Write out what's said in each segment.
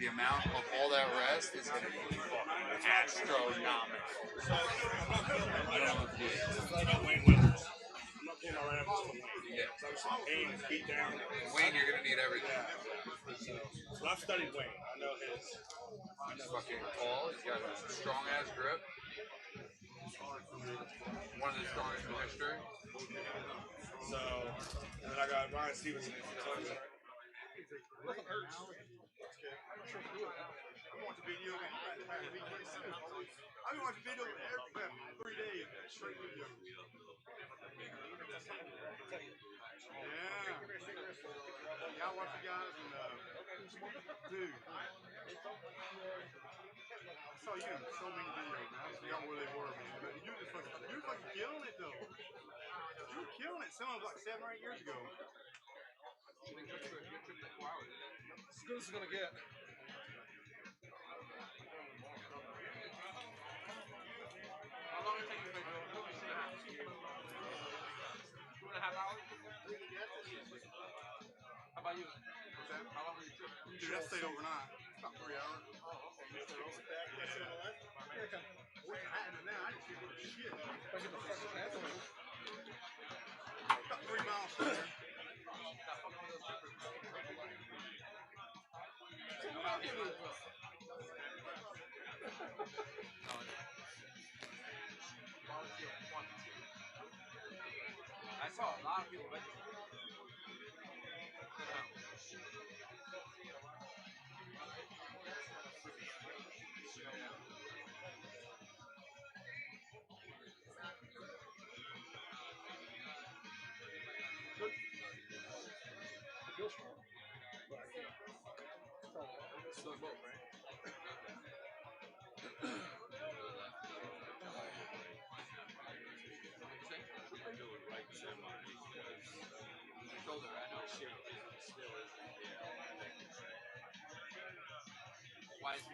the amount of all that rest is going to be astronomical. So, I don't know what to do. I'm not Wayne Withers. I'm not pulling my rifles for Wayne. Yeah. So I'm just aim and beat down. Wayne, you're going to need everything. Yeah. So I've studied Wayne. I know his. He's fucking tall. He's got a strong ass grip. One of the strongest in history. So, and then I got Ryan Stevenson. Nothing hurts. I'm watching video game. I've been watching video every 3 days. Straight video. Yeah. Yeah, I watch the guys and dude. I saw you in so many videos, man. I forgot where they were, man. But you're fucking killing it though. You were killing it. Some of like 7 or 8 years ago. As good as it's gonna get. How long did it take you to make it? 2.5 hours? How about you? What's that? How long did you trip? Dude, I stayed overnight. About 3 hours. Oh, okay. I didn't see shit. I get the fucking asshole. About 3 miles from there. I saw a lot of people register. Feel strong. Still both, right? Shoulder, I know. Still is. Why is it?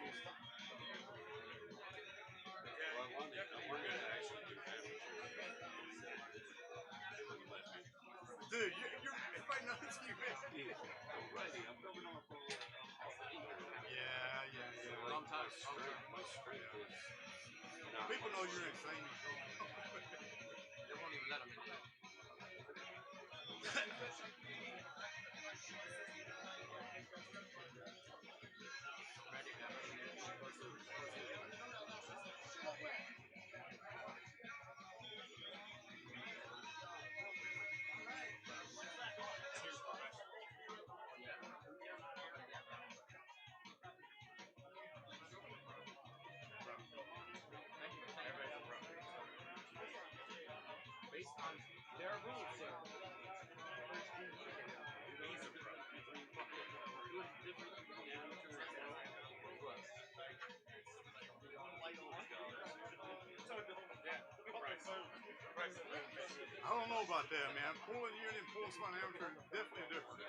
Dude, you're everybody knows you, man. Yeah. Sometimes. People know you're insane. They won't even let them in. Based on their rules, sir. I don't know about that, man. Pulling you and pulling somebody amateur is definitely different.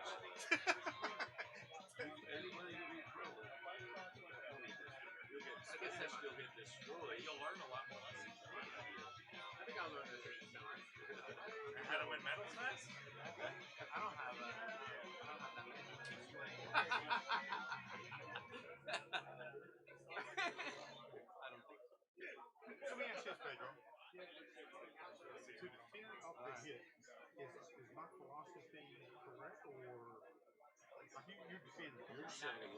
I guess you'll get destroyed. You'll learn a lot more lessons. I think I'll learn this. How to win medals fast? I don't have that many. I don't think so. Let me ask you this, Pedro. To defend off the hit, is my philosophy correct, or you defend? You're sending a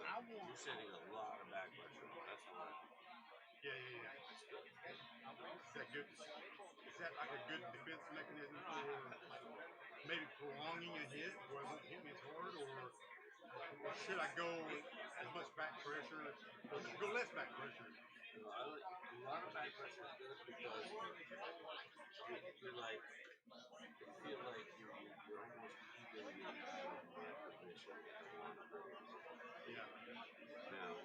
lot of back pressure. That's why. Yeah. Is that good? Is that like a good defense mechanism for maybe prolonging a hit where it won't hit me as hard, or should I go as much back pressure, or go less back pressure? A lot of back pressure is good because you feel like you're almost keeping the position. Yeah. Now,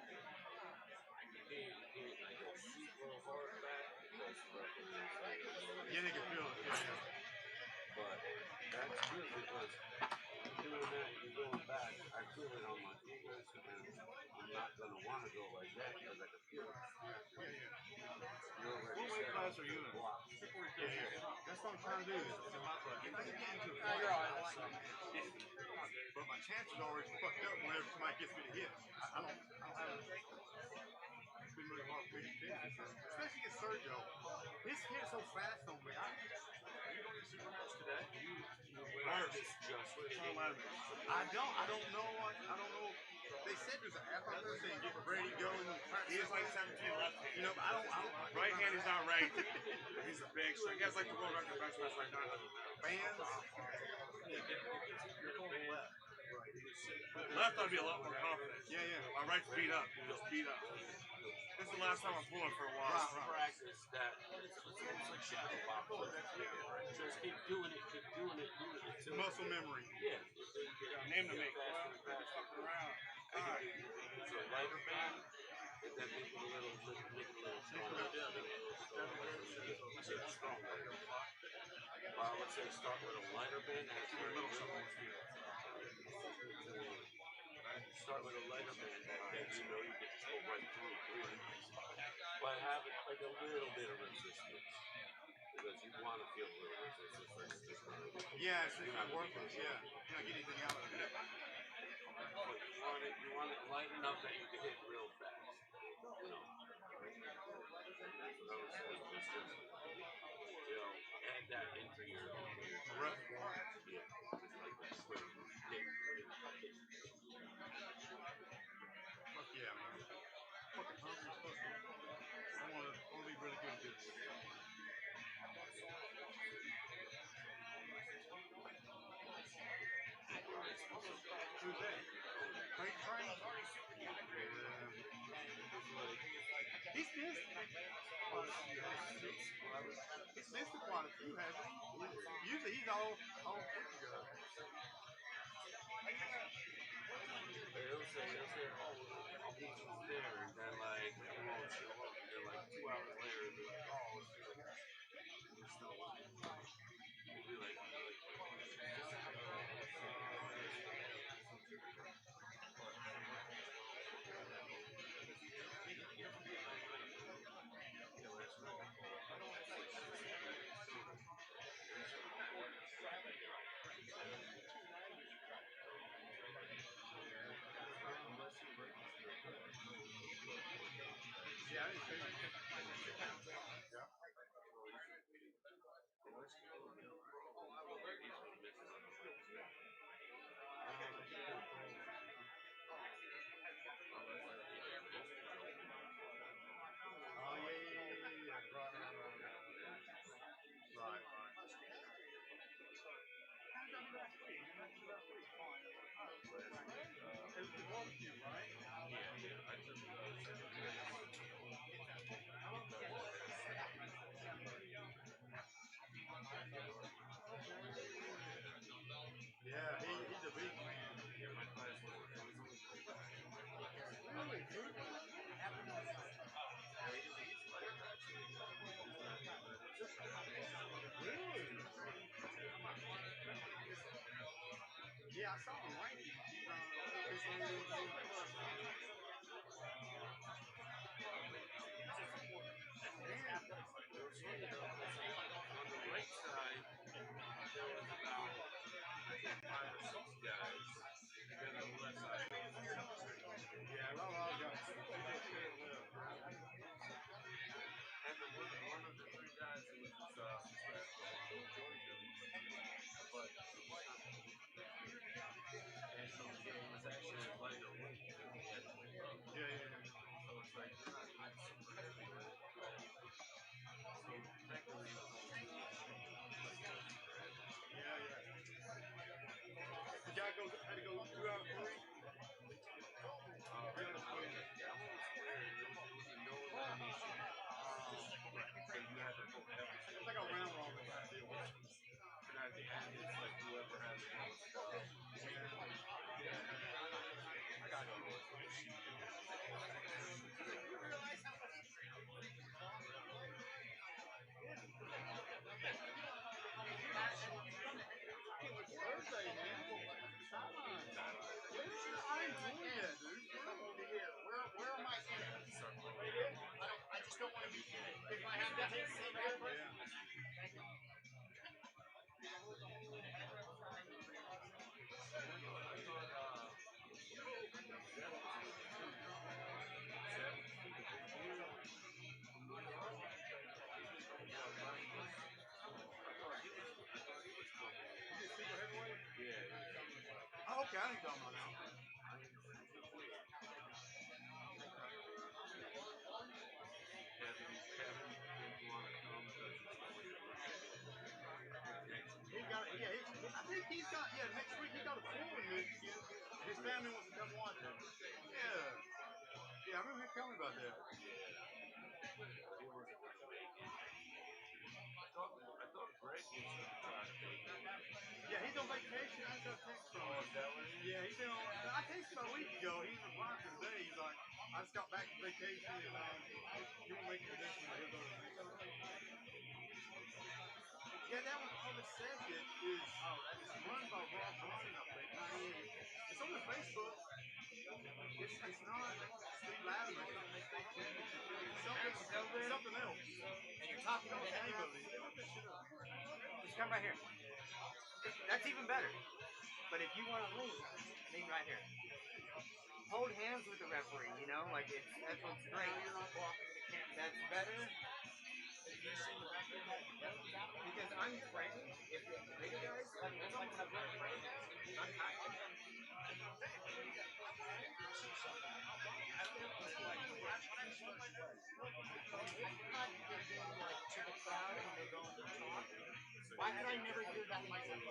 you can't like go super hard back because Yeah, they can feel it. Yeah. But that's good because doing that, you're going back. I feel it on my fingers, and I'm not gonna want to go like that because I can feel it. You're already What weight class are you in? block. Yeah. That's what I'm trying to do. If I can get into a fight, You're all right. but my chances are always fucked up whenever somebody gets me to hit. I don't have biggest pitches, especially against Sergio. His hit's so fast on me. Are you going to Supermatch today? First, Just it's on Letterman. I don't know. I don't know. They said there's an app out there saying get ready, go and He practice. is like 17 left hand. You know, but I don't Right hand, he's not right. He's a big swing. He has like the world record bench press right now. bands. Left, I'd be a lot more confident. Yeah, yeah. My right's beat up. Just beat up. This is the last time I'm pulling for a while. Practice that. It's almost like shadow boxing. Just keep doing it until Muscle memory. yeah. Name to make. Faster and faster. And you use a lighter band, and then make it a little stronger. I would say start with a lighter band. Start with a lighter band, and you know you can just go right through really easy. But have it like a little bit of resistance. Because you want to feel a little resistance versus just Yeah, it's not worthless. Yeah, you don't get anything out of it. but you want it light enough that you can hit real fast. You know. And that's what I was saying. Add that into your Repertoire. yeah, just like that. Quick. Fuck yeah, man. Fucking hungry as fuck. I want to be really good at this. Who's that? Freight train? He's missed. He's missed quite a few, hasn't he? Usually he's all quick to go. They'll say, oh, I'll meet you there, and then like, you won't show up, and then like 2 hours later, they're like, oh, you're still alive. You'll be like, guy ain't talking about now. Kevin didn't want to come because he's going to He's got, yeah, I think he's got, next week he got a pool in Michigan. His family wants to come watch him. Yeah. Yeah, I remember him telling me about that. I thought Greg was going to try to make it. Yeah, he's on vacation. I got a text from him. Is that what it is? Yeah, he's been on. I texted him about a week ago. He didn't reply to today. He's like, I just got back from vacation and he won't make it to this one. He'll go to the next one. Yeah, that one, all it says is run by Rob Ryan, I think. It's on his Facebook. It's not Steve Latimer. It's not State Championship. It's something else. And you're talking to The him. name of it. Look that shit up. Just come right here. That's even better. But if you want to lean right here. Hold hands with the referee, you know, like that's what's great. That's better. Because I'm afraid if the bigger guys, I mean, sometimes I'm afraid. I'm tired. Why can I never hear that myself?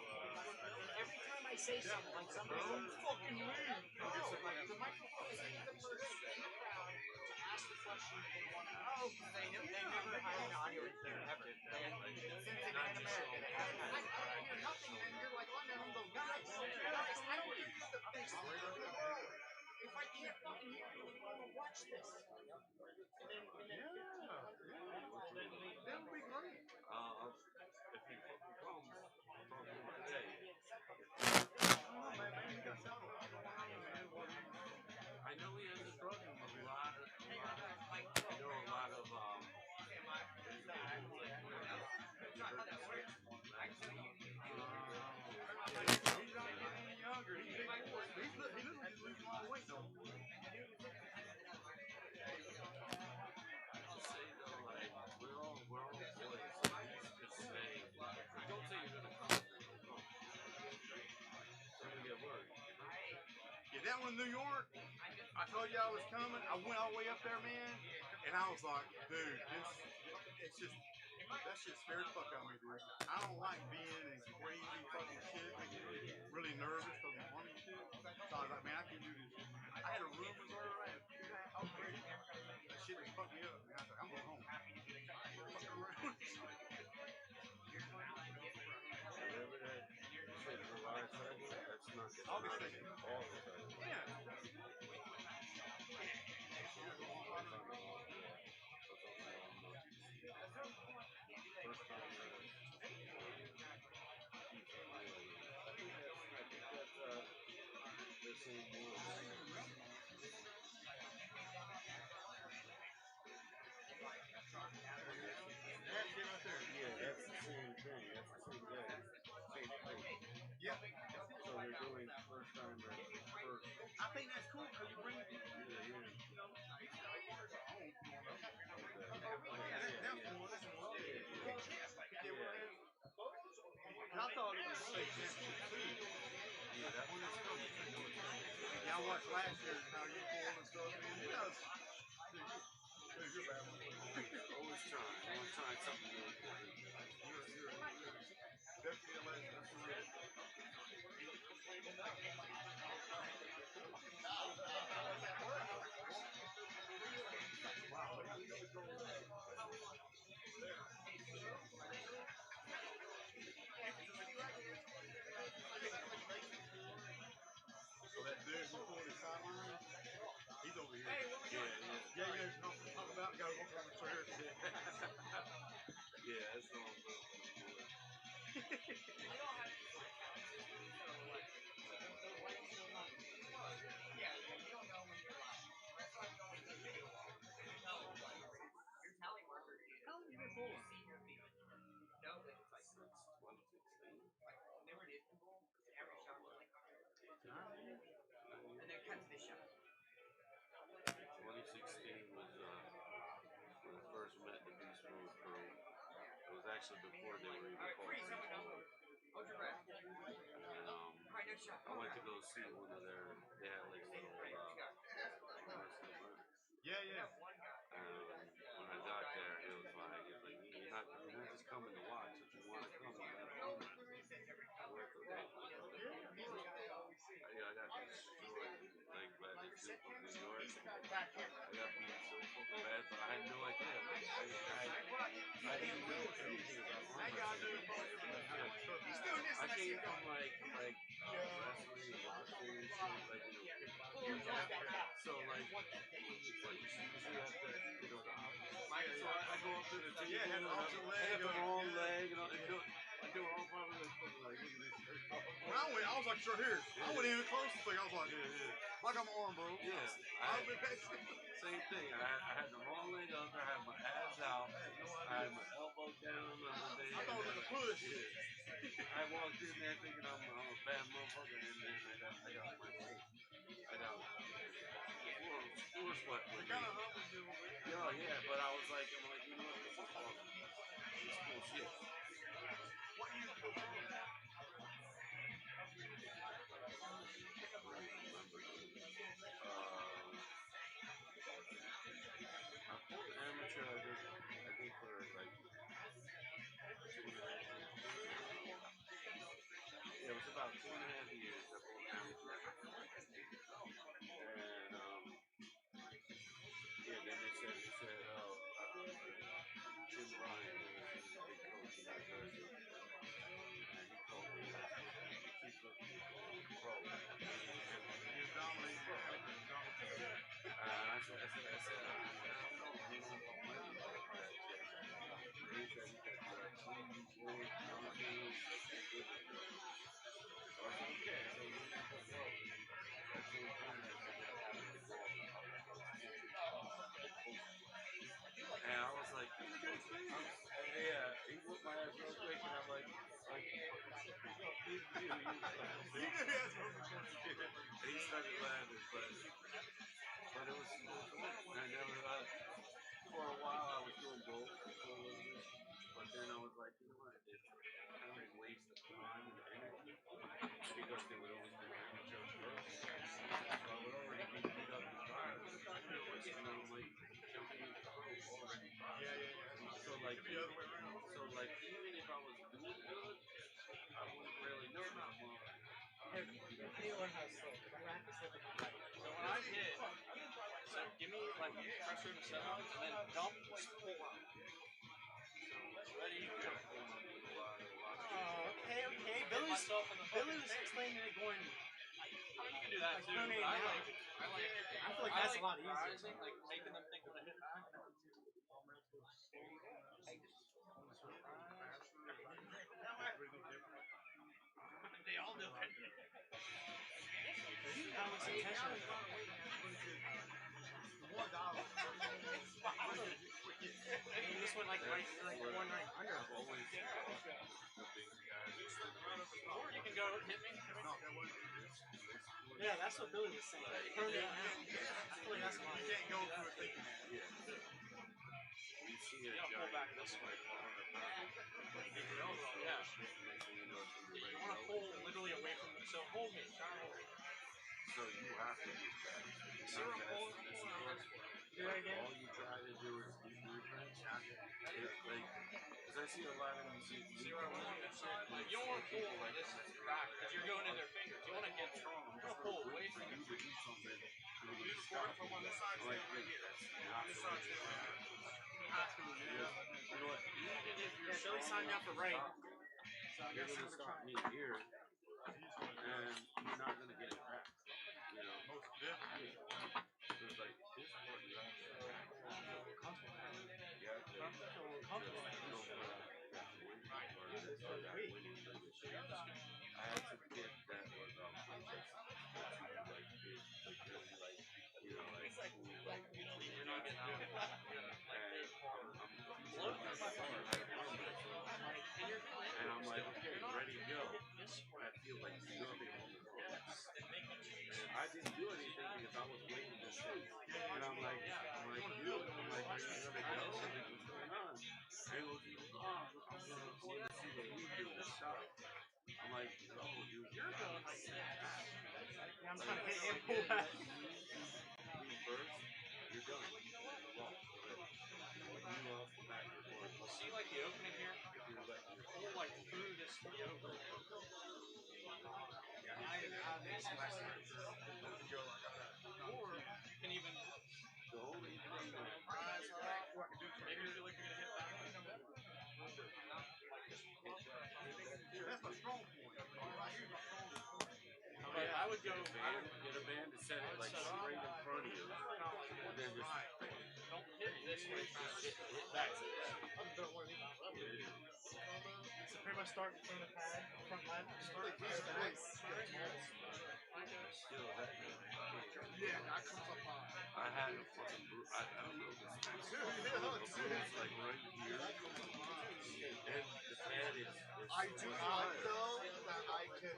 Every time I say something, like somebody says, fucking leave. No, like the microphone is the person in the crowd to ask the question they want to know. They never hired an audio engineer ever. Since in America, they haven't had it. I don't hear nothing, and you're like, oh, no, guys, I don't hear you. If I can't fucking hear you, I want to watch this. That would be great. If he fucking comes, I'll talk to him today. Oh, man, maybe he got something. I know he has a drug in a lot of, I know a lot of, He's not getting any younger. He's big boy. He literally just losing a lot of weight, though. I'll say though, like, we're all boys, so he's just saying, don't say you're gonna come, no. So we get worried. Yeah, that one in New York, I told you I was coming. I went all the way up there, man, and I was like, dude, it's just, that shit scared the fuck out of me, dude. I don't like being in crazy fucking shit, makes me really nervous because I'm army and shit. So I was like, man, I can do this. I had a room reserved, I had 2.5 hours ready. That shit just fucked me up, man. I was like, I'm going home. Fucking around. Whatever that shit July 2nd, that's not August 2nd. August 2nd. Yeah. First time I think that's the same one. That's it right there. Yeah, that's the same thing. That's the same day. Same thing. Yep. So they're doing first time first. I think that's cool because you bring people. Yeah. I thought it was state championship too. Yeah, that one is coming. I know it's coming. Yeah, I watched last year how you pulled and stuff. Man, you guys, dude, you're bad. Always trying something new. You're definitely a legend. That's for real. So that dude who pulled his sideline, he's over here. Yeah, you know what I'm talking about? Got to walk around the chair. Yeah, that's the one. How long you been pulling? And then cut to the shot. 2016 was when I first met the Beast Mode crew. It was actually before they were even called Beast Mode. Hold your breath. And I went to go see one of their, they had like a little commercial event. Yeah, yeah. When I got there, he was like, you're not just coming to watch. If you want to come, you got to come. I went to go. I got destroyed like by this dude from New York. I got beat so fucking bad, but I had no idea. I didn't know anything about wrestling. I came from like wrestling, boxing, and shit, like so like you usually have to so I go up to the table and I have the wrong leg and they were all probably like fucking like look at this shirt. When I went, I was like, sure here. I went even close to the thing. I was like, yeah. Like I'm arm, bro. Yeah. Same thing. I had the wrong leg up there. I had my abs out. I had my elbow down on the day. I thought it was a push. Yeah. I walked in there thinking I'm a bad motherfucker, and then I got my face. I got floor sweat with me. Kind of humbles you a little bit. Yeah, but I was like, you know what? This is cool. This is cool shit. What year did you go through? I pulled amateur. I think for like 2.5 years. Yeah, it was about 2.5 years. I pulled amateur. And yeah, then they said, Jim Ryan, who was a big coach in Harrisburg, and he told me that you keep looking to go pro. You're dominating for amateur. I said, I don't know. I don't know if I'm ready for that yet. He said, please go with me. So I said, okay. So we went to pro. At the same time, I said, and I was like, yeah, he whooped my ass real quick, and I'm like, he started laughing, but it was fun. I never, for a while I was doing both for a little bit, but then I was like, you know what, it's kind of a waste of time and energy, because they would always do amateur first, so I would already be beat up and tired, and then I'm like, jumping into pro already tired. So like, even if I was doing good, I wouldn't really know no more. Here, let me learn how to slow. Practice it with my leg. So when I hit, so give me like pressure to set up and then dump like forward. So ready, go. Oh, okay. Billy was explaining it going. I mean, you can do that too. Turn it But I down. like feel like that's a lot easier. rising, like making them think when I hit back. They all do it. How much attention? And this went like right under. I've always the big guys. Or you can go hit me. Yeah, that's what Billy was saying. Turn it down. I feel like that's a lot easier. Can't go through it thinking that. Yeah. You see a Yeah, pull back this way. Yeah. You want to pull literally away from it. So hold me. Try to hold me. So you have to use that. Zero pull. Do it again. All you try to do is do movements. Because I see a lot of these Zero shit. Like you don't want to pull like this back because you're going in their fingers. You want to get strong. You want to pull away from you them. to do something. You need to stop. Like, that's not the way it You know what? Even if you're Billy signed up for Reid. So I you're guess going to I'm stop trying. me here, and you're not going to get it back. You know? Most definitely. It's like, this part you have to feel comfortable. You have to go for that winning part or that winning position. I had some kid that was like big, like really like, you know, like cool, like You're not getting out. and I'm like, okay, ready to go. I feel like nothing on the floor. And I didn't do anything because I was waiting to see. And I'm like, are you gonna go? What's going on? And he goes, I'm gonna see what you do this time. I'm like, no, dude, you're going like that. I'm trying to hit and pull back. You're done. You lost already. When you lost the back, you're going. See, like the opening here? If you're letting your Pull like through this yoke. Or you can even the only thing that maybe feel like you're gonna hit back. That's my strong point. Right here's my strongest point. But I would go. I would get a band to set it like straight in front of you, and then just don't hit this way. hit back. So pretty much start from the pad, front left, start Yeah, that comes up high. I had a fucking I don't know this bruise like right here, and the pad is I do like though that I can.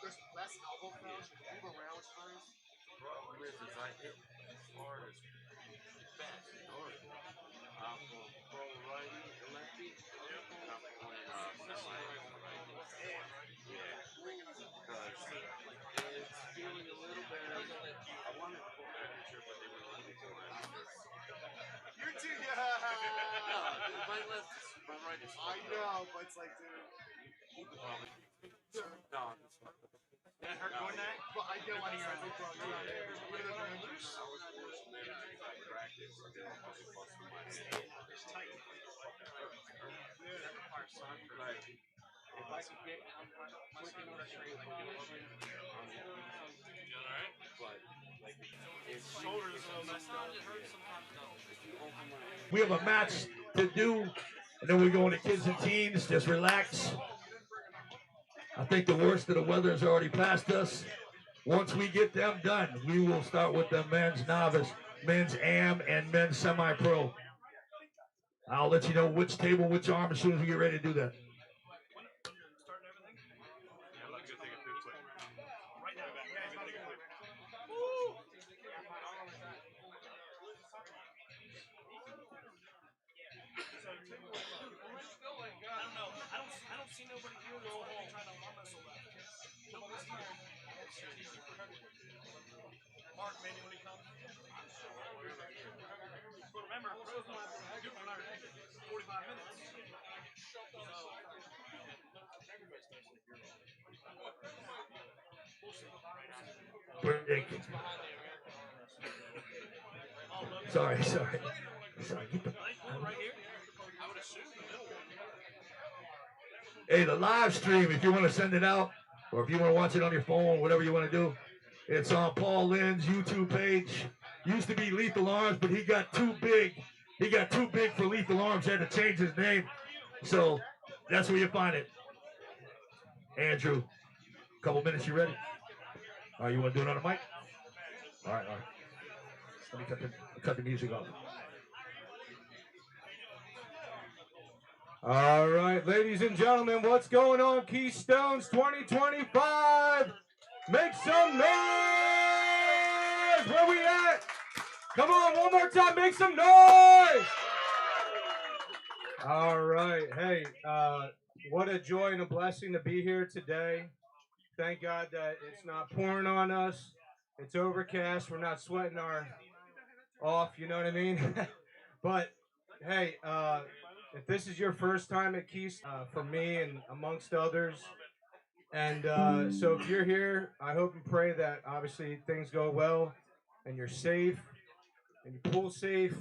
There's less elbow flash. You can move around first. problem is I hit as hard as fast and hard. I'm going pro righty and lefty, and I'm going semi righty. Yeah, because it's feeling a little better. I wanted to pull amateur, but they wouldn't let me pull amateur. You're too No, my left is, my right is. I know, but it's like, dude. You could probably. No, it's not. Did it hurt doing that? But I know I said it wrong. I was forced to live as I practice, and then I was busting my head. It's tight. Like, if I could get quick enough to do Alright? but like, it's Shoulders a little messed up. It hurts sometimes though. if you open my head. We have a match to do, and then we go into kids and teens. Just relax. I think the worst of the weather has already passed us. Once we get them done, we will start with the men's novice, men's AM, and men's semi-pro. I'll let you know which table, which arm as soon as we get ready to do that. Starting everything? Yeah, I'm about to go take a poop quick. Right now. Let me take a poop. I don't see nobody here that's going to be trying to arm wrestle that. Nobody's here. Mark, maybe when he comes. But remember, pros might do it for another 45 minutes. Break. Sorry. Get the, Right here? I would assume. hey, the live stream, if you want to send it out, or if you want to watch it on your phone, whatever you want to do, it's on Paul Linn's YouTube page. Used to be Lethal Arms, but he got too big. He got too big for Lethal Arms. Had to change his name. So that's where you find it. Andrew, a couple minutes, you ready? All right, you want to do it on the mic? All right. Let me cut the music off. All right, ladies and gentlemen, what's going on, Keystones 2025? Make some noise! Where we at? Come on, one more time, make some noise! All right, hey, what a joy and a blessing to be here today. Thank God that it's not pouring on us. It's overcast. We're not sweating our off, you know what I mean? But, hey, if this is your first time at Keystone, for me and amongst others, and so if you're here, I hope and pray that obviously things go well and you're safe and you pull safe,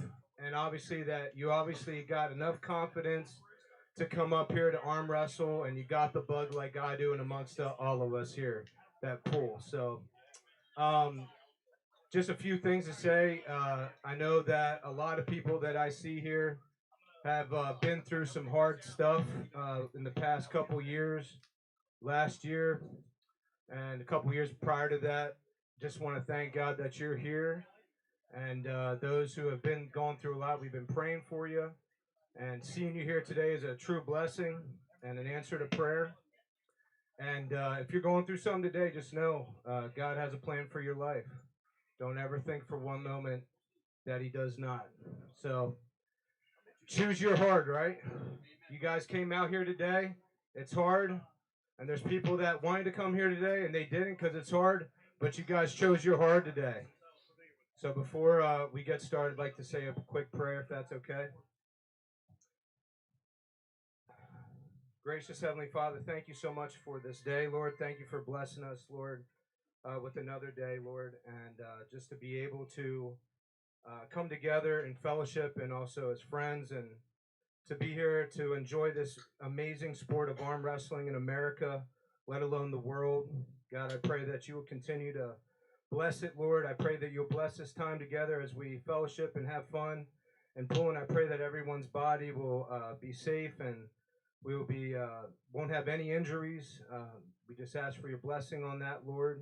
and obviously that you obviously got enough confidence to come up here to arm wrestle, and you got the bug like I do and amongst all of us here that pull. So just a few things to say. I know that a lot of people that I see here have been through some hard stuff in the past couple years, last year, and a couple years prior to that. Just want to thank God that you're here. And those who have been going through a lot, we've been praying for you. And seeing you here today is a true blessing and an answer to prayer. And if you're going through something today, just know God has a plan for your life. Don't ever think for one moment that he does not. So choose your hard, right? You guys came out here today. It's hard. And there's people that wanted to come here today and they didn't because it's hard. but you guys chose your hard today. So before we get started, I'd like to say a quick prayer, if that's okay. Gracious Heavenly Father, thank you so much for this day, Lord. Thank you for blessing us, Lord, with another day, Lord, and just to be able to come together in fellowship and also as friends, and to be here to enjoy this amazing sport of arm wrestling in America, let alone the world. God, I pray that you will continue to bless it, Lord. I pray that you'll bless this time together as we fellowship and have fun and pull. And I pray that everyone's body will be safe and we will be won't have any injuries. We just ask for your blessing on that, Lord.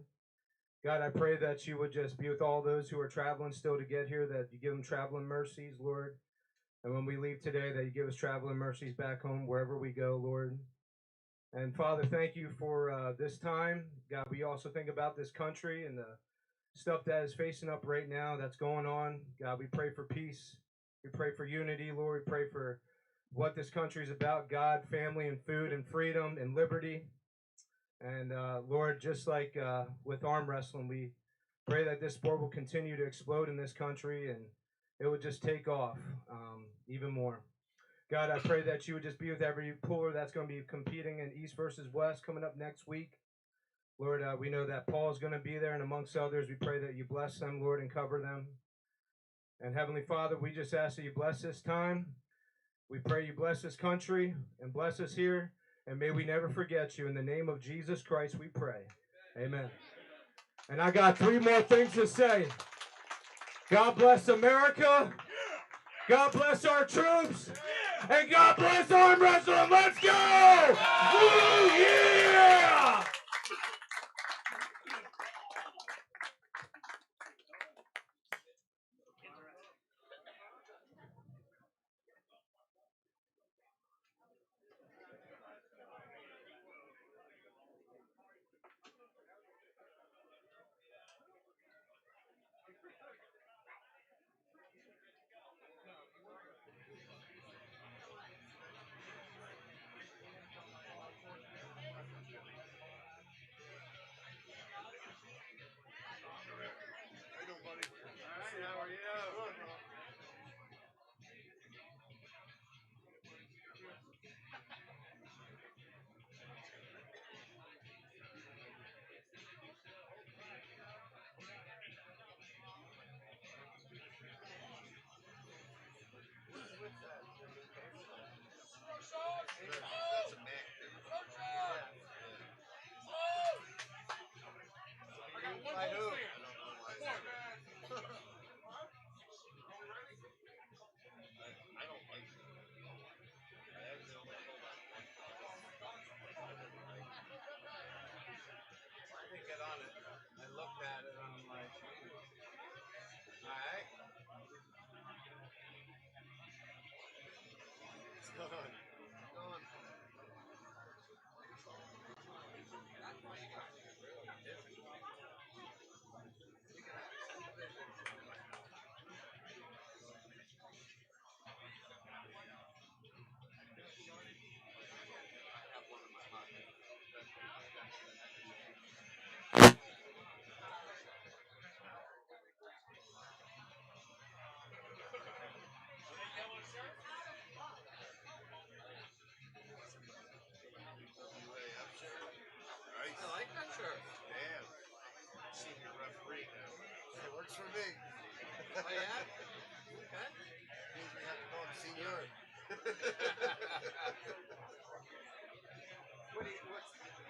God, I pray that you would just be with all those who are traveling still to get here, that you give them traveling mercies, Lord. And when we leave today, that you give us traveling mercies back home, wherever we go, Lord. And Father, thank you for this time. God, we also think about this country and the stuff that is facing up right now that's going on. God, we pray for peace. We pray for unity, Lord. We pray for what this country is about, God, family, and food, and freedom, and liberty. And Lord, just like with arm wrestling, we pray that this sport will continue to explode in this country and it would just take off even more. God, I pray that you would just be with every puller that's going to be competing in East versus West coming up next week. Lord, we know that Paul's going to be there, and amongst others, we pray that you bless them, Lord, and cover them. And Heavenly Father, we just ask that you bless this time. We pray you bless this country and bless us here, and may we never forget you. In the name of Jesus Christ, we pray. Amen. And I got 3 more things to say. God bless America. God bless our troops. And God bless arm wrestling. Let's go! Woo, yeah!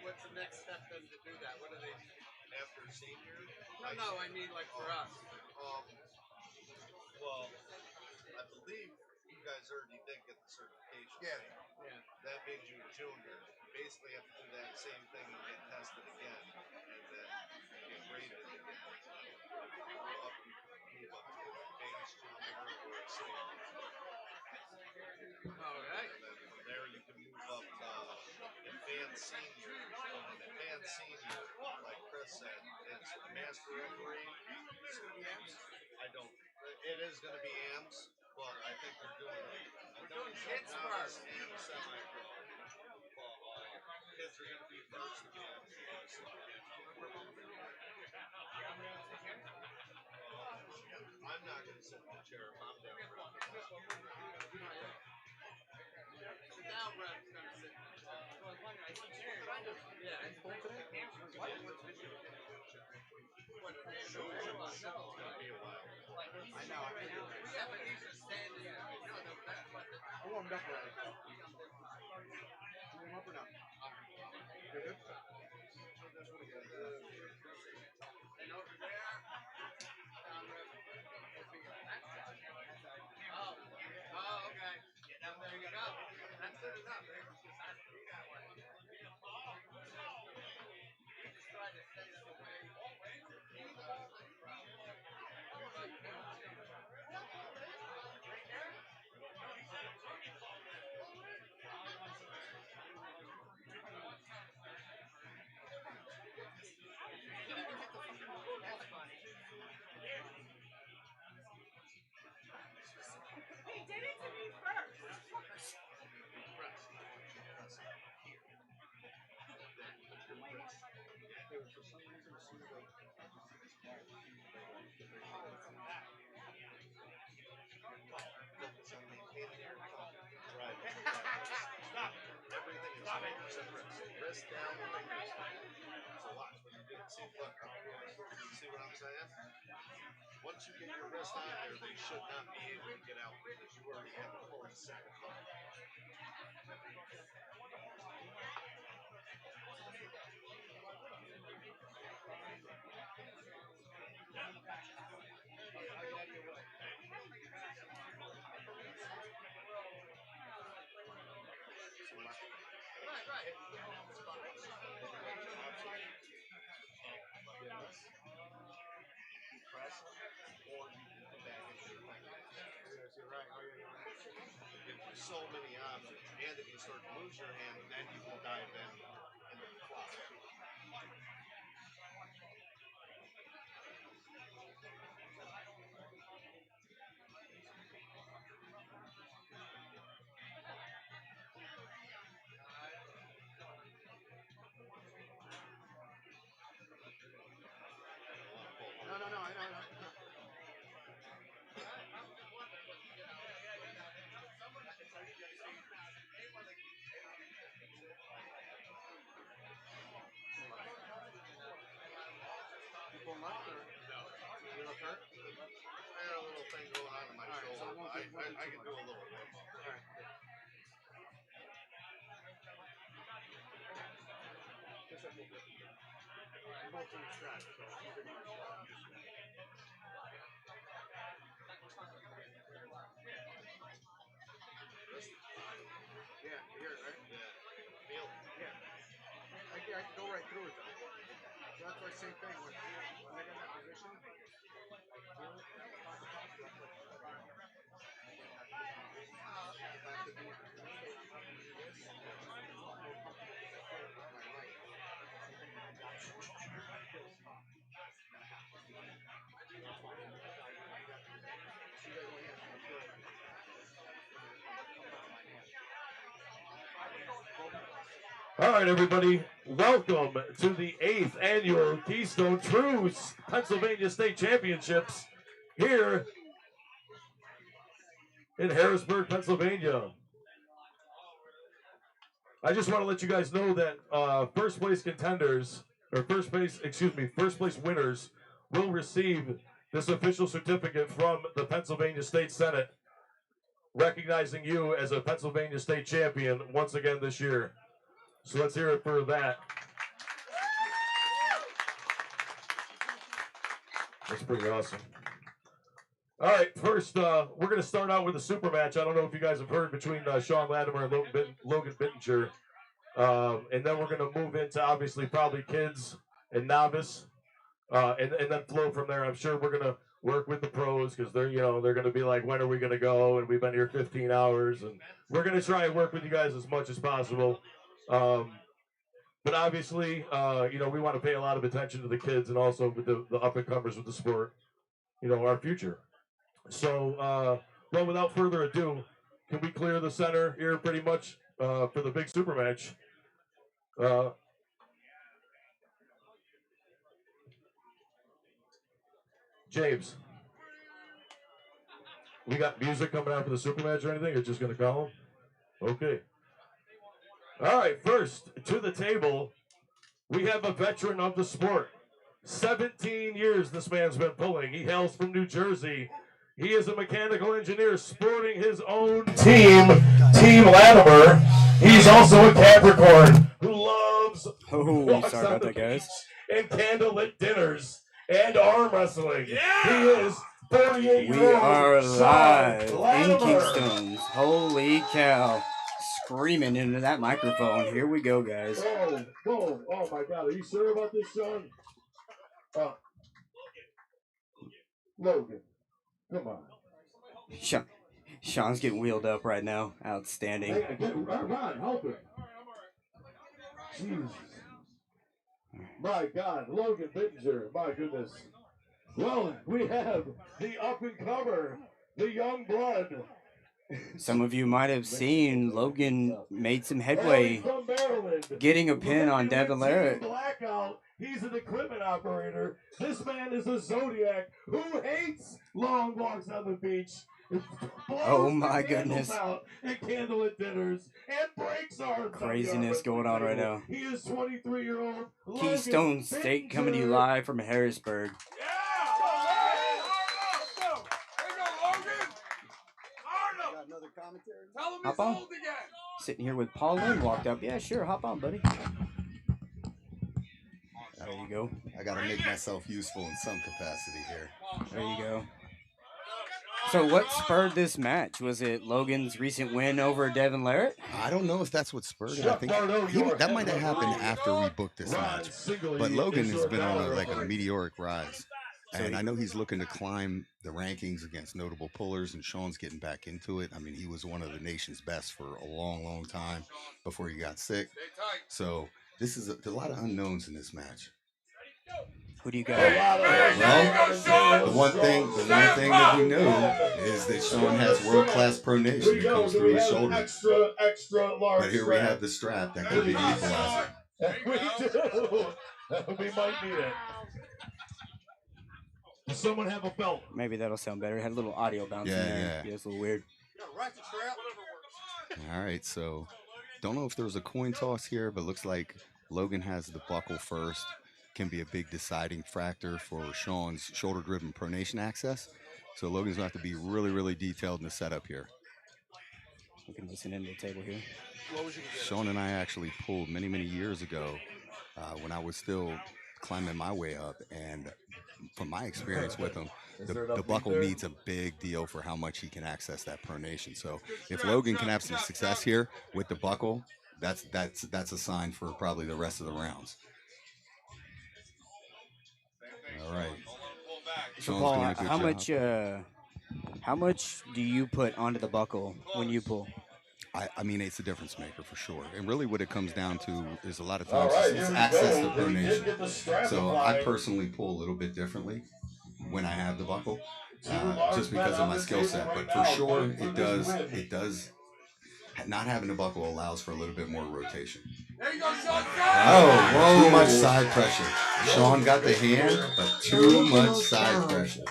What's the next step then to do that? What do they after senior? No, I mean like for us. Well, I believe you guys already did get the certification. Yeah. That means you're junior. You basically have to do that same thing and get tested again, and then get rated again. Move up to advanced junior or a senior. All right. And then from there you can move up to advanced senior. And an advanced senior, like Chris said, it's master referee. I don't. It is going to be AMS, but I think they're doing it. We're doing kids first. And semi-pro. But kids are going to be first again. sit in the chair. If I'm down, rep. The down rep's gonna sit in the chair. Yeah, it's full today. What, the It's gonna be a while. I know. Yeah, but these are standing. No, that's what the. I warmed up already. You warm up or not? You're good? That's really good. And over there, down rep. Oh, okay. Now there you go. That's good enough. They just has to be that way. You just try to stay that way. He did it to me first. For some reason, as soon as I see this ball, Focus on maintaining your thumb. Right. Stop. Everything is 100% wrist. Wrist down, fingers down. So watch when you do it. See, look. See what I'm saying? Once you get your wrist on there, they should not be able to get out because you already have a fully set thumb. Right. You press them, or you can come back into your thumb. yes, you're right. Oh, yeah, you're right. Gives you so many options. And if you start to lose your hand, then you can dive into the flop. No, I know. You pull left or? No. You look hurt? I got a little thing going on in my All right, so shoulder. it won't I be too can much. do a little warm up. All right. Just like we're both in the strap, so you're good. Yeah, you hear it, right? Yeah. Feel it. Yeah. I can go right through it though. So that's why same thing. When I got in that position, I feel it. If I could be in this, it's a lot more comfortable because I feel it with my right. That's why. See that way, yeah, I feel it. Coming out of my hand. All right, everybody, welcome to the 8th annual Keystone Trues Pennsylvania State Championships here in Harrisburg, Pennsylvania. I just want to let you guys know that first place winners will receive this official certificate from the Pennsylvania State Senate, recognizing you as a Pennsylvania State champion once again this year. So let's hear it for that. That's pretty awesome. All right, first, we're going to start out with a super match. I don't know if you guys have heard, between Sean Latimer and Logan Bittinger. And then we're going to move into, obviously, probably kids and novice, and then flow from there. I'm sure we're going to work with the pros because they're going to be like, when are we going to go? And we've been here 15 hours, and we're going to try and work with you guys as much as possible. But obviously, we want to pay a lot of attention to the kids and also with the up-and-comers with the sport, our future. So, well, without further ado, can we clear the center here pretty much for the big super match? James. We got music coming out for the super match or anything? Or just gonna call them? Okay. All right. First to the table, we have a veteran of the sport. 17 years this man's been pulling. He hails from New Jersey. He is a mechanical engineer sporting his own team, Team Latimer. He's also a Capricorn who loves walks sorry on about the that, guys. beach and candlelit dinners and arm wrestling. Yeah! He is 48 We year old are live in Latimer. Keystone. Holy cow. Screaming into that microphone. Here we go, guys. Oh, whoa, oh my God. Are you sure about this, Sean? Logan, come on. Sean's getting wheeled up right now. Outstanding. Hey, Ron, help him. Jesus. My God, Logan Bittinger. My goodness. Well, we have the up-and-comer, the young blood. Some of you might have seen Logan made some headway getting a pin on Devin Larrett. Blackout. He's an equipment operator. This man is a Zodiac who hates long walks on the beach. Oh my goodness. And candlelit dinners and breaks arms. Craziness going on right now. He is 23-year-old Keystone State coming to you live from Harrisburg. Hop on. Sitting here with Paul Linn walked up. Yeah, sure. Hop on, buddy. There you go. I got to make myself useful in some capacity here. There you go. So what spurred this match? Was it Logan's recent win over Devin Larrett? I don't know if that's what spurred it. I think that might have happened after we booked this match. But Logan has been on a meteoric rise. And I know he's looking to climb the rankings against notable pullers, and Sean's getting back into it. I mean, he was one of the nation's best for a long, long time before he got sick. So this is a lot of unknowns in this match. Who do you got? Well, the one thing that we know is that Sean has world-class pronation that comes through his shoulder. Extra large. But here we have the strap that could be the equalizer. We do. We might need it. Does someone have a belt? Maybe that'll sound better. It had a little audio bounce in there. Yeah, it's a little weird. All right, so don't know if there was a coin toss here, but looks like Logan has the buckle first. Can be a big deciding factor for Sean's shoulder-driven pronation access. So Logan's going to have to be really, really detailed in the setup here. We can listen into the table here. Sean and I actually pulled many, many years ago when I was still climbing my way up, and from my experience with him, the buckle means a big deal for how much he can access that pronation. So if Logan can have some success here with the buckle, that's a sign for probably the rest of the rounds. All right. So Paul, how much do you put onto the buckle when you pull? I mean, it's a difference maker for sure. And really what it comes down to is a lot of times it's access to pronation. So I personally pull a little bit differently when I have the buckle, just because of my skill set. But for sure, it does. Not having a buckle allows for a little bit more rotation. Oh, too much side pressure. Sean got the hand, but too much side pressure.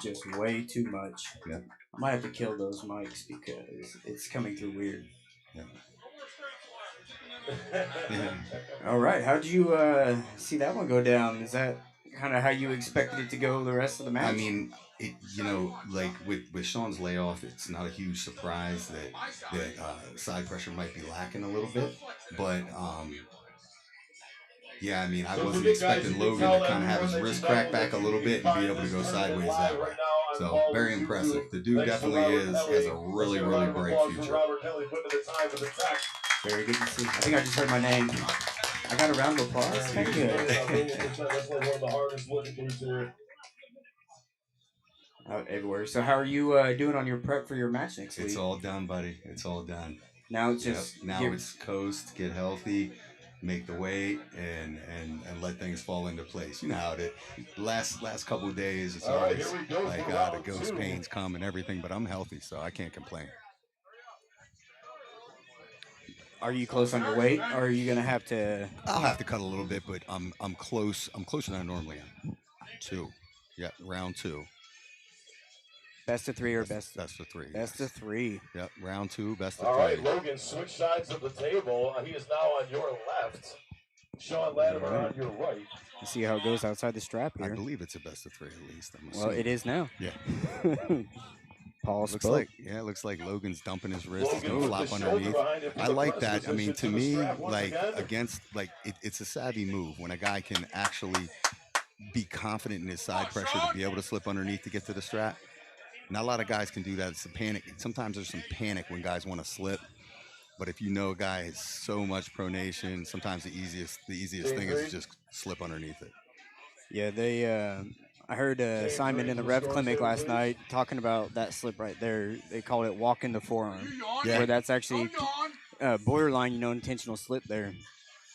Just way too much. Yeah. I might have to kill those mics because it's coming through weird. Yeah. Yeah. All right. How did you see that one go down? Is that kind of how you expected it to go the rest of the match? I mean, like with Sean's layoff, it's not a huge surprise that side pressure might be lacking a little bit. But yeah, I mean, I wasn't expecting Logan to kind of have his wrist crack back a little bit and be able to go sideways that way. So very impressive. The dude definitely has a really, really bright future. Very good to see. I think I just heard my name. I got a round of applause. Thank you. Out everywhere. So how are you doing on your prep for your match next week? It's all done, buddy. It's all done. Now it's just it's coast, get healthy, make the weight, and let things fall into place. You know how it is. Last couple of days, it's always like the ghost pains come and everything, but I'm healthy, so I can't complain. Are you close on your weight, or are you gonna have to? I'll have to cut a little bit, but I'm close. I'm closer than I normally am. 2. Yeah, round 2. Best of three or best of three. Best of three. Yep, round two, best of All three. right, Logan, switch sides of the table. He is now on your left. Sean Latimer on your right. You see how it goes outside the strap I here. believe it's a best of three at least. I'm Well, assuming. it is now. Yeah. Paul looks spoke. like it looks like Logan's dumping his wrist. He's Logan gonna with flop the shoulder underneath. behind it for I the like press that. I mean, position to to the me, strap once like again. against like it's a savvy move when a guy can actually be confident in his side pressure to be able to slip underneath to get to the strap. Not a lot of guys can do that. It's a panic. Sometimes there's some panic when guys want to slip. But if you know a guy has so much pronation, sometimes the easiest thing is to just slip underneath it. Yeah, they. I heard Simon in the Rev Clinic last night talking about that slip right there. They call it walking the forearm, where that's actually borderline, intentional slip there.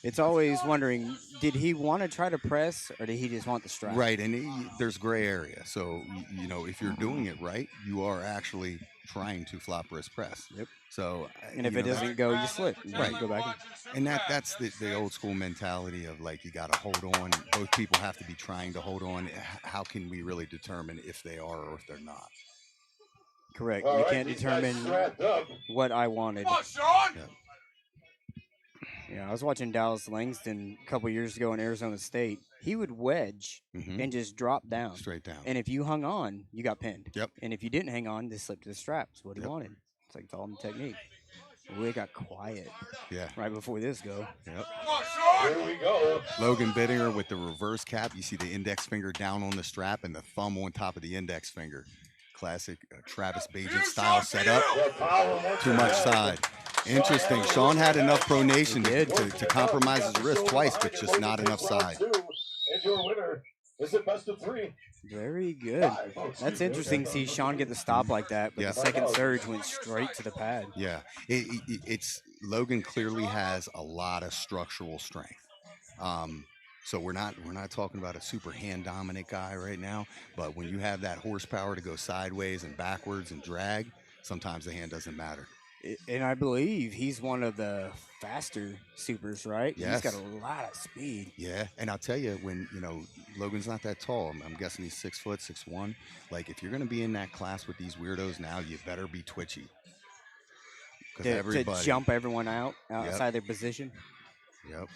It's always wondering, did he want to try to press or did he just want the strap? Right, and there's gray area. So, if you're doing it right, you are actually trying to flop wrist press. Yep. So, and if it doesn't go, you slip. Right. You go back. And that's the old school mentality of like, you got to hold on. Both people have to be trying to hold on. How can we really determine if they are or if they're not? Correct. All you right, can't these determine guys strapped up. what I wanted. Come on, Sean! Yeah, I was watching Dallas Langston a couple years ago in Arizona State. He would wedge and just drop down. Straight down. And if you hung on, you got pinned. Yep. And if you didn't hang on, they slipped to the straps. What he wanted. It's like it's all in the technique. We got quiet. Yeah. Right before this go. Yep. Come on, Sean! Here we go. Logan Bittinger with the reverse cap. You see the index finger down on the strap and the thumb on top of the index finger. Classic Travis Bajan style setup. Too much side. Interesting. Sean had enough pronation to compromise his wrist twice, but just not enough side. And your winner is a best of three. Very good. That's interesting to see Sean get the stop like that, but Yeah. the second surge went straight to the pad. Yeah, it's Logan clearly has a lot of structural strength. So we're not talking about a super hand dominant guy right now, but when you have that horsepower to go sideways and backwards and drag, sometimes the hand doesn't matter. And I believe he's one of the faster supers, right? Yes. He's got a lot of speed. Yeah, and I'll tell you, when Logan's not that tall, I'm guessing he's 6 foot, 6'1". Like, if you're going to be in that class with these weirdos now, you better be twitchy. To jump everyone outside their position. Yep.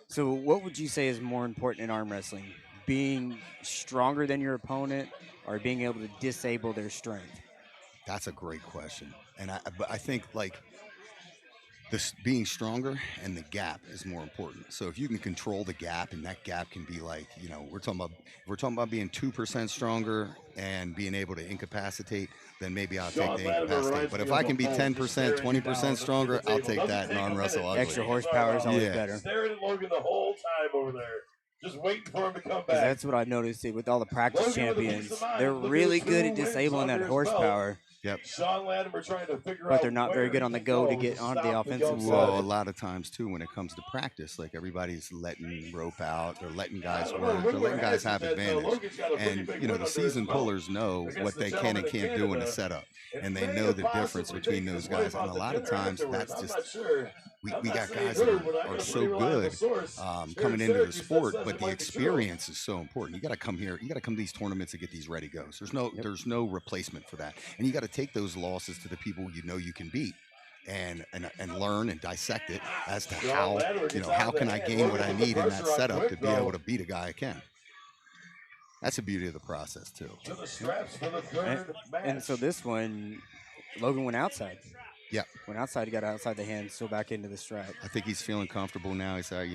So what would you say is more important in arm wrestling? Being stronger than your opponent or being able to disable their strength? That's a great question. And I think, like, this being stronger and the gap is more important. So if you can control the gap, and that gap can be like, we're talking about being 2% stronger and being able to incapacitate, then maybe I'll take the incapacitate. But if I can be 10%, 20% stronger, I'll take that in arm wrestle. Extra horsepower is always better. Staring at Logan the whole time over there. Just waiting for him to come back. That's what I've noticed with all the practice champions. They're really good at disabling that horsepower. Yep. Sean Latimer trying to figure out, but they're not very good on the go to get onto the offensive side. Well, a lot of times too, when it comes to practice, like, everybody's letting rope out, they're letting guys work, they're letting guys have advantage. And the seasoned pullers know what they can and can't do in a setup, and they know the difference between those guys. And a lot of times, that's just we got guys that are so good coming into the sport, but the experience is so important. You got to come here, you got to come to these tournaments to get these ready goes. There's no replacement for that, and you got to take those losses to the people you can beat, and learn and dissect it as to how can I gain what I need in that setup to be able to beat a guy I can. That's the beauty of the process too. And so this one, Logan went outside. Yeah, went outside. He got outside the hand, still back into the strap. I think he's feeling comfortable now. He said,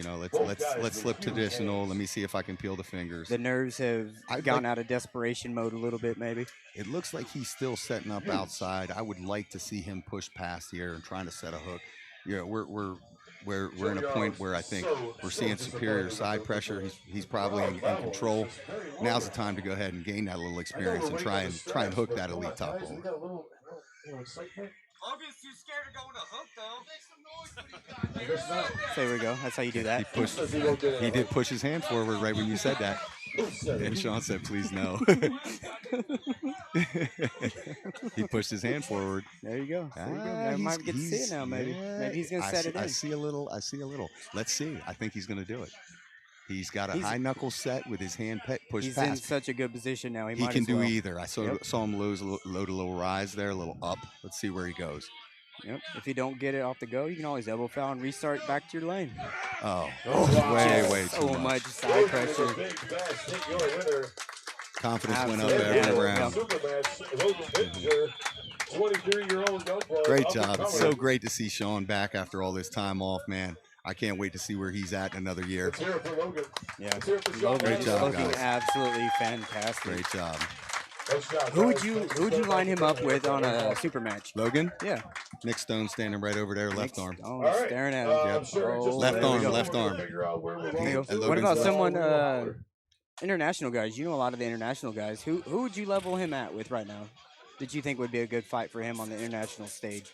let's slip traditional. Let me see if I can peel the fingers. The nerves have gone out of desperation mode a little bit, maybe. It looks like he's still setting up outside. I would like to see him push past here and trying to set a hook. We're in a point where I think we're seeing superior side pressure. He's probably in control. Now's the time to go ahead and gain that little experience and try and hook that elite top roller. Logan's too scared to go in a hook, though. There we go. That's how you do that. He did push his hand forward right when you said that. And Sean said, please no. He pushed his hand forward. There you go. I might get to see it now, maybe. Maybe he's going to set it in. I see a little. Let's see. I think he's going to do it. He's got a He's- high knuckle set with his hand push He's in past. such a good position now. He He might can as do well. either. I saw him load a little rise there, a little up. Let's see where he goes. Yep. If you don't get it off the go, you can always elbow foul and restart back to your lane. Oh, Just way so too much. side pressure. Confidence went up Absolutely. every Yeah. round. Yeah. 23-year-old Great job. It's so great to see Sean back after all this time off, man. I can't wait to see where he's at in another year. Let's hear it for Logan. Yeah. Let's hear it for Sean. Logan Great is job, looking guys. absolutely fantastic. Great job. Nice job, Who would guys. you line him up with on a super match? Logan? Yeah. Nick Stone standing right over there, left arm. Oh, All right. staring at him. Yep. I'm sure Oh, just Left there we arm, go. left arm. Figure out where we're There you going. go. And What Logan's about left. someone, international guys? You know a lot of the international guys. Who would you level him at with right now? Did you think would be a good fight for him on the international stage?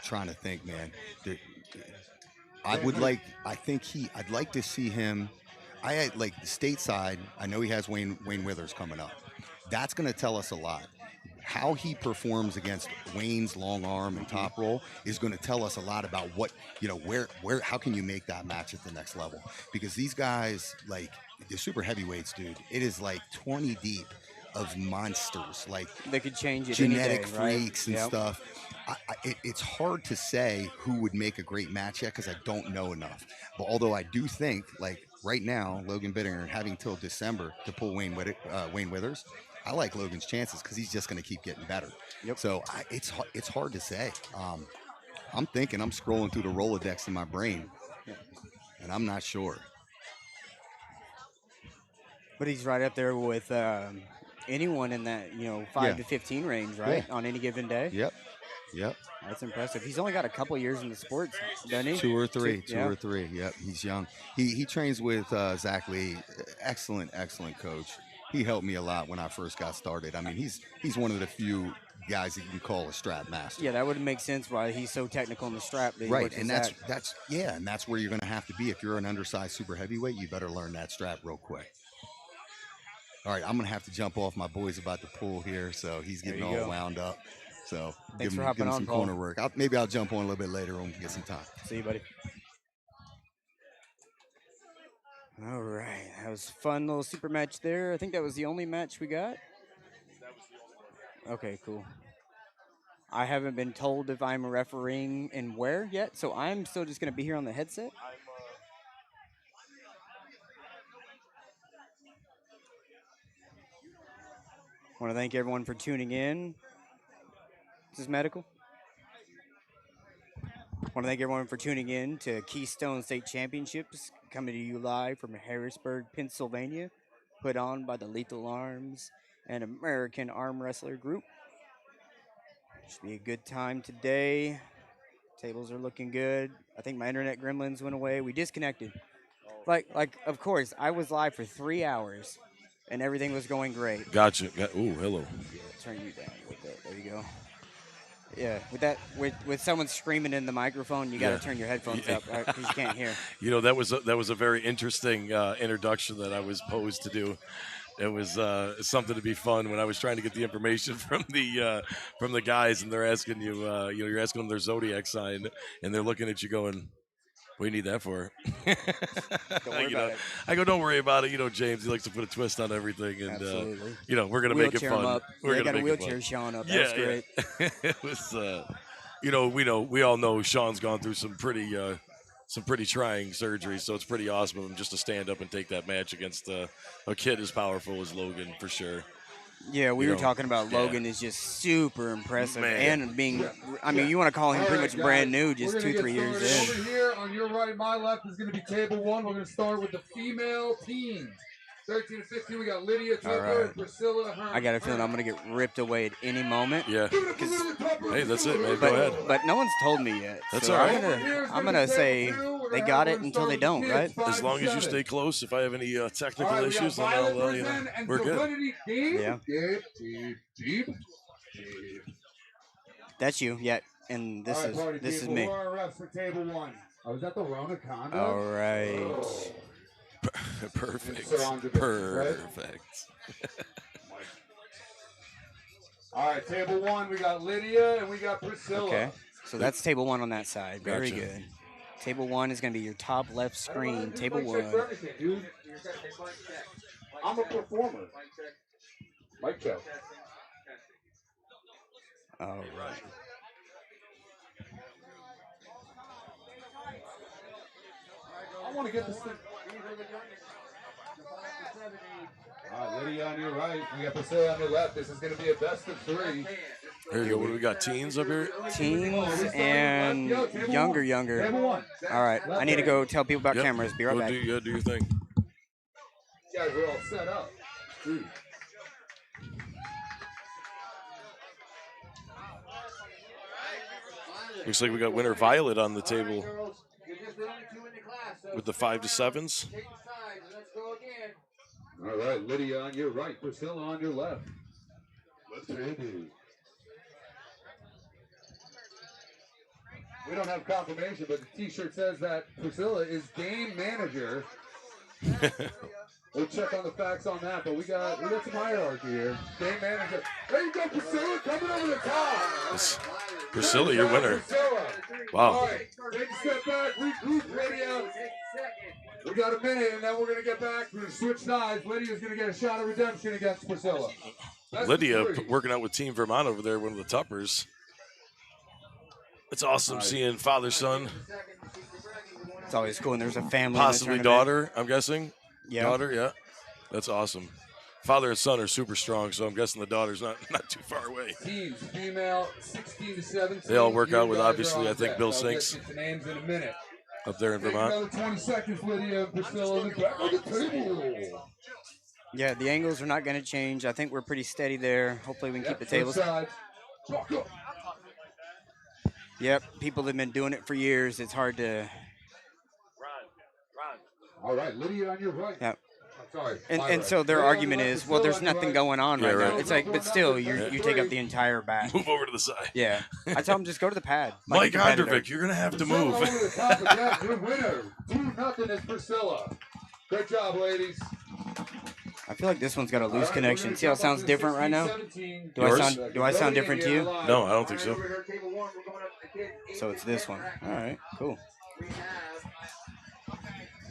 Trying to think, man. I'd like to see him. I had like stateside. I know he has Wayne Withers coming up. That's going to tell us a lot. How he performs against Wayne's long arm and top roll is going to tell us a lot about what, where how can you make that match at the next level? Because these guys, like the super heavyweights, dude, it is like 20 deep of monsters, like They could change it genetic any day, right? freaks and Yep. stuff. It's hard to say who would make a great match yet because I don't know enough. But although I do think, like right now, Logan Bittinger having till December to pull Wayne Withers, I like Logan's chances because he's just going to keep getting better. Yep. So it's hard to say. I'm scrolling through the Rolodex in my brain, and I'm not sure. But he's right up there with anyone in that 5 to 15 range, right? Yeah. On any given day. Yep. That's impressive. He's only got a couple years in the sports, doesn't he? Two or three. Yeah. Yep, he's young. He trains with Zach Lee. Excellent coach. He helped me a lot when I first got started. I mean, he's one of the few guys that you can call a strap master. Yeah, that would make sense why he's so technical in the strap. That he Right, works and his that's where you're going to have to be. If you're an undersized super heavyweight, you better learn that strap real quick. All right, I'm going to have to jump off. My boy's about to pull here, so he's getting all wound up. So Thanks give for him hopping on, some Paul. corner work. Maybe I'll jump on a little bit later when we get some time. See you, buddy. All right, that was a fun little super match there. I think that was the only match we got. Okay, cool. I haven't been told if I'm refereeing and where yet, so I'm still just going to be here on the headset. Want to thank everyone for tuning in. This is medical. Want to thank everyone for tuning in to Keystone State Championships, coming to you live from Harrisburg, Pennsylvania, put on by the Lethal Arms and American Arm Wrestler Group. Should be a good time today. Tables are looking good. I think my internet gremlins went away. We disconnected. Like of course, I was live for 3 hours, and everything was going great. Gotcha. Ooh, hello. Turn you down a little bit. There you go. Yeah, with someone screaming in the microphone, you got to turn your headphones up because you can't hear. That was a very interesting introduction that I was posed to do. It was something to be fun when I was trying to get the information from the guys, and they're asking you, you're asking them their zodiac sign, and they're looking at you going, "What do you need that for?" Don't worry about it. I go, "Don't worry about it." James, he likes to put a twist on everything, and Absolutely. we're gonna make it Wheelchair 'em fun. up. We're They gonna got a make it wheelchair fun. showing up. That's great. It was, we all know Sean's gone through some pretty trying surgery, so it's pretty awesome of him just to stand up and take that match against a kid as powerful as Logan, for sure. Yeah, we were talking about Logan is just super impressive, and being, you want to call him pretty much brand new, just 2-3 years in. Over here on your right, my left is going to be table one. We're going to start with the female teams. 13 to 15, we got Lydia Tucker and Priscilla Hearn. I got a feeling I'm going to get ripped away at any moment. Yeah. Hey, that's it, man. But, Go ahead. But no one's told me yet. That's so all right. I'm gonna say they got it until they don't, right? As long as you stay close. If I have any technical issues, then I'll, we're good. Yeah. Deep. That's you. Yeah. And this is me. Who are our refs for table one? Oh, is that the Rona Conda? All right. Oh. Perfect. All right, table one, we got Lydia and we got Priscilla. Okay. So that's table one on that side. Very Gotcha. good. Table 1 is going to be your top left screen. Table Mic check 1. for everything, dude. I'm a performer. Mic check. All right. I want to get this thing. All right, Lydia on your right. We got Priscilla on your left. This is going to be a best of 3. Here you go. What do we got? Teens up here? Teens and younger. Table 1. All right. I need to go tell people about Yep. cameras. Be right Go back. do your thing. You guys are all set up. Dude. Looks like we got winner Violet on the table with the 5 to 7s. All right, Lydia on your right, Priscilla on your left. Left-handed. We don't have confirmation, but the T-shirt says that Priscilla is game manager. We'll check on the facts on that, but we got some hierarchy here. Game manager. There you go, Priscilla, coming over the top. Priscilla, your winner. Priscilla. Wow. All right, take a step back, regroup, Lydia. We got a minute, and then we're going to get back. We're going to switch sides. Lydia's going to get a shot of redemption against Priscilla. Lydia working out with Team Vermont over there, one of the Tuppers. It's awesome seeing father-son. It's always cool when there's a family. Possibly daughter, I'm guessing. Yeah. Daughter, yeah. That's awesome. Father and son are super strong, so I'm guessing the daughter's not too far away. Teams, female, 16 to 17. They all work out with, You guys obviously, are on I think deck. Bill I'll Sinks get you the names in a minute. up there in Take Vermont. another 20 seconds, Lydia and Priscilla in the back of the table. Yeah, the angles are not going to change. I think we're pretty steady there. Hopefully we can keep the tables. Yep, people have been doing it for years. It's hard to. All right, Lydia on your right. Yep. Sorry. And so their argument is, well, there's nothing going on right now. It's like, but still, you take up the entire back. Move over to the side. Yeah. I tell them just go to the pad. Mike competitor. Ondrovic, you're going to have to Priscilla move. over the top again. Your winner, 2-0 is Priscilla. Great job, ladies. I feel like this one's got a loose connection. See how it sounds different right now? Do I sound different to you? No, I don't think so. So it's this one. All right, cool.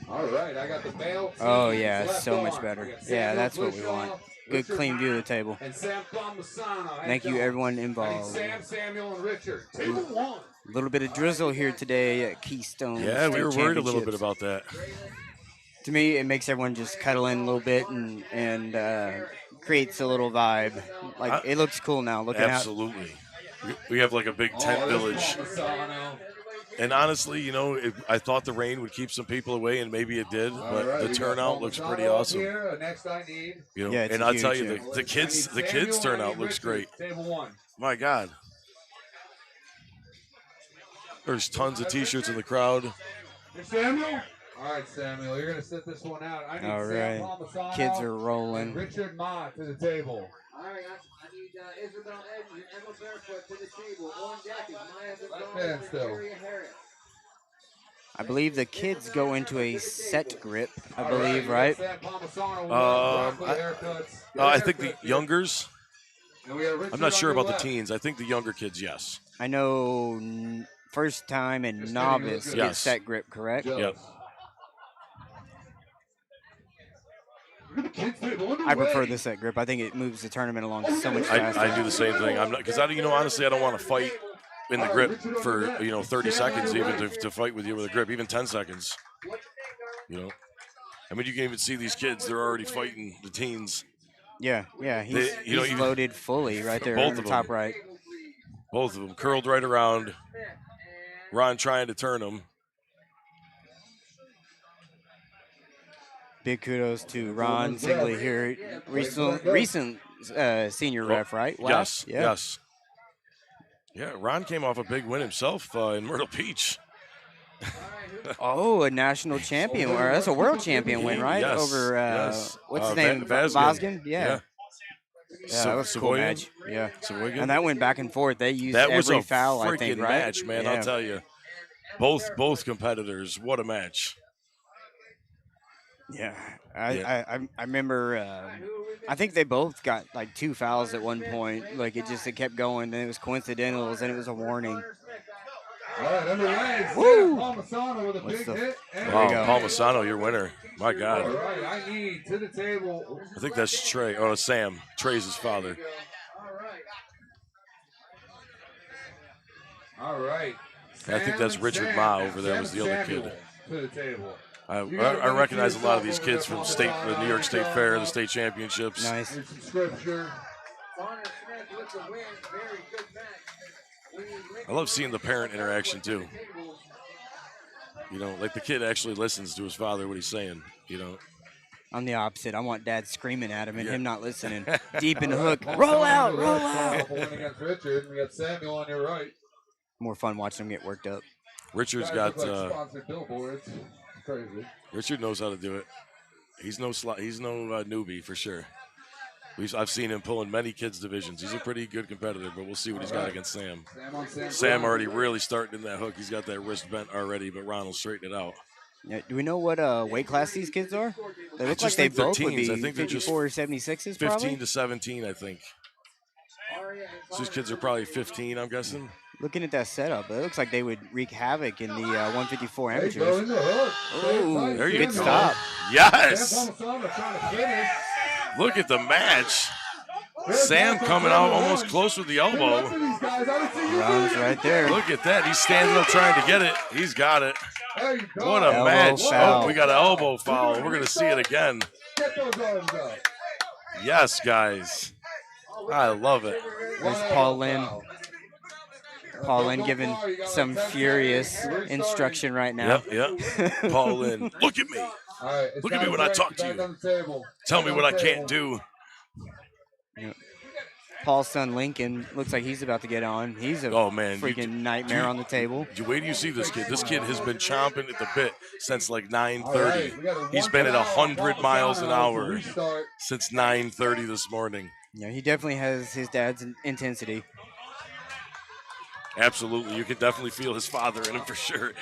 All right, I got the male. Oh yeah, so much better. Yeah, that's what we want. Good, clean view of the table. And Sam Palmisano. Thank you, everyone involved. Sam, Samuel, and Richard. Table 1. A little bit of drizzle here today at Keystone. Yeah, we were State worried a little bit Championships. about that. To me, it makes everyone just cuddle in a little bit and creates a little vibe. Like it looks cool now. Looking Absolutely. We have like a big tent village. And honestly, you know, I thought the rain would keep some people away, and maybe it did. But the turnout looks pretty awesome. Next I need. You know, Yeah, it's and I'll huge, tell you, yeah. the kids turnout looks great. Table 1. My God. There's tons of T-shirts in the crowd. Samuel? All right, Samuel, you're going to sit this one out. I need All Sam right. Palmisano Kids are and rolling. Richard Ma to the table. All right, I need Isabel Edge and Emma Barefoot to the table. On deck is Maya Left hand Gonzalez still. and Jerry Harris. I believe the kids go into a set grip. I All believe, you right? got Sam Palmisano, broccoli haircuts. I think the youngers. And we have Richard I'm not sure on your about the left. teens. I think the younger kids, yes. I know first time and Just novice kidding, get yes. set grip, correct? Jealous. Yep. Look at the kids table I prefer underway. the set grip. I think it moves the tournament along so much I faster. do the same thing. I'm not because honestly, I don't want to fight in the grip for 30 seconds even to fight with you with a grip, even 10 seconds. You know, I mean, you can even see these kids; they're already fighting the teens. Yeah, he's, you know, he's even- loaded fully right there Both in the of top them. right. Both of them curled right around. Ron trying to turn them. Big kudos to Ron Singley here, recent senior ref, right? Yes, Yeah. yes. Yeah, Ron came off a big win himself in Myrtle Beach. Oh, a national champion, or that's a world champion win, right? Yes, Over yes. what's his name? Vazgen. Yeah. Yeah, that was a cool Savoyan? match. Yeah, Savoyan? and that went back and forth. They used That was every a foul, I freaking think, right? match, man. Yeah. I'll tell you. Both competitors, what a match. Yeah, I remember. I think they both got like 2 fouls at one point. Like it kept going. Then it was coincidentals, and it was a warning. All right, underway. Woo! Palmisano with a What's big the- hit. And Wow, you go. Palmisano, your winner. My All God. right, I need to the table. I think that's Trey. Oh, Sam. Trey's his father. All right. I think that's Richard Ma over there was the other kid. To the table. I recognize a lot of these kids from the New York State Fair, the state championships. Nice. Here's some scripture. I love seeing the parent interaction too. You know, like the kid actually listens to his father, what he's saying, you know. I'm the opposite. I want dad screaming at him and Yeah. him not listening. Deep in the hook. Roll out, roll out. Pulling against Richard. We got Samuel on your right. More fun watching him get worked up. Richard's Guys got look like sponsored billboards. It's crazy. Richard knows how to do it. He's no newbie for sure. I've seen him pulling many kids divisions. He's a pretty good competitor, but we'll see what he's got against Sam. Sam already really starting in that hook. He's got that wrist bent already, but Ron will straighten it out. Yeah, do we know what weight class these kids are? They look like just they think they're both would teens. be I think they're just 54 or 76s 15 probably. to 17, I think. So these kids are probably 15, I'm guessing. Looking at that setup, it looks like they would wreak havoc in the 154 Hey, go in amateurs. the hook. Oh, There you good go. stop. Yes! Palmisano trying to finish. Look at the match. Sam coming out almost close with the elbow. Ron's right there. Look at that. He's standing up trying to get it. He's got it. There you go. What a Elbow match. foul. Oh, we got an elbow foul. We're going to see it again. Get those arms up. Yes, guys. I love it. There's Paul Linn. Paul Linn giving some furious instruction right now. Yep. Paul Linn. Look at me. All right, it's Look at me time when to I break. talk to Back you. on the table. Tell me Back what on I the can't table. do. Paul's son Lincoln looks like he's about to get on. He's a Oh, man. freaking nightmare on the table. Wait till you see this kid. This kid has been chomping at the bit since like All 9:30. right, we got a He's been at 100 miles an to hour restart. since 9:30 this morning. Yeah, he definitely has his dad's intensity. Absolutely. You can definitely feel his father in him for sure.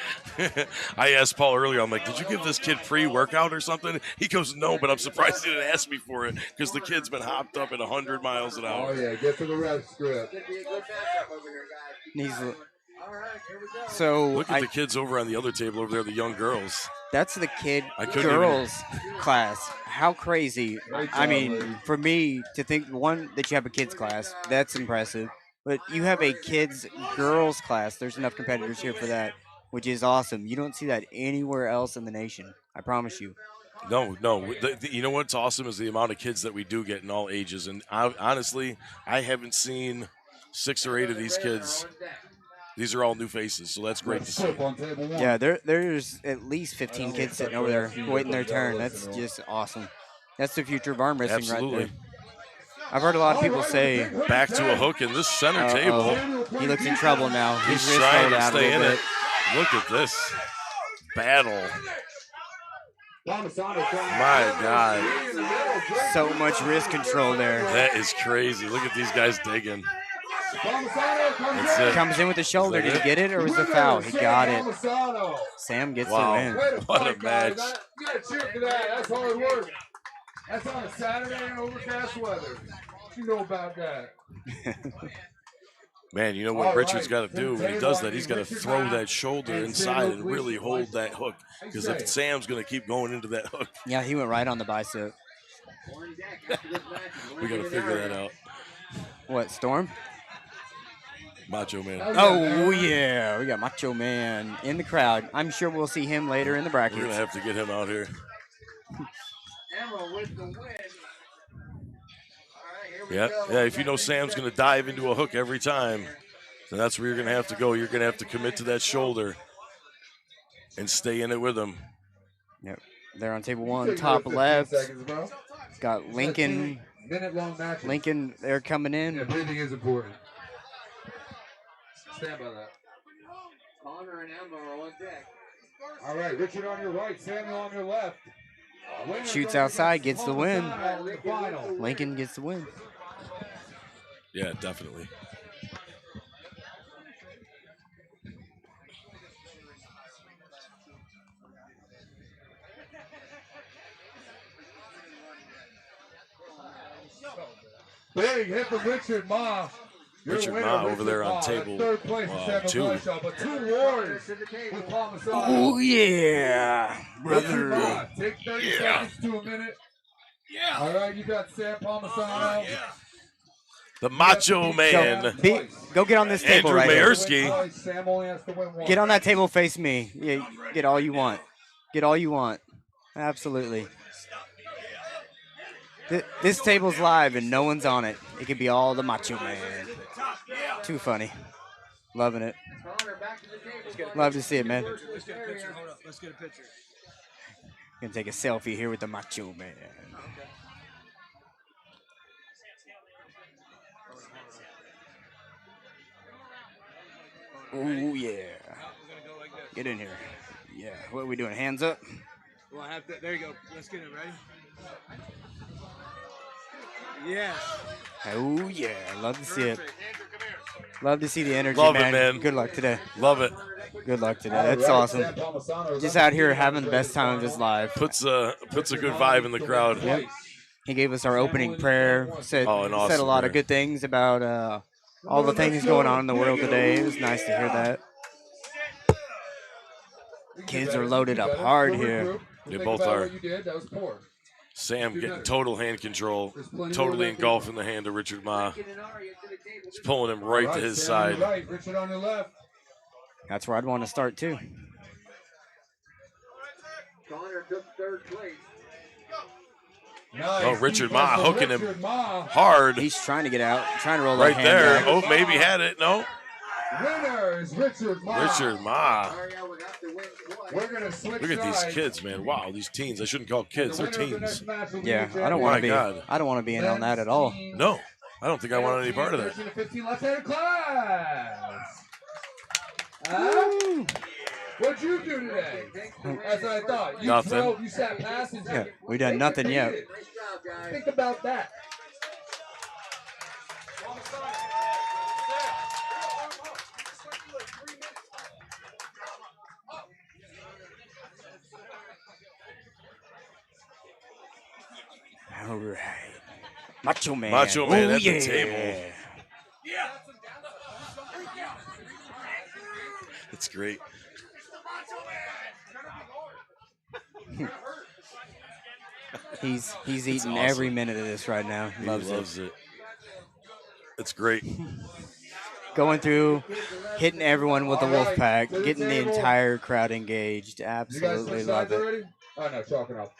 I asked Paul earlier, I'm like, did you give this kid pre-workout or something? He goes, no, but I'm surprised he didn't ask me for it because the kid's been hopped up at 100 miles an Oh, hour. yeah, get to the rep script. He's so Look at the kids over on the other table over there, the young girls. that's the kid I couldn't girls class. How crazy! Great I job, mean, lady. for me to think one that you have a kids class, that's impressive. But you have a kids girls class. There's enough competitors here for that, which is awesome. You don't see that anywhere else in the nation. I promise you. No. You know what's awesome is the amount of kids that we do get in all ages. And honestly, I haven't seen 6 or 8 of these kids. These are all new faces, so that's great to see. Flip on table one. Yeah, there's at least 15 kids sitting over there waiting their turn. That's just awesome. That's the future of arm wrestling right Absolutely. there. I've heard a lot of people say, Back to a hook in this center table. he looks in trouble now. He's His wrist trying rolled to out a stay in little it. Look at this battle. My God. bit. So much wrist control there. That is crazy. Look at these guys digging. That's it. Comes in with the shoulder. Did he get it or was it a foul? He got it. Sam gets Wow. the win. What a match. You got to cheer for that. That's hard work. That's on a Saturday in overcast weather. You know about that. Man, you know what All Richard's right. got to do when he does that? He's got to throw that shoulder inside and really hold that hook. Because if Sam's going to keep going into that hook, Yeah, he went right on the bicep. we got to figure that out. What, Storm? Macho Man. Oh, yeah. We got Macho Man in the crowd. I'm sure we'll see him later in the We're going brackets. to have to get him out here. Yeah, if you know Sam's going to dive into a hook every time, then that's where you're going to have to go. You're going to have to commit to that shoulder and stay in it with him. Yep. They're on table one, Take top 15 left. seconds, bro. Got Lincoln. Minute-long matches. Lincoln, they're coming Yeah, in. breathing is important. Stand by that. Connor and Emma are on deck. All right, Richard on your right, Samuel on your left. Winner Shoots goes outside, against gets the win. Palmisano in the final. Lincoln gets the win. Yeah, definitely. Big hit from Richard Ma. Richard winner, Ma over there on Ma. table Third place in San 2. Antonio, but 2 wars with Palmisano. Oh yeah, Richard brother. Ma, take 30 seconds to a minute. Yeah. All right, you got Sam Palmisano. The Macho Man. Go get on this table Andrew right here. Mayersky. Sam only has to win one. Get on that table, face me. Yeah, get all you want. Get all you want. Absolutely. This table's live and no one's on it. It could be all the Macho Man. Too funny. Loving it. Love to see it, man. Let's get a picture. Hold up. Let's get a picture. Gonna take a selfie here with the Macho Man. Oh yeah. Get in here. Yeah. What are we doing? Hands up. Well, I have to. There you go. Let's get it ready. Yes. Oh yeah. Love to see it. Love to see the energy, Love man. it, man. Good luck today. Love it. Good luck today. That's awesome. Just out here having the best time of his life. Puts a good vibe in the crowd. Yep. He gave us our opening prayer. Said an awesome said a lot prayer. of good things about all the things going on in the world today. It was nice to hear that. Kids are loaded up hard here. They both are. Sam getting total hand control, totally engulfing the hand of Richard Ma. He's pulling him right to his side. Richard on your left. That's where I'd want to start too. Connor took third place. Oh, Richard Ma hooking him hard. He's trying to get out, trying to roll right that there. hand back. Oh, maybe had it. No. Winner is Richard Ma. Richard Ma. We're gonna switch Look at these sides. kids, man. Wow, these teens. I shouldn't call kids. They're teens. Yeah, I don't want to be. God. I don't want to be in on that at all. No, I don't think I want any part of that. 13 to 15 left-handed class. What'd you do today? As I thought. You Nothing. drove, you sat passengers. Yeah, we done nothing yet. Think about that. All right. Macho Man. Macho Man Ooh, at yeah. the table. It's great. He's eating awesome. every minute of this right now. He Loves it. It's great. Going through, hitting everyone with the wolf pack, getting the entire crowd engaged. Absolutely love it. Already? Oh no, chalking up.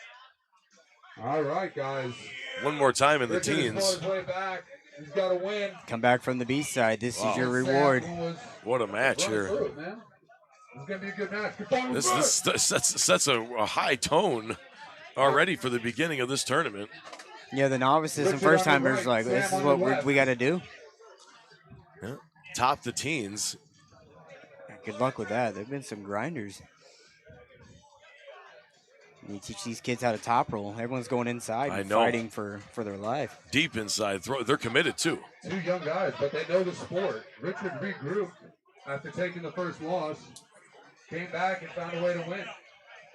All right, guys. One more time in the Richard has teens. fought his way back. He's got to win. Come back from the Bside. This Wow. is your reward. What a match here. It's gonna be a good match. Good time. This sets a high tone already for the beginning of this tournament. Yeah, the novices and Richard first on the timers right, like, this Sam is on the what left. we got to do. Yeah. Top the teens. Good luck with that. There've been some grinders. You teach these kids how to top roll. Everyone's going inside I and know. fighting for their life. Deep inside. They're committed too. Two young guys, but they know the sport. Richard regrouped after taking the first loss, came back and found a way to win.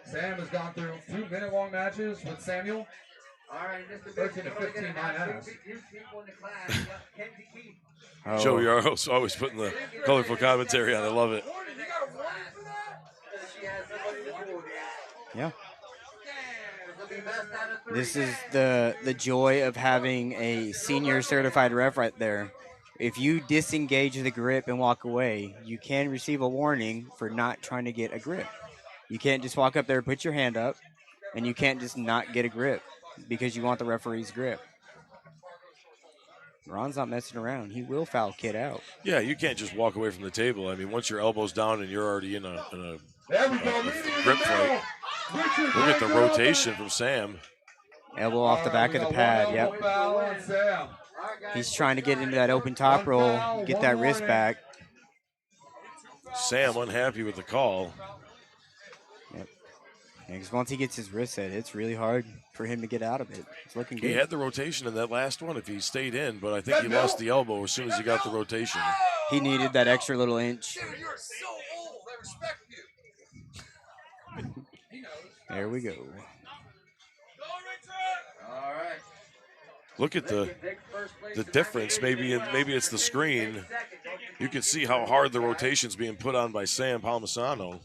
Sam has gone through 2-minute-long matches with Samuel. All right, Mr. 13 to 15, my ass. Oh. Joe, you're always putting the colorful commentary on. I love it. Yeah. This is the joy of having a senior certified ref right there. If you disengage the grip and walk away, you can receive a warning for not trying to get a grip. You can't just walk up there, put your hand up, and you can't just not get a grip because you want the referee's grip. Ron's not messing around. He will foul kid out. Yeah, you can't just walk away from the table. I mean, once your elbow's down and you're already in a There we go. grip fight. Look at the rotation from Sam. Elbow off the back of the pad. Yep. He's trying to get into that open top roll, get that wrist back. Sam unhappy with the call. Yep. Because once he gets his wrist set, it's really hard for him to get out of it. It's looking good. He had the rotation in that last one if he stayed in, but I think he lost the elbow as soon as he got the rotation. He needed that extra little inch. Dude, you're so old. I respect you. There we go. All right. Look at the difference. Maybe it's the screen. You can see how hard the rotation's being put on by Sam Palmisano.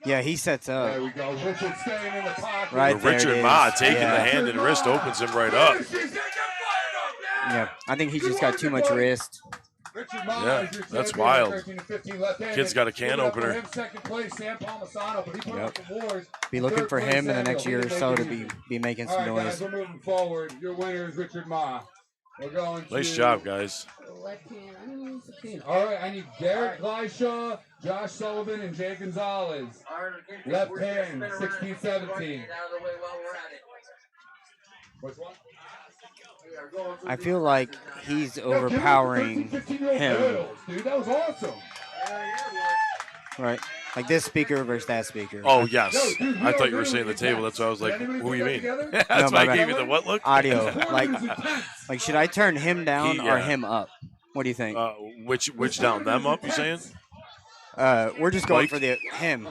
Yeah, he sets up. There we go. Richard staying in the pocket. Right But there Richard it is. Ma taking Yeah. the hand and wrist opens him right up. Yeah, I think he's just got too much wrist. Yeah, that's wild. Kid's got a can opener. Yep. Be looking for him in the next year or so to be making some noise. Guys, we're moving forward. Your winner is Richard Ma. We're going Nice job, guys. All right, I need Garrett Gleishaw, Josh Sullivan, and Jay Gonzalez. Left hand, 16-17. Which one? I feel like he's overpowering him. Dude, that was awesome. Right. Like this speaker versus that speaker. Oh, yes. I thought you were saying the table. That's why I was like, who you mean? That's why I gave you the what look? Audio. Like should I turn him down or him up? What do you think? Which down? Them up, you saying? We're just going for the him.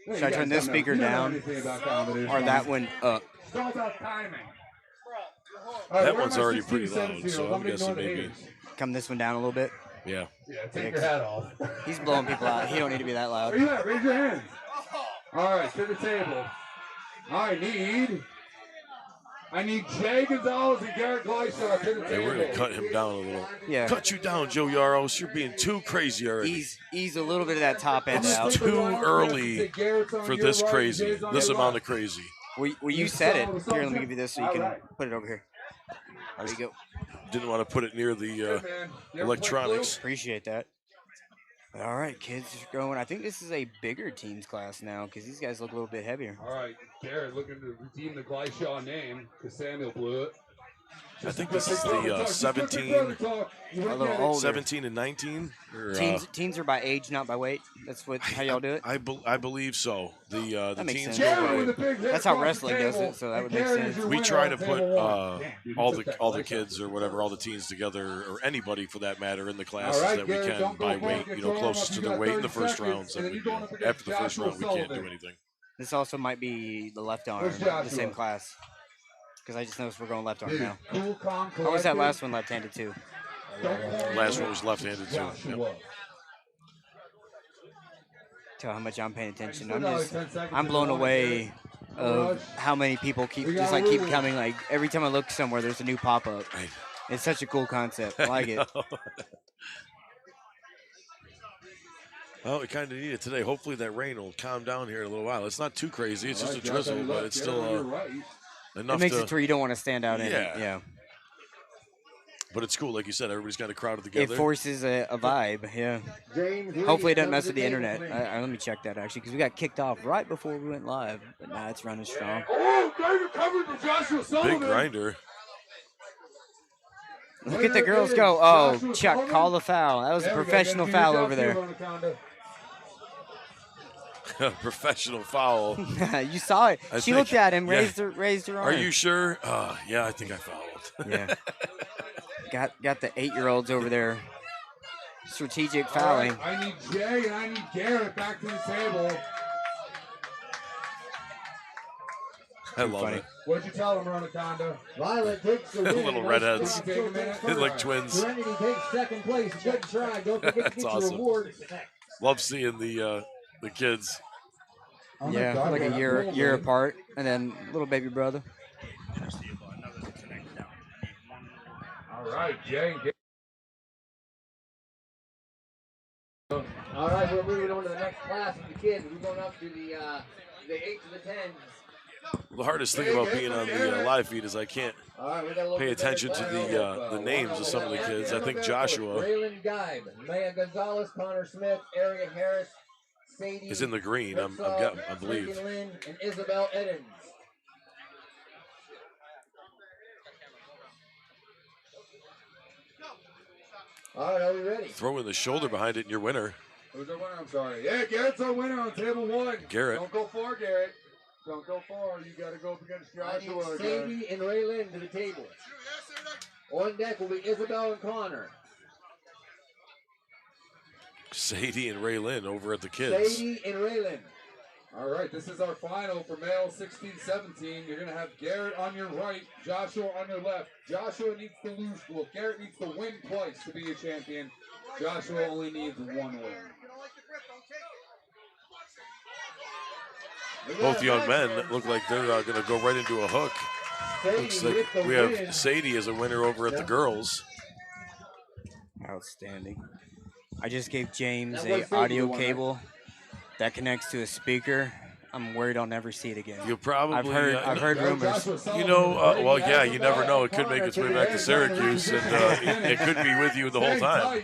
Should I turn this speaker down or that one up? It's all about timing. That one's already pretty loud, so I'm guessing maybe. Come this one down a little bit. Yeah. Yeah, take your hat off. He's blowing people out. He don't need to be that loud. Where you at? Raise your hands. All right, to the table. I need Jay Gonzalez and Garrett Gleishaw to the Hey, table. we're going to cut him down a little. Yeah. Cut you down, Joe Yaros. You're being too crazy already. Ease a little bit of that top end out. Too early for this crazy, this amount of crazy. Well, you said it. Here, let me give you this so you can put it over here. There you go. Didn't want to put it near the electronics. Appreciate that. All right, kids are going. I think this is a bigger teens class now because these guys look a little bit heavier. All right, Garrett looking to redeem the Gleishaw name because Samuel blew it. I think this is the 17 and 19. Or, teens are by age, not by weight. That's how y'all do it. I believe so. The makes teens sense. go by. That's how wrestling does it, so that would make sense. We try to put all the kids or whatever, all the teens together, or anybody for that matter, in the classes that we can by weight. Closest to their weight in the first rounds. That we do. After the first round, we can't do anything. This also might be the left arm, the same class. Because I just noticed we're going left arm now. How was that last one left-handed too? Last one was left-handed too. Yep. Tell how much I'm paying attention. I'm blown away of how many people keep coming. Like every time I look somewhere, there's a new pop-up. It's such a cool concept. I like it. Well, we kind of need it today. Hopefully that rain will calm down here in a little while. It's not too crazy. It's just a drizzle, but it's still enough. It makes it to where you don't want to stand out in it. Yeah. But it's cool, like you said. Everybody's kind of crowded together. It forces a vibe. Yeah. Hopefully it doesn't mess with the internet. Let me check that actually, because we got kicked off right before we went live, but now it's running strong. Oh, David covered for Joshua Sullivan. Big grinder. Look at the girls go. Oh, Chuck, call the foul. That was a professional foul over there. Professional foul. You saw it. She looked at him, raised her arm. Are you sure? Yeah, I think I fouled. Yeah. Got the 8-year-olds over there. Strategic fouling. Right, I need Jay and I need Garrett back to the table. I love it. What'd you tell them, Ronaconda? Violet takes the win. Little redheads. They look twins. Serenity takes second place. Good try. Don't forget to get your awesome. reward. Love seeing the kids. Yeah, like a year apart, and then little baby brother. All right, Jay. All right, we're moving on to the next class of the kids. We're going up to the 8 to the 10s. The hardest thing about being on the live feed is I can't pay attention to the names of some of the kids. I think Joshua Raylan Geib, Maya Gonzalez, Connor Smith, Arian Harris, Sadie is in the green, I believe. Linn, and Isabel Edens. All right, are we ready? Throw in the shoulder behind it and your winner. Who's our winner? I'm sorry. Yeah, Garrett's our winner on table 1. Garrett. Don't go far, Garrett. Don't go far. You got to go up against Joshua. I need Sadie and Raylan to the table. On deck will be Isabel and Connor. Sadie and Raylan over at the kids. Sadie and Raylan. All right, this is our final for male 16-17. You're going to have Garrett on your right, Joshua on your left. Joshua needs to lose. Well, Garrett needs to win twice to be a champion. Joshua only needs one win. Both young men look like they're going to go right into a hook. Looks like we have Sadie as a winner over at the girls. Outstanding. I just gave James a audio cable that connects to a speaker. I'm worried I'll never see it again. You'll probably. I've heard rumors. You know, well, yeah, you never know. It could make its way back to Syracuse, and it could be with you the whole time.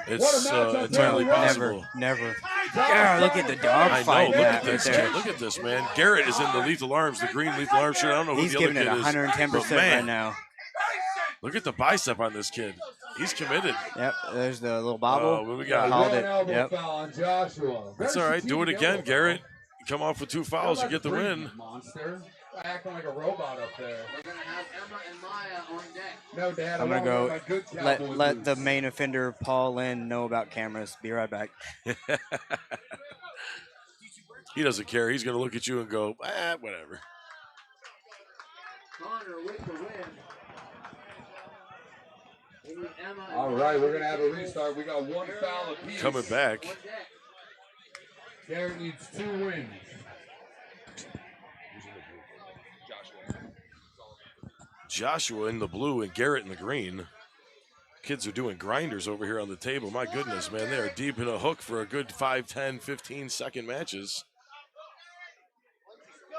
It's entirely possible. Never. God, look at the dog fight. Look at this. Look at this, man. Garrett is in the lethal arms, the green lethal arms shirt. I don't know who He's the other giving kid it 110% is. right now. Look at the bicep on this kid. He's committed. Yep, there's the little bobble. What we got? Called it. Yep. That's all right. Do it again, Garrett. You come off with 2 fouls, you get the win. Monster. Acting like a robot up there. We're going to have Emma and Maya on deck. No, Dad, I'm going to go let the main offender, Paul Linn, know about cameras. Be right back. He doesn't care. He's going to look at you and go, whatever. Connor with the win. All right, we're going to have a restart. We got 1 foul apiece. Coming back. Garrett needs 2 wins. Joshua in the blue and Garrett in the green. Kids are doing grinders over here on the table. My goodness, man. They are deep in a hook for a good 5, 10, 15-second matches.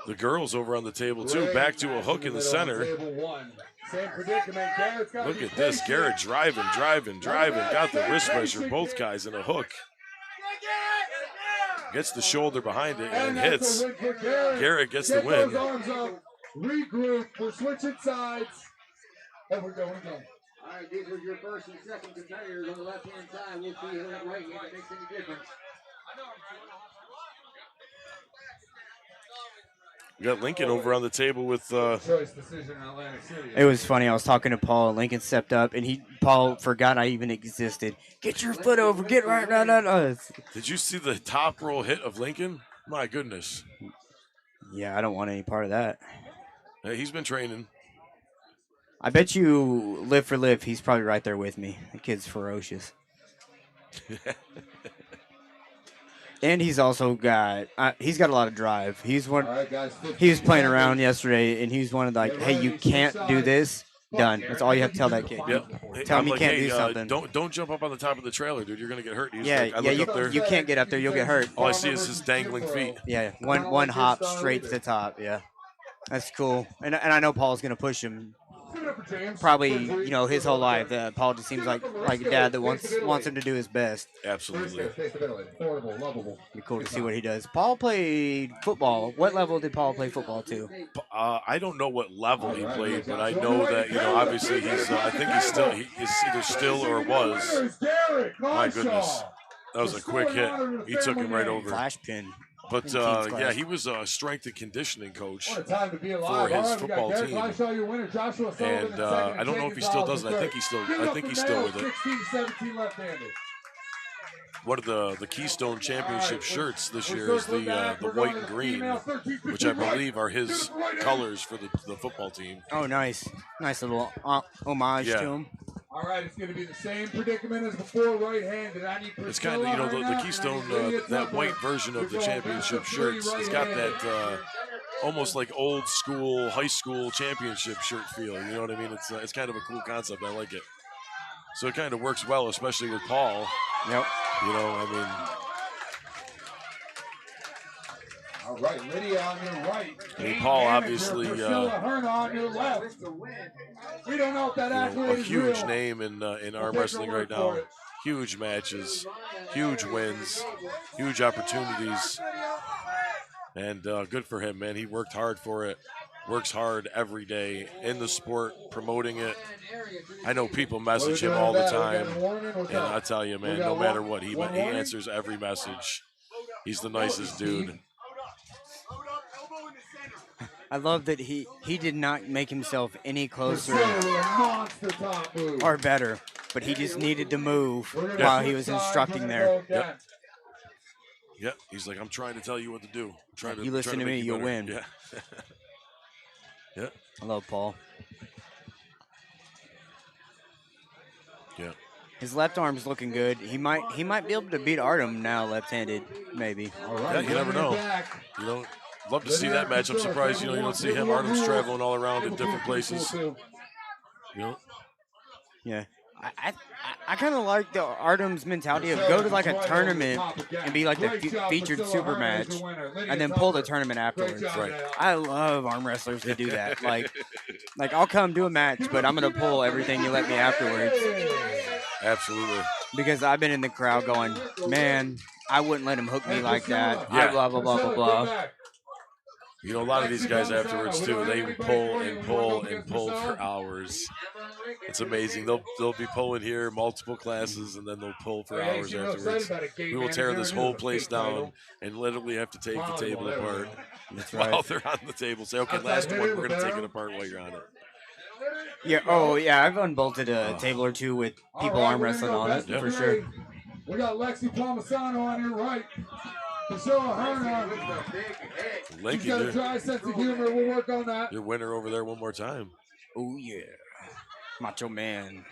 The girls over on the table, too. Back to a hook in the center. Look at this. Garrett driving. Got the wrist pressure. Both guys in a hook. Gets the shoulder behind it and hits. Garrett gets the win. Regroup. We're switching sides. And we're going again. All right, these are your first and second competitors on the left-hand side. We'll see who that right hand makes any difference. We got Lincoln over on the table with. Choice decision in Atlantic City. It was funny. I was talking to Paul, and Lincoln stepped up, and Paul forgot I even existed. Get your foot over. Get right. No. Did you see the top roll hit of Lincoln? My goodness. Yeah, I don't want any part of that. Hey, he's been training. I bet you, live for live, he's probably right there with me. The kid's ferocious. And he's also got he's got a lot of drive. He's one. All right, guys, he was playing around yesterday, and he's one of the, like, hey, you can't do this. Done. That's all you have to tell that kid. Yep. Tell him he can't do something. Don't jump up on the top of the trailer, dude. You're gonna get hurt. You can't get up there. You'll get hurt. All I see is his dangling feet. Yeah, one hop straight to the top. Yeah, that's cool. And I know Paul's gonna push him. Probably, his whole life. Paul just seems like a dad that wants him to do his best. Absolutely. Be cool to see what he does. Paul played football. What level did Paul play football to? I don't know what level he played, but I know that obviously he's. I think he's either still or was. My goodness, that was a quick hit. He took him right over. Flash pin. But he was a strength and conditioning coach for his football team. And I don't know if he still does it. I think he's still with it. One of the Keystone Championship shirts this year is the white and green, which I believe are his colors for the football team. Oh, nice little homage to him. All right, it's going to be the same predicament as before, right-handed. I need it's kind of, the Keystone, that white version of the championship shirts. It's got that almost like old school, high school championship shirt feel. You know what I mean? It's kind of a cool concept. I like it. So it kind of works well, especially with Paul. Yep. All right, Lydia on your right. Paul obviously on your left. We don't know if that athlete a huge name in arm wrestling right now. Huge matches, huge wins, huge opportunities, and good for him, man. He worked hard for it. Works hard every day in the sport, promoting it. I know people message him all the time, and I tell you, man, no matter what, he answers every message. He's the nicest dude. I love that he did not make himself any closer or better, but he just needed to move while he was instructing there. Yep. Yeah, he's like, I'm trying to tell you what to do. I'm trying to, You listen to make me, you you'll better. win. Yeah. Yeah. I love Paul. Yeah. His left arm's looking good. He might be able to beat Artem now, left-handed, maybe. Yeah, you never know. You know, love to see that match. I'm surprised, you don't see him. Artem's traveling all around in different places. You know? Yeah. I kind of like the Artem's mentality of go to like a tournament and be like the featured super match and then pull the tournament afterwards. Right. I love arm wrestlers to do that. Like I'll come do a match, but I'm going to pull everything you let me afterwards. Absolutely. Because I've been in the crowd going, man, I wouldn't let him hook me like that. Yeah. I blah, blah, blah, blah, blah. You know, a lot of these guys afterwards too, they pull and pull and pull for hours. It's amazing. They'll be pulling here multiple classes and then they'll pull for hours afterwards. We will tear this whole place down and literally have to take the table apart. That's while right. they're on the table. Say, okay, last one, we're going to take it apart while you're on it. Yeah. Oh, yeah. I've unbolted a table or two with people arm wrestling on it for sure. We got Lexi Palmisano on your right. Priscilla Hearn. She's got a dry sense of humor. We'll work on that. Your winner over there one more time. Oh, yeah. Macho Man.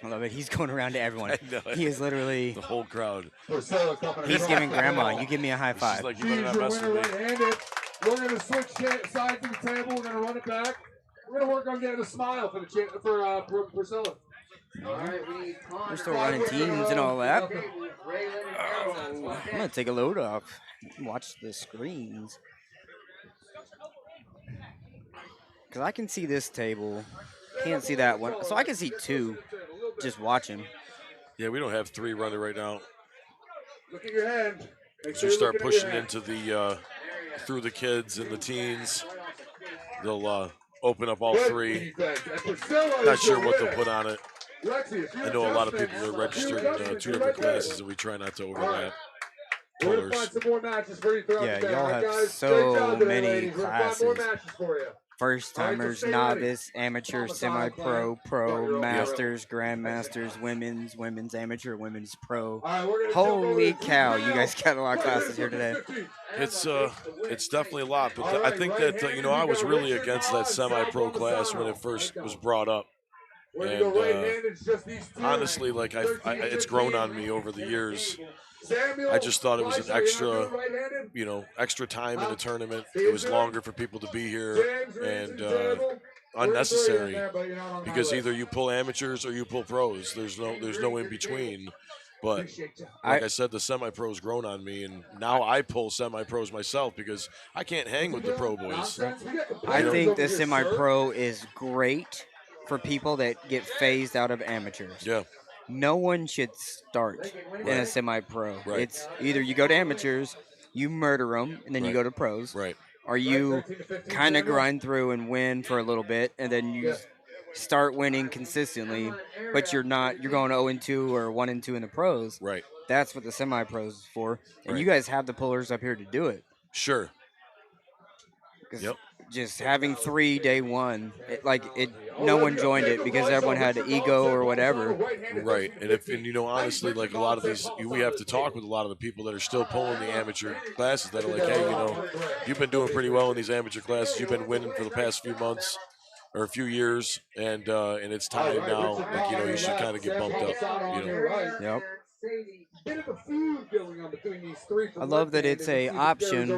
I love it. He's going around to everyone. He is literally the whole crowd. He's giving grandma. You give me a high five. Like, you better not mess with me. We're going to switch sides of the table. We're going to run it back. We're going to work on getting a smile for Priscilla. All right, we're still running teams and all that. I'm going to take a load off. Watch the screens. Because I can see this table. Can't see that one. So I can see two. Just watching. Yeah, we don't have three running right now. Look at your hand. As you start pushing into the through the kids and the teens, they'll open up all three. Not sure what they'll put on it. I know a lot of people are registered in two different classes, and we try not to overlap. We're find some more matches for you throughout yeah, the day. y'all Right, have guys? so many ladies. We're gonna find more classes. matches for you. First timers, novice, amateur, semi-pro, pro, masters, grandmasters, women's amateur, women's pro. Holy cow! You guys got a lot of classes here today. It's definitely a lot, but I think that I was really against that semi-pro class when it first was brought up, and honestly, like it's grown on me over the years. I just thought it was an extra time in the tournament. It was longer for people to be here, and unnecessary because either you pull amateurs or you pull pros. There's no in between. But like I said, the semi-pros grown on me, and now I pull semi-pros myself because I can't hang with the pro boys. I think the semi-pro is great for people that get phased out of amateurs. Yeah. No one should start in a semi-pro. Right. It's either you go to amateurs, you murder them, and then you go to pros. Right. Or you kind of grind through and win for a little bit, and then you start winning consistently, but you're going 0-2 or 1-2 in the pros. Right. That's what the semi-pros is for. And you guys have the pullers up here to do it. Sure. Yep. Just having 3 day one, no one joined it because everyone had an ego or whatever. Right, and honestly, like a lot of these, we have to talk with a lot of the people that are still pulling the amateur classes that are like, hey, you've been doing pretty well in these amateur classes. You've been winning for the past few months or a few years, and it's time now. Like, you should kind of get bumped up. Yep. Bit of a feud going on between these three. I love that it's a option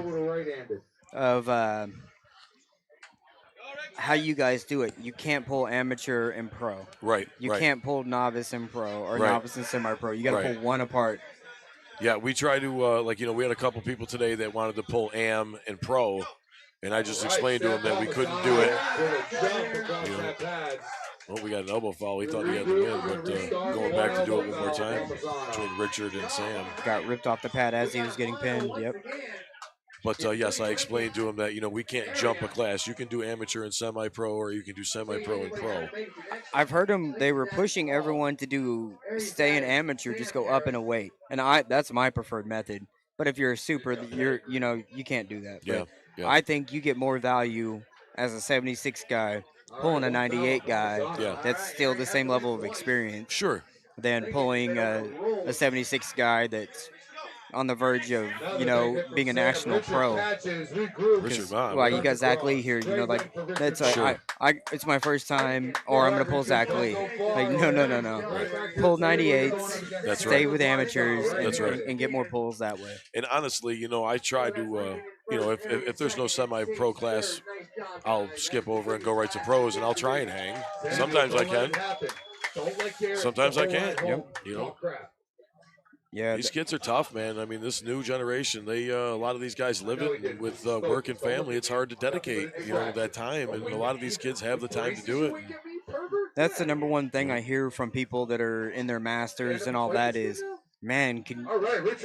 of how you guys do it. You can't pull amateur and pro. Right. You can't pull novice and pro or novice and semi-pro. You got to pull one apart. Yeah, we try to we had a couple people today that wanted to pull am and pro, and I just explained to them that we couldn't do it. Well, we got an elbow foul. We thought he had to win, but going back to do it one more time between Richard and Sam. Got ripped off the pad as he was getting pinned. Yep. But yes, I explained to him that we can't jump a class. You can do amateur and semi-pro, or you can do semi-pro and pro. I've heard them. They were pushing everyone to stay in amateur, just go up in a weight, and that's my preferred method. But if you're a super, you can't do that. But yeah. I think you get more value as a 76 guy pulling a 98 guy. Yeah. That's still the same level of experience. Sure. than pulling a 76 guy that's on the verge of, being a national pro. Richard Ma, Well, right? you got Zach Lee here. Like that's like Sure. it's my first time, or I'm gonna pull Zach Lee. Like no. Right. Pull 98s. That's stay right. with amateurs. That's right. And get more pulls that way. And honestly, I try to, if there's no semi-pro class, I'll skip over and go right to pros, and I'll try and hang. Sometimes I can. Sometimes I can't. Yep. Yeah, these kids are tough, man. I mean, this new generation, they a lot of these guys live it, and with work and family, it's hard to dedicate, that time. And a lot of these kids have the time to do it. That's the number one thing I hear from people that are in their masters and all that is, man,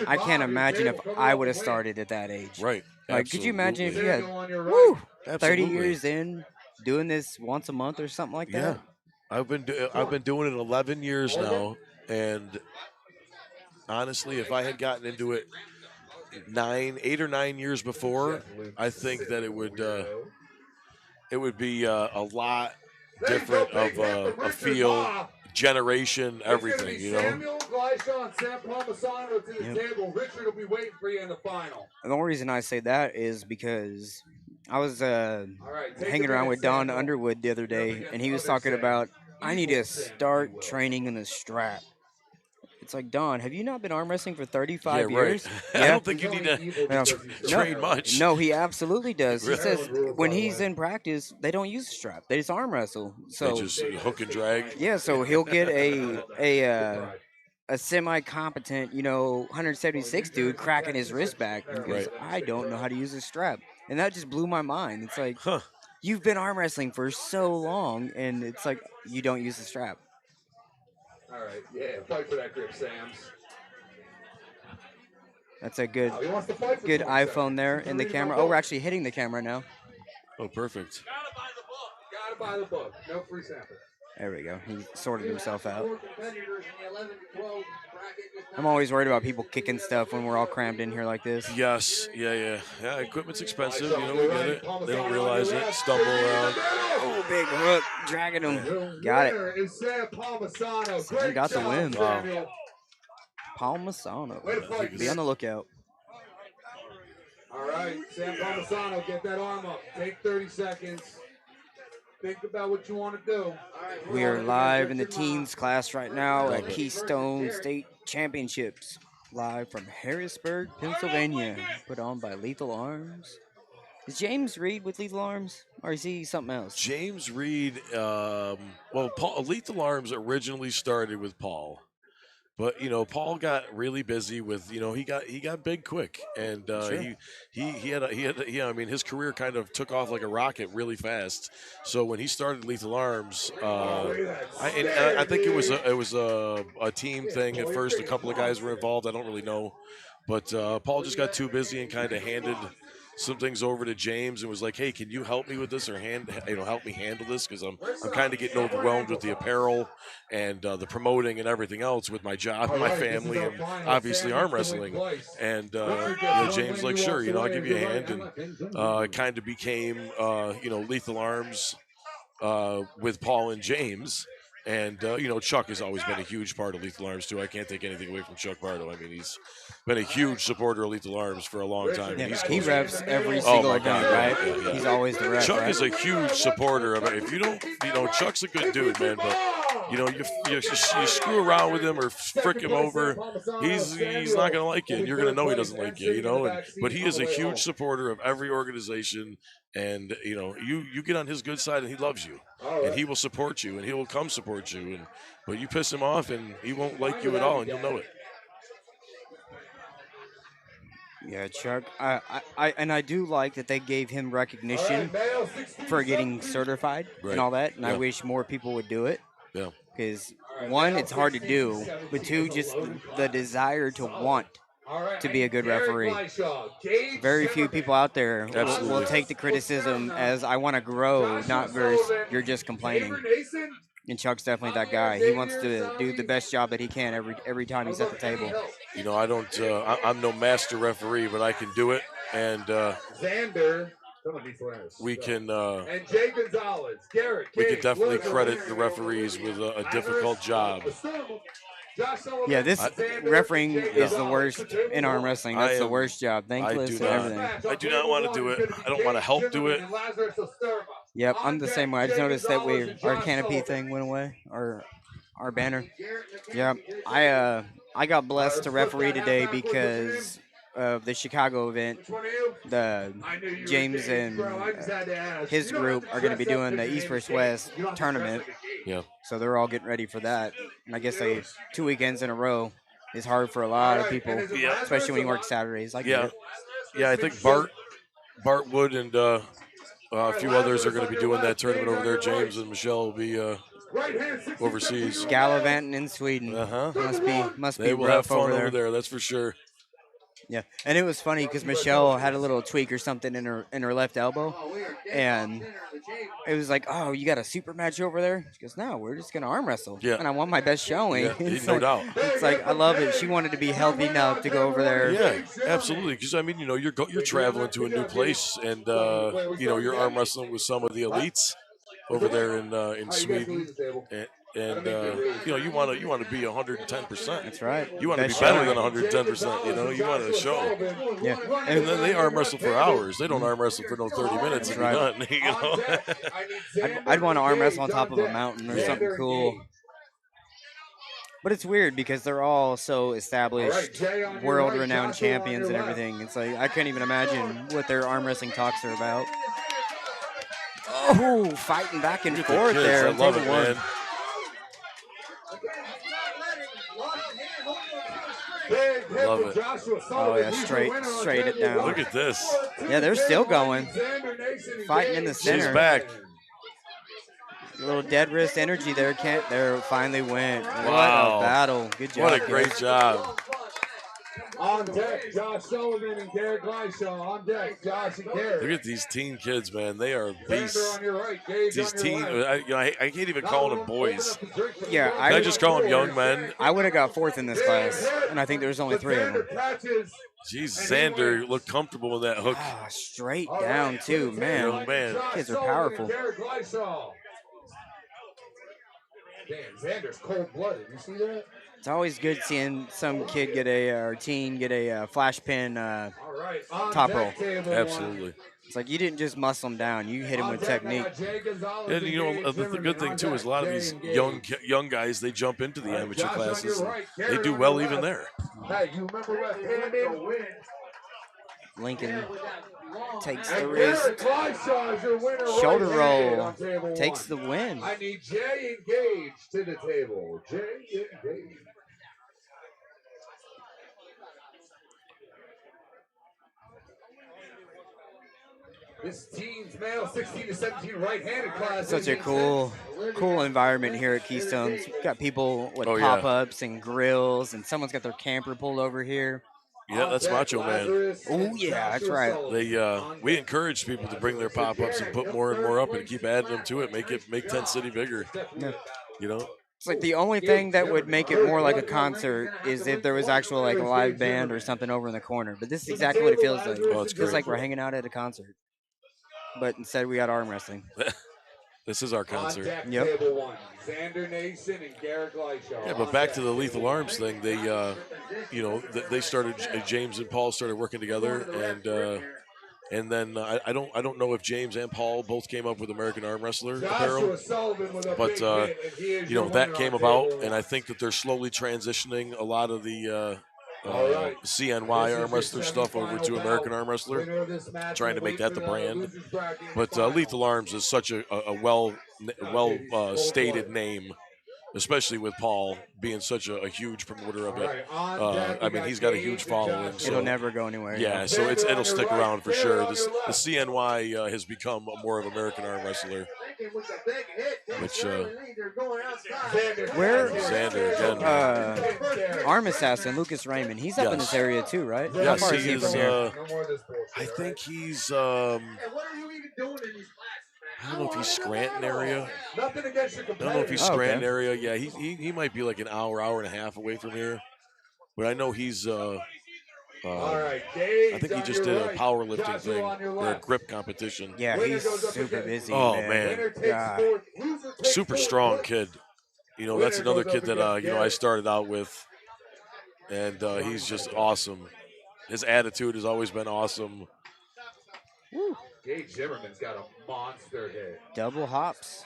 I can't imagine if I would have started at that age. Right. Like, could you imagine if you had 30 years in doing this once a month or something like that? Yeah, I've been doing it 11 years now, and honestly, if I had gotten into it 8 or 9 years before, I think that it would be a lot different of a feel, generation, everything. Samuel Gleishon, Sam Palmisano to the table. Richard will be waiting for you in the final. And the only reason I say that is because I was hanging around with Don Underwood the other day, and he was talking about, I need to start training in the strap. It's like, Don, have you not been arm wrestling for 35 years? Right. I don't think you need to train much. No, he absolutely does. Really? He says when he's in practice, they don't use the strap. They just arm wrestle. So they just hook and drag. Yeah, so he'll get a semi-competent, 176 dude cracking his wrist back. And he goes, I don't know how to use a strap. And that just blew my mind. It's like, you've been arm wrestling for so long, and it's like, you don't use the strap. All right, fight for that grip, Sams. That's a good iPhone there in the camera. Oh, we're actually hitting the camera now. Oh, perfect. Gotta buy the book. No free sample. There we go. He sorted himself out. I'm always worried about people kicking stuff when we're all crammed in here like this. Yes. Yeah. Equipment's expensive. We get it. They don't realize it. Stumble around. Oh, big hook. Dragging him. Got it. Sam got the win. Wow. Palmisano. Be on the lookout. All right, Sam Palmisano, get that arm up. Take 30 seconds. Think about what you want to do. We are live in the teens class right now at Keystone State Championships. Live from Harrisburg, Pennsylvania. Put on by Lethal Arms. Is James Reid with Lethal Arms? Or is he something else? James Reid, Lethal Arms originally started with Paul. But Paul got really busy with he got big quick, and he had I mean, his career kind of took off like a rocket really fast. So when he started Lethal Arms, I think it was a team thing at first. A couple of guys were involved. I don't really know, but Paul just got too busy and kind of handed some things over to James and was like, "Hey, can you help me with this or help me handle this, because I'm kind of getting overwhelmed with the apparel and the promoting and everything else with my job and my family and obviously arm wrestling." And James like, "Sure, I'll give you a hand." And it kind of became Lethal Arms with Paul and James. And, Chuck has always been a huge part of Lethal Arms, too. I can't take anything away from Chuck Pardo. I mean, he's been a huge supporter of Lethal Arms for a long time. Yeah, he reps every single event, right? Yeah. He's always the rep, Chuck right? is a huge supporter of it. If you don't, Chuck's a good dude, man, but, you screw around with him or frick him over, he's not going to like you, and you're going to know he doesn't like you, but he is a huge supporter of every organization. And you get on his good side, and he loves you, and he will support you, and he will come support you. But you piss him off, and he won't like you at all, and you'll know it. Yeah, Chuck. I do like that they gave him recognition for getting certified and all that, and I wish more people would do it. Yeah. Because one, it's hard to do, but two, just the desire to want to be a good referee. Very few people out there will take the criticism as I want to grow, not versus you're just complaining. And Chuck's definitely that guy. He wants to do the best job that he can every time he's at the table. I don't. I'm no master referee, but I can do it, and Xander. We can. And Jay Gonzalez, Garrett. We can definitely credit the referees with a difficult job. Yeah, this refereeing is the worst in arm wrestling. That's the worst job. Thankless and everything. I do not want to do it. I don't want to help do it. Yep, I'm the same way. I just noticed that our canopy thing went away, our banner. Yeah, I got blessed to referee today because of the Chicago event. The James and his group are going to be doing the East vs. West tournament. Yeah. So they're all getting ready for that. And I guess 2 weekends in a row is hard for a lot of people, especially when you work Saturdays. I get it. Yeah, I think Bart Wood and a few others are going to be doing that tournament over there. James and Michelle will be overseas. Gallivanting in Sweden. Must be They will rough have fun over there. That's for sure. Yeah, and it was funny because Michelle had a little tweak or something in her left elbow, and it was like, "Oh, you got a super match over there?" She goes, "No, we're just gonna arm wrestle." Yeah. And I want my best showing. Yeah, no doubt. It's like I love it. She wanted to be healthy enough to go over there. Yeah, absolutely. Because I mean, you're traveling to a new place, and you're arm wrestling with some of the elites over there in Sweden, and you want to be 110%. That's right. You want to be better than 110%. You want to show. Yeah. And then they arm wrestle for hours. They don't arm wrestle for no 30 minutes and be done. I'd want to arm wrestle on top of a mountain or something cool. But it's weird because they're all so established, world-renowned champions and everything. It's like I couldn't even imagine what their arm wrestling talks are about. Oh, fighting back and forth there. I love it, man. Love it. Oh yeah, straight it down. Look at this. Yeah, they're still going. Fighting in the center. She's back. A little dead wrist energy there. There finally went. Wow. What a battle. Good job. What a great job. On deck, Josh Sullivan and Garrett Gleishaw. On deck, Josh and Garrett. Look at these teen kids, man. They are beasts. On your right, Gage These on your teen, left. I can't even call them boys. Yeah, Can I just call them young men? I would have got fourth in this class, and I think there's only 3 of them. Jeez, Xander looked comfortable in that hook. Ah, straight down too, man. Young man. Kids are powerful. Damn, Xander's cold-blooded. You see that? It's always good seeing some kid or teen get a flash pin top roll. Absolutely. It's like you didn't just muscle them down; you hit them with technique. And the good thing too is a lot of these young guys, they jump into the amateur classes. They do well even there. Hey, you remember left-handed? Lincoln takes the wrist. Shoulder roll takes the win. I need Jay and Gage to the table. Jay and Gage. This team's male 16 to 17 right-handed class. Such a cool environment here at Keystone. We've got people with pop-ups and grills, and someone's got their camper pulled over here. Yeah, that's Macho Man. Oh yeah, that's right. We encourage people to bring their pop-ups and put more and more up and keep adding them to it. Make Tent City bigger. Yeah. It's like the only thing that would make it more like a concert is if there was actual like a live band or something over in the corner. But this is exactly what it feels like. Oh, it's feels great. like we're hanging out at a concert. But instead we got arm wrestling. This is our concert. Yep. Xander Nason and Garrett Gleishaw. Yeah, but back to the Lethal Arms thing. They, they started. James and Paul started working together, and then I don't know if James and Paul both came up with American Arm Wrestler apparel, but that came about, and I think that they're slowly transitioning a lot of the CNY Arm Wrestler stuff over to American Arm Wrestler, trying to make that the brand. But Lethal Arms is such a well stated name, especially with Paul being such a huge promoter of it. I mean, he's got a huge following. So, it'll never go anywhere. Yeah, so it'll stick around for sure. The CNY has become more of American Arm Wrestler. Which, where Xander again. Arm Assassin, Lucas Raymond, he's up in this area too, right? Yes, How far is he from here? I think he's, I don't know if he's Scranton area. I don't know if he's Scranton area. Yeah, he might be like an hour and a half away from here. But I know he's, I think he just did a powerlifting thing or a grip competition. Yeah, he's super busy. Oh, man. God. Super strong kid. You know, that's another kid that I started out with, and he's just awesome. His attitude has always been awesome. Woo. Gage Zimmerman's got a monster hit. Double hops.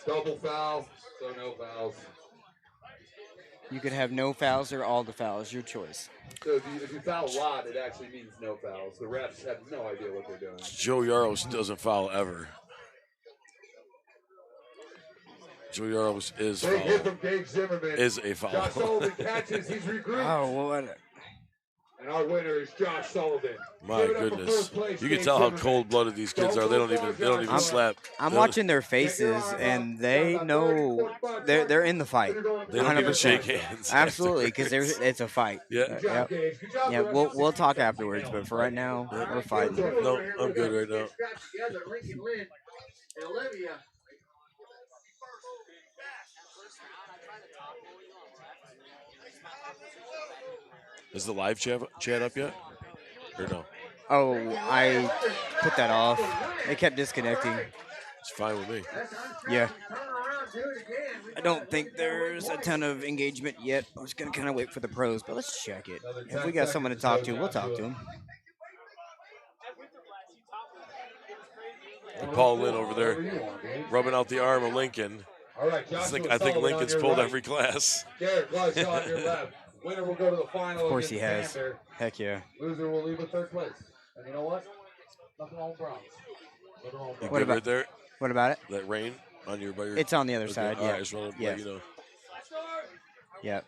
Double foul, so no fouls. You could have no fouls or all the fouls, your choice. So if you foul a lot, it actually means no fouls. The refs have no idea what they're doing. Joe Yaros doesn't foul ever. Joe Yaros is Big hit foul. from Gage Zimmerman. Is a foul. Josh Sullivan catches. He's regrouped. Oh, what? And our winner is Josh Sullivan. My goodness, you can tell how cold-blooded these kids are. They don't even slap. I'm watching their faces, and they know they're in the fight. They don't even shake hands. Absolutely, because it's a fight. Yeah. Yeah. We'll talk afterwards, but for right now, we're fighting. No, I'm good right now. Linn and Olivia. Is the live chat up yet? Or no? Oh, I put that off. It kept disconnecting. It's fine with me. Yeah. I don't think there's a ton of engagement yet. I'm just going to kind of wait for the pros, but let's check it. If we got someone to talk to, we'll talk to them. And Paul Linn over there rubbing out the arm of Lincoln. All right, I think Lincoln's pulled every class. Garrett Gleishaw on your left. Winner will go to the final. Of course he has. Xander. Heck yeah. Loser will leave with third place. And you know what? Nothing wrong with Browns. Nothing wrong with Browns. What about there? What about it? That rain on your by your. It's on the other okay. side. All Yeah. right, I just want to yeah. let you know. Yeah.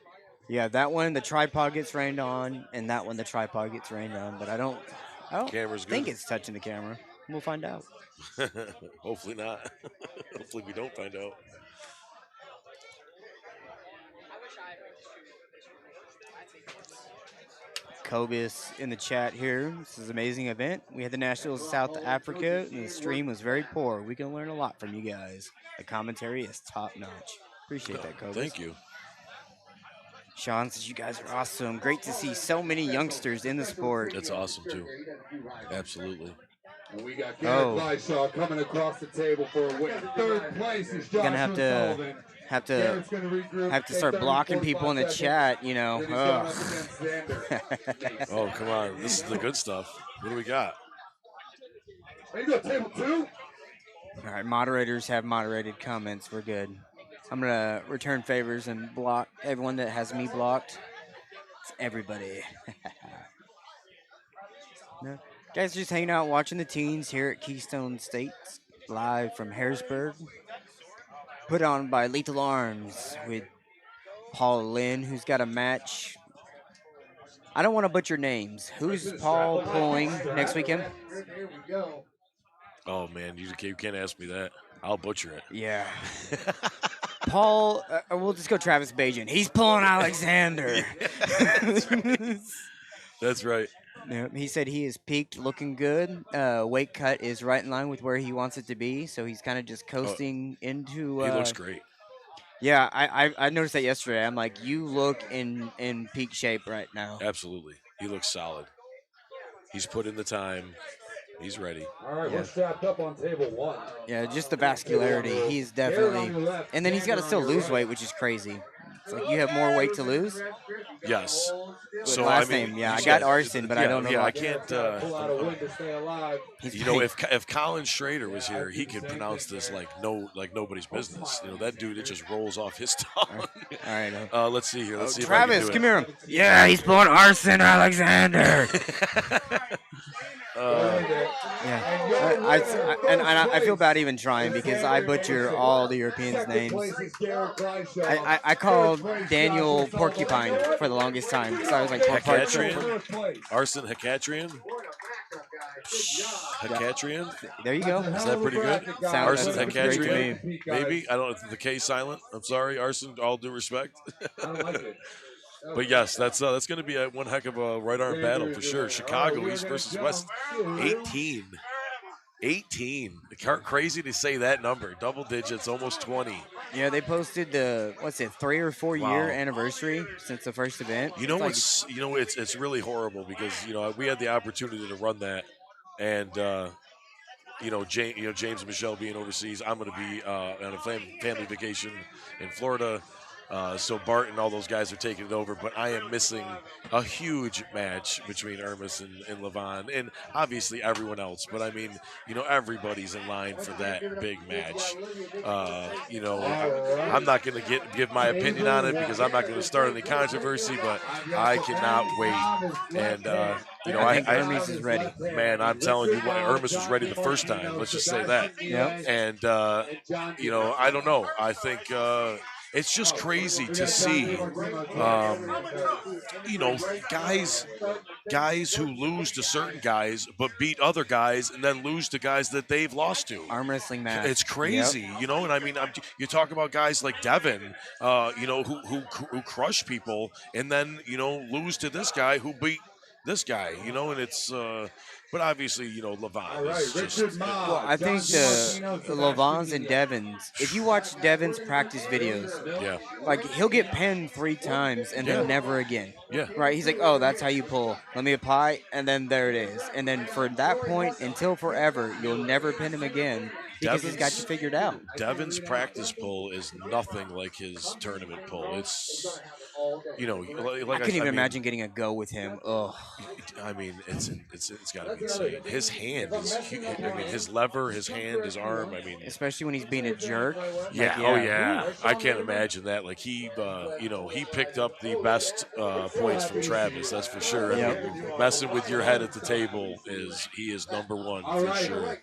Yeah, that one the tripod gets rained on, and that one the tripod gets rained on. But I don't Camera's think good. it's touching the camera. We'll find out. Hopefully not. Hopefully we don't find out. Kobus in the chat here. This is an amazing event. We had the Nationals of South Africa, and the stream was very poor. We can learn a lot from you guys. The commentary is top notch. Appreciate that, Kobus. Thank you. Sean says you guys are awesome. Great to see so many youngsters in the sport. That's awesome too. Absolutely. We got Garrett Gleishaw coming across the table for a win. Third place is Joshua Sullivan. Have to start blocking people in the chat, you know. Oh, come on. This is the good stuff. What do we got? You got table 2? All right, moderators have moderated comments. We're good. I'm going to return favors and block everyone that has me blocked. It's everybody. No. Guys, just hanging out watching the teens here at Keystone State, live from Harrisburg. Put on by Lethal Arms with Paul Linn, who's got a match. I don't want to butcher names. Who's Paul pulling next weekend? Oh, man, you can't ask me that. I'll butcher it. Yeah. Paul, we'll just go Travis Bajan. He's pulling Alexander. That's right. Yeah, he said he is peaked, looking good. Weight cut is right in line with where he wants it to be, so he's kind of just coasting into. He looks great. Yeah, I noticed that yesterday. I'm like, you look in peak shape right now. Absolutely, he looks solid. He's put in the time. He's ready. All right, we're strapped up on table 1. Yeah, just the vascularity. He's definitely, and then he's got to still lose weight, which is crazy. It's like you have more weight to lose. Yes. So last name, I got Arson, but I don't know. Yeah, I can't. Pull out a win to stay alive. You know, if Colin Schrader was here, he could pronounce this like nobody's business. You know, that dude, it just rolls off his tongue. All right. Let's see here. Let's see. Travis, come here. Yeah, he's pulling Arson Alexander. I feel bad even trying because I butcher all the Europeans' names. I called Daniel Porcupine for the longest time. So I was like, Hacatrian? Arson Hacatrian? Hacatrian? There you go. Is that pretty good? Arson Hacatrian? Maybe. Maybe. I don't know. The K silent. I'm sorry, Arson. All due respect. I don't like it. But yes, that's going to be one heck of a right arm battle for sure. Chicago East versus West, 18. 18. Crazy to say that number. Double digits, almost 20. Yeah, they posted the 3 or 4 year anniversary since the first event. You know what's it's really horrible because we had the opportunity to run that, and James and Michelle being overseas. I'm going to be on a family vacation in Florida. So Bart and all those guys are taking it over, but I am missing a huge match between Ermis and Levon, and obviously everyone else. But I mean, everybody's in line for that big match. I'm not going to give my opinion on it because I'm not going to start any controversy, but I cannot wait. And I think Hermes is ready. Man, I'm telling you, Ermis was ready the first time. Let's just say that. Yep. And I don't know. I think it's just crazy to see, guys who lose to certain guys, but beat other guys, and then lose to guys that they've lost to. Arm wrestling match. It's crazy, And I mean, you talk about guys like Devin, who crush people, and then lose to this guy who beat this guy, and it's. But obviously, Levon is just. Well, I think the Levons and Devins. If you watch Devin's practice videos, yeah, like he'll get pinned 3 times and then never again. Yeah. Right. He's like, oh, that's how you pull. Let me apply, and then there it is. And then for that point until forever, you'll never pin him again because he's got you figured out. Devin's practice pull is nothing like his tournament pull. It's. Like I couldn't even imagine getting a go with him. Ugh. I mean, it's got to be insane. His hand is, his lever, his hand, his arm. I mean, especially when he's being a jerk. Yeah. Oh yeah. I can't imagine that. Like he picked up the best points from Travis. That's for sure. I mean, messing with your head at the table is number one for sure.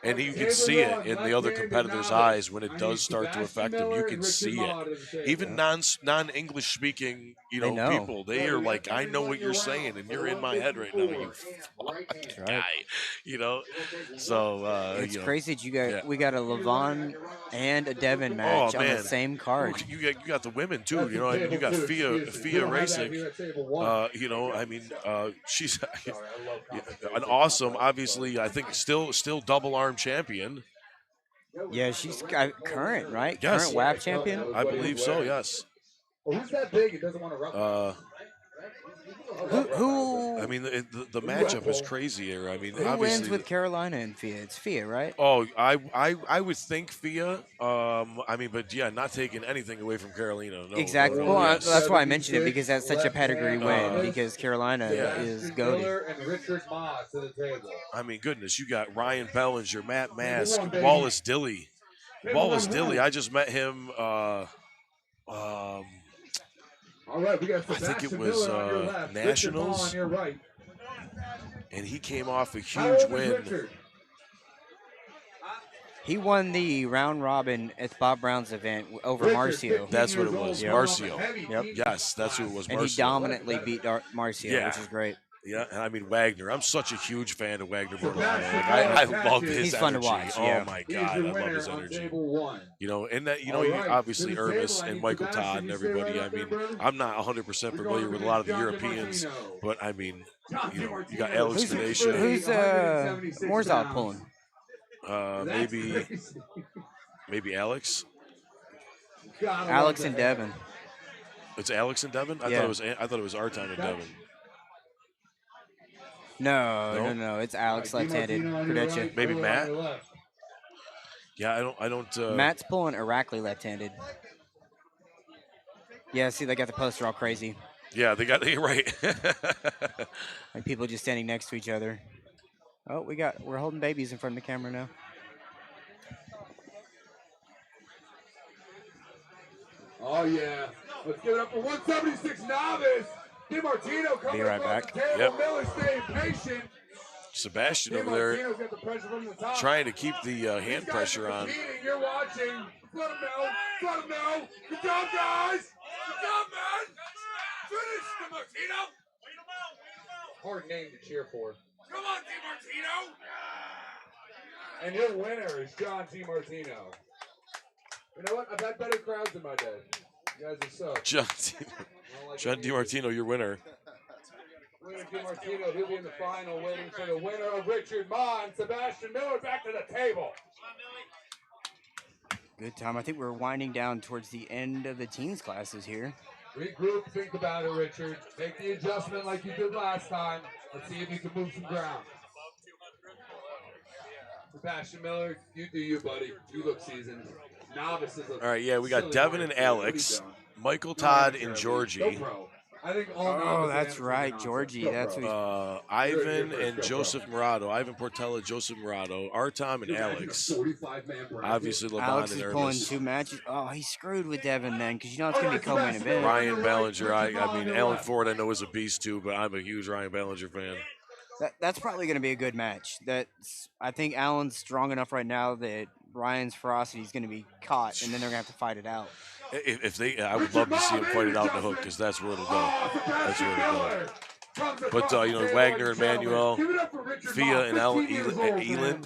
And you can see it in the other competitors' eyes when it does start to affect them. You can see it. Even non-English speaking, people, they are like, I know what you're saying, and you're in my head right now, you fucking guy. So it's crazy that we got a Levon and a Devin match on the same card. You got the women too. You got Fia Racing. I mean, she's an awesome, obviously, I think still double arm champion. Yeah, she's current, right? Yes. Current WAP champion? I believe so, yes. Well, who's that big? It doesn't want to rub. Who? I mean, the matchup is crazy here. I mean, who wins with Carolina and Fia? It's Fia, right? Oh, I would think Fia. I mean, but yeah, not taking anything away from Carolina. No, exactly. No, well, that's why I mentioned it because that's such a pedigree win because Carolina is goated. And Richard Ma to the table. I mean, goodness, you got Ryan Bellinger, Matt Mask, Wallace Dilly. Wallace Dilly, I just met him. All right, we got I think it was Nationals, right. and he came off a huge win. He won the round robin at Bob Brown's event over Marcio. That's what it was, yep. Marcio. Yep. Yes, that's who it was, Marcio. And he dominantly beat Marcio, which is great. Yeah, and I mean Wagner. I'm such a huge fan of Wagner Bordello. Like, I love his He's energy. fun to watch. Oh my God, I love his energy. And that you obviously Ermis and Michael Todd and everybody. I mean, I'm not 100% familiar with a lot of the Europeans, but I mean, you got Alex Venetia. Who's Morzov pulling? Maybe Alex. Alex and Devin. It's Alex and Devin. I thought it was Arton and Devin. No. It's Alex left-handed. Prediction. Maybe Matt. Yeah, I don't. Matt's pulling Irakli left-handed. Yeah, see, they got the poster all crazy. Yeah, they got it right. Like people just standing next to each other. Oh, we're holding babies in front of the camera now. Oh yeah, let's give it up for 176 Novice. DiMartino coming Be right back. The table. Yep. Miller staying patient. Sebastian over there got the pressure from the top. trying to keep the hand pressure on. You're watching. Let him know. Let him know. Good job, guys. Good job, man. Finish, DiMartino. Hard name to cheer for. Come on, DiMartino. And your winner is John DiMartino. You know what? I've had better crowds in my day. You guys are so. John DiMartino, your winner. Winner DiMartino, he'll be in the final waiting for the winner of Richard Ma and Sebastian Miller back to the table. Good time. I think we're winding down towards the end of the teens classes here. Regroup, think about it, Richard. Make the adjustment like you did last time. Let's see if you can move some ground. Sebastian Miller, you do you, buddy. You look seasoned. Novice is a All right, yeah, we got silly Devin word and for it. What are you Alex, doing? Michael, No Todd, amateur and elite. Georgie. Go pro. I think all Oh, novice that's amateurs are right, nonsense. Georgie. Go That's pro. who he's. Ivan first, and go pro. Joseph Murado. Ivan Portella, Joseph Murado. Artem and You imagine a Alex. 45-man bracket? Obviously, LeBron Alex and is pulling Ernest. 2 matches. Oh, he's screwed with Devin then, because you know it's going to be co-main event. Ryan Ballinger. I mean, Alan Ford I know is a beast too, but I'm a huge Ryan Ballinger fan. That's probably going to be a good match. I think Allen's strong enough right now that Ryan's ferocity is going to be caught, and then they're going to have to fight it out. If they, I would love to see him fight it out in the hook because that's where it'll go. That's where it'll go. But you know, Wagner and Manuel, Fia and Elin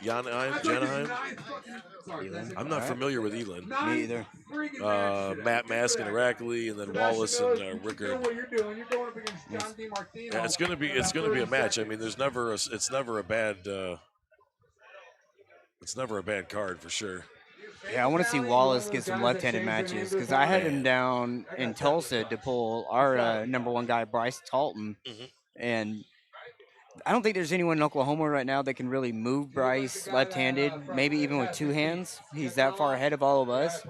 Janaheim. I'm not familiar with Elin. Me either. Matt Mask and Irakli, and then Wallace and Rickard. Yeah, it's gonna be a match. I mean, it's never a bad card for sure. Yeah, I want to see Wallace get some left-handed matches because I had him down in Tulsa to pull our #1 guy, Bryce Talton, and I don't think there's anyone in Oklahoma right now that can really move Bryce left-handed, maybe even with 2 hands. He's that far ahead of all of us,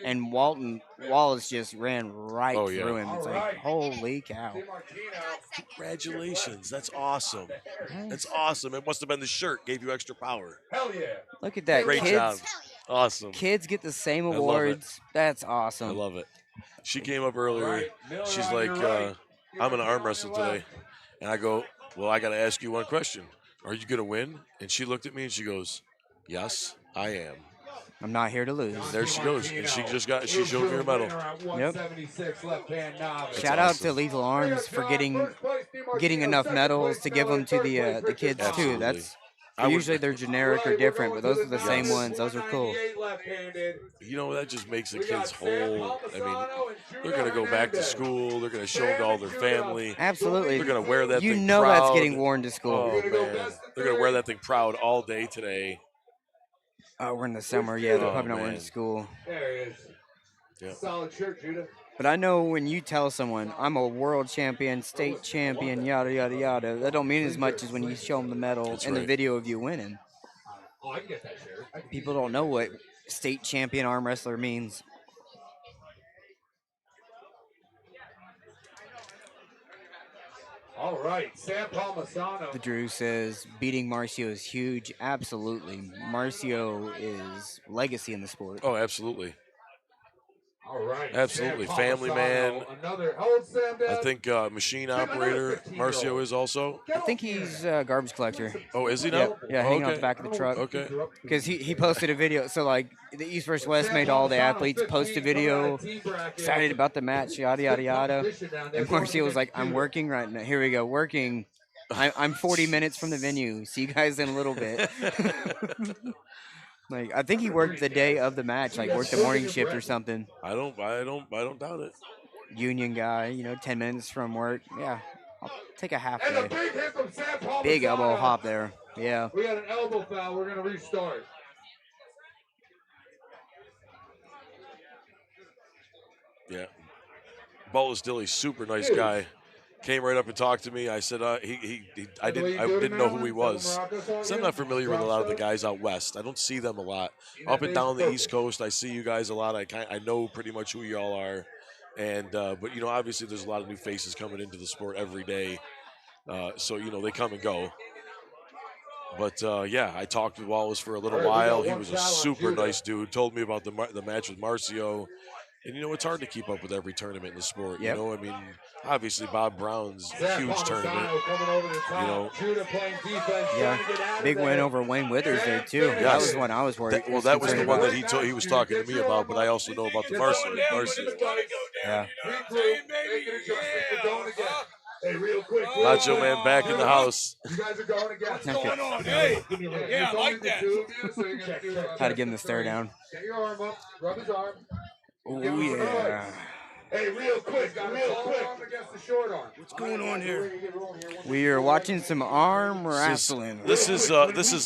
and Wallace just ran right through him. It's like, holy cow. Congratulations. That's awesome. That's awesome. It must have been the shirt gave you extra power. Hell yeah. Look at that. Great job. Awesome. Kids get the same awards. That's awesome. I love it. She came up earlier. She's like, I'm going to arm wrestle today. And I go, well, I got to ask you one question. Are you going to win? And she looked at me and she goes, yes, I am. I'm not here to lose. There she goes. And she showed me her medal. Yep. Shout out to Lethal Arms for getting enough medals to give them to the kids too. That's usually they're generic or different, but those are the same ones. Those are cool. You know, that just makes the kids whole. I mean, they're going to go back to school. They're going to show it to all their family. Absolutely. They're going to wear that thing You know proud. that's getting worn to school. Oh, man. They're going to wear that thing proud all day today. Oh, we're in the summer. Yeah, they're probably not wearing to school. There it is. Yeah. Solid shirt, Judah. But I know when you tell someone, I'm a world champion, state champion, yada, yada, yada, that don't mean as much as when you show them the medal and the video of you winning. Oh, I can get that shirt. People don't know what state champion arm wrestler means. All right, Sam Palmisano. The Drew says beating Marcio is huge. Absolutely. Marcio is legacy in the sport. Oh, absolutely. All right. Absolutely. Sam Family man. Another. How old Sam, Dad? I think machine operator Marcio is also. I think he's a garbage collector. Oh, is he now? Yeah, hanging out the back of the truck. Okay. Because he posted a video. So, like, the East vs. West made all the athletes post a video, excited about the match, yada, yada, yada. And Marcio was like, I'm working right now. Here we go, working. I'm 40 minutes from the venue. See you guys in a little bit. Like, I think he worked the day of the match, like worked the morning shift or something. I don't doubt it. Union guy, 10 minutes from work. Yeah, I'll take a half And day. a big hit from Sam Palmisano. Big elbow hop there. Yeah. We got an elbow foul. We're going to restart. Yeah. Bolus Dilly's super nice guy. Came right up and talked to me. I said I didn't know who he was. So I'm not familiar with a lot of the guys out west. I don't see them a lot. Up and down the East Coast, I see you guys a lot. I know pretty much who y'all are. And but obviously there's a lot of new faces coming into the sport every day. So they come and go. But yeah, I talked with Wallace for a little while. He was a super nice dude. Told me about the match with Marcio. And it's hard to keep up with every tournament in the sport. Yep. I mean, obviously Bob Brown's huge tournament. Yeah, big win over Wayne Withers there too. Yes. That was one I was worried. That was the one that he was talking to me about. But I also know about the Marcio. Yeah. Hey, real quick. Macho Man back in the house. You guys are going again. What's going on? Hey, yeah, I like that. Had to give him the stare down. Get your arm up. Rub his arm. Oh, yeah. Hey, real quick. Against the short arm. What's going on here? We are watching some arm wrestling. This is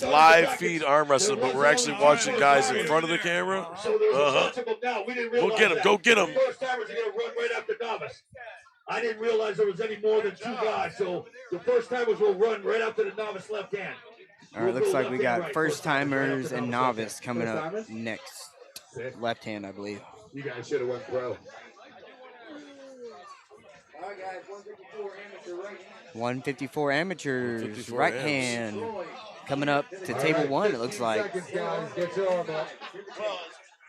live feed arm wrestling, but we're actually watching guys in front of the camera. Go get him. Go get him. First timers are going to run right after Novice. I didn't realize there was any more than 2 guys, so the first timers will run right after the Novice left hand. All right, looks like we got first timers and novice coming up next. Left hand, I believe. You guys should have went pro. All right, guys, 154 amateur right hand. 154 amateurs, 154 right ams. hand. Coming up to table one, it looks like. Seconds, guys. Get your arm up. Well, it's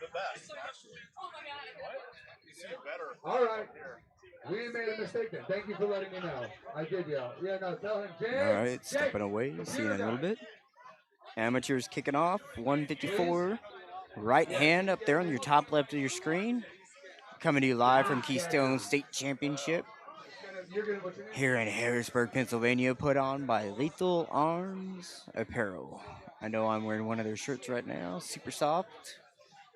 the best, actually. You see better. All right. We made a mistake then. Thank you for letting me know. I did yell. Yeah, no, tell him, James. All right, stepping away. See you in a little bit. Amateurs kicking off. 154. Right hand up there on your top left of your screen. Coming to you live from Keystone State Championship here in Harrisburg, Pennsylvania, put on by Lethal Arms Apparel. I know I'm wearing one of their shirts right now, super soft.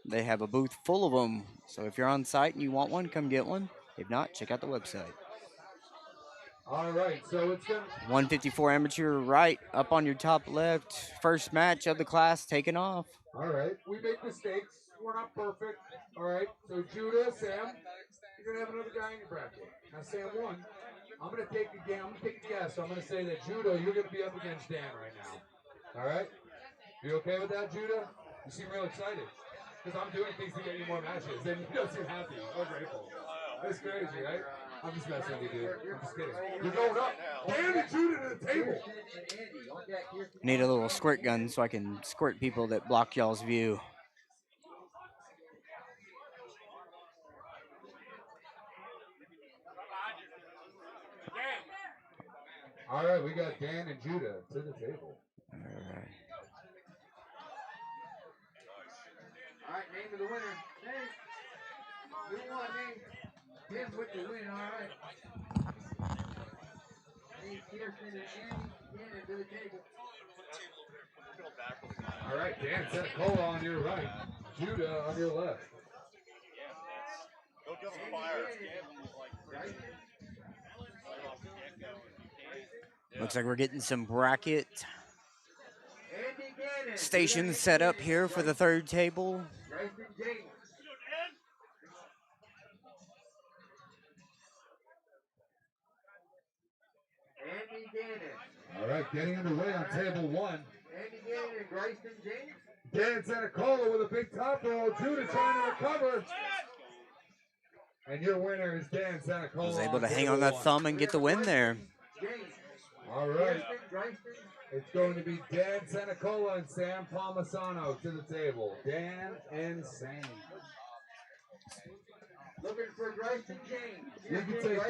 They have a booth full of them, so if you're on site and you want one, come get one. If not, check out the website. All right, so it's going to... 154 amateur right up on your top left. First match of the class taking off. All right, we make mistakes. We're not perfect. All right, so Judah, Sam, you're going to have another guy in your bracket. Now, Sam won. I'm going to take a guess. So I'm going to say that Judah, you're going to be up against Dan right now. All right? You okay with that, Judah? You seem real excited. Because I'm doing things to get you more matches, and you don't seem happy or grateful. That's crazy, right? I'm just messing with you, dude. I'm just kidding. You're going up. Dan and Judah to the table. Need a little squirt gun so I can squirt people that block y'all's view. All right, we got Dan and Judah to the table. All right. All right, name of the winner. Name. Who won, name? Tim with the win, all right. Name Kirsten and Andy. Dan to the table. All right, Dan, set a cola on your right. Judah on your left. Go get some fire. Looks like we're getting some bracket stations set up here for the third table. All right, getting underway on table one. Andy Gannon and Bryson James. Dan Sanacola with a big top roll. Judah trying to recover. And your winner is Dan Sanacola. Was able to hang on that thumb and get the win there. All right. It's going to be Dan Sanacola and Sam Palmisano to the table. Dan and Sam. Looking for Bryson James. You can take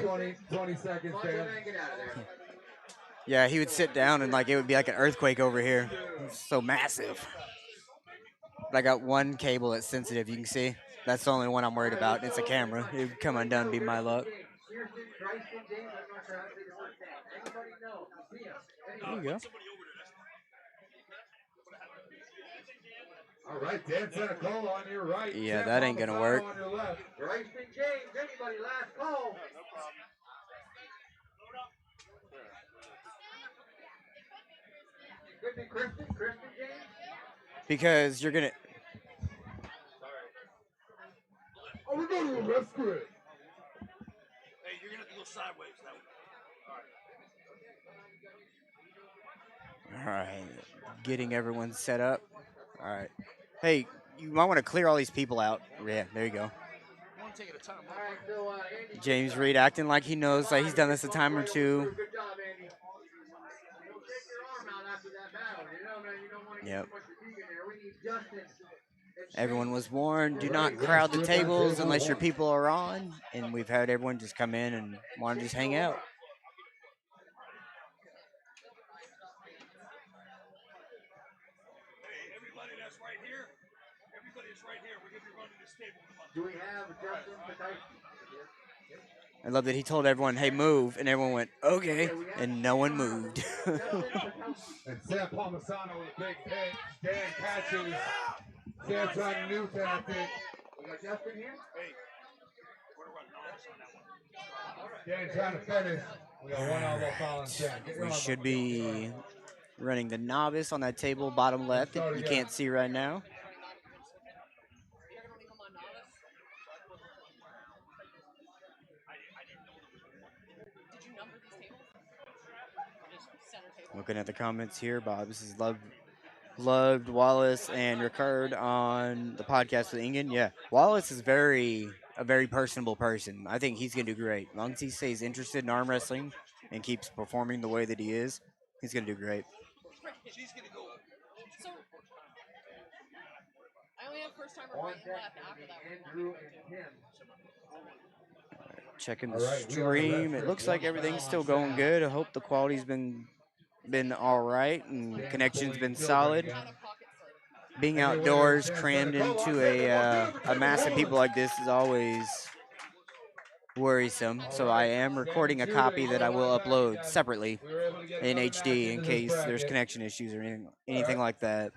20 seconds, Dan. Yeah, he would sit down and like it would be like an earthquake over here. It's so massive. But I got one cable that's sensitive, you can see. That's the only one I'm worried about. It's a camera. It would come undone, be my luck. There you go. All right, Dan Sanacola on your right. Yeah, Sam that ain't gonna work. on your left. Bryson James, anybody last call? Could be Kristen James? Because you're gonna. Oh, we're going to the rest grid. Hey, you're gonna have to go sideways now. All right, getting everyone set up. All right. Hey, you might want to clear all these people out. Yeah, there you go. One take at a time. All right, so Andy, James Reid acting like he knows, like he's done this a time or two. good job, Andy. Don't take your arm out after that battle. You know, man, you don't want to get too much fatigue in there. We need justice. Everyone was warned, do not crowd the tables unless your people are on. And we've had everyone just come in and want to just hang out. Everybody that's right here. Everybody that's right here. We're gonna be running this table. Do we have Justin Pataki? I love that he told everyone, hey, move. And everyone went, okay. And no one moved. And Sam Palmisano with a big hit. Dan catches. Sam trying to new tactic. We got Justin here? Hey, we're running Novice on that one. Dan trying to finish. We got one elbow following Sam. We should be running the novice on that table, bottom left, that you can't see right now. Looking at the comments here, Bob. This is loved Wallace and Ricard on the podcast with Ingen. Yeah, Wallace is a very personable person. I think he's gonna do great. As long as he stays interested in arm wrestling and keeps performing the way that he is, he's gonna do great. She's gonna go. So I only have first timer right and left after that one. Checking the stream. It looks like everything's still going good. I hope the quality's been all right and connection's been solid. Being outdoors, crammed into a mass of people like this is always worrisome. So I am recording a copy that I will upload separately in HD in case there's connection issues or anything like that.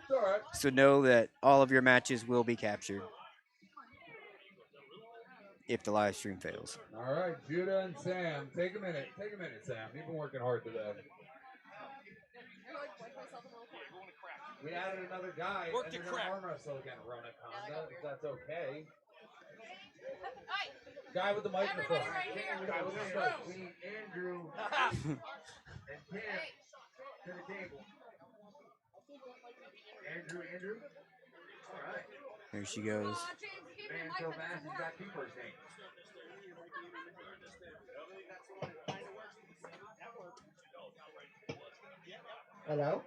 So know that all of your matches will be captured if the live stream fails. All right, Judah and Sam, take a minute. Take a minute, Sam. You've been working hard today. We added another guy. Work and the they're gonna crack. arm wrestle again, Rona Conda, if that's okay. Guy with the microphone. Guy with the mic. We need Andrew and Tim to the table. Andrew. All right. Here she goes. Man, so fast he's got two first names. Hello?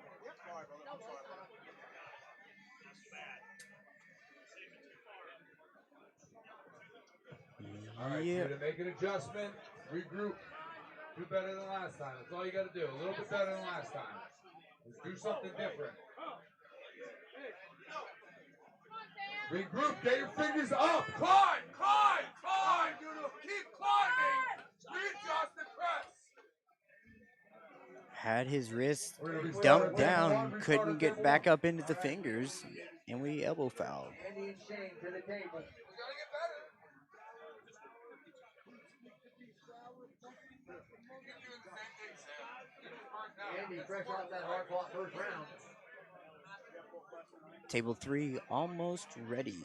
All right, Judah, make an adjustment, regroup, do better than last time. That's all you got to do. A little bit better than last time. Let's do something different. Regroup, get your fingers up. Climb, Judah. Keep climbing. Readjust and press. Had his wrist dumped down, couldn't get back up into the fingers, and we elbow fouled. Andy and Shane to the table. Andy, fresh off that hard-fought first round. Table 3 almost ready.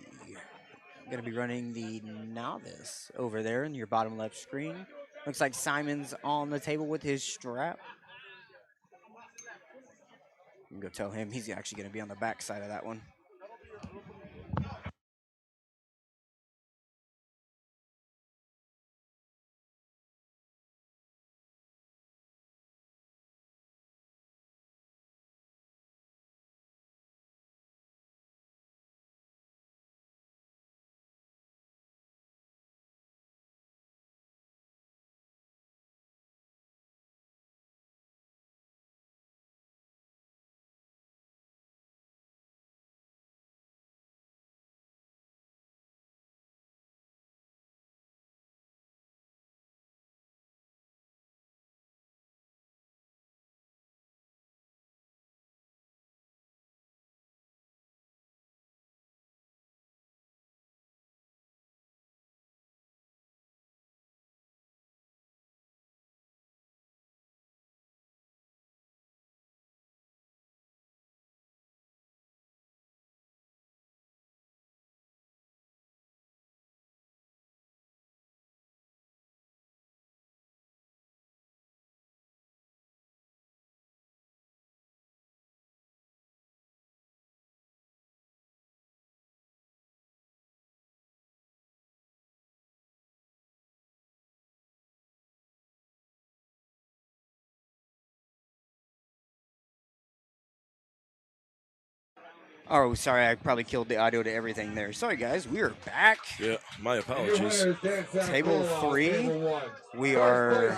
Going to be running the Novice over there in your bottom left screen. Looks like Simon's on the table with his strap. You can go tell him he's actually going to be on the back side of that one. Oh, sorry, I probably killed the audio to everything there. Sorry, guys, we are back. Yeah, my apologies. Table 3. We are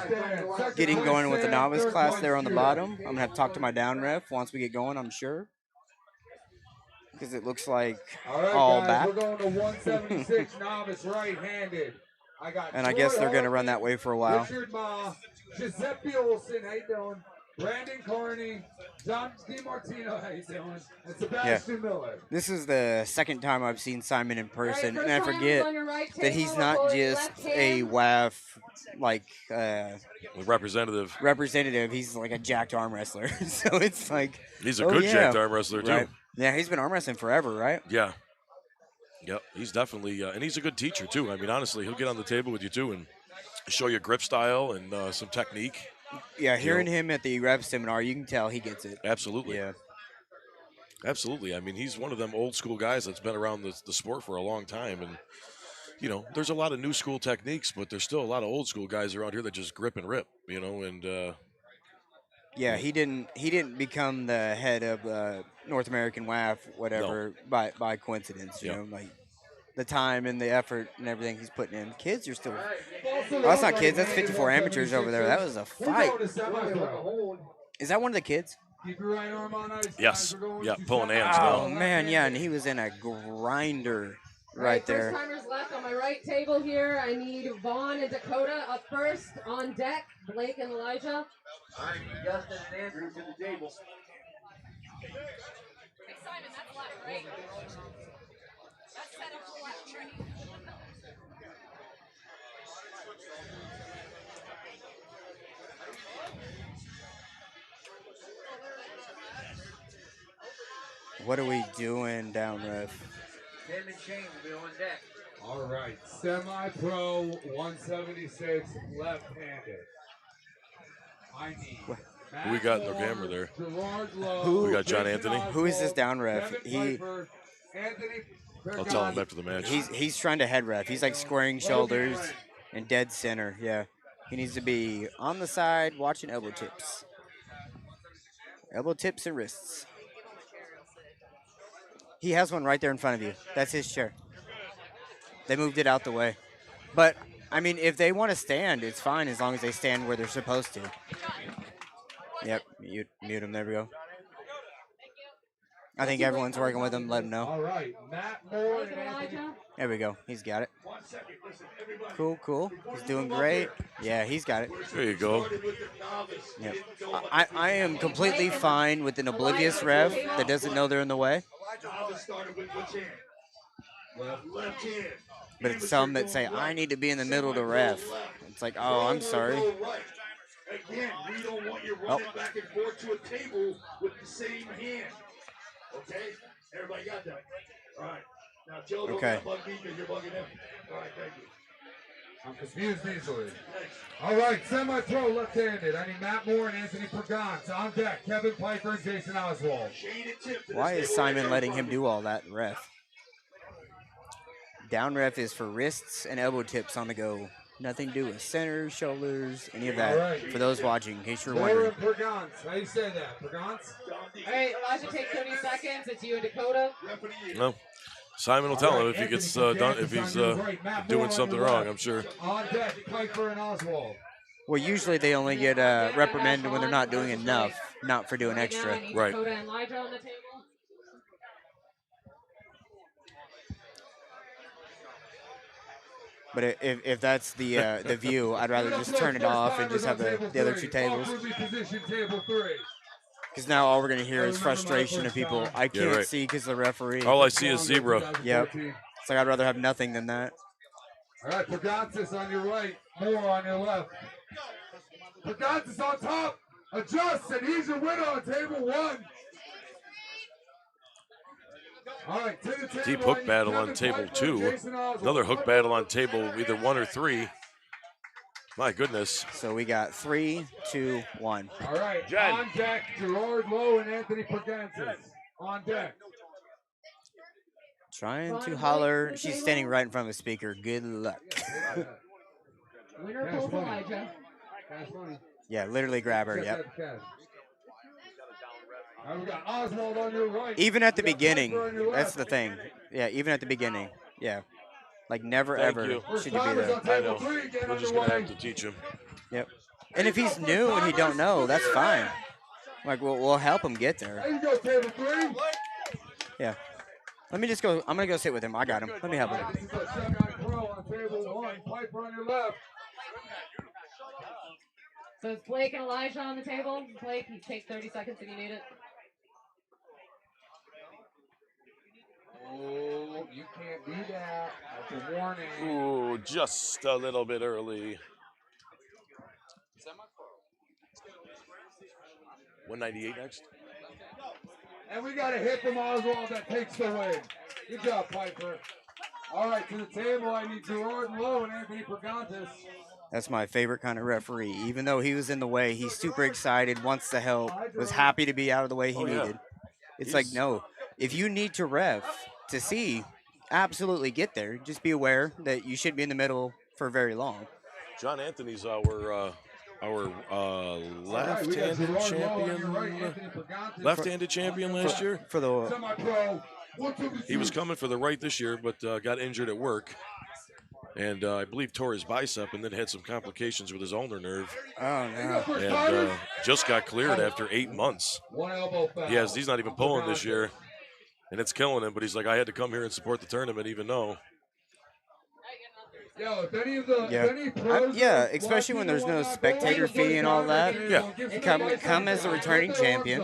getting going with the novice class there on the bottom. I'm going to have to talk to my down ref once we get going, I'm sure. Because it looks like all guys, back. We're going to 176 novice right-handed. And I guess they're going to run that way for a while. Richard Ma, Giuseppe Olsen, how you doing? Brandon Carney, John DiMartino, how you doing? And Sebastian Miller. This is the second time I've seen Simon in person, and I forget that he's not just a WAF representative. He's like a jacked arm wrestler. So it's like he's a good jacked arm wrestler too. Right. Yeah, he's been arm wrestling forever, right? Yeah. Yep, he's definitely, and he's a good teacher too. I mean, honestly, he'll get on the table with you too and show you grip style and some technique. Yeah, hearing him at the rev seminar, you can tell he gets it. Absolutely. Yeah. Absolutely. I mean, he's one of them old school guys that's been around the sport for a long time. And, you know, there's a lot of new school techniques, but there's still a lot of old school guys around here that just grip and rip, you know, and yeah, he didn't become the head of North American WAF, whatever, by coincidence, you know, like the time and the effort and everything he's putting in. Kids are still oh, that's not kids, that's 54 amateurs over there. That was a fight. Is that one of the kids? Keep your right arm on ice. Yes. Yeah, pulling hands now. Oh, man, yeah, and he was in a grinder right there. First timers left on my right table here. I need Vaughn and Dakota up first on deck. Blake and Elijah. All right, Justin and Andrew to the table. Hey, Simon, that's left, right? That's set up for left training. What are we doing down ref? Tim and Shane will be on deck. All right, semi-pro 176 left-handed. I need. Who we got in the camera there? Who we got John Anthony. Who is this down ref? I'll tell him after the match. He's trying to head ref. He's like squaring shoulders and dead center. Yeah, he needs to be on the side watching elbow tips, and wrists. He has one right there in front of you. That's his chair. They moved it out the way. But, I mean, if they want to stand, it's fine as long as they stand where they're supposed to. Yep, mute him. There we go. I think everyone's working with him. Let him know. All right, Matt Moore and Anthony. There we go. He's got it. Cool. He's doing great. Yeah, he's got it. There you go. Yep. I am completely fine with an oblivious ref that doesn't know they're in the way. Left hand. But it's some that say, I need to be in the middle to ref. It's like, oh, I'm sorry. Again, we don't want you running back and forth to a table with the same hand. Okay? Everybody got that? All right. Now, Joe, don't bug me because you're bugging him. All right, thank you. I'm confused easily. All right, semi-pro left-handed. I need Matt Moore and Anthony Pagans on deck. Kevin Piper and Jason Oswald. Why is Simon letting him do all that, ref? Down ref is for wrists and elbow tips on the go. Nothing to do with centers, shoulders, any of that. Right. For those watching, in case you're wondering. Pagans. How do you say that? Pagans? Hey, Elijah, take 30 seconds. It's you and Dakota. No. Simon will tell him if he gets done, if he's doing something wrong, I'm sure. On deck, Piper and Oswald. Well, usually they only get reprimanded when they're not doing enough, not for doing extra. Right. Dakota and Elijah on the table. But if that's the view, I'd rather just turn it off and just have the other two tables. Because now all we're going to hear is frustration of people. I can't see because the referee. All I see is zebra. Yep. It's like I'd rather have nothing than that. All right, Pagantis on your right, Moore on your left. Pagantis on top, adjusts, and he's your winner on table one. All right, to the table. Deep hook battle on table 2. Another hook battle on table either 1 or 3. My goodness. So we got 3, 2, 1. All right, Jen. On deck, Gerard Lowe and Anthony Pagantis. On deck. Trying to holler. She's standing right in front of the speaker. Good luck. Winner pulls Elijah. Yeah, literally grab her. Yep. We got Oswald on your right. Even at the beginning, that's the thing. Yeah, even at the beginning. Yeah. Like never ever should you be there. I know. We're just gonna have to teach him. Yep. And if he's new and he don't know, that's fine. Like we'll help him get there. There you go, table 3. Yeah. Let me just go. I'm gonna go sit with him. I got him. Let me help him. This is a semi-pro on table 1. Piper on your left. So it's Blake and Elijah on the table. Blake, you take 30 seconds if you need it. Oh, you can't do that. That's a warning. Ooh, just a little bit early. 198 next. And we got a hit from Oswald that takes the win. Good job, Piper. All right, to the table, I need Gerard Lowe and Anthony Pagantis. That's my favorite kind of referee. Even though he was in the way, he's super excited, wants to help, was happy to be out of the way he Oh, yeah. needed. It's like, no, if you need to ref to see, absolutely get there. Just be aware that you shouldn't be in the middle for very long. John Anthony's our left-handed champion. Left-handed champion last year. For the He was coming for the right this year, but got injured at work. And I believe tore his bicep and then had some complications with his ulnar nerve. Oh, no. And just got cleared after 8 months. He's not even pulling this year. And it's killing him, but he's like, I had to come here and support the tournament even though. Yo, if any of the if any pros especially when there's no spectator fee and all that. Yeah. Come as a returning champion.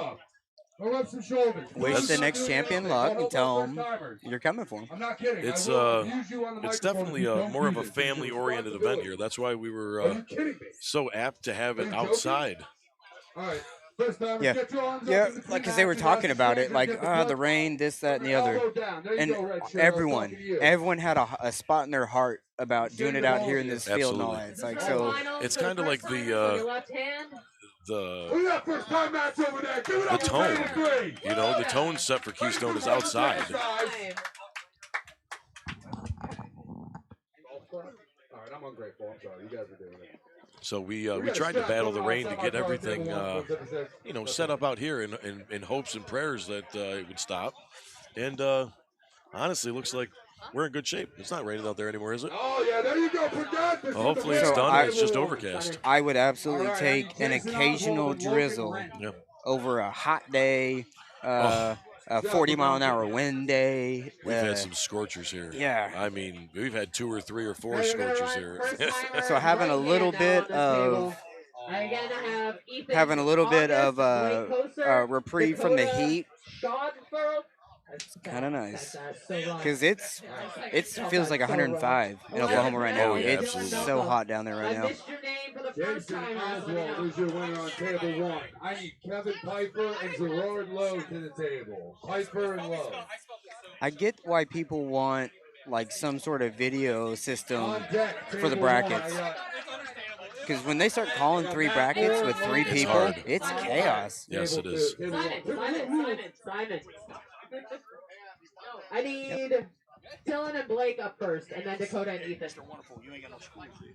Wish the next champion luck and tell him you're coming for him. I'm not kidding. It's definitely more of a family-oriented event here. That's why we were so apt to have it outside. All right. Yeah, like because they were talking about it, like the rain, this, that, and the other, and everyone had a spot in their heart about doing it out here in this field and all that. It's like it's kind of like the tone. You know, the tone set for Keystone is outside. All right, I'm ungrateful. I'm sorry. You guys are doing it. So we tried to battle the rain to get everything, set up out here in hopes and prayers that it would stop. And honestly, looks like we're in good shape. It's not raining out there anymore, is it? Oh, yeah, there you go. Well, hopefully it's done and it's just overcast. I would absolutely take an occasional drizzle over a hot day, a 40-mile-an-hour wind day. We've had some scorchers here. Yeah. I mean, we've had 2 or 3 or 4 scorchers here. So having a little bit of reprieve from the heat, kind of nice. Because it feels like 105 in Oklahoma right now. Oh, yeah, it's absolutely. so hot down there right now. Jason Oswald is your winner on table 1. I need Kevin Piper and Gerard Lowe to the table. Piper and Lowe. I get why people want like some sort of video system for the brackets. Because when they start calling 3 brackets with 3 people, it's chaos. Yes, it is. Simon. I need Dylan and Blake up first, and then Dakota and Ethan. Wonderful. You ain't got no screws. You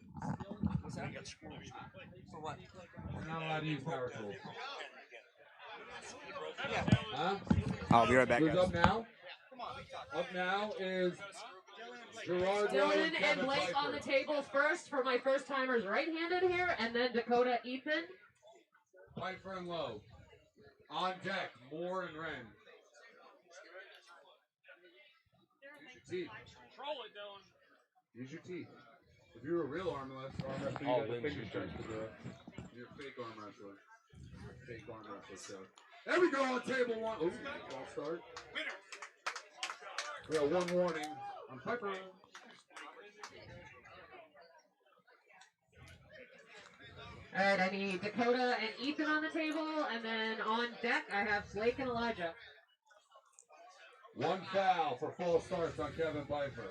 ain't got screws. For what? You're not allowed to use power tools. Huh? I'll be right back. Who's up now? Up now is Gerard Lowe Dylan and Kevin Blake Piper. on the table first for my first timers right-handed here, and then Dakota, Ethan. Piper and Lowe. On deck, Moore and Wren. Use your teeth. Use your teeth. If you were a real arm wrestler, you got the finger strength to do it. You're a fake arm wrestler. Fake arm wrestler, so. There we go on table 1. Ooh, false start. We got 1 warning on Piper. All right, I need Dakota and Ethan on the table, and then on deck I have Blake and Elijah. 1 foul for false starts on Kevin Piper.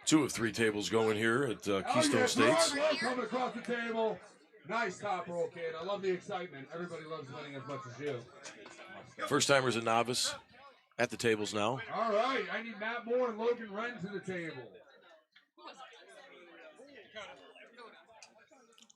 Two of 3 tables going here at Keystone States. Coming across the table. Nice top roll, kid. I love the excitement. Everybody loves winning as much as you. First timers and novice at the tables now. All right. I need Matt Moore and Logan Wren to the table.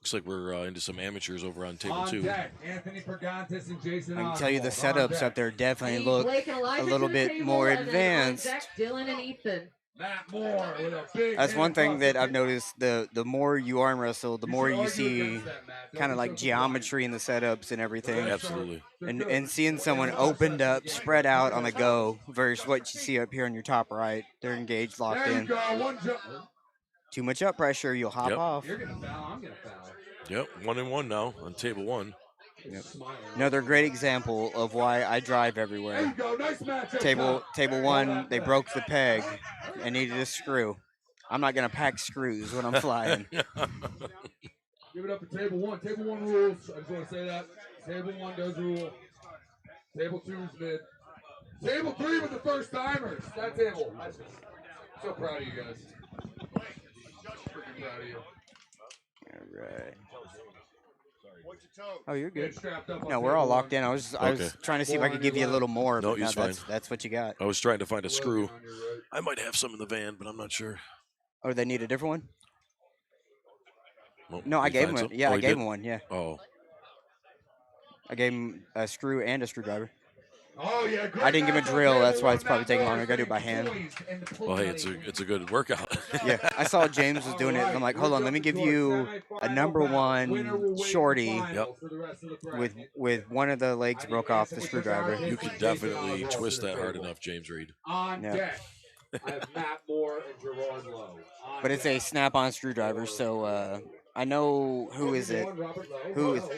Looks like we're into some amateurs over on table 2. Deck, Anthony Pergantis and Jason I can tell you the Oswald. setups up there definitely I need look Blake and Elijah a little to the bit table, more and then on advanced. deck, Dylan and Ethan. Matt Moore with a big That's one hit thing across that the I've noticed. The more you arm wrestle, the more should you argue see against that, Matt. Don't kind of be like so geometry in the setups and everything. Absolutely. And seeing someone opened up, spread out on the go versus what you see up here on your top right. They're engaged, locked There you in. go. 1 jump. Too much up pressure, you'll hop Yep. off. You're going to foul. I'm going to foul. Yep, 1 and 1 now on table 1. Yep. Another great example of why I drive There everywhere. you go. Nice matchup. Table 1, they broke the peg and needed a screw. I'm not gonna pack screws when I'm flying. Give it up for table 1. Table 1 rules. I just want to say that. Table 1 does rule. Table 2 is mid. Table 3 with the first timers. That table. I'm so proud of you guys. Freaking proud of you. All right. What's your toe? Oh, you're good. Strapped up on No, we're all table locked one. in. I was trying to see if I could give you a little more, No, but no, he's fine. that's what you got. I was trying to find a screw. On your right. I might have some in the van, but I'm not sure. Oh, they need a different one? Well, No, I you gave find him one. some? Yeah, Oh, I you gave did? him one. Yeah, Oh, I gave him a screw and a screwdriver. Oh yeah, great I didn't give him a match on drill. table That's why one, it's probably Matt taking longer. Miller I gotta do it by getting hand. poised and the well, hey, it's a good workout. Yeah, I saw James was doing it. And I'm like, hold on, let me give you a number one shorty with one of the legs broke off the screwdriver. You can definitely twist that hard enough, James Reid. On Yeah. deck, I have Matt Moore and Gerard Lowe. But it's a snap-on screwdriver, so I know who is it.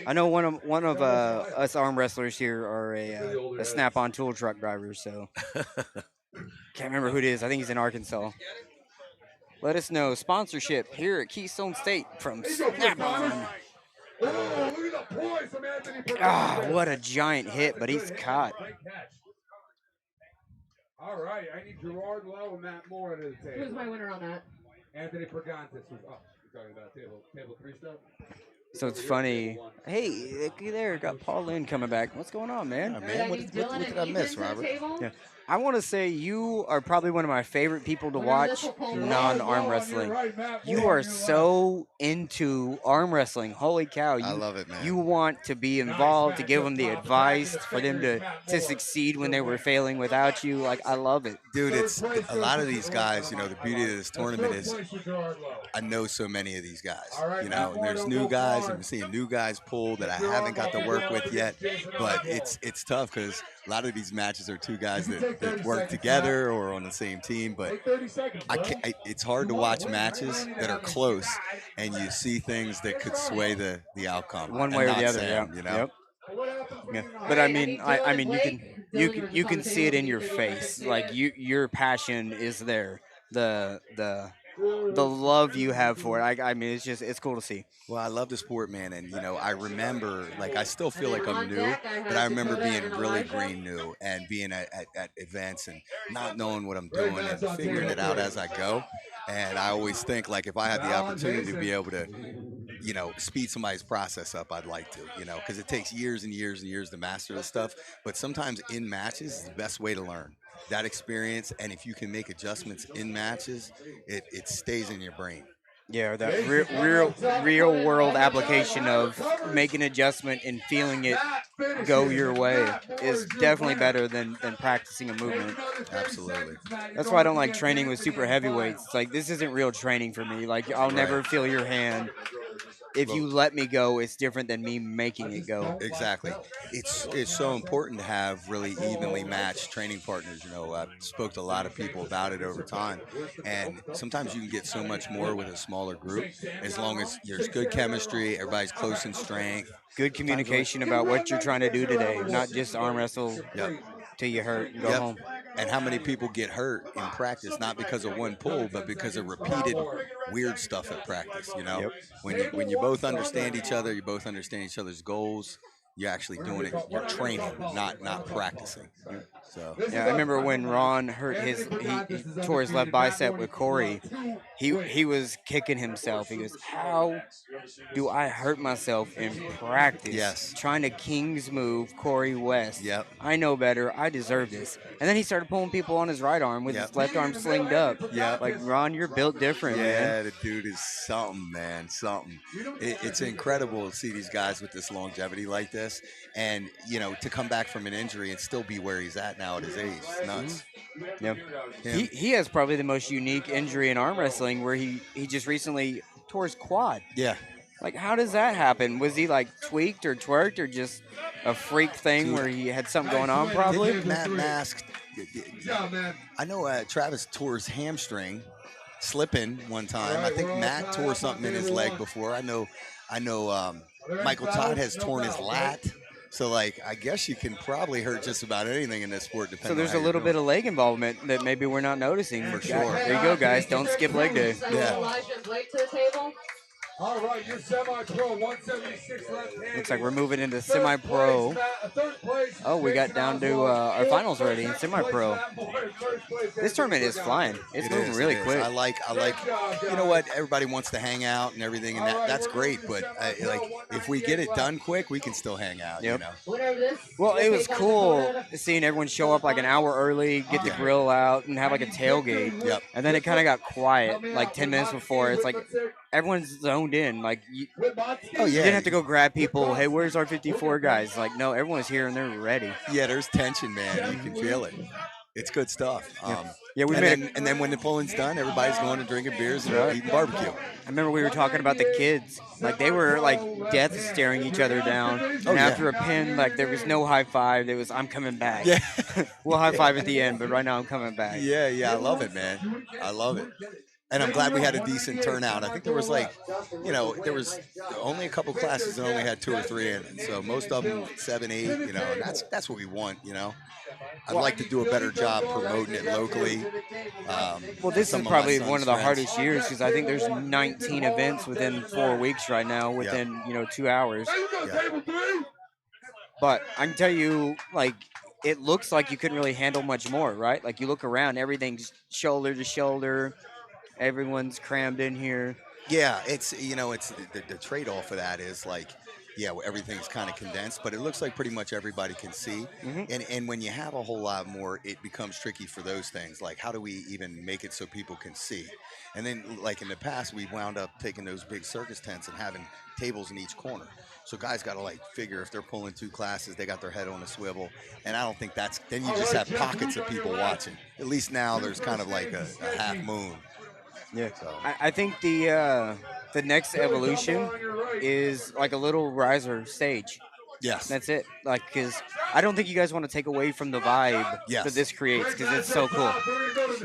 I know one of us arm wrestlers here are a snap-on tool truck driver. So can't remember who it is. I think he's in Arkansas. Let us know sponsorship here at Keystone State from Snap-on. Oh, look at the poise from Anthony Perkins. Ah, what a giant hit, but he's caught. Great catch. All right, I need Gerard Lowe and Matt Moore under the table. Who's my winner on that? Anthony Pergantis was up. You're talking about table 3 stuff? So it's funny. Hey, looky there, got Paul Linn coming back. What's going on, man? Yeah, man, what did I miss, Robert? Yeah. I want to say you are probably one of my favorite people to watch non-arm wrestling. You are so into arm wrestling. Holy cow. I love it, man. You want to be involved, to give them the advice, for them to succeed when they were failing without you. Like, I love it. Dude, it's a lot of these guys, you know, the beauty of this tournament is I know so many of these guys. You know, and there's new guys, and I'm seeing new guys pull that I haven't got to work with yet. But it's tough because a lot of these matches are two guys that work together or on the same team. But it's hard to watch matches that are close and you see things that could sway the outcome. One way or the other, Sam, you know? Yeah. But I mean, you can see it in your face. Like your passion is there. The love you have for it. I mean, it's cool to see. Well, I love the sport, man, and you know, I remember, like, I still feel like I'm new, but I remember being really green new and being at events and not knowing what I'm doing and figuring it out as I go. And I always think, like, if I had the opportunity to be able to, you know, speed somebody's process up, I'd like to, you know, because it takes years and years and years to master this stuff. But sometimes in matches is the best way to learn that experience. And if you can make adjustments in matches, it stays in your brain. Yeah, that real world application of making adjustment and feeling it go your way is definitely better than practicing a movement. Absolutely. That's why I don't like training with super heavyweights. It's like, this isn't real training for me. Like, I'll never feel your hand. If you let me go, it's different than me making it go. Exactly. It's so important to have really evenly matched training partners. You know, I've spoke to a lot of people about it over time, and sometimes you can get so much more with a smaller group as long as there's good chemistry, everybody's close in strength. Good communication about what you're trying to do today, not just arm wrestle till you hurt and go home. And how many people get hurt in practice, not because of one pull, but because of repeated weird stuff at practice, you know? When you both understand each other, you both understand each other's goals, you're actually doing it, you're training, not practicing. So yeah, I remember when Ron hurt he tore his left bicep with Corey. He was kicking himself. He goes, how do I hurt myself in practice? Yes. Trying to King's move Corey West. Yep. I know better. I deserve this. And then he started pulling people on his right arm with his left arm slinged up. Yeah. Like, Ron, you're built different, man. Yeah, the dude is something, man, something. It's incredible to see these guys with this longevity like this. And, you know, to come back from an injury and still be where he's at now at his age. It's nuts. Yep. He has probably the most unique injury in arm wrestling where he just recently tore his quad. Yeah. Like, how does that happen? Was he, like, tweaked or twerked or just a freak thing where he had something going on probably? Matt Mask. I know Travis tore his hamstring slipping one time. I think Matt tore something in his leg before. I know Michael Todd has torn his lat. So, like, I guess you can probably hurt just about anything in this sport, depending. So there's a little bit of leg involvement that maybe we're not noticing. For sure. There you go, guys. Don't skip leg day. Yeah. Elijah and Blake to the table. All right, you're semi-pro, 176 left-handed. Looks like we're moving into semi-pro. Oh, we got down to our finals already in semi-pro. This tournament is flying. It's moving really quick. I like. You know what? Everybody wants to hang out and everything, and that's great. But like, if we get it done quick, we can still hang out. Yep. You know. Well, it was cool seeing everyone show up like an hour early, get the grill out, and have like a tailgate. Yep. And then it kind of got quiet, like 10 minutes before. It's like everyone's zoned in. Like, you didn't have to go grab people. Hey, where's our 54 guys? Like, no, everyone's here and they're ready. Yeah, there's tension, man. You can feel it. It's good stuff. Yeah, and then when the pulling's done, everybody's going and drinking beers and eating barbecue. I remember we were talking about the kids. Like, they were like death staring each other down. And after a pin, like, there was no high five. It was, I'm coming back. Yeah. We'll high five at the end, but right now I'm coming back. Yeah, I love it, man. I love it. And I'm glad we had a decent turnout. I think there was like, there was only a couple classes that only had 2 or 3 in it. So most of them 7, 8, and that's what we want, I'd like to do a better job promoting it locally. Well, this is probably one of the hardest years because I think there's 19 events within 4 weeks right now, within 2 hours. But I can tell you, like, it looks like you couldn't really handle much more, right? Like, you look around, everything's shoulder to shoulder. Everyone's crammed in here. Yeah, it's the trade-off of that is like, everything's kind of condensed, but it looks like pretty much everybody can see. And when you have a whole lot more, it becomes tricky for those things. Like, how do we even make it so people can see? And then, like in the past, we wound up taking those big circus tents and having tables in each corner. So guys got to like figure if they're pulling 2 classes, they got their head on a swivel. And I don't think then you just have pockets of people watching. At least now there's kind of like a half moon. Yeah, so. I think the next evolution is like a little riser stage. Yes, that's it. Like, because I don't think you guys want to take away from the vibe that this creates, because it's so cool.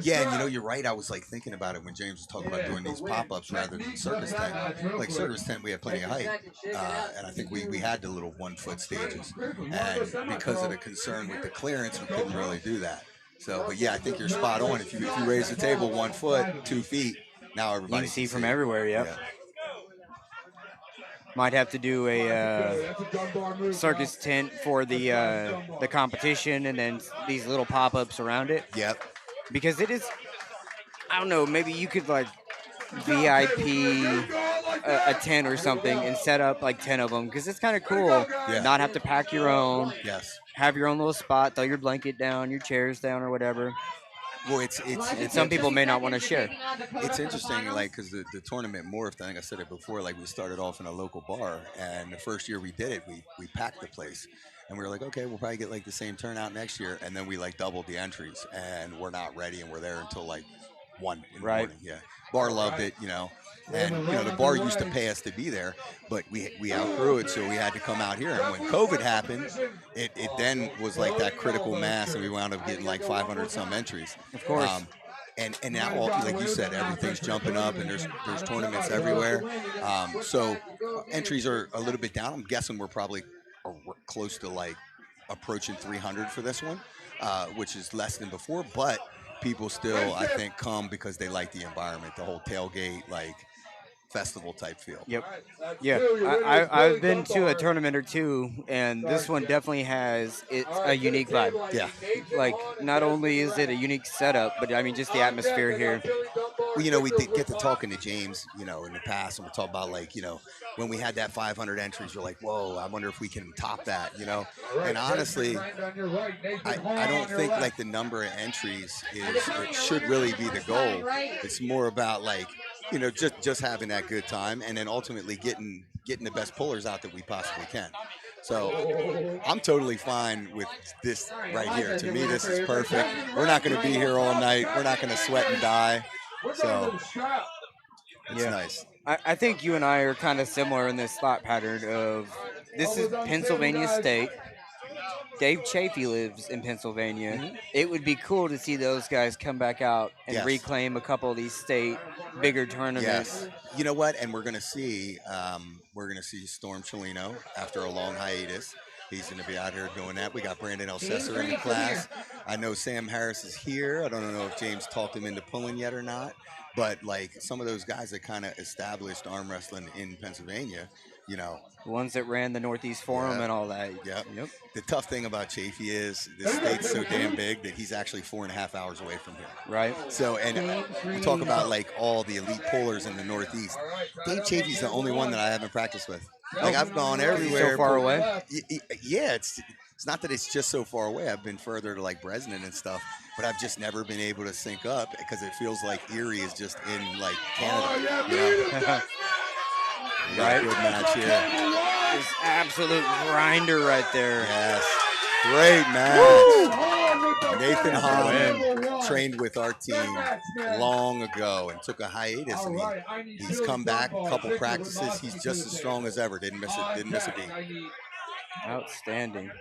Yeah, and you're right. I was like thinking about it when James was talking about doing these pop-ups rather than circus tent. Like circus tent, we had plenty of height, and I think we had the little 1-foot stages, and because of the concern with the clearance, we couldn't really do that. So, but yeah, I think you're spot on. If you raise the table 1 foot, 2 feet, now everybody you can see from everywhere. Yep. Yeah. Might have to do a circus tent for the competition, and then these little pop-ups around it. Yep. Because it is, I don't know, maybe you could like VIP a tent or something and set up like 10 of them, because it's kind of cool. Yeah. Not have to pack your own. Yes. Have your own little spot, throw your blanket down, your chairs down, or whatever. Well, it's some people may not want to share. It's interesting, like, because the tournament morphed. I think I said it before. Like, we started off in a local bar, and the first year we did it, we packed the place, and we were like, okay, we'll probably get like the same turnout next year. And then we like doubled the entries, and we're not ready, and we're there until like 1 in the morning. Yeah, bar loved it, And the bar used to pay us to be there, but we outgrew it, so we had to come out here. And when COVID happened, it then was like that critical mass, and we wound up getting like 500 some entries. Of course. And now, like you said, everything's jumping up, and there's tournaments everywhere. So entries are a little bit down. I'm guessing we're probably close to like approaching 300 for this one, which is less than before, but people still, I think, come because they like the environment, the whole tailgate, like festival type feel. Yep. Yeah. I've been to a tournament or two, and this one definitely has a unique vibe. Yeah. Like, not only is it a unique setup, but I mean, just the atmosphere here. Well, we did get to talking to James, in the past, and we're talking about like, when we had that 500 entries, we're like, whoa, I wonder if we can top that, And honestly, I don't think like the number of entries it should really be the goal. It's more about like, just having that good time, and then ultimately getting the best pullers out that we possibly can. So I'm totally fine with this right here. To me, this is perfect. We're not going to be here all night. We're not going to sweat and die. So it's nice. I think you and I are kind of similar in this thought pattern of, this is Pennsylvania State. Dave Chafee lives in Pennsylvania. Mm-hmm. It would be cool to see those guys come back out and reclaim a couple of these state bigger tournaments. Yes. You know what? And we're gonna see Storm Chelino after a long hiatus. He's going to be out here doing that. We got Brandon Elsesser in the class. I know Sam Harris is here. I don't know if James talked him into pulling yet or not. But like some of those guys that kind of established arm wrestling in Pennsylvania, you know, The ones that ran the Northeast Forum yeah, and all that. yep. Yep. The tough thing about Chafee is this state's so damn big that he's actually 4.5 hours away from here. Right. So, and we talk about like all the elite pullers in the Northeast. Dave Chafee's the only one that I haven't practiced with. Like I've gone everywhere. So far away? Yeah, it's not that it's just so far away. I've been further to like Bresnan and stuff, but I've just never been able to sync up because it feels like Erie is just in like Canada. You know? Right. Good match here. This absolute grinder right there. Yes. Great match. Nathan Hahn trained with our team long ago and took a hiatus. And he's come back a couple practices. He's just as strong as ever. Didn't miss a beat. Outstanding.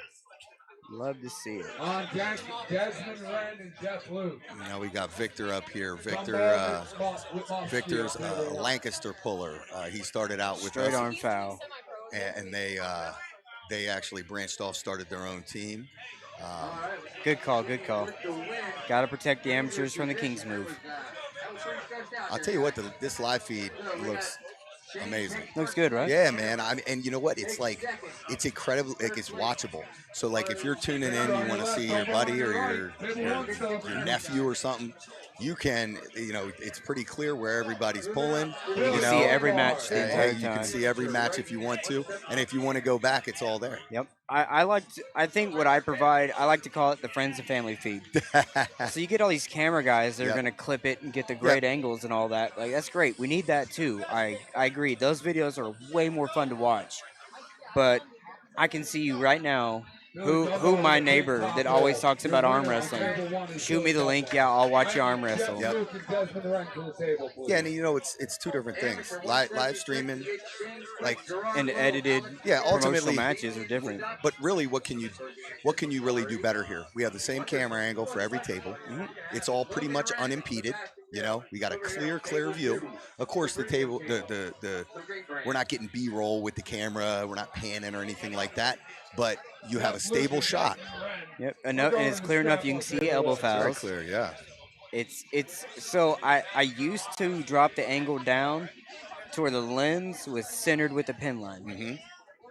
Love to see it. On deck, Desmond Wren and Jeff Luke. Now we got Victor up here. Victor's a Lancaster puller. He started out with Straight us, arm foul. and they actually branched off, started their own team. Good call. Good call. Got to protect the amateurs from the King's move. I'll tell you what, this live feed looks amazing. Looks good, right? Yeah, man. And you know what? It's like, it's incredible. Like, it's watchable. So, like, if you're tuning in, you want to see your buddy or your nephew or something, you can, you know, it's pretty clear where everybody's pulling. You can see every match the entire You time. can see every match if you want to. And if you want to go back, it's all there. Yep. I think what I provide, I like to call it the friends and family feed. So you get all these camera guys that are going to clip it and get the great angles and all that. Like, that's great. We need that too. I agree. Those videos are way more fun to watch. But I can see you right now, who my neighbor that always talks about arm wrestling. Shoot me the link. Yeah, I'll watch you arm wrestle. Yep. Yeah, and you know, it's two different things. Live streaming, like, and edited. Yeah, ultimately matches are different. But really, what can you really do better here? We have the same camera angle for every table. It's all pretty much unimpeded. You know, we got a clear view. Of course, the table, we're not getting B-roll with the camera. We're not panning or anything like that. But you have a stable shot. Yep, and it's clear enough. You can see elbow fouls. Very clear, yeah. It's so I used to drop the angle down to where the lens was centered with the pin line.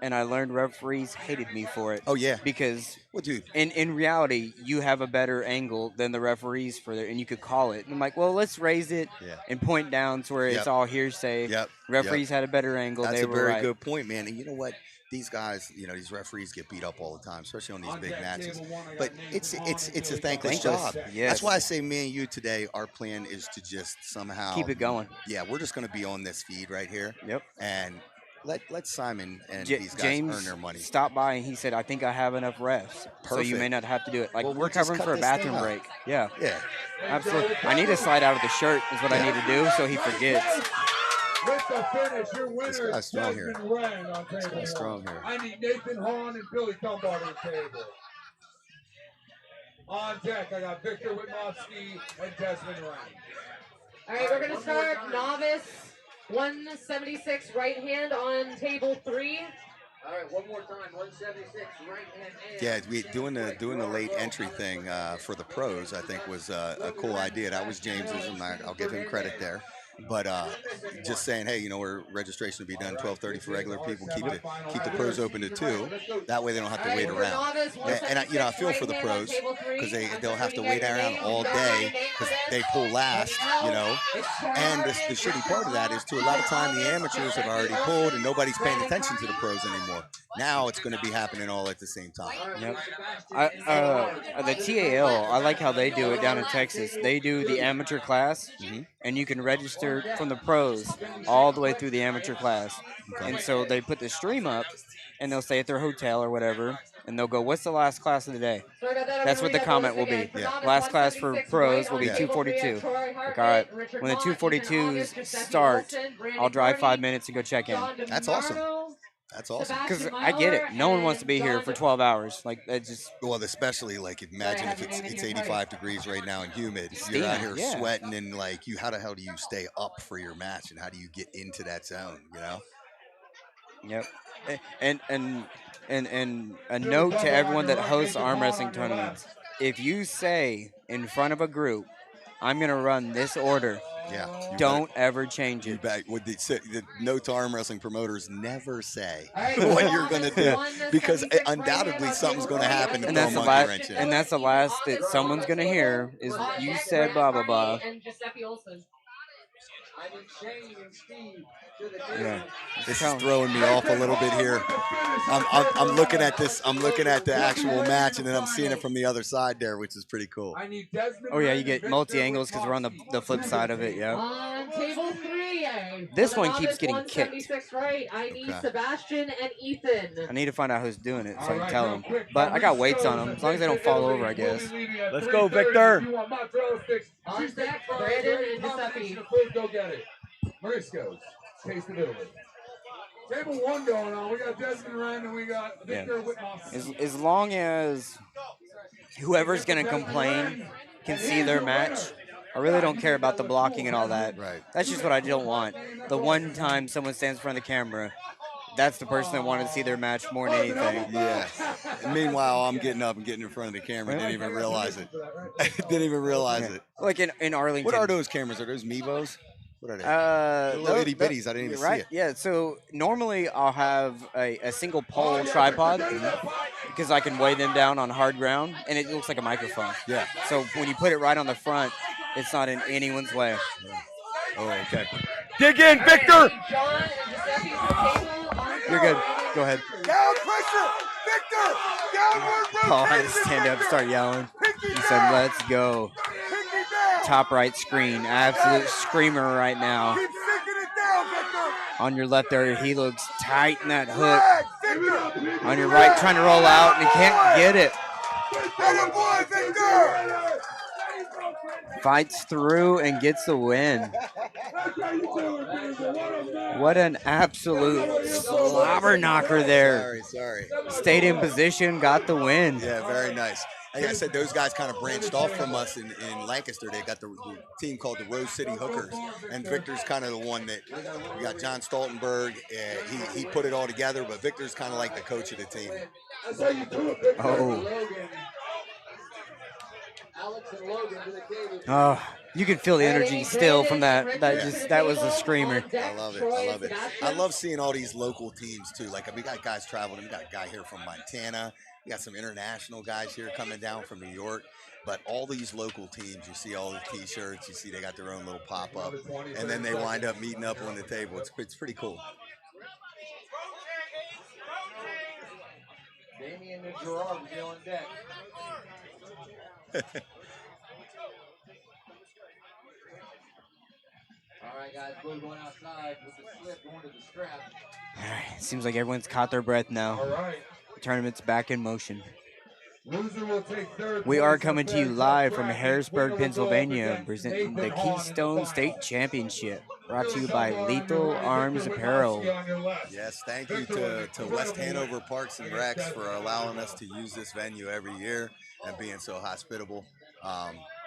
And I learned referees hated me for it. Oh, yeah. Because well, dude, in reality, you have a better angle than the referees for it, and you could call it. And I'm like, well, let's raise it and point down to where it's all hearsay. Referees had a better angle. That's they a were very right. good point, man. And you know what? These guys, you know, these referees get beat up all the time, especially on these big matches. But it's a thankless job. Yes. That's why I say me and you today, our plan is to just somehow keep it going. Yeah, we're just going to be on this feed right here. Yep. And let Simon and these guys James earn their money. Stopped by and he said, I think I have enough refs. So you may not have to do it. Like, we're covering for a bathroom break. Yeah. Yeah. Absolutely. I need to slide out of the shirt is what I need to do so he forgets. With the finish, your winner, This guy's strong here. Desmond Wren on table This guy's strong here. I need Nathan Hahn and Billy Dunbar on the table. On deck, I got Victor Witmowski and Desmond Wren. All right, we're going to start Novice 176 right hand on table 3. All right, one more time. 176 right hand. Yeah, we doing the late entry thing for the pros. I think was a cool idea. That was James's, and I'll give him credit there. But just saying, hey, you know, where registration will be done 12:30 for regular people. Keep the pros open to 2. That way they don't have to wait around. And I feel for the pros because they'll have to wait around all day because they pull last, you know. And the shitty part of that is, too, a lot of time the amateurs have already pulled and nobody's paying attention to the pros anymore. Now it's going to be happening all at the same time. Yep. The TAL, I like how they do it down in Texas. They do the amateur class, and you can register from the pros all the way through the amateur class. And so they put the stream up, and they'll stay at their hotel or whatever, and they'll go, what's the last class of the day? That's what the comment will be. Last class for pros will be 242. Like, all right, when the 242s start, I'll drive 5 minutes and go check in. That's awesome. That's awesome. Because I get it. No one wants to be here for 12 hours. Like, that just... Well, especially, like, imagine if it's 85 degrees right now and humid. You're out here sweating and, like, how the hell do you stay up for your match? And how do you get into that zone, you know? Yep. And a note to everyone that hosts arm wrestling tournaments. If you say in front of a group, I'm going to run this order, Yeah. you Don't better- ever change You it. bet. With the no to arm wrestling promoters never say Hey, what Vaughn you're going to do because undoubtedly something's going to happen to And throw a that's the monkey last. wrench in. And that's the last that someone's gonna hear is you said blah blah blah. And Giuseppe Olsen. I need Shane and Steve to the Yeah. table. This is throwing me off a little bit here. I'm looking at this. I'm looking at the actual match, and then I'm seeing it from the other side there, which is pretty cool. I need Desmond Oh yeah, Reid you get and multi Victor angles because we're on the flip side of it. Yeah. On table 3, This on the one keeps novice getting 176 right. I need Okay. Sebastian and Ethan. I need to find out who's doing it so I can Alright, tell real them. quick, But I got weights on Maurice them as long as they don't Jones fall and over, I Italy will be guess. leaving at Let's go, 3:30. Victor. If you want mozzarella sticks, On cheesesteak deck, fries, Brandon or any and combination Giuseppe. of food, go get it. Marisco's, Taste of Italy. Table 1 going on. We got Desmond Wren and we got Victor Whitmoss. As long as whoever's gonna complain can see their match, I really don't care about the blocking and all that. Right. That's just what I don't want. The one time someone stands in front of the camera, that's the person that wanted to see their match more than anything. Yes. And meanwhile, I'm getting up and getting in front of the camera. Didn't even realize it. Didn't even realize it. Like in Arlington. What are those cameras? Are those Mevos? What are they? Little Little itty bitties. I didn't even see it. Yeah, so normally I'll have a single pole tripod because I can weigh them down on hard ground, and it looks like a microphone. Yeah. So when you put it right on the front, it's not in anyone's way. Oh, okay. Dig in, Victor. John and Giuseppe's table on You're good. Go ahead. Down pressure! Victor! Downward Paul had to stand up, start yelling. He said, "Let's go." Top right screen, absolute screamer right now. Keep sinking it down, Victor! On your left there, he looks tight in that hook. On your right, trying to roll out, and he can't get it. Atta boy, Victor! Fights through and gets the win. What an absolute slobber knocker there. Sorry. Stayed in position, got the win. Yeah, very nice. Like I said, those guys kind of branched off from us in Lancaster. They got the team called the Rose City Hookers, and Victor's kind of the one that we got. John Stoltenberg, he put it all together, but Victor's kind of like the coach of the team. Oh. Alex and Logan to the table. Oh, you can feel the energy still from that. That was a screamer. I love it. I love it. I love seeing all these local teams too. Like we got guys traveling. We got a guy here from Montana. We got some international guys here coming down from New York. But all these local teams, you see all the T-shirts. You see they got their own little pop-up, and then they wind up meeting up on the table. It's pretty cool. Damien and Gerard will be on deck. All right, guys, we're going outside with the slip going to the strap. All right, seems like everyone's caught their breath now. All right. The tournament's back in motion. Loser will take third. We are coming to you live from Harrisburg, Pennsylvania, presenting the Keystone State Championship, brought to you by Lethal Arms Apparel. Yes, thank you to West Hanover Parks and Recs for allowing us to use this venue every year and being so hospitable.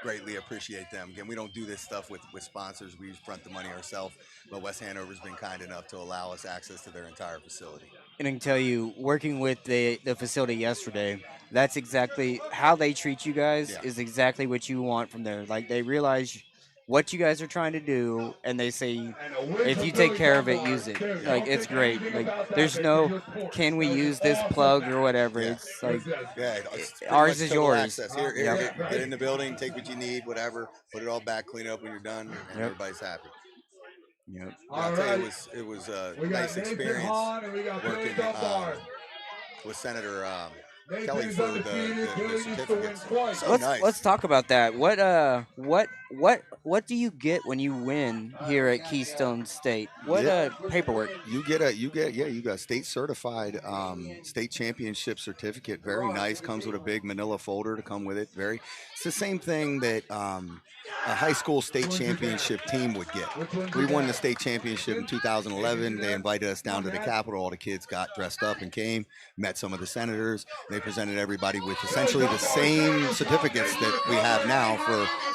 Greatly appreciate them. Again, we don't do this stuff with sponsors. We front the money ourselves, but West Hanover's been kind enough to allow us access to their entire facility. And I can tell you, working with the facility yesterday, that's exactly how they treat you guys is exactly what you want from there. Like, they realize what you guys are trying to do, and they say, if you take care of it, use it. Like, it's great. Like, there's no, can we use this plug or whatever. It's like, ours is yours. Access. Here, get in the building, take what you need, whatever, put it all back, clean it up when you're done, and everybody's happy. Yep. I'll tell you, it was a nice experience working with Senator Kelly for the certificates. So nice. Let's talk about that. What do you get when you win here at Keystone State? What paperwork? You got state certified state championship certificate. Very nice. Comes with a big manila folder to come with it. It's the same thing that a high school state championship team would get. We won the state championship in 2011. They invited us down to the Capitol. All the kids got dressed up and came, met some of the senators. They presented everybody with essentially the same certificates that we have now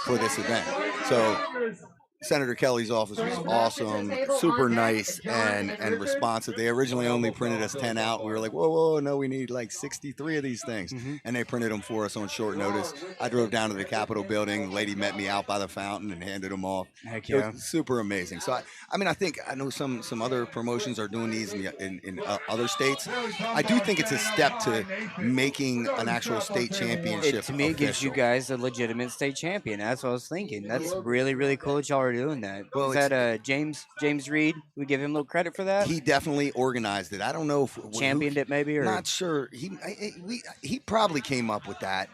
for this event. So Senator Kelly's office was awesome, super nice and responsive. They originally only printed us 10 out. We were like, whoa, no, we need like 63 of these things. And they printed them for us on short notice. I drove down to the Capitol building. The lady met me out by the fountain and handed them off. Heck It yeah. was super amazing. So, I know some other promotions are doing these in other states. I do think it's a step to making an actual state championship. To me, it gives you guys a legitimate state champion. That's what I was thinking. That's really, really cool that y'all are doing that. Well, Is that James Reid? We give him a little credit for that. He definitely organized it. I don't know if championed it maybe, or not sure. He probably came up with that.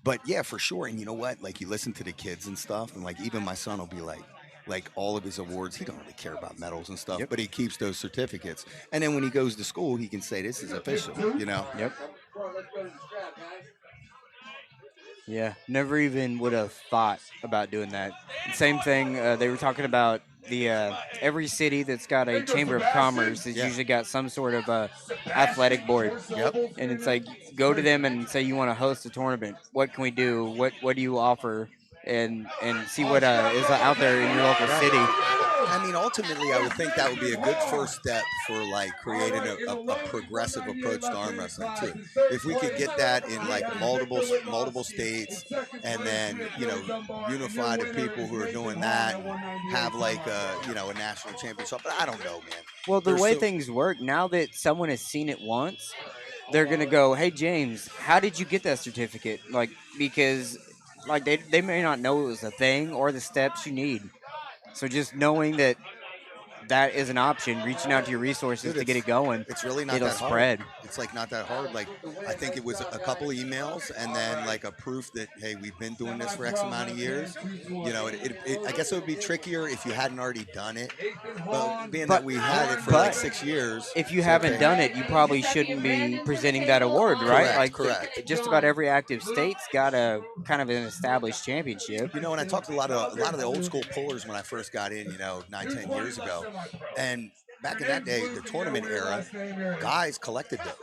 But yeah, for sure. And you know what? Like, you listen to the kids and stuff, and like even my son will be like all of his awards, he don't really care about medals and stuff, but he keeps those certificates. And then when he goes to school, he can say this is official. You know. Yep. Yeah, never even would have thought about doing that. Same thing, they were talking about the every city that's got a chamber of commerce has usually got some sort of athletic board. Yep. And it's like, go to them and say you want to host a tournament. What can we do? What do you offer? And see what is out there in your local city. I mean, ultimately, I would think that would be a good first step for like creating a progressive approach to arm wrestling too. If we could get that in like multiple states, and then unify the people who are doing that, have like a national championship. But I don't know, man. Well, the way things work now that someone has seen it once, they're gonna go, "Hey, James, how did you get that certificate?" Like, because like they may not know it was a thing or the steps you need. So just knowing that is an option, reaching out to your resources to get it going. It's really not it'll that spread. Hard. It's like not that hard. Like, I think it was a couple of emails and then like a proof that, hey, we've been doing this for X amount of years. I guess it would be trickier if you hadn't already done it. But being that we had it for like 6 years. If you haven't done it, you probably shouldn't be presenting that award, right? Correct. Just about every active state's got a kind of an established championship. And I talked to a lot of the old school pullers when I first got in, 9-10 years ago. And back in that day, the tournament era, guys collected those.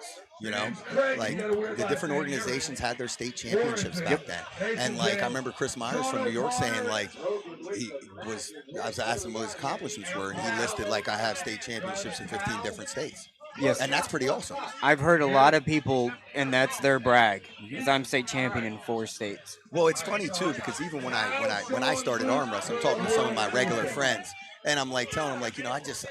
Like the different organizations had their state championships back then. And like I remember Chris Myers from New York saying like I was asking him what his accomplishments were, and he listed like I have state championships in 15 different states. Yes, and that's pretty awesome. I've heard a lot of people, and that's their brag, because I'm state champion in 4 states. Well, it's funny too because even when I started arm wrestling, I'm talking to some of my regular friends. And I'm like telling them, like, this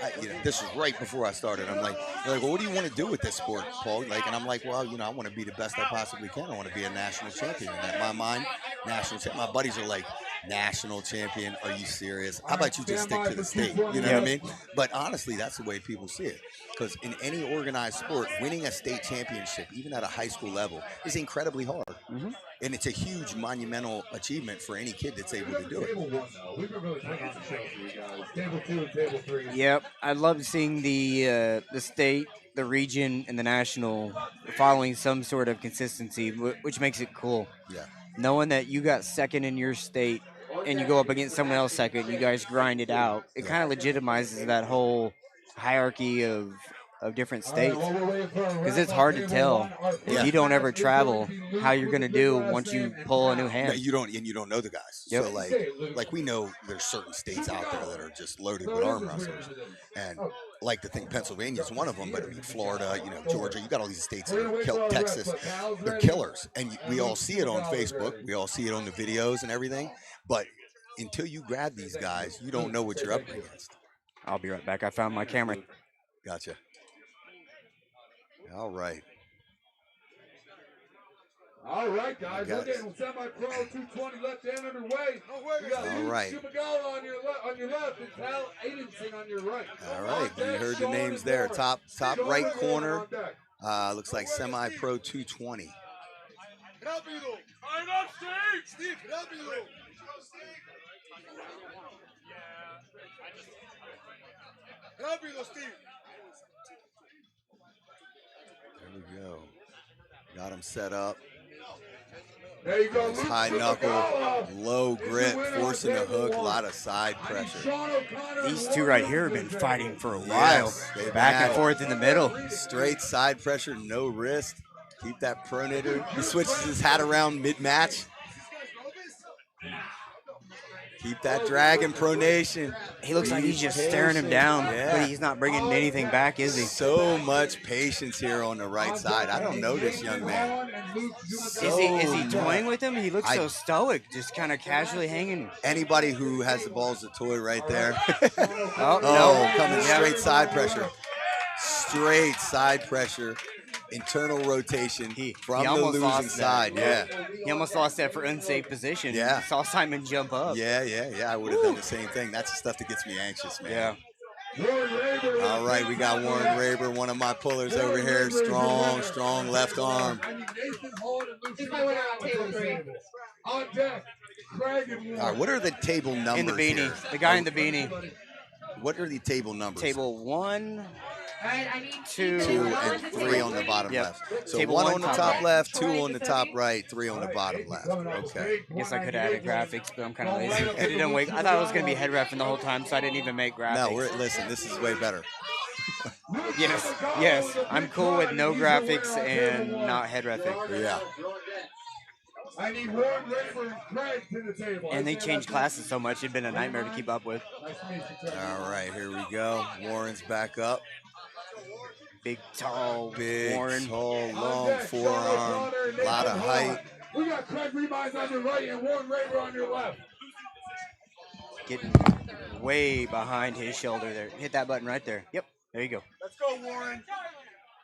was right before I started. I'm like, they're like, well, what do you want to do with this sport, Paul? Like, and I'm like, well, I want to be the best I possibly can. I want to be a national champion. And in my mind, national champion. My buddies are like, national champion? Are you serious? How about you just stick to the state? You know what I mean? But honestly, that's the way people see it. Because in any organized sport, winning a state championship, even at a high school level, is incredibly hard. Mm-hmm. And it's a huge monumental achievement for any kid that's able to do it. Yep, I love seeing the state, the region, and the national following some sort of consistency, which makes it cool. Yeah. Knowing that you got second in your state and you go up against someone else second, you guys grind it out. It kind of legitimizes that whole hierarchy of different states, because it's hard to tell if you don't ever travel how you're going to do once you pull a new hand. No, you don't know the guys. Yep. So like we know there's certain states out there that are just loaded with arm wrestlers, and like to think Pennsylvania is one of them, but I mean Florida, Georgia, you got all these states that are Texas, they're killers, and we all see it on Facebook, we all see it on the videos and everything, but until you grab these guys, you don't know what you're up against. I'll be right back. I found my camera. Gotcha. All right. All right, guys. We're getting semi-pro 220 left hand underway. We got all right. Supergala on your left and Cal Aidenson on your right. All right. You heard the names there. Top right corner. Looks like semi-pro 220. Rápido. Line up, Steve. Rápido. Rápido, Steve. There we go. Got him set up. There you go. Nice high knuckle, low grip, forcing the hook, a lot of side pressure. These two right here have been fighting for a while. Yes, back and forth in the middle. Straight side pressure, no wrist. Keep that pronator. He switches his hat around mid-match. Keep that dragon pronation. He looks like he's just staring him down, Yeah. but he's not bringing anything back, is he? So much patience here on the right side. I don't know this young man. Is he toying with him? He looks so stoic, just kind of casually hanging. Anybody who has the balls to toy right there. Oh, no. Coming straight side pressure. Straight side pressure. Internal rotation from the losing side. Yeah. He almost lost that for unsafe position. Yeah. Saw Simon jump up. Yeah. I would have done the same thing. That's the stuff that gets me anxious, man. Yeah. All right, we got Warren Raber, one of my pullers over here. Strong left arm. He's my winner on table 3. On deck, Craig and Warren. All right, what are the table numbers In the beanie. here? The guy in the beanie. What are the table numbers? Table 1, All right, I need 2, 2 and 3 on the bottom left. So Table 1 one on the top top right. left, 2 on the top right, 3 on the bottom left. Okay. I guess I could have added graphics, but I'm kind of lazy. Could have done I thought it was going to be head reffing the whole time, so I didn't even make graphics. No, listen, this is way better. Yes. I'm cool with no graphics and not head reffing. Yeah. I need Warren Raber and Craig to the table. And they changed classes so much, it'd been a nightmare to keep up with. All right, here we go. Warren's back up. Big, tall Warren. Tall, long forearm. A lot of height. We got Craig Reid on your right and Warren Raber on your left. Getting way behind his shoulder there. Hit that button right there. Yep, there you go. Let's go, Warren.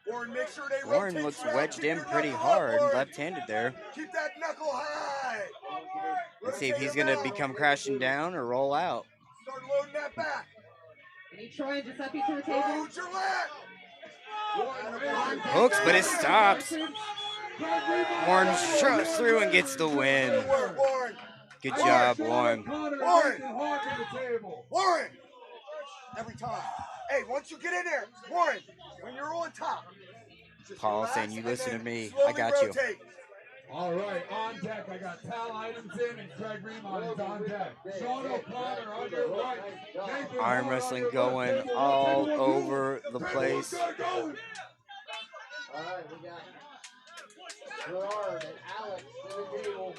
Warren, make sure they Warren rotate looks you out. wedged Keep in your pretty knuckle up, hard, Warren. left-handed there. Keep that knuckle high. Let's see if he's going to become crashing down or roll out. Start loading that back. I need Troy and Giuseppe to the table. Load your leg. Hooks, but it stops. Warren shoves through and gets the win. Warren. Good job, Warren. Warren. Warren. Every time. Hey, once you get in there, Warren, when you're on top. just Paul relax saying, you and listen then to me. slowly I got you. rotate. All right, on deck, I got Tal items in and Craig Reid is on deck. Sean O'Connor on your right. Nathan Arm Hall wrestling on your going left. all over the place. All right, we got Gerard and Alex to the table.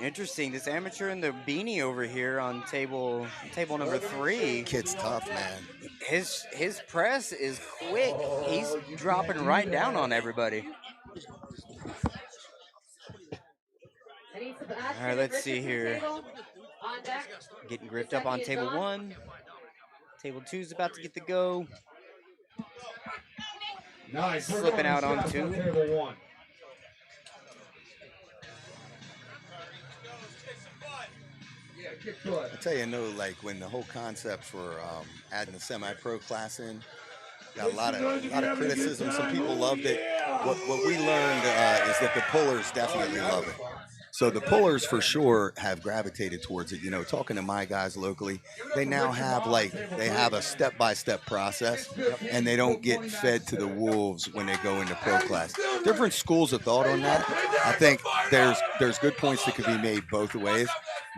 Interesting. This amateur in the beanie over here on table number 3. Kid's tough, man. His press is quick. He's dropping right down on everybody. All right, let's see here. Getting gripped up on table 1. Table 2 is about to get the go. Nice. Slipping out on 2. Table 1. I tell you, like when the whole concept for adding a semi-pro class in, got a lot of criticism. Some people loved it. What we learned is that the pullers definitely love it. So the pullers for sure have gravitated towards it. You know, talking to my guys locally, they now have a step-by-step process, and they don't get fed to the wolves when they go into pro class. Different schools of thought on that. I think there's good points that could be made both ways,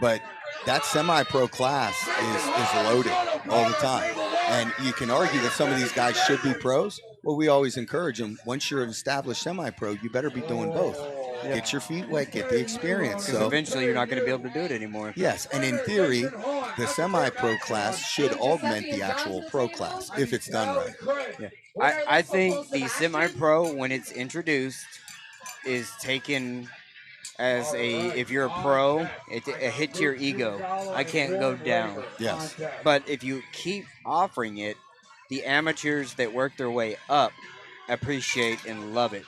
but that semi-pro class is loaded all the time. And you can argue that some of these guys should be pros. Well, we always encourage them, once you're an established semi-pro, you better be doing both. Get your feet wet, get the experience. Because eventually you're not going to be able to do it anymore. Yes, and in theory, the semi-pro class should augment the actual pro class if it's done right. Yeah. I think the semi-pro, when it's introduced, is taken as if you're a pro, it's a hit to your ego. I can't go down. Yes. But if you keep offering it, the amateurs that work their way up appreciate and love it.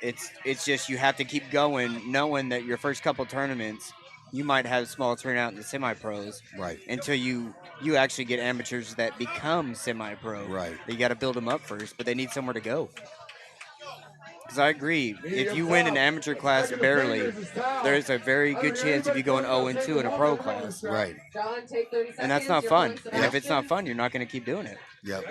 It's just you have to keep going, knowing that your first couple tournaments, you might have small turnout in the semi-pros. Right. Until you actually get amateurs that become semi-pro. Right. You got to build them up first, but they need somewhere to go. Because I agree, if you win an amateur class barely, there's a very good chance if you go an 0-2 in a pro class. Right. John, take 30 seconds. And that's not fun. And if it's not fun, you're not going to keep doing it. Yep.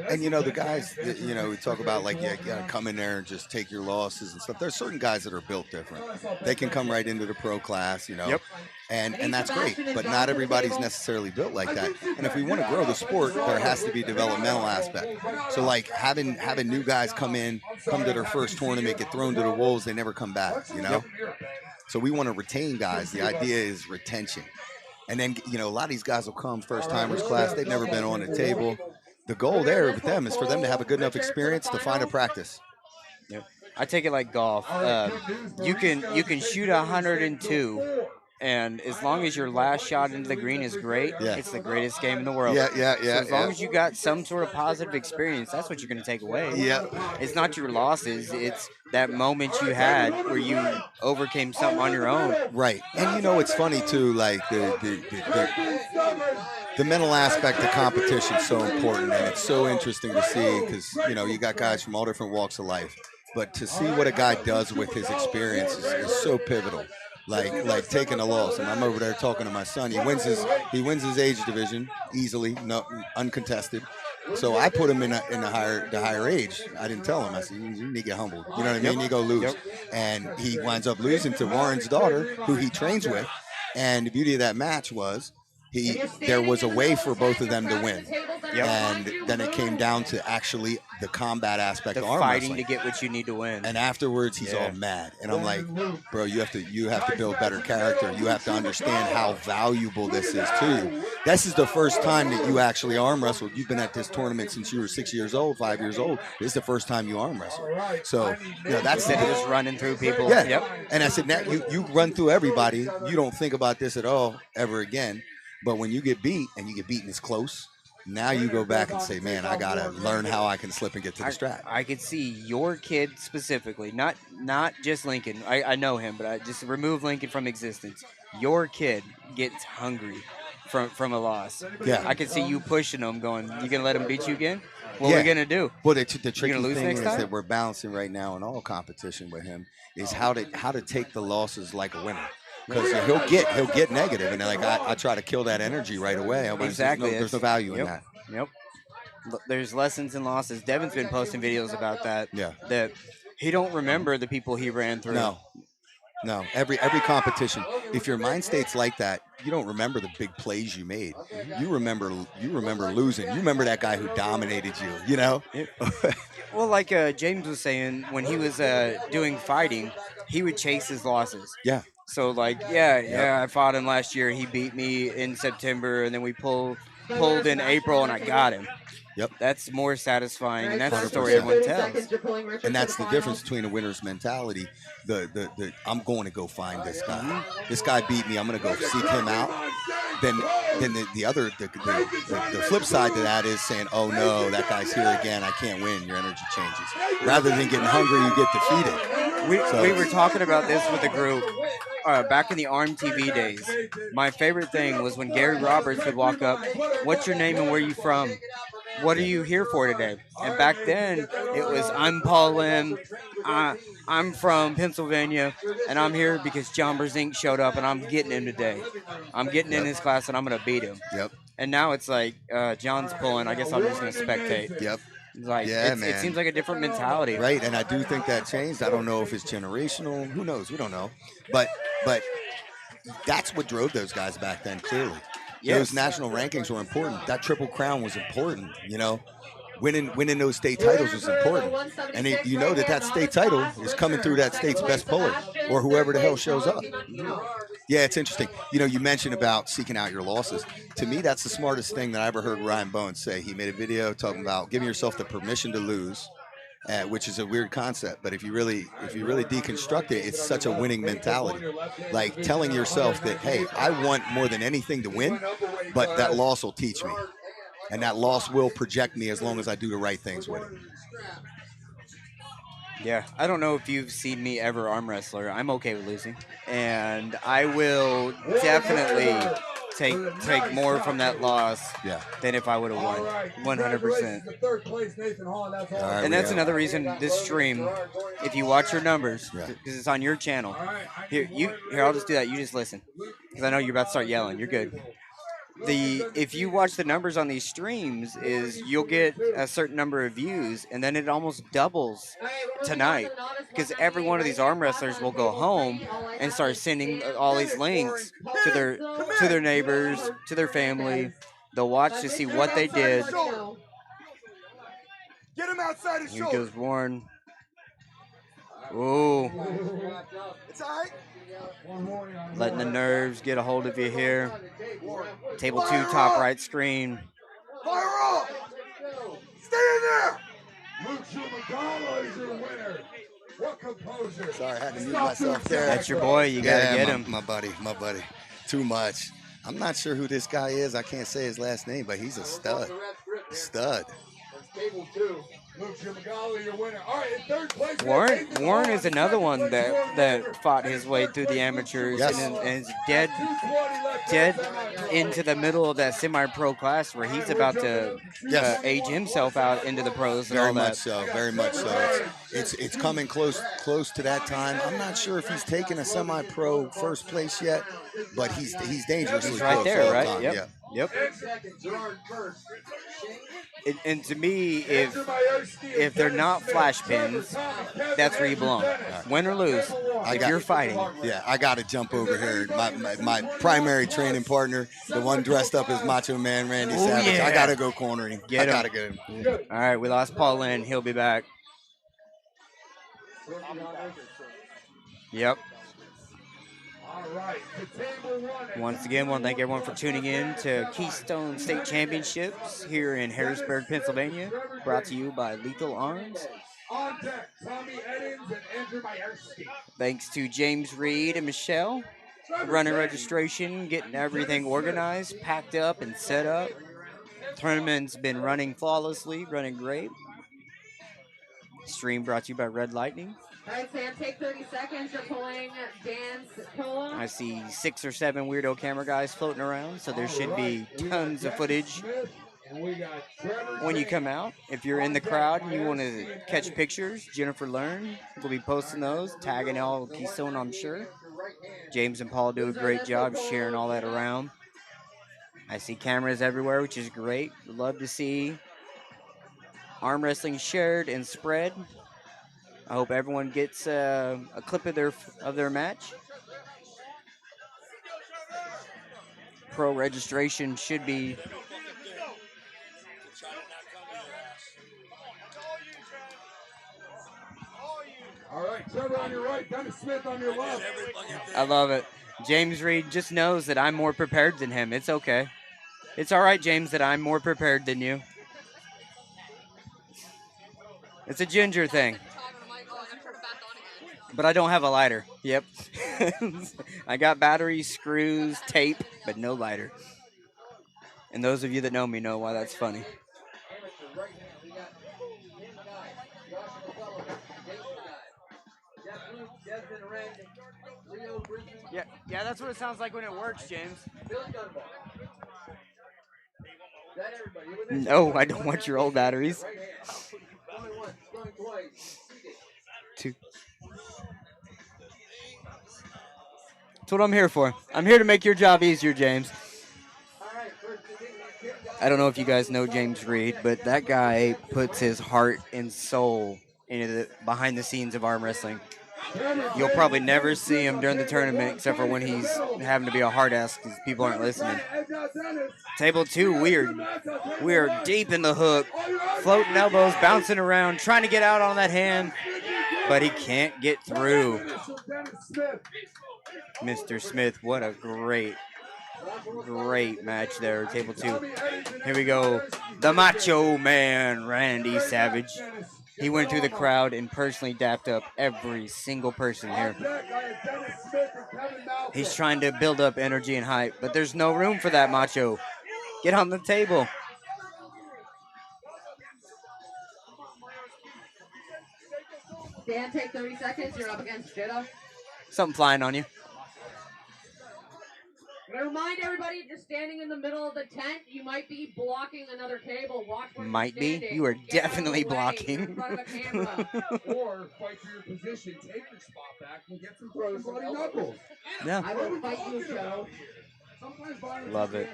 And, you know, the guys, you know, we talk about, like, you got to come in there and just take your losses and stuff. There's certain guys that are built different. They can come right into the pro class, you know. Yep. And that's great. But not everybody's necessarily built like that. And if we want to grow the sport, there has to be a developmental aspect. So, like, having new guys come to their first tournament, get thrown to the wolves, they never come back, you know. So we want to retain guys. The idea is retention. And then, a lot of these guys will come first timers class. They've never been on the table. The goal there with them is for them to have a good enough experience to find a practice. Yep. I take it like golf. You can shoot 102, and as long as your last shot into the green is great, it's the greatest game in the world. Yeah. So as long as you got some sort of positive experience, that's what you're going to take away. Yeah. It's not your losses. It's that moment you had where you overcame something on your own. Right. And it's funny too, like the mental aspect of competition is so important, and it's so interesting to see because, you got guys from all different walks of life. But to see what a guy does with his experience is so pivotal. Like taking a loss, and I'm over there talking to my son. He wins his age division easily, no uncontested. So I put him in the higher age. I didn't tell him. I said, you need to get humbled. You know what I mean? You go lose, and he winds up losing to Warren's daughter, who he trains with. And the beauty of that match was there was a way for both of them to win. And then it came down to actually the combat aspect of arm fighting wrestling. to get what you need to win. And afterwards, he's all mad. And I'm like, bro, you have to build better character. You have to understand how valuable this is to you. This is the first time that you actually arm wrestled. You've been at this tournament since you were 6 years old, 5 years old. This is the first time you arm wrestled. So, that's Instead of just running through people. Yeah. Yep. And I said, now you run through everybody. You don't think about this at all ever again. But when you get beat and you get beaten as close, now you go back and say, man, I got to learn how I can slip and get to the strap. I could see your kid specifically, not just Lincoln. I know him, but I just remove Lincoln from existence. Your kid gets hungry from a loss. Yeah. I could see you pushing him, going, you going to let him beat you again? What are we going to do? Well, the tricky lose thing next is time? that we're balancing right now in all competition with him is how to take the losses like a winner. Because he'll get negative, and like I try to kill that energy right away. Exactly. There's no value in that. Yep. There's lessons and losses. Devin's been posting videos about that. Yeah. That he don't remember the people he ran through. No. Every competition, if your mind state's like that, you don't remember the big plays you made. You remember losing. You remember that guy who dominated you. Well, like James was saying, when he was doing fighting, he would chase his losses. Yeah. So I fought him last year. He beat me in September, and then we pulled in April, and I got him. Yep. That's more satisfying, and that's the story everyone tells. And that's the difference between a winner's mentality. The I'm going to go find this guy. This guy beat me. I'm going to go seek him out. Then the flip side to that is saying, oh no, that guy's here again. I can't win. Your energy changes. Rather than getting hungry, you get defeated. We were talking about this with the group back in the ARM TV days. My favorite thing was when Gary Roberts would walk up, what's your name and where are you from? What are you here for today? And back then, it was, I'm Paul Linn. I'm from Pennsylvania, and I'm here because John Brezink showed up, and I'm getting him today. I'm getting in his class, and I'm going to beat him. Yep. And now it's like, John's pulling. I guess I'm just going to spectate. Yep. Like, man. It seems like a different mentality. Right, and I do think that changed. I don't know if it's generational. Who knows? We don't know. But that's what drove those guys back then, clearly. Yes. Those national rankings were important. That Triple Crown was important, Winning those state titles was important. And you know that state title is coming through that state's best puller or whoever the hell shows up. Yeah, it's interesting. You mentioned about seeking out your losses. To me, that's the smartest thing that I ever heard Ryan Bones say. He made a video talking about giving yourself the permission to lose, which is a weird concept. But if you really deconstruct it, it's such a winning mentality. Like telling yourself that, hey, I want more than anything to win, but that loss will teach me. And that loss will project me as long as I do the right things with it. Yeah, I don't know if you've seen me ever arm wrestler. I'm okay with losing, and I will definitely take more from that loss than if I would have won. 100%. And that's another reason this stream, if you watch your numbers, because it's on your channel. Here, I'll just do that. You just listen, because I know you're about to start yelling. You're good. If you watch the numbers on these streams, is you'll get a certain number of views, and then it almost doubles tonight, because every one of these arm wrestlers will go home and start sending all these links to their neighbors, to their family. They'll watch to see what they did. Get him outside his Here goes Warren. Ooh. It's all right. Letting the nerves get a hold of you here. Table 2, top right screen. Fire up! Stay in there! Luke Schumagala is your winner. What composure? Sorry, I had to mute myself there. That's your boy. You got to get him. My buddy. Too much. I'm not sure who this guy is. I can't say his last name, but he's a stud. Stud. Table 2. Luke Schumagala, your winner. All right, in third place. Warren is another one that fought his way through the amateurs Yes. and is dead into the middle of that semi-pro class where he's about to age himself out into the pros and all that. Very much so. It's coming close to that time. I'm not sure if he's taken a semi-pro first place yet, but he's dangerously He's right close there, all the right? time. Yep. Yeah. Yep. And to me, if they're not flash pins, that's where you belong. Win or lose, if you're fighting. Yeah, I got to jump over here. My primary training partner, the one dressed up as Macho Man Randy Savage. Yeah. I got to go cornering. Get him. I got to get him. All right, we lost Paul Linn. He'll be back. Yep. Once again, I want to thank everyone for tuning in to Keystone State Championships here in Harrisburg, Pennsylvania, brought to you by Lethal Arms. On deck, Tommy Eddins and Andrew Majerski. Thanks to James Reid and Michelle, running registration, getting everything organized, packed up, and set up. Tournament's been running flawlessly, running great. Stream brought to you by Red Lightning. All right, Sam, take 30 seconds. You're pulling Dan's cola. I see 6 or 7 weirdo camera guys floating around, so there should be tons of footage when you come out. If you're in the crowd and you want to catch pictures, Jennifer Learn will be posting those, tagging all Keystone, I'm sure. James and Paul do a great job sharing all that around. I see cameras everywhere, which is great. Love to see arm wrestling shared and spread. I hope everyone gets a clip of their match. Pro registration should be All right, Trevor on your right, Dennis Smith on your left. I love it. James Reid just knows that I'm more prepared than him. It's okay. It's all right, James, that I'm more prepared than you. It's a ginger thing. But I don't have a lighter. Yep. I got batteries, screws, tape, but no lighter. And those of you that know me know why that's funny. Yeah, that's what it sounds like when it works, James. No, I don't want your old batteries. 2. That's what I'm here for. I'm here to make your job easier, James. I don't know if you guys know James Reid, but that guy puts his heart and soul into the behind the scenes of arm wrestling. You'll probably never see him during the tournament except for when he's having to be a hard ass because people aren't listening. Table 2, we are deep in the hook, floating elbows, bouncing around, trying to get out on that hand, but he can't get through. Mr. Smith, what a great match there. Table 2. Here we go. The Macho Man, Randy Savage. He went through the crowd and personally dapped up every single person here. He's trying to build up energy and hype, but there's no room for that, Macho. Get on the table. Dan, take 30 seconds. You're up against Jitta. Something flying on you. I remind everybody, if you're standing in the middle of the tent, you might be blocking another table. Watch where Might you're be. standing. You are Get definitely out of the way blocking. in front of a camera. Or fight for your position, take your spot back, and get some throws and bloody knuckles. Yeah. I will fight you, Joe. Love it.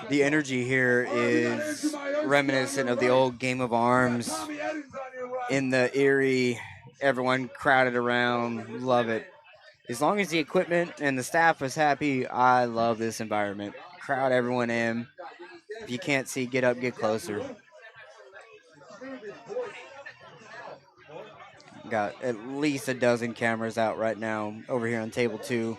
The energy here is reminiscent of the old Game of Arms in the Erie. Everyone crowded around. Love it. As long as the equipment and the staff is happy, I love this environment. Crowd everyone in. If you can't see, get up, get closer. Got at least a dozen cameras out right now over here on table 2.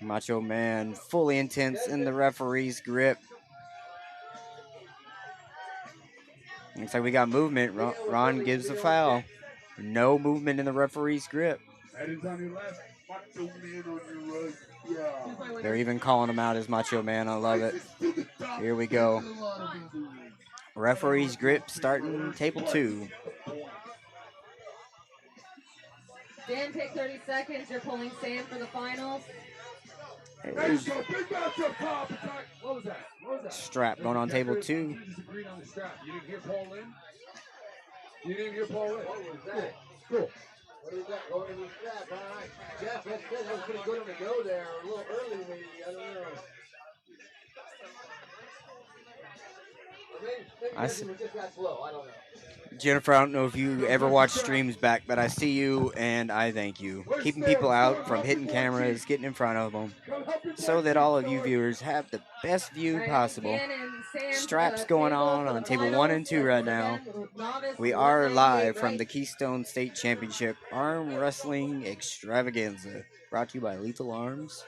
Macho Man fully intense in the referee's grip. Looks like we got movement. Ron gives a foul. No movement in the referee's grip. That is on your left. Macho Man on your right. Yeah. They're even calling him out as Macho Man. I love it. Here we go. Referee's grip starting table 2. Dan, take 30 seconds. You're pulling Sam for the finals. There's What was that? strap going on table 2. You disagreed on the strap. You didn't hear Paul Linn? You didn't hear Paul Linn? What was that? Cool. What is that? Going to the strap. All right. Jeff, that's good. That was pretty good of him to go there a little early, maybe. I don't know. Or maybe I he just got slow. I don't know. Jennifer, I don't know if you ever watch streams back, but I see you and I thank you. Keeping people out from hitting cameras, getting in front of them, so that all of you viewers have the best view possible. Straps going on table 1 and 2 right now. We are live from the Keystone State Championship Arm Wrestling Extravaganza, brought to you by Lethal Arms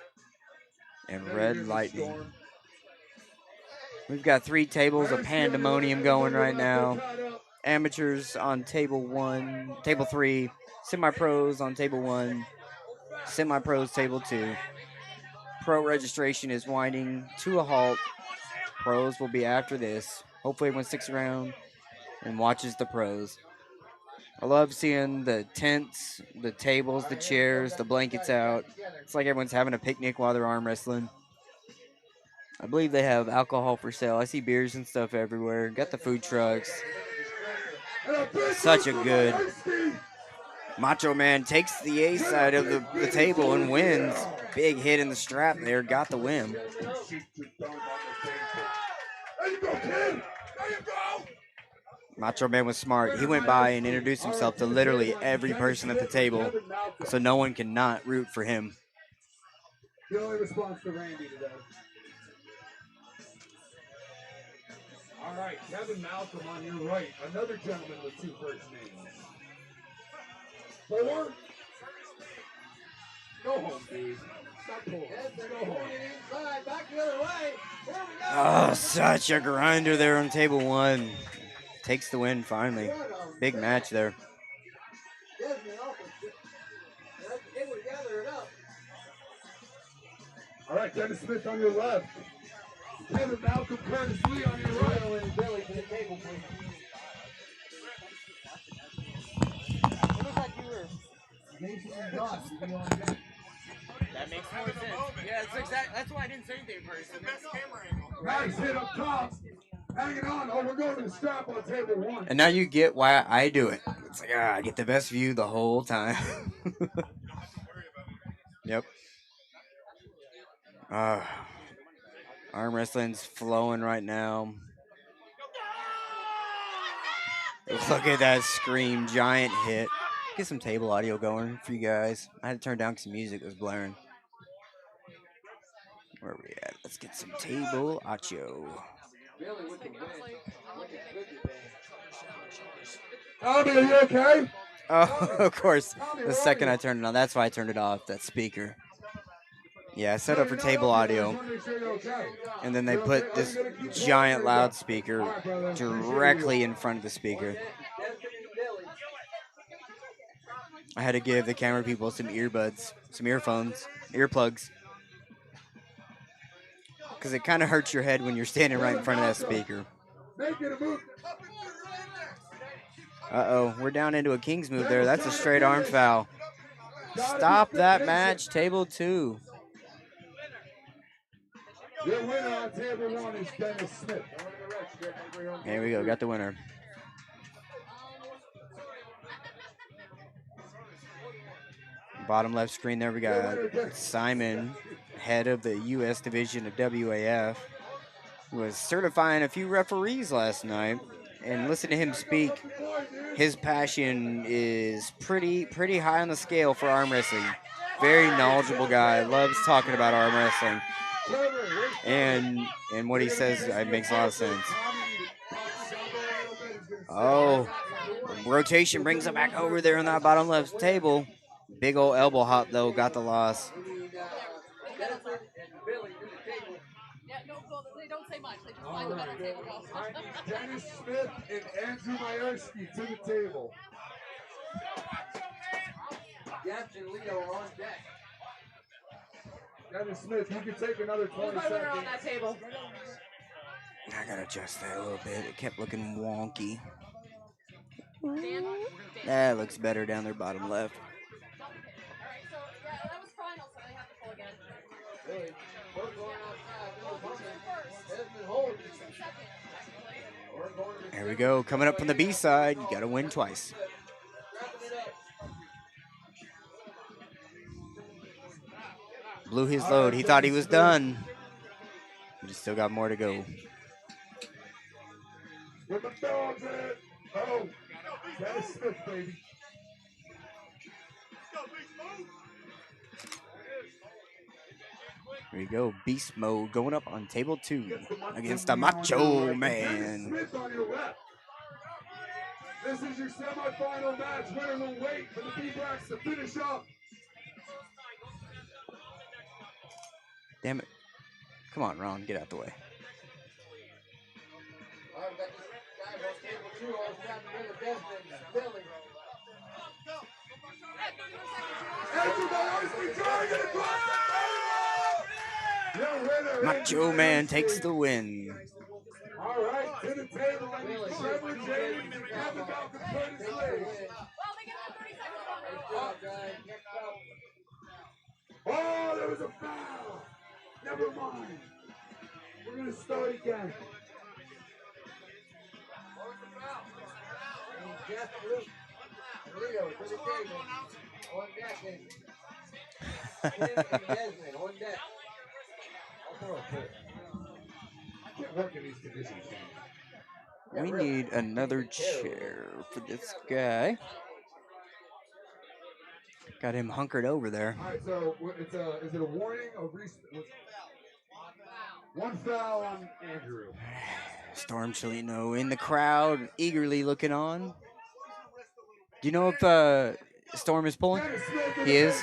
and Red Lightning. We've got 3 tables of pandemonium going right now. Amateurs on table 3, semi-pros on table 1, semi-pros table 2. Pro registration is winding to a halt. Pros will be after this. Hopefully everyone sticks around and watches the pros. I love seeing the tents, the tables, the chairs, the blankets out. It's like everyone's having a picnic while they're arm wrestling. I believe they have alcohol for sale. I see beers and stuff everywhere. Got the food trucks. Such a good. Macho Man takes the A side of the table and wins. Big hit in the strap there. Got the win. There you go, kid. There you go. Macho Man was smart. He went by and introduced himself to literally every person at the table, so no one can not root for him. The only response to Randy today. All right, Kevin Malcolm on your right. Another gentleman with 2 first names. 4. Go home, dude. Stop pulling. Go home. Inside, back the other way. Here we go. Oh, such a grinder there on table 1. Takes the win finally. Big match there. All right, Dennis Smith on your left. Kevin Malcolm, Curtis Lee on your right. Billy to the table, please. It looks like you were. That makes more sense. Yeah, that's why I didn't say anything first. It's the best camera angle. Nice hit up top. Hanging on. Oh, we're going to the strap on table 1. And now you get why I do it. It's like, I get the best view the whole time. Yep. Arm wrestling's flowing right now. Look at that scream, giant hit. Get some table audio going for you guys. I had to turn down because the music was blaring. Where are we at? Let's get some table audio. Billy with the win. Looking good today. Tommy, are you okay? Oh, of course. The second I turned it on, that's why I turned it off, that speaker. Yeah, I set up for table audio. And then they put this giant loudspeaker directly in front of the speaker. I had to give the camera people some earbuds, some earphones, earplugs. Because it kind of hurts your head when you're standing right in front of that speaker. Uh-oh, we're down into a King's move there. That's a straight arm foul. Stop that match, table 2. Your winner on table 1 is Dennis Smith. Here we go, got the winner. Bottom left screen there, we got Simon, head of the U.S. division of WAF, who was certifying a few referees last night. And listen to him speak. His passion is pretty high on the scale for arm wrestling. Very knowledgeable guy, loves talking about arm wrestling. And what he says makes a lot of sense. Oh, Rotation brings it back over there on that bottom left table. Big old elbow hop though, got the loss. Yeah, they don't say much. They just All find the right. middle table go. I need Dennis Smith and Andrew Majerski to the table. Jeff and Leo are on deck. Dennis Smith, you can take another 20 Who's my winner on that seconds. table? I gotta adjust that a little bit. It kept looking wonky. Dan? That looks better down their bottom left. Alright, so yeah, that was final, so they have to pull again. Really? We're going outside. Desmond Holden. There we go. Coming up from the B-side. You gotta win twice. Blew his load. He thought he was done. But he still got more to go. With the dogs in. Oh, Dennis Smith, baby. Here we go. Beast mode going up on table 2 against the Macho Man. Smith on your left. This is your semifinal match. Winner will wait for the B-Blacks to finish up. Damn it. Come on, Ron. Get out the way. I've got this guy on table 2 all trying to bring the Desmond and Billy. Macho Man takes the win. All right, to the table. I need Trevor James and Kevin Malcolm Curtis Lee. Well, they get 30 seconds on Nice job, guys. Next up. Oh, there was a foul. Never mind. We're going to start again. And Jeff, Luke, and Leo to the table. On deck. Linn and Desmond on deck. I can't work in these conditions. We need another chair for this guy. Got him hunkered over there. All right, so is it a warning? One foul on Andrew. Storm Chelino in the crowd, eagerly looking on. Do you know if Storm is pulling? He is.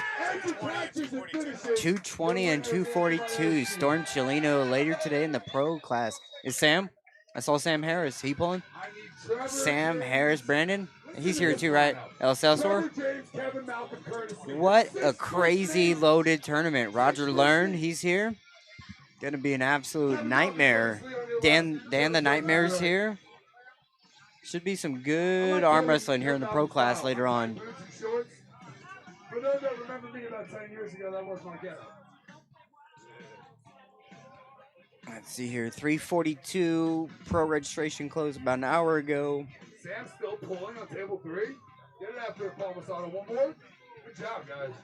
220 and 242. Storm Chelino later today in the pro class. Is Sam? I saw Sam Harris. He pulling? Sam Harris, Brandon? He's here too, right? El Salsor? What a crazy loaded tournament. Roger Linn, he's here. Gonna be an absolute nightmare. Dan the Nightmare's here. Should be some good arm wrestling here in the pro class later on. For those that remember me about 10 years ago, that was my getup. Let's see here. 3:42 pro registration closed about an hour ago. Sam's still pulling on table 3. Get it after Paul Masada. One more. Good job, guys.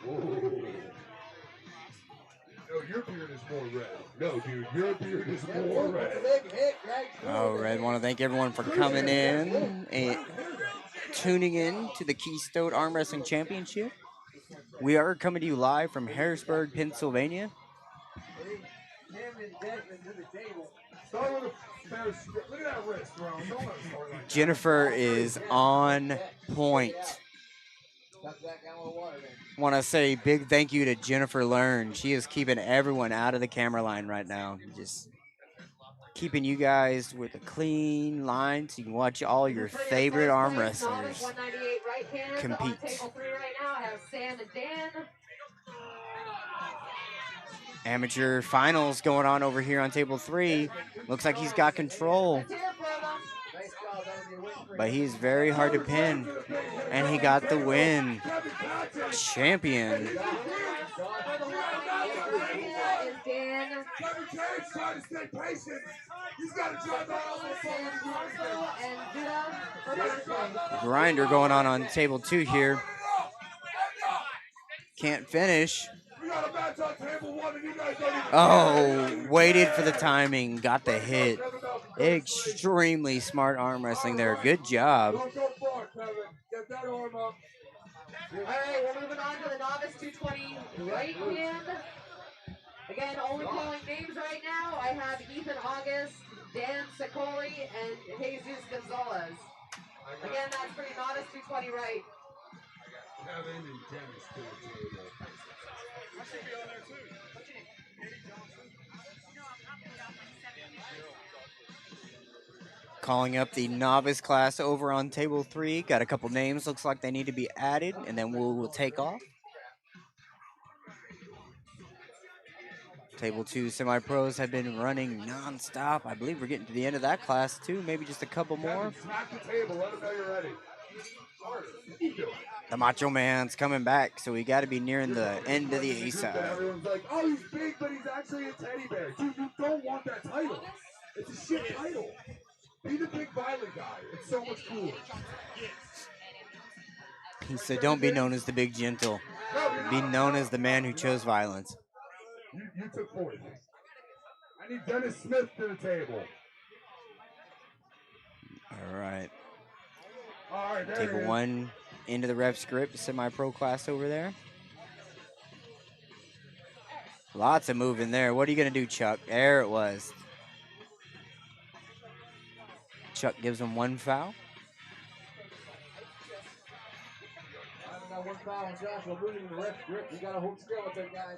Whoa. No, your beard is more red. No, dude, your beard is more red. All right, I want to thank everyone for coming in and tuning in to the Keystone Arm Wrestling Championship. We are coming to you live from Harrisburg, Pennsylvania. Look at that wrist, bro. Jennifer is on point. Want to say big thank you to Jennifer Linn. She is keeping everyone out of the camera line right now. Just keeping you guys with a clean line so you can watch all your favorite arm wrestlers compete. On table 3 right now, I have Sam and Dan. Amateur finals going on over here on table 3. Looks like he's got control. But he's very hard to pin. And he got the win. Champion. Grinder going on table 2 here. Can't finish. Oh, waited for the timing, got the hit. Extremely smart arm wrestling there. Good job. Don't go far, Kevin. Get that arm up. All right, we're moving on to the Novice 220 right hand. Again, only calling names right now. I have Ethan August, Dan Sicoli and Jesus Gonzalez. Again, that's for your novice 220 right. Kevin and Dennis to the table. I should be on there too. Eddie Johnson. Calling up the novice class over on table 3. Got a couple names. Looks like they need to be added, and then we'll take off. Table 2 semi-pros have been running non-stop. I believe we're getting to the end of that class too. Maybe just a couple more. Smack the table. Let them know you're ready. The Macho Man's coming back, so we got to be nearing the end of the A side. Everyone's like, oh, he's big, but he's actually a teddy bear. Dude, you don't want that title. It's a shit title. Be the big violent guy. It's so much cooler. He said, don't be known as the big gentle. Be known as the man who chose violence. You took 40. I need Dennis Smith to the table. All right. All right, there Table 1 into the ref script, semi-pro class over there. Lots of moving there. What are you going to do, Chuck? There it was. Chuck gives him 1 foul. I got 1 foul on Joshua. Moving to the left grip. You got to hold still with that guy.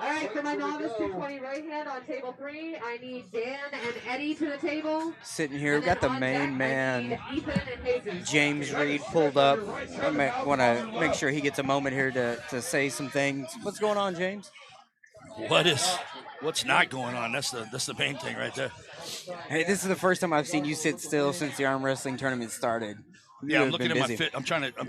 All right, for my novice 220 right hand on table 3, I need Dan and Eddie to the table. Sitting here, we got the main man, Ethan and Jesus. James Reid, pulled up. I want to make sure he gets a moment here to say some things. What's going on, James? What's not going on? That's the main thing right there. Hey, this is the first time I've seen you sit still since the arm wrestling tournament started. Yeah, I'm looking at my fit. I'm trying to. Am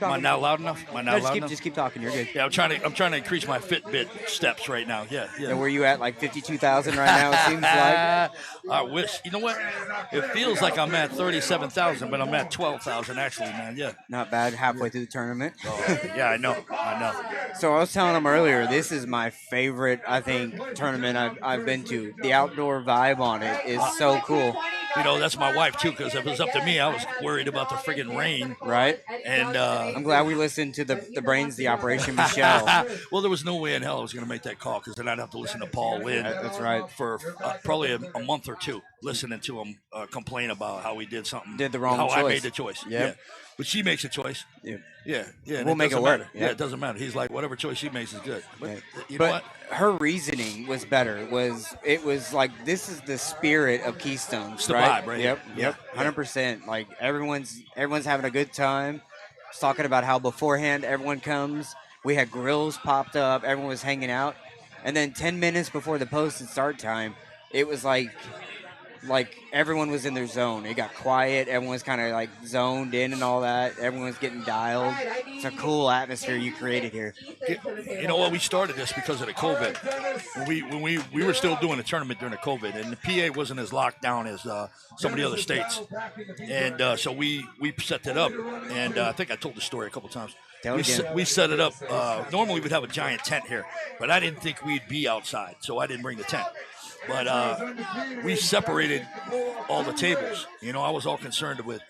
I not loud enough? Am I not loud enough? Just keep talking. You're good. Yeah, I'm trying to increase my Fitbit steps right now. Yeah. And where you at? Like 52,000 right now? It seems like. I wish. You know what? It feels like I'm at 37,000, but I'm at 12,000 actually, man. Yeah. Not bad. Halfway through the tournament. Yeah, I know. So I was telling him earlier, this is my favorite, I think, tournament I've been to. The outdoor vibe on it is so cool. You know, that's my wife too, because if it was up to me, I was worried about the friggin' rain. Right. And I'm glad we listened to the brains, the Operation Michelle. Well, there was no way in hell I was going to make that call, because then I'd have to listen to Paul Linn. That's right. For probably a month or two, listening to him complain about how we did something. Did the wrong choice. How I made the choice. Yep. Yeah. But she makes a choice. Yeah. We'll make it work. Yeah, it doesn't matter. He's like, whatever choice she makes is good. But you know what? Her reasoning was better. It was like, this is the spirit of Keystone. It's the vibe, right? Yep. 100%. Like everyone's having a good time. Just talking about how beforehand everyone comes. We had grills popped up. Everyone was hanging out. And then 10 minutes before the posted start time, it was like everyone was in their zone. It got quiet. Everyone was kind of like zoned in and all that. Everyone was getting dialed. It's a cool atmosphere you created here. You know what? We started this because of the COVID. When we were still doing the tournament during the COVID, and the PA wasn't as locked down as some of the other states. And so we set that up. And I think I told the story a couple times. We set it up. Normally we'd have a giant tent here, but I didn't think we'd be outside, so I didn't bring the tent. But we separated all the tables. You know, I was all concerned with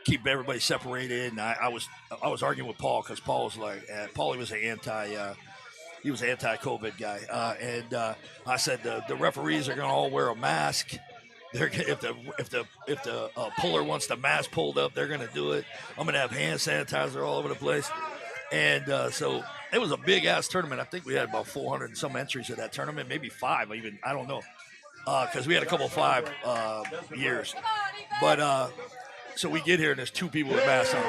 keep everybody separated, and I was arguing with Paul, because Paul was like, Paulie was an anti-COVID guy, and I said the referees are going to all wear a mask. If the puller wants the mask pulled up, they're going to do it. I'm going to have hand sanitizer all over the place, and so. It was a big-ass tournament. I think we had about 400 and some entries at that tournament, maybe 5 even. I don't know, because we had a couple of 5 years. But so we get here, and there's 2 people with masks on.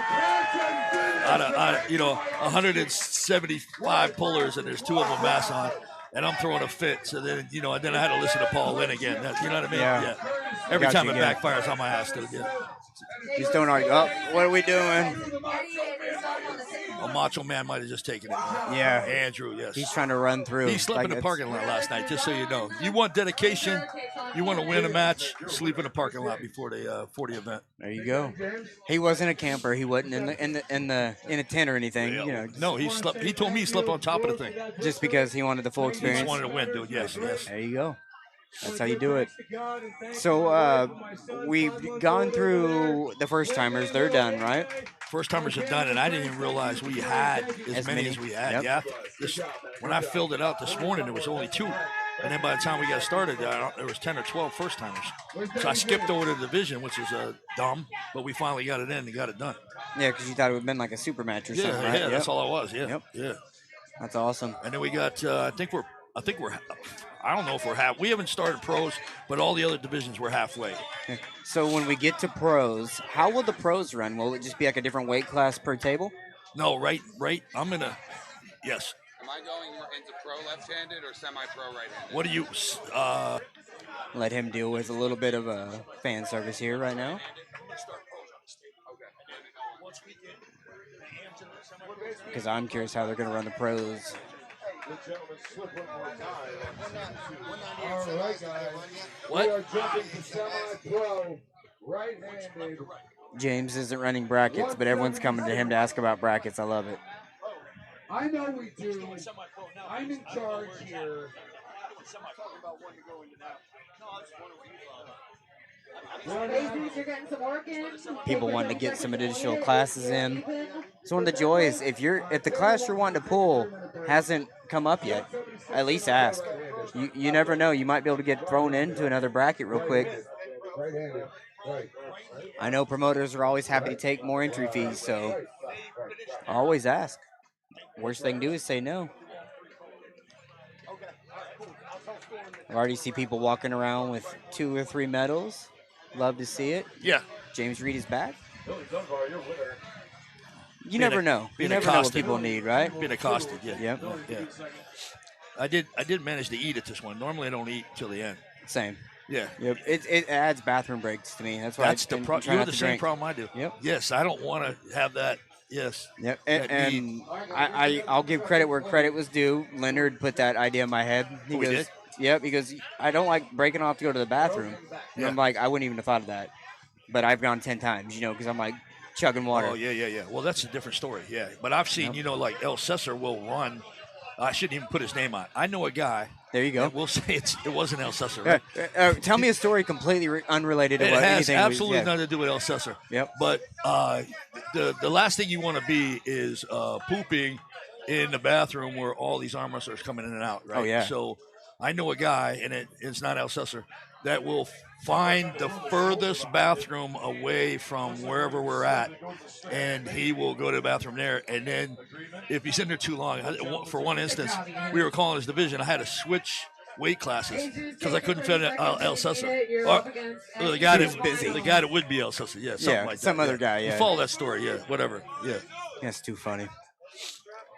Out of 175 pullers, and there's 2 of them masks on. And I'm throwing a fit. So then, and then I had to listen to Paul Linn again. You know what I mean? Yeah. Every time it backfires on my ass, dude. Yeah. Just don't argue. Oh, what are we doing? A Macho Man might have just taken it. Yeah. Andrew, yes. He's trying to run through. He slept in the parking lot last night, just so you know. You want dedication, you want to win a match, sleep in the parking lot before the event. There you go. He wasn't a camper. He wasn't in a tent or anything. Yeah. No, he slept. He told me he slept on top of the thing. Just because he wanted the full experience. He just wanted to win, dude. Yes. There you go. That's how you do it. So we've gone through the first timers. They're done, right? First timers are done, and I didn't even realize we had as many as we had. Yep. Yeah. When I filled it out this morning, there was only 2. And then by the time we got started, there was 10 or 12 first timers. So I skipped over to the division, which is dumb, but we finally got it in and got it done. Yeah, because you thought it would have been like a super match or something, right? Yeah, that's all it was. Yeah, Yep. yeah. That's awesome. And then we got. I think we're. I don't know if we're half. We haven't started pros, but all the other divisions were halfway. So when we get to pros, how will the pros run? Will it just be like a different weight class per table? No, right. I'm gonna. Yes. Am I going into pro left-handed or semi-pro right-handed? What do you? Let him deal with a little bit of a fan service here right now. Because I'm curious how they're going to run the pros. All right, guys. What? We are jumping to semi-pro, right-handed. James isn't running brackets, but everyone's coming to him to ask about brackets. I love it. I know we do. I'm in charge here. Ladies, you're getting some work in. People wanting to get some additional classes in. So one of the joys, if the class you're wanting to pull hasn't come up yet, at least ask. You never know. You might be able to get thrown into another bracket real quick. Right-handed. Right. I know promoters are always happy to take more entry fees, so always ask. Worst they can do is say no. I already see people walking around with 2 or 3 medals. Love to see it. Yeah. James Reid is back. You Being never know. You never know what people need, right? Being accosted, yeah. Yep. Yeah. I did manage to eat at this one. Normally I don't eat till the end. Same. Yeah. Yep. It adds bathroom breaks to me. That's why That's the problem. You have the same problem I do. Yep. Yes, I don't want to have that. Yes. Yep. And I'll give credit where credit was due. Leonard put that idea in my head. He goes, did? yep, because I don't like breaking off to go to the bathroom. And I'm like, I wouldn't even have thought of that. But I've gone 10 times, because I'm like chugging water. Oh, yeah. Well, that's a different story, yeah. But I've seen, like El Cesar will run. I shouldn't even put his name on. I know a guy. There you go. We'll say it wasn't El Cesar, right? Tell me a story completely unrelated to it what has anything. absolutely nothing to do with El Cesar. Yep. But the last thing you want to be is pooping in the bathroom where all these arm wrestlers coming in and out, right? Oh, yeah. So I know a guy, and it's not El Cesar, that will find the furthest bathroom away from wherever we're at, and he will go to the bathroom there. And then if he's in there too long, for one instance, we were calling his division. I had to switch weight classes because I couldn't fit El Cesar. The guy that busy. The guy that would be El Cesar, something like that. Some other guy, You follow that story, whatever, That's too funny.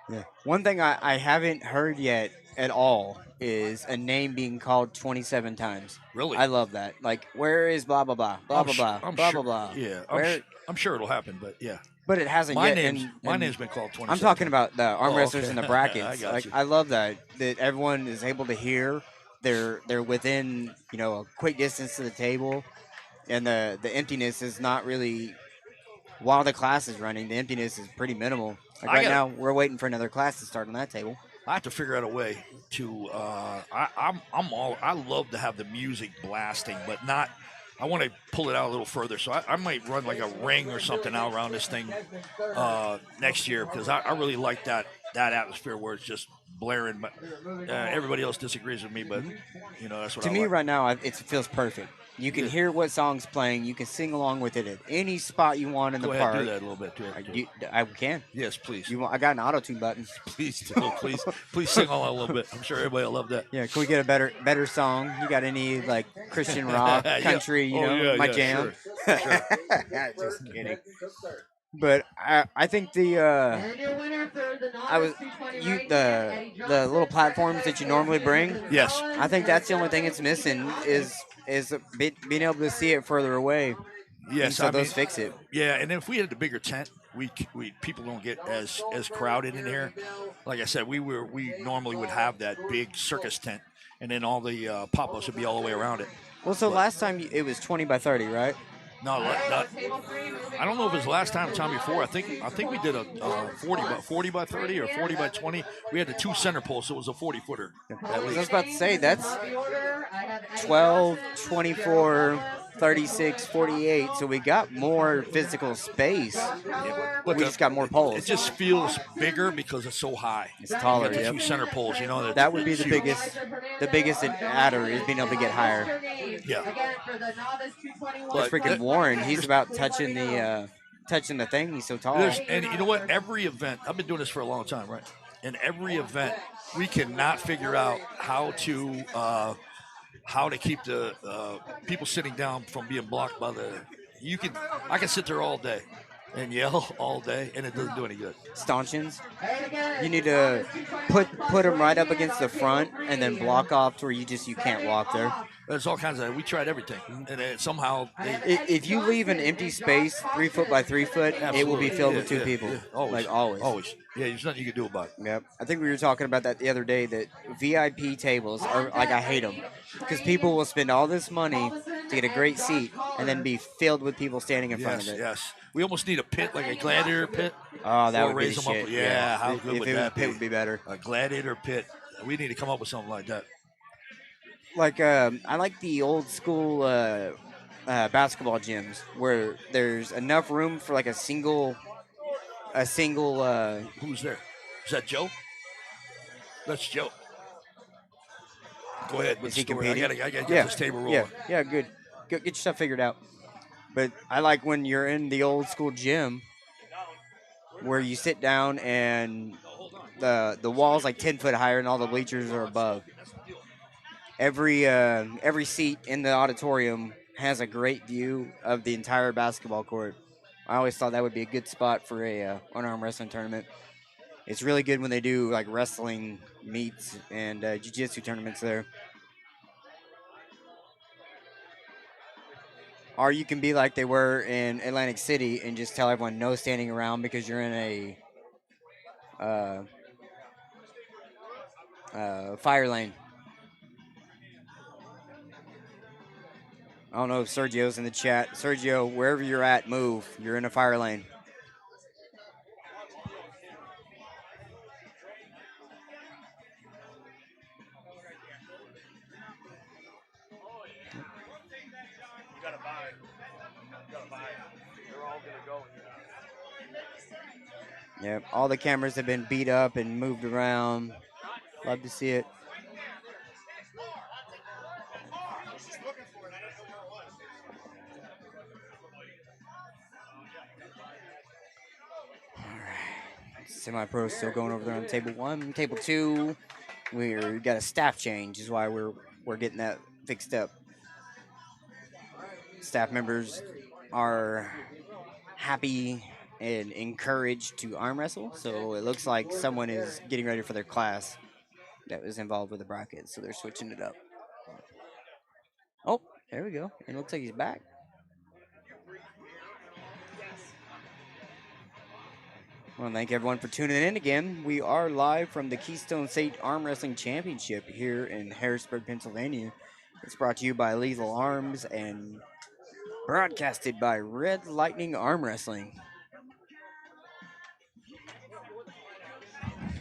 Yeah. One thing I haven't heard yet at all is a name being called 27 times. Really? I love that. Like, where is blah, blah, blah, blah, blah, blah, blah, blah, blah. Yeah, Where, I'm sure it'll happen, but yeah. But it hasn't my yet. My name's been called 27. I'm talking about the arm wrestlers okay. in the brackets. I got you. I love that everyone is able to hear. They're within, a quick distance to the table. And the emptiness is not really, while the class is running, the emptiness is pretty minimal. Like now, we're waiting for another class to start on that table. I have to figure out a way to. I love to have the music blasting, but not. I want to pull it out a little further, so I might run like a ring or something out around this thing next year because I really like that atmosphere where it's just blaring. But everybody else disagrees with me, but that's what. To me, right now, it feels perfect. You can hear what song's playing. You can sing along with it at any spot you want in the park. park. Go ahead, do that a little bit. I can. Yes, please. I got an auto-tune button. Please do. Please sing along a little bit. I'm sure everybody will love that. Yeah, can we get a better song? You got any like Christian rock, country? My jam. Sure. Just kidding. But I think the little platforms that you normally bring. Yes. I think that's the only thing it's missing is being able to see it further away. Yes, so those fix it. Yeah, and if we had a bigger tent, we people don't get as crowded in here. Like I said, we normally would have that big circus tent, and then all the pop-ups would be all the way around it. Well, so last time it was 20 by 30, right? No, I don't know if it was the last time or time before. I think we did a 40 by 30 or 40 by 20. We had the 2 center poles, so it was a 40-footer. I was about to say, that's 12, 24, 36-48, so we got more physical space. But We just got more poles. It just feels bigger because it's so high. It's taller. You got the Yep. two center poles. You know That would be it's the huge. biggest adder is being able to get higher. Yeah. Again, for the novice 221. But freaking Warren, he's about touching the thing. He's so tall. And you know what? Every event, I've been doing this for a long time, right? In every event, we cannot figure out how to keep the people sitting down from being blocked by the. I can sit there all day and yell all day, and it doesn't do any good. Stanchions. You need to put them right up against the front and then block off to where you can't walk there. There's all kinds of. We tried everything, and then somehow. If you leave an empty space 3 foot by 3 foot, it will be filled with two people. Always. Like always. Always. Yeah, there's nothing you can do about it. Yep. I think we were talking about that the other day. That VIP tables are like, I hate them because people will spend all this money to get a great seat and then be filled with people standing in front of it. Yes. We almost need a pit, like a gladiator pit. Oh, that would be raise the them shit. up. Yeah, how good would that be? Pit would be better. A gladiator pit. We need to come up with something like that. Like I like the old school basketball gyms where there's enough room for like a single. Who's there? Is that Joe? That's Joe. Go ahead with the story. I gotta get this table rolling. Yeah, good. Get your stuff figured out. But I like when you're in the old school gym where you sit down and the wall's like 10 foot higher and all the bleachers are above. Every seat in the auditorium has a great view of the entire basketball court. I always thought that would be a good spot for a unarmed wrestling tournament. It's really good when they do like wrestling meets and jiu-jitsu tournaments there. Or you can be like they were in Atlantic City and just tell everyone no standing around because you're in a fire lane. I don't know if Sergio's in the chat. Sergio, wherever you're at, move. You're in a fire lane. Yep, all the cameras have been beat up and moved around. Love to see it. Semi-pro still going over there on table 1. Table 2, we got a staff change, is why we're getting that fixed up. Staff members are happy and encouraged to arm wrestle, so it looks like someone is getting ready for their class that was involved with the bracket, so they're switching it up. Oh, there we go. It looks like he's back. Well, thank everyone for tuning in again. We are live from the Keystone State Arm Wrestling Championship here in Harrisburg, Pennsylvania. It's brought to you by Lethal Arms and broadcasted by Red Lightning Arm Wrestling.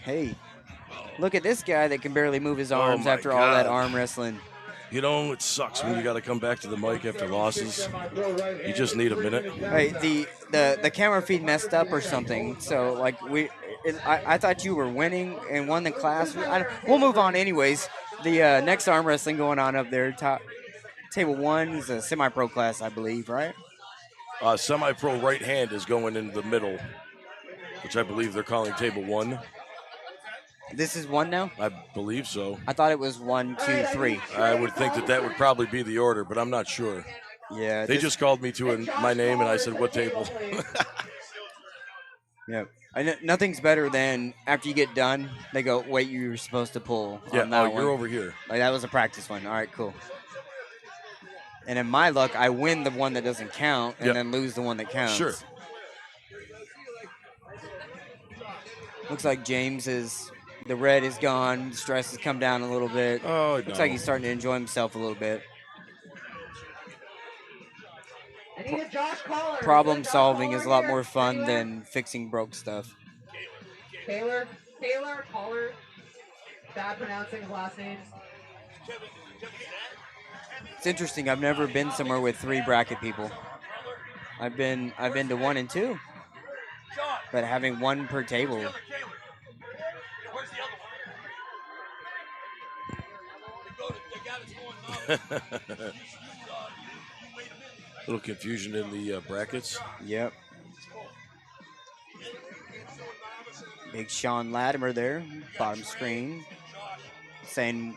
Hey, look at this guy that can barely move his arms after all that arm wrestling. You know, it sucks when you got to come back to the mic after losses. You just need a minute. Hey, the camera feed messed up or something. So, like, I thought you were winning and won the class. We'll move on anyways. The next arm wrestling going on up there, table 1 is a semi-pro class, I believe, right? Semi-pro right hand is going in the middle, which I believe they're calling table 1. This is 1 now? I believe so. I thought it was 1, 2, 3. I would think that would probably be the order, but I'm not sure. Yeah. They just called me to my name, and I said, what table? Yeah. Nothing's better than after you get done, they go, wait, you were supposed to pull. Yeah, on that one. You're over here. Like, that was a practice one. All right, cool. And in my luck, I win the one that doesn't count and then lose the one that counts. Sure. Looks like the red is gone. The stress has come down a little bit. Oh, Looks like he's starting to enjoy himself a little bit. Problem solving is a lot more fun than fixing broke stuff. Taylor Caller. Bad pronouncing of last names. It's interesting. I've never been somewhere with 3 bracket people. I've been to 1 and 2, but having 1 per table. Little confusion in the brackets. Yep. Big Sean Latimer there, bottom screen, saying,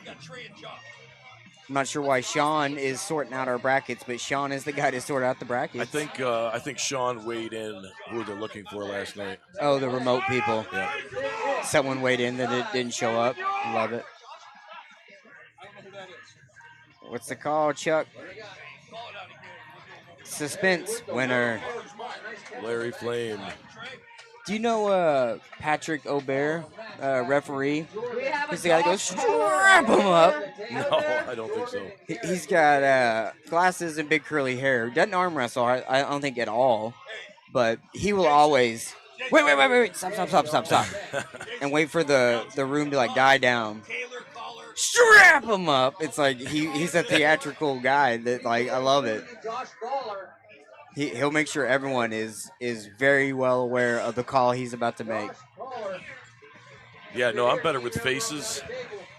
I'm not sure why Sean is sorting out our brackets, but Sean is the guy to sort out the brackets. I think Sean weighed in who they're looking for last night. Oh, the remote people. Yeah. Someone weighed in that it didn't show up. Love it. What's the call, Chuck? Suspense winner. Larry Flame. Do you know Patrick Aubert, referee? He's the guy that goes, strap him up. No, I don't think so. He's got glasses and big curly hair. Doesn't arm wrestle, I don't think at all. But he will always, wait, stop. And wait for the room to like die down. Strap him up. It's like he's a theatrical guy that like, I love it. He'll make sure everyone is very well aware of the call he's about to make. Yeah, no, I'm better with faces.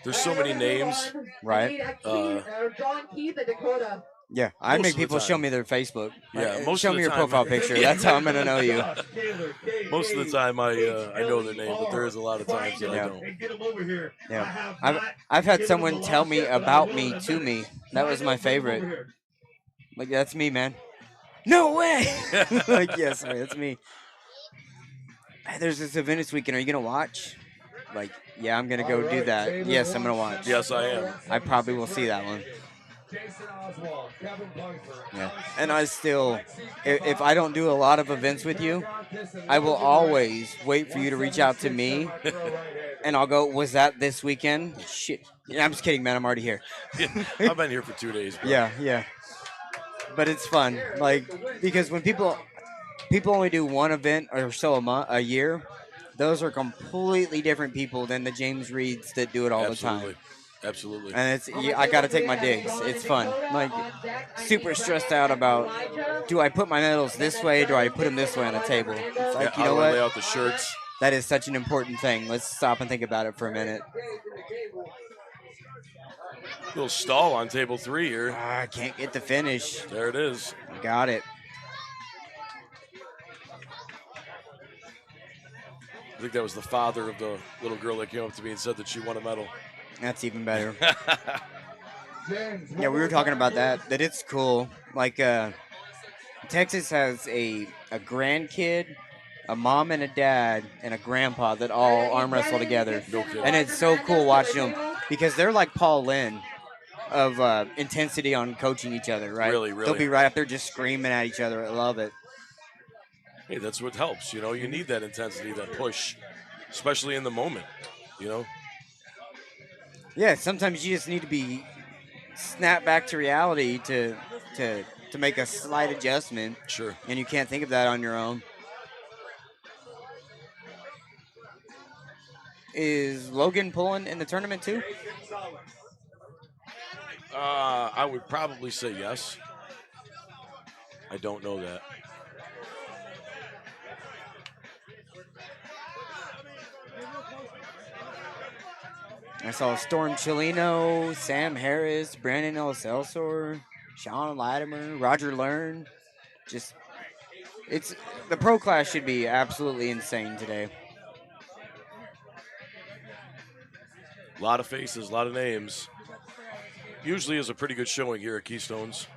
There's so many names. Right. John Keith at Dakota. Yeah, I make people show me their Facebook. Yeah, show me your profile picture. That's how I'm gonna know you. Most of the time, I know their name, but there is a lot of times that I don't. Yeah, I've had someone tell me about me to me. That was my favorite. Like, that's me, man. No way! Like, yeah, sorry, that's me. Hey, there's this event this weekend. Are you gonna watch? Like, yeah, I'm gonna go do that. Yes, I'm gonna watch. Yes, I am. I probably will see that one. Yeah, and I still, if I don't do a lot of events with you, I will always wait for you to reach out to me, and I'll go, was that this weekend? Shit. Yeah, I'm just kidding, man. I'm already here. I've been here for 2 days, bro. Yeah. But it's fun, like, because when people only do one event or so a year, those are completely different people than the James Reids that do it all the time. Absolutely. And I got to take my digs. It's fun. Like, super stressed out about, do I put my medals this way? Do I put them this way on the table? It's like, you know what? Lay out the shirts. That is such an important thing. Let's stop and think about it for a minute. Little stall on table 3 here. I can't get the finish. There it is. Got it. I think that was the father of the little girl that came up to me and said that she won a medal. That's even better. Yeah, we were talking about that it's cool. Like, Texas has a grandkid, a mom and a dad, and a grandpa that all arm wrestle together. No kidding. And it's so cool watching them because they're like Paul Linn of intensity on coaching each other, right? Really. They'll be right up there just screaming at each other. I love it. Hey, that's what helps. You know, you need that intensity, that push, especially in the moment, you know? Yeah, sometimes you just need to be snap back to reality to make a slight adjustment. Sure. And you can't think of that on your own. Is Logan pulling in the tournament too? I would probably say yes. I don't know that. I saw Storm Chilino, Sam Harris, Brandon El Celsor, Sean Latimer, Roger Lern. Just, the pro class should be absolutely insane today. A lot of faces, a lot of names. Usually is a pretty good showing here at Keystones.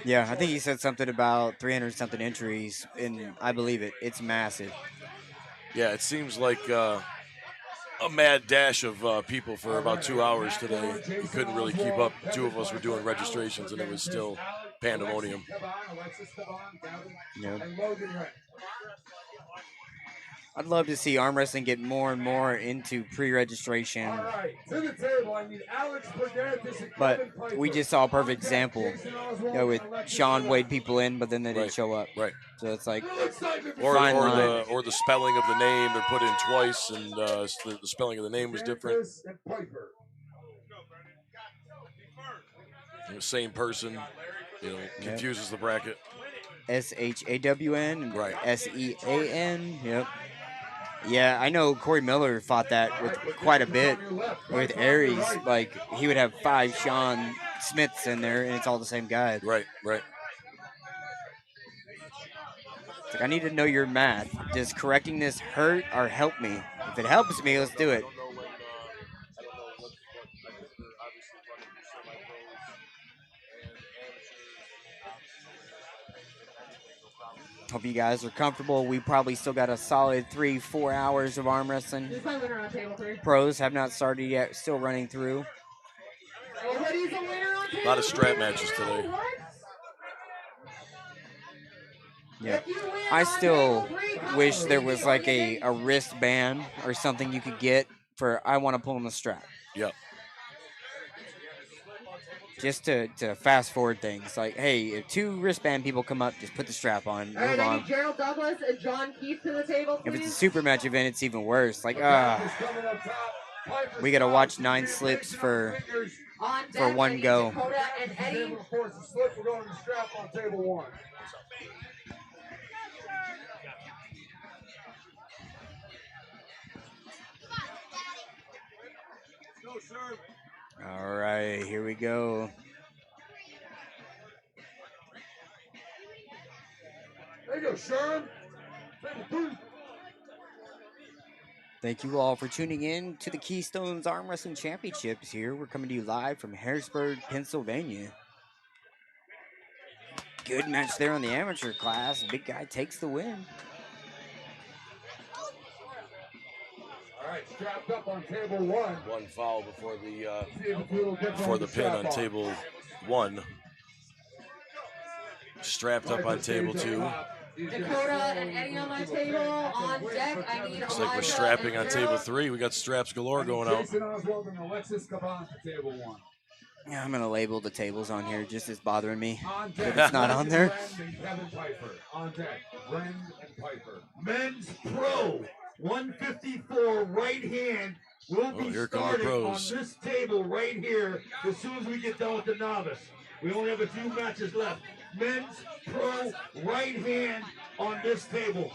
Yeah, I think he said something about 300-something entries, and I believe it. It's massive. Yeah, it seems like a mad dash of people for about 2 hours today. We couldn't really keep up. 2 of us were doing registrations, and it was still pandemonium. Yeah. I'd love to see arm wrestling get more and more into pre-registration. But we just saw a perfect example, with Sean weighed people in, but then they didn't show up. Right. So it's like, or the spelling of the name they're put in twice, and the spelling of the name was different. Same person, confuses the bracket. SHAWN, Right. SEAN. Yep. Yeah, I know Corey Miller fought that with quite a bit with Aries. Like he would have 5 Sean Smiths in there, and it's all the same guy. Right. It's like I need to know your math. Does correcting this hurt or help me? If it helps me, let's do it. Hope you guys are comfortable. We probably still got a solid 3-4 hours of arm wrestling. Who's my winner on table 3? Pros have not started yet, still running through. Nobody's a winner on table A lot of strap 3? matches today. Yeah. I still wish there was like a wristband or something you could get for I want to pull on the strap. Yep. Just to fast forward things. Like, hey, if 2 wristband people come up, just put the strap on. All right, Move I on. need Gerald Douglas and John Keith to the table, If please. it's a super match event, it's even worse. Like, we gotta watch 9 slips for one go. Dakota and Eddie. Force a slip. We're going to the strap on table 1. All right, here we go. There you go, Sherm. Thank you all for tuning in to the Keystone's Arm Wrestling Championships here. We're coming to you live from Harrisburg, Pennsylvania. Good match there on the amateur class. Big guy takes the win. All right, strapped up on table 1. One foul before the pin strap on table 1. Strapped up on table 2. Dakota and Eddie on my table. On deck, I need Looks like we're strapping on table 3. We got straps galore going out. Jason Oswald and Alexis Caban to table 1. Yeah, I'm gonna label the tables on here. Just as bothering me On that deck, it's not on there. Brand and Kevin Piper. On deck, Brand and Piper. Men's Pro 154 right hand will be here come the starting on pros. this table right here as soon as we get done with the novice. We only have a few matches left. Men's Pro right hand on this table.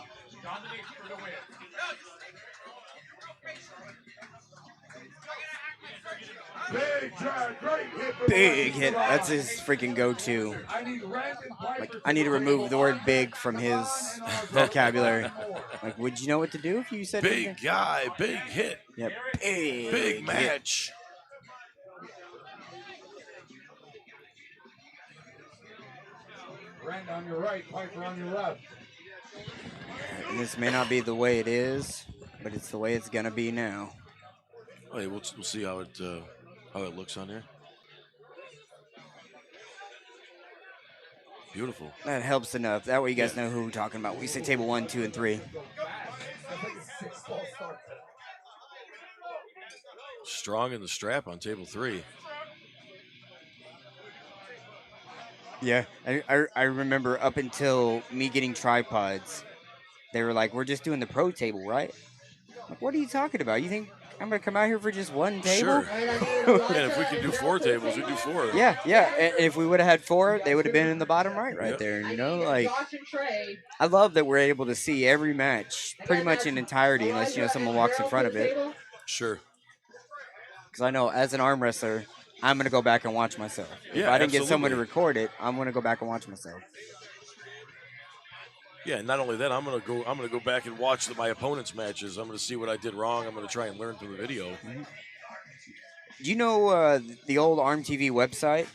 Big drive, great hit. Big hit. That's his freaking go-to. Like, I need to remove the word big from his vocabulary. Like, would you know what to do if you said Big guy, big hit. Yep. Big Big match. Brand on your right, Piper on your left. And this may not be the way it is, but it's the way it's gonna be now. Oh, yeah, we'll see how it looks on here. Beautiful. That helps enough. That way you guys know who we're talking about. We say table 1, 2, and 3. Strong in the strap on table 3. Yeah, I remember up until me getting tripods, they were like, we're just doing the pro table, right? Like, what are you talking about? You think I'm going to come out here for just one table? Sure. And if we can do 4 tables, we do 4. Yeah. And if we would have had 4, they would have been in the bottom right there. You know, like, I love that we're able to see every match pretty much in entirety, unless, someone walks in front of it. Sure. Because I know as an arm wrestler, I'm going to go back and watch myself. If I didn't get someone to record it, I'm going to go back and watch myself. Yeah, and not only that, I'm gonna go back and watch my opponent's matches. I'm gonna see what I did wrong. I'm gonna try and learn through the video. Mm-hmm. Do you know the old Arm TV website?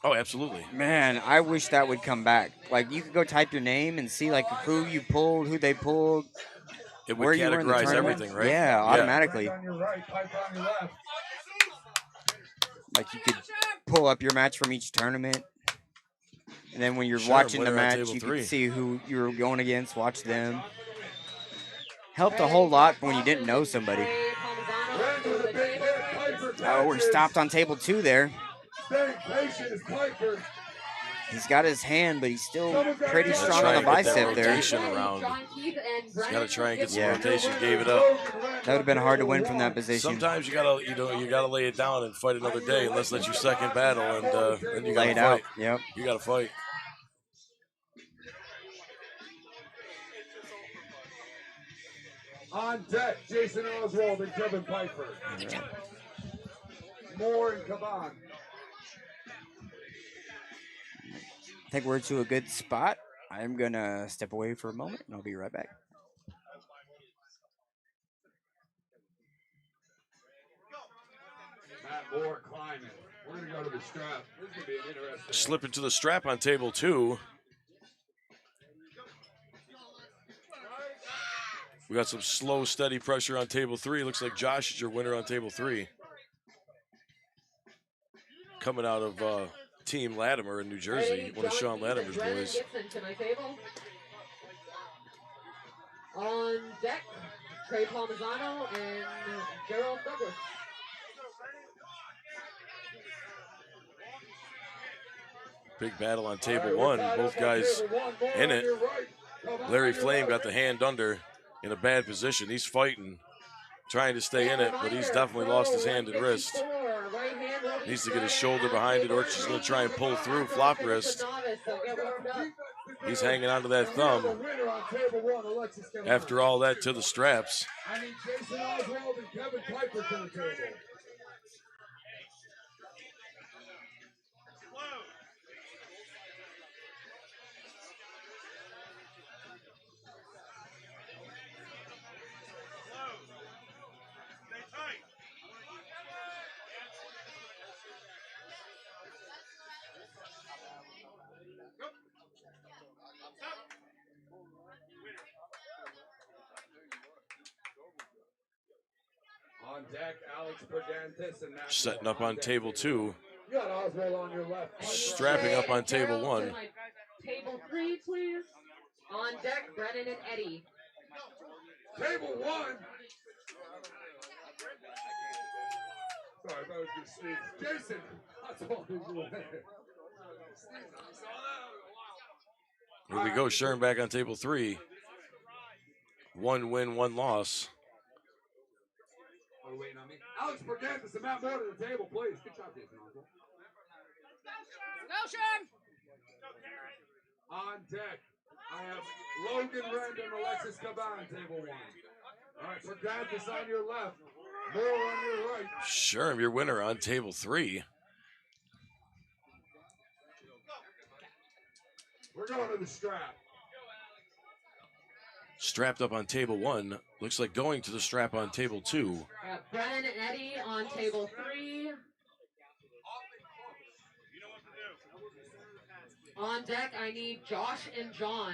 Oh, absolutely. Man, I wish that would come back. Like, you could go type your name and see like who you pulled, who they pulled. It where would you were in the categorize tournament. everything, right? Yeah, automatically. On your right, Piper on your left. Like, you could pull up your match from each tournament. And then when you're Sure, watching the winner on match, table you 3. can see who you were going against, watch them. Helped a whole lot when you didn't know somebody. Oh, we're stopped on table 2 there. Stay patient is Piper. He's got his hand, but he's still pretty Gotta strong try on the and get that bicep there. rotation around. He's got to try and get some Yeah. rotation. Gave it up. That would have been hard to win from that position. Sometimes you gotta lay it down and fight another day, unless that's your second battle, and then you Lay gotta it fight. out. Yep. You gotta fight. On deck, Jason Oswald and Kevin Piper. Right. Moore and Caban. I think we're to a good spot. I'm going to step away for a moment, and I'll be right back. Matt Moore climbing. We're going to go to the strap. This is going to be an interesting. Slip into the strap on table 2. We got some slow, steady pressure on table 3. Looks like Josh is your winner on table 3. Coming out of Team Latimer in New Jersey, one of Sean Latimer's boys. To my table. On deck, Trey Palmisano and Gerald Douglas. Big battle on table 1. Both guys in it. Larry Flame got the hand under in a bad position. He's fighting, trying to stay in it, but he's definitely lost his hand and wrist. Needs to get his shoulder behind it, or she's going to try and pull through flop wrist. He's hanging onto that thumb. After all that, to the straps. I need Jason Oswald and Kevin Piper to the table. On deck, Alex Bergantis and Matt Setting up on table 2. You got Oswald on your left. Strapping up on table 1. Table 3, please. On deck, Brennan and Eddie. Table 1. Sorry, that was just Steve. Jason, Oswald is your winner. Here we go, Sherm back on table 3. 1 win, 1 loss. Oh, you're waiting on me. Alex Bergantis and Matt Moore to the table, please. Good job, Jason Oswald. Go, Sherm! On deck, I have Logan Rend and Alexis Caban, table 1. All right, Bergantis on your left, Moore on your right. Sherm, your winner on table 3. We're going to the strap. Strapped up on table 1. Looks like going to the strap on table 2. Brennan and Eddie on table 3. On deck, I need Josh and John.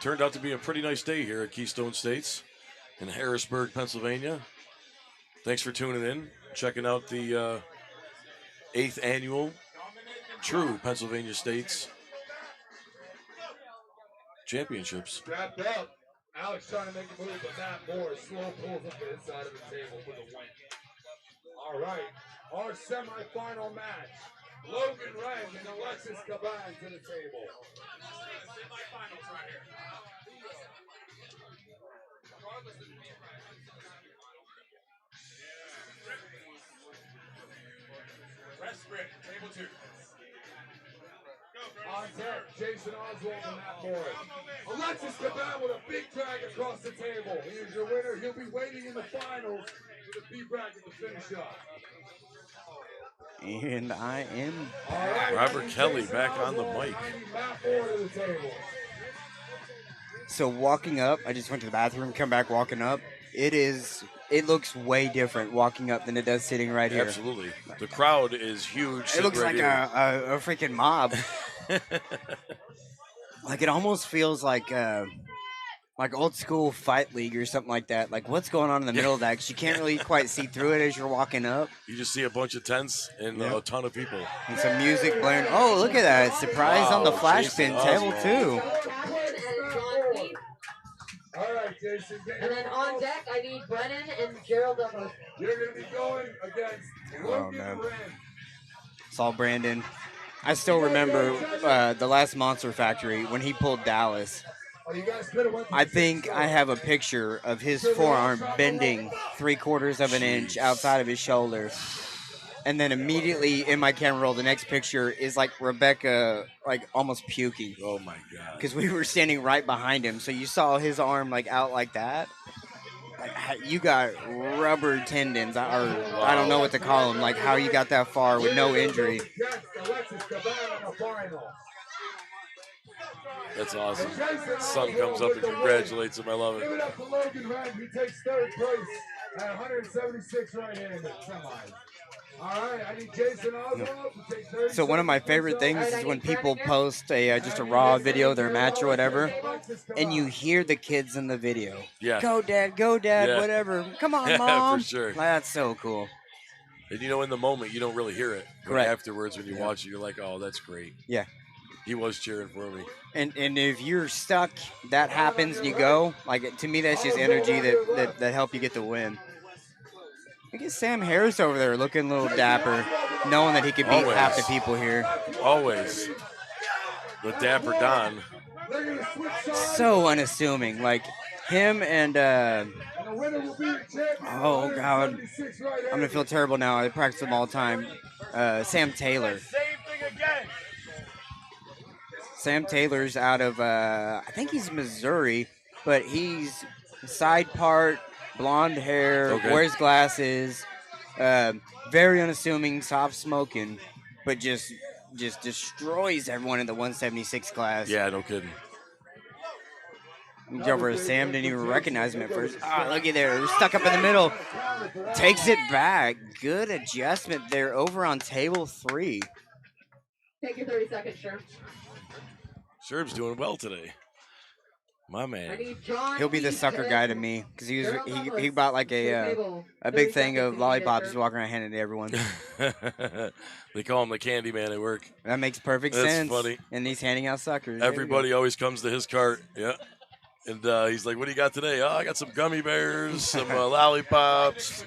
Turned out to be a pretty nice day here at Keystone States in Harrisburg, Pennsylvania. Thanks for tuning in, checking out the 8th annual True Pennsylvania States Championships. Strapped up. Alex trying to make a move, but Matt Moore slow pulls up the inside of the table for the win. All right, our semifinal match. Logan Rand and Alexis Caban to the table. Semifinals right here. Rest spread, table 2. On deck, Jason Oswald and Matt Moore. Alexis Caban with a big drag across the table. He is your winner. He'll be waiting in the finals with a B bracket to finish up. And I am Right, Robert Kelly back on the mic. Matt Moore to the table. So walking up, I just went to the bathroom, come back walking up. It looks way different walking up than it does sitting right here. Absolutely. The crowd is huge. It looks right like a freaking mob. Like it almost feels like old school fight league or something like that. Like what's going on in the middle of that? Because you can't really quite see through it as you're walking up. You just see a bunch of tents and a ton of people. And some music blaring. Oh, look at that. Surprise on the flash Jason pin, table Oswald. 2. Jason. And then on deck, I need Brennan and Gerald Douglas. You're going to be going against Logan man. Wren. Saw Brandon. I still remember the last Monster Factory when he pulled Dallas. Oh, you guys could have went to I the think sixth I have a picture of his forearm bending 3/4 of an inch outside of his shoulder. And then immediately in my camera roll, the next picture is like Rebecca, like almost puking. Oh my god! Because we were standing right behind him, so you saw his arm like out like that. Like, you got rubber tendons, or I don't know what to call them. Like how you got that far with no injury. That's awesome. Son comes up and congratulates him. I love Give it it. up to Logan Wren. He takes third place at 176 right-handed semis. All right, I need Jason Oswald to take third. So one of my favorite things is when people post a just a raw video of their match or whatever, and you hear the kids in the video. Yeah. Go dad, Yeah. whatever. Come on, Yeah, mom. for sure. That's so cool. And you know, in the moment, you don't really hear it. But Correct. afterwards, when you watch it, you're like, oh, that's great. Yeah. He was cheering for me. And if you're stuck, that happens and you go. Like to me, that's just energy that help you get the win. Look at Sam Harris over there looking a little dapper, knowing that he could beat Always. half the people here. Always. The Dapper Don. So unassuming. Like him and oh god, I'm gonna feel terrible now. I practice them all the time. Sam Taylor. Sam Taylor's out of I think he's Missouri, but he's side part, blonde hair, Okay. wears glasses, very unassuming, soft smoking, but just destroys everyone in the 176 class. Yeah, no kidding. Looked over at Sam, didn't even recognize him at first. Ah, looky there, stuck up in the middle. Takes it back. Good adjustment there over on table 3. Take your 30 seconds, sure. Sherb's doing well today. My I man. need John. He'll be the sucker guy to me because he bought like a big thing of lollipops, just walking around handing to everyone. They call him the candy man at work. That makes perfect That's sense. funny. And he's handing out suckers. There you go. Everybody always comes to his cart. Yeah. And he's like, what do you got today? Oh, I got some gummy bears, some lollipops.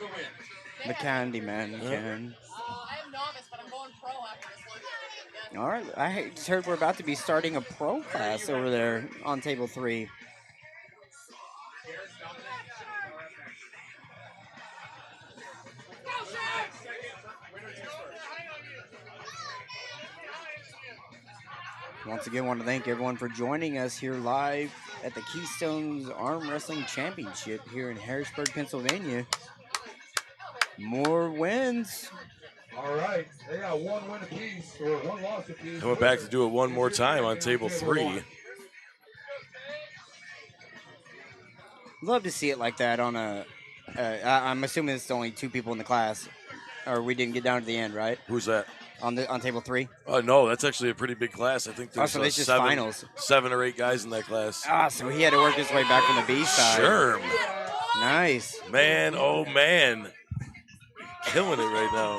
The candy man can. I am novice, but I'm going pro after this one. All right, I just heard we're about to be starting a pro class over there on table 3. Once again, want to thank everyone for joining us here live at the Keystone's Arm Wrestling Championship here in Harrisburg, Pennsylvania. More wins. All right, they got one win apiece, or one loss apiece. Coming back to do it one more time on table 3. Love to see it like that on a. I'm assuming it's only 2 people in the class, or we didn't get down to the end, right? Who's that? On table 3. Oh no, that's actually a pretty big class. I think there's so it's just 7 or 8 guys in that class. Ah, so he had to work his way back from the Bside. Sure. Nice. Man, oh man. Killing it right now.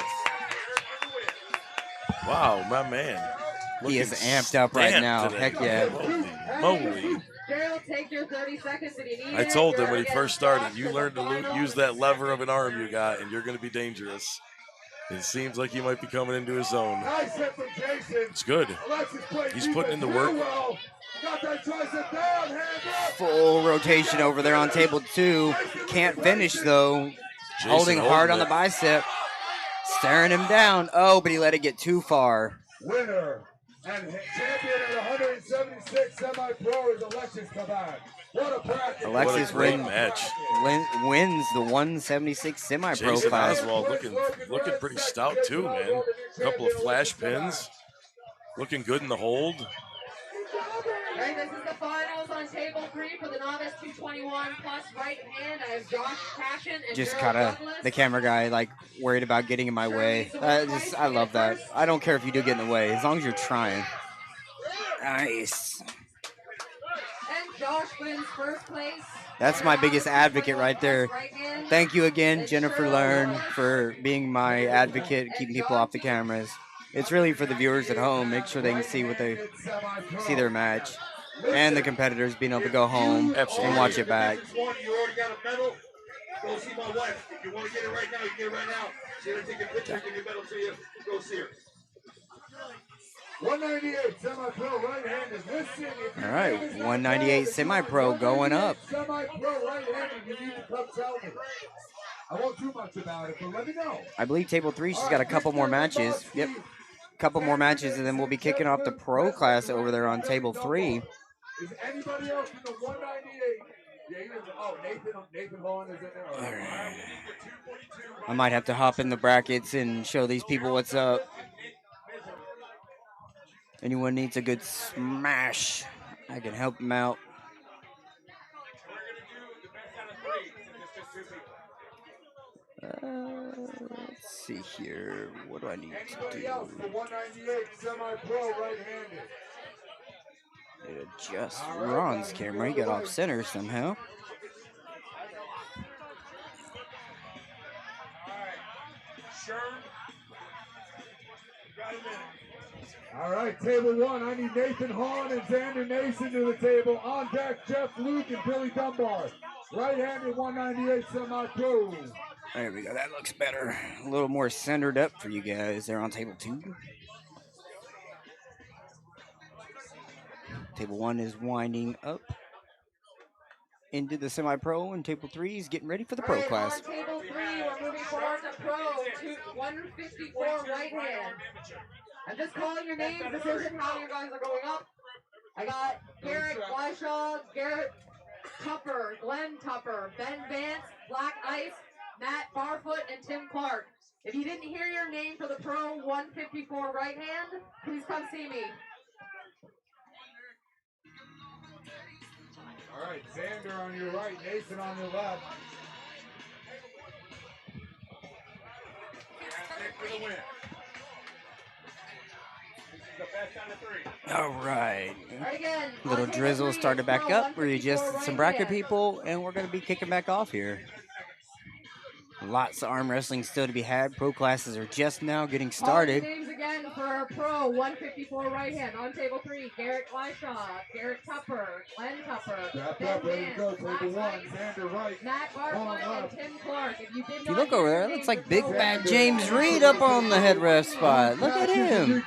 Wow, my man. He is amped up right now. Today. Heck yeah. Holy moly. Gerald, take your 30 seconds if you need I it. told him You're when he gonna first get started, you Josh learn to to the final. use that lever of an arm you got, and you're going to be dangerous. It seems like he might be coming into his own. Nice hit from Jason. It's good. Alexis played He's putting in the defense work. real well. Got that tricep down, hand up. Full rotation over there on table 2. Can't finish though. Jason Holding hard on it. the bicep. Staring him down. Oh, but he let it get too far. Winner and champion at 176 semi-pro is Alexis Caban. What a practice. Alexis What a great wins match. the 176 semi-pro Jason class. Oswald looking pretty stout too, man. A couple of flash pins. Looking good in the hold. All right, this is the finals on table 3 for the novice 221 plus right hand. I have Josh Passion and Just Gerald kind of Douglas. the camera guy, like worried about getting in my way. I love that. I don't care if you do get in the way, as long as you're trying. Nice. And Josh wins first place. That's my biggest advocate right there. Thank you again, Jennifer Learn, for being my advocate, keeping people off the cameras. It's really for the viewers at home. Make sure they can see their match. and the competitors being able to go home and watch it back. You already got a medal. Go see my wife. If you want to get it right now, you can get it right now. She's going to take a picture, give your medal to you. Go see her. 198 semi-pro right-handed. Listen, if All right, 198 semi-pro going up. Semi-pro right-handed, you need to come tell me. I won't too much about it, but let me know. I believe table 3, she's got a couple more matches. Yep, couple more matches, and then we'll be kicking off the pro class over there on table 3. Is anybody else in the 198? Yeah, Nathan Vaughn is in there. All right. I might have to hop in the brackets and show these people what's up. Anyone needs a good smash, I can help them out. Let's see here. What do I need to do? Else for 198 semi-pro right-handed. Adjust Ron's camera. He got off center somehow. All right, table 1. I need Nathan Hahn and Xander Nason to the table. On deck, Jeff Luke and Billy Dunbar. Right-handed 198 semi-pro. There we go. That looks better. A little more centered up for you guys. They're on table 2. Table 1 is winding up into the semi-pro, and table 3 is getting ready for the pro class. On table 3, we're moving forward to pro 154 right hand. I'm just calling your names. This isn't how you guys are going up. I got Garrett Wyshaw, Garrett Tupper, Glenn Tupper, Ben Vance, Black Ice, Matt Barfoot, and Tim Clark. If you didn't hear your name for the pro 154 right hand, please come see me. All right, Xander on your right, Nathan on your left. For the win. All right. Again, Little drizzle started back up. We adjusted some bracket people, and we're going to be kicking back off here. Lots of arm wrestling still to be had. Pro classes are just now getting started. Names again for our pro 154 right hand. On table 3, Garrett Wyshaw, Garrett Tupper, Glenn Tupper, Ben Vance, Black Ice, Xander right, Matt Barfoot, and Tim Clark. If you look over there, it looks like big bad James Reid up on the head ref spot. Look at him.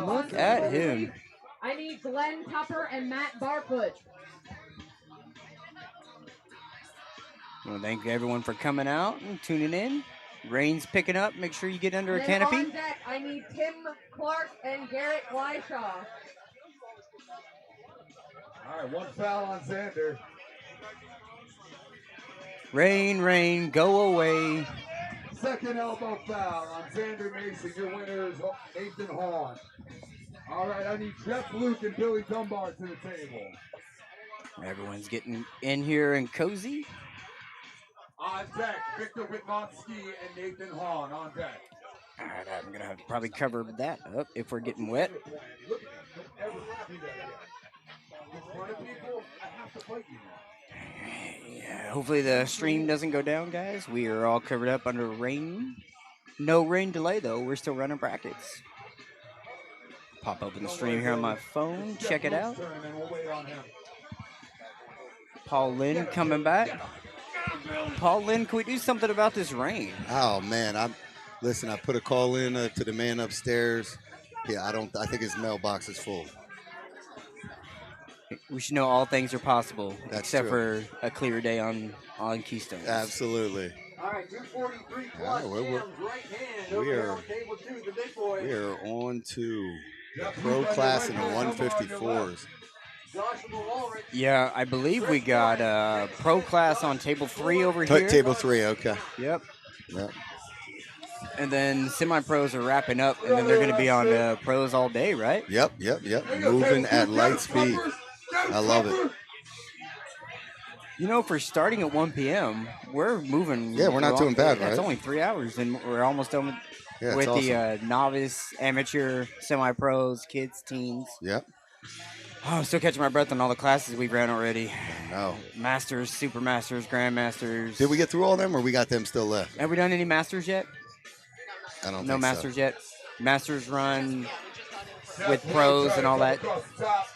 Look at him. I need Glenn Tupper and Matt Barfoot. Well, thank you everyone for coming out and tuning in. Rain's picking up. Make sure you get under a canopy. On deck, I need Tim Clark and Garrett Wyshaw. All right, one foul on Xander. Rain, go away. Second elbow foul on Xander Mason. Your winner is Nathan Hahn. All right, I need Jeff Luke and Billy Dunbar to the table. Everyone's getting in here and cozy. On deck, Victor Witkowski and Nathan Hahn on deck. All right, I'm going to have to probably cover that up if we're getting wet. Look at that. Don't ever do that again. In front of people, I have to fight you now. Yeah, hopefully the stream doesn't go down, guys. We are all covered up under rain. No rain delay, though. We're still running brackets. Pop open the stream here on my phone. Check it out. Paul Linn coming back. Paul Linn, can we do something about this rain? Oh man, listen. I put a call in to the man upstairs. Yeah, I think his mailbox is full. We should know all things are possible, That's except true. for a clear day on Keystone. Absolutely. All right, 243 plus. Right hand we over are on table 2, the big boy. we are on to the pro class in the 154s. Yeah, I believe we got pro class on table 3 over here. Table 3, okay. Yep. Yep. And then semi-pros are wrapping up, and then they're going to be on pros all day, right? Yep. Moving at light speed. I love it. You know, for starting at 1 p.m., we're moving. Yeah, we're not doing bad, right? It's only 3 hours, and we're almost done with the novice, amateur, semi-pros, kids, teens. Yep. Oh, I'm still catching my breath on all the classes we've ran already. No. Masters, Super Masters, Grandmasters. Did we get through all of them, or we got them still left? Have we done any Masters yet? I don't think no so. Masters yet. Masters run Jeff with Lee pros trying and to all come that? across the top.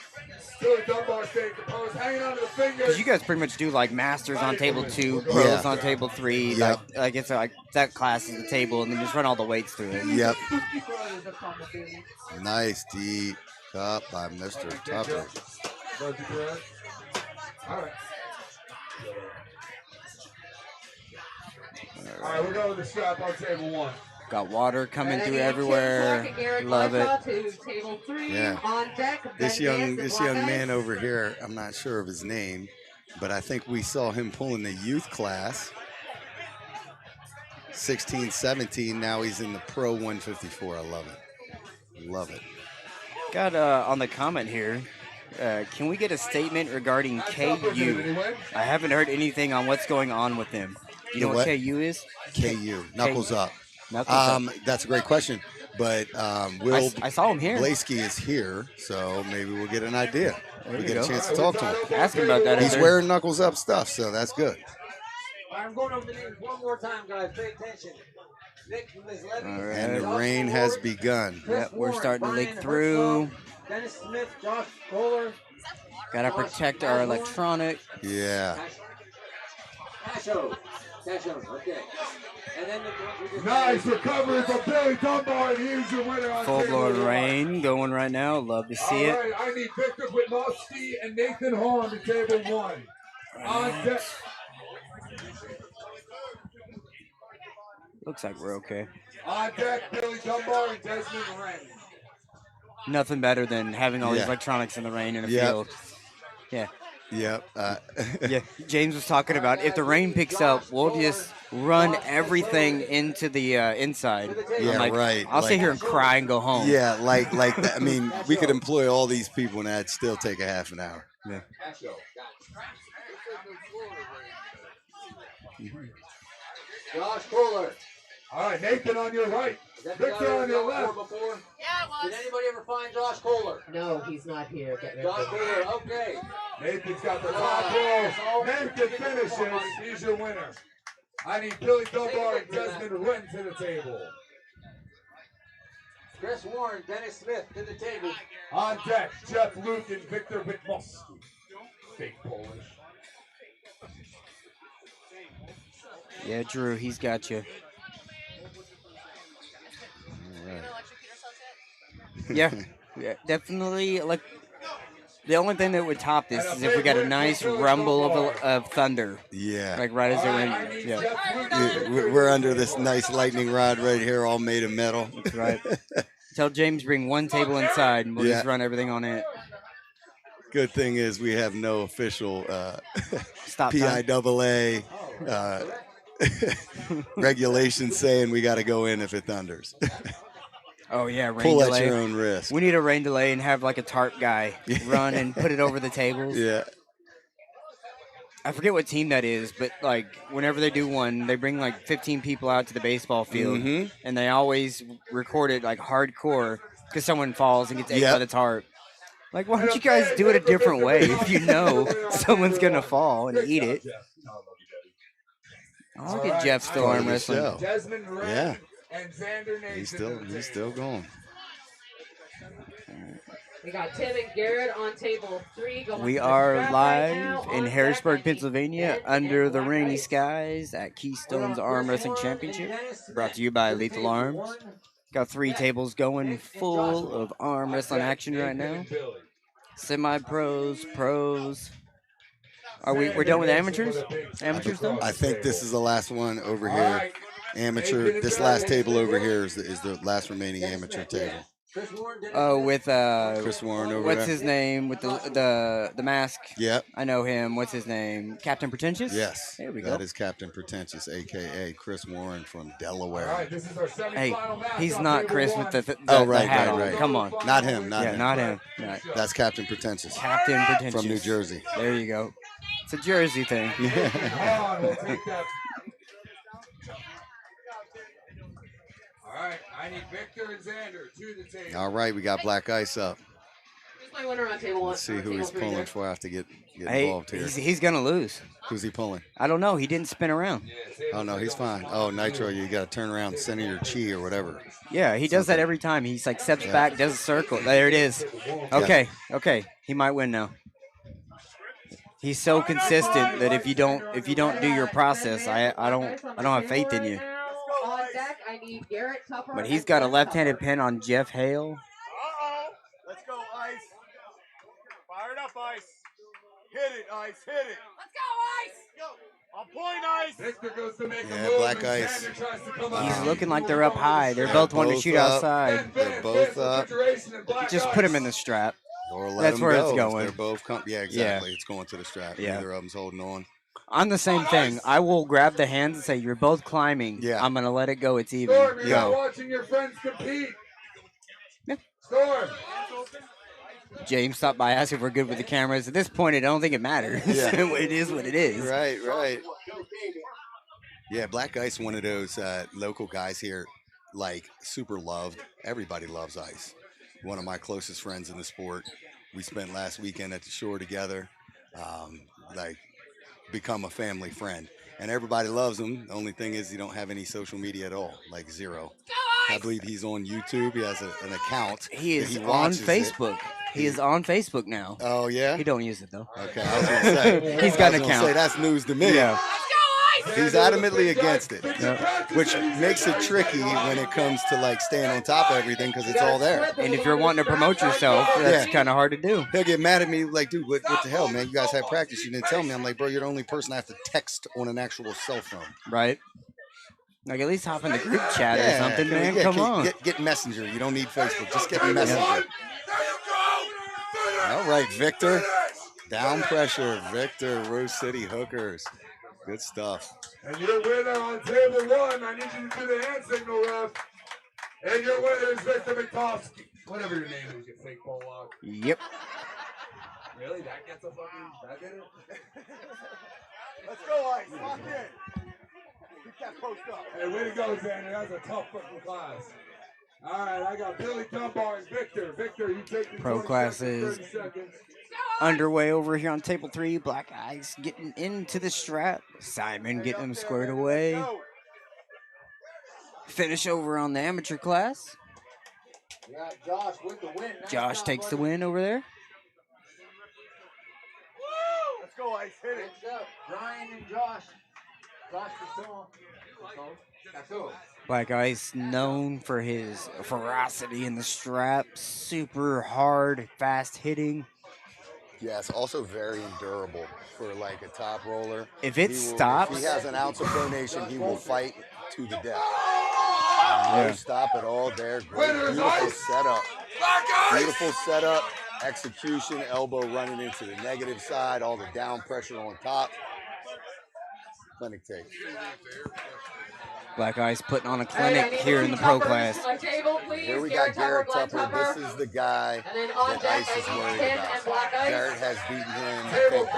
Billy Dunbar staying composed, hanging on to the fingers. Because you guys pretty much do like masters on table 2, pros Yeah. on table 3. Yep. Like it's like that class is the table, and then just run all the weights through it. Yep. Nice deep cut by Mr. Tupper. All right. All right, we're going to the strap on table 1. Got water coming through everywhere. Love it. Yeah. This young man over here, I'm not sure of his name, but I think we saw him pulling the youth class. 16, 17. Now he's in the pro 154. I love it. Love it. Got on the comment here. Can we get a statement regarding KU? I haven't heard anything on what's going on with him. Do you know what KU is? KU. Knuckles up. Knuckles up. That's a great question. But I saw him here. Blaski is here, so maybe we'll get an idea. We get a chance to talk to him. Ask him about that. He's wearing Knuckles up stuff, so that's good. I'm going over the names one more time, guys. Pay attention. Right. And the rain has begun. Yep, we're starting to leak through. Dennis Smith, Josh Kohler. Gotta protect our electronic. Yeah. Casho, okay. And then Nice recovery from Billy Dunbar, and he's your winner on Full-blown table 1. rain going right now. Love to see All it. right, I need Victor Whitmowski and Nathan Horn to table 1. On deck. Looks like we're okay. On deck, Billy Dunbar and Desmond Wren. Nothing better than having all these electronics in the rain in the field. Yeah. Yep. Yeah. James was talking about if the rain picks up, we'll just run everything into the inside. Yeah, like, right. I'll sit here and cry and go home. Yeah, like that. I mean, we could employ all these people and that'd still take a half an hour. Yeah. Josh Kohler. All right, Nathan on your right. Victor on your left. Yeah, it was. Did anybody ever find Josh Kohler? No, he's not here. Josh Kohler, okay. Nathan's got the top roll. Nathan finishes. He's your winner. I need Billy Dunbar and Desmond Wren to the table. Chris Warren, Dennis Smith to the table. On deck, Jeff Luke and Victor Whitmowski. Fake Polish. Yeah, Drew, he's got you. Yeah, definitely. Like the only thing that would top this is if we got a nice rumble of thunder. Yeah. Like right as they're in. Yeah. We're under this nice lightning rod right here, all made of metal. That's right. Tell James bring one table inside, and we'll just run everything on it. Good thing is we have no official Stop PIAA regulations saying we got to go in if it thunders. Oh yeah, rain Pull delay. at your own risk. We need a rain delay and have like a tarp guy run and put it over the tables. Yeah. I forget what team that is, but like whenever they do one, they bring like 15 people out to the baseball field, and they always record it like hardcore because someone falls and gets ate by the tarp. Like, why don't you guys do it a different way if you know someone's gonna fall and eat it? Oh, look at Jeff still arm wrestling. Desmond Wren. Yeah. And Xander Nathan. He's still going. We got Tim and Garrett on table 3. Going We to the are strap live right now. in On Harrisburg, deck, Pennsylvania, under the rainy skies at Keystone's Arm Wrestling Championship, brought to you by Lethal Arms. Got 3 tables going full of arm wrestling action right now. Semi-pros, pros. We're done with amateurs? Amateurs done? I think this is the last one over here. Amateur. This last table over here is the last remaining amateur table. Oh, with Chris Warren over what's there. his name with the mask? Yep. I know him. What's his name? Captain Pretentious? Yes. There we go. That is Captain Pretentious, aka Chris Warren from Delaware. All right, this is our Hey, semifinal match he's on not table Chris 1. with the Oh, right, hat on. right. Come on. Not him. Not Yeah, him. not him. Right. That's Captain Pretentious. Captain Pretentious. From New Jersey. There you go. It's a Jersey thing. Come on, we'll take that. All right, I need Victor and Xander to the table. All right, we got Black Ice up. That's my winner on table one. Let's see who he's pulling for. I have to get Hey, involved here. he's gonna lose. Who's he pulling? I don't know. He didn't spin around. Oh no, he's fine. Oh, Nitro, you got to turn around, center your chi or whatever. Yeah, he does that every time. He's like steps back, does a circle. There it is. Okay, okay. He might win now. He's so consistent that if you don't do your process, I don't have faith in you. On deck, I need Garrett Tupper. But he's got a left-handed pin on Jeff Hale. Let's go, Ice. Fire it up, Ice. Hit it, Ice. Hit it. Let's go, Ice. Go. On point, Ice. Victor goes to make Yeah, Black Ice. He's looking like they're up high. They're both wanting to shoot outside. They're both up. Just put him in the strap. Or let That's them where go. it's going. They're both yeah, exactly. It's going to the strap. Yeah. Neither of them's holding on. I'm the same thing. I will grab the hands and say, "You're both climbing. Yeah. I'm gonna let it go. It's even." Storm, you're not Go. watching your friends compete. Yeah. Storm. James stopped by asking if we're good with the cameras. At this point, I don't think it matters. Yeah. It is what it is. Right. Yeah, Black Ice, one of those local guys here, like super loved. Everybody loves Ice. One of my closest friends in the sport. We spent last weekend at the shore together. Like, become a family friend. And everybody loves him. The only thing is he don't have any social media at all, like zero. I believe he's on YouTube. He has an account. He is on watches Facebook. He is on Facebook now. Oh, yeah? He don't use it, though. Okay, I was going to say. He's got an I was gonna account. say, that's news to me. Yeah. He's adamantly against it, which makes it tricky when it comes to like staying on top of everything because it's all there. And if you're wanting to promote yourself, that's kind of hard to do. He'll get mad at me like, dude, what the hell, man? You guys had practice. You didn't tell me. I'm like, bro, you're the only person I have to text on an actual cell phone. Right. Like, at least hop in the group chat or something, man. Come on. Get Messenger. You don't need Facebook. Just get Messenger. All right, Victor. Down pressure. Victor, Rose City Hookers. Good stuff. And your winner on table one, I need you to do the hand signal, ref. And your winner is Victor McToski. Whatever your name is, you fake ball lock. Yep. Really? That gets a fucking... That did it? Let's go, Ice. Lock in. Keep that post up. Hey, way to go, Xander. That's a tough fucking class. All right, I got Billy Dunbar and Victor. Victor, you take the Pro 20 classes. seconds, 30 seconds. Underway over here on table 3. Black Ice getting into the strap. Simon getting them squared away. Finish over on the amateur class. You got Josh with the win. Josh takes the win over there. Let's go, Ice. Hit it. Brian and Josh. Josh Castillo. Black Ice known for his ferocity in the strap. Super hard, fast hitting. Yes, also very endurable for like a top roller. If it stops, if he has an ounce of pronation, he will fight to the death. Yeah. No stop at all there. Great, beautiful setup. Beautiful setup, execution, elbow running into the negative side, all the down pressure on top. Clinic take. Black Ice putting on a clinic here in the pro class. Here we got Garrett Tupper. This is the guy that Ice is worried about. Garrett has beaten him, I think,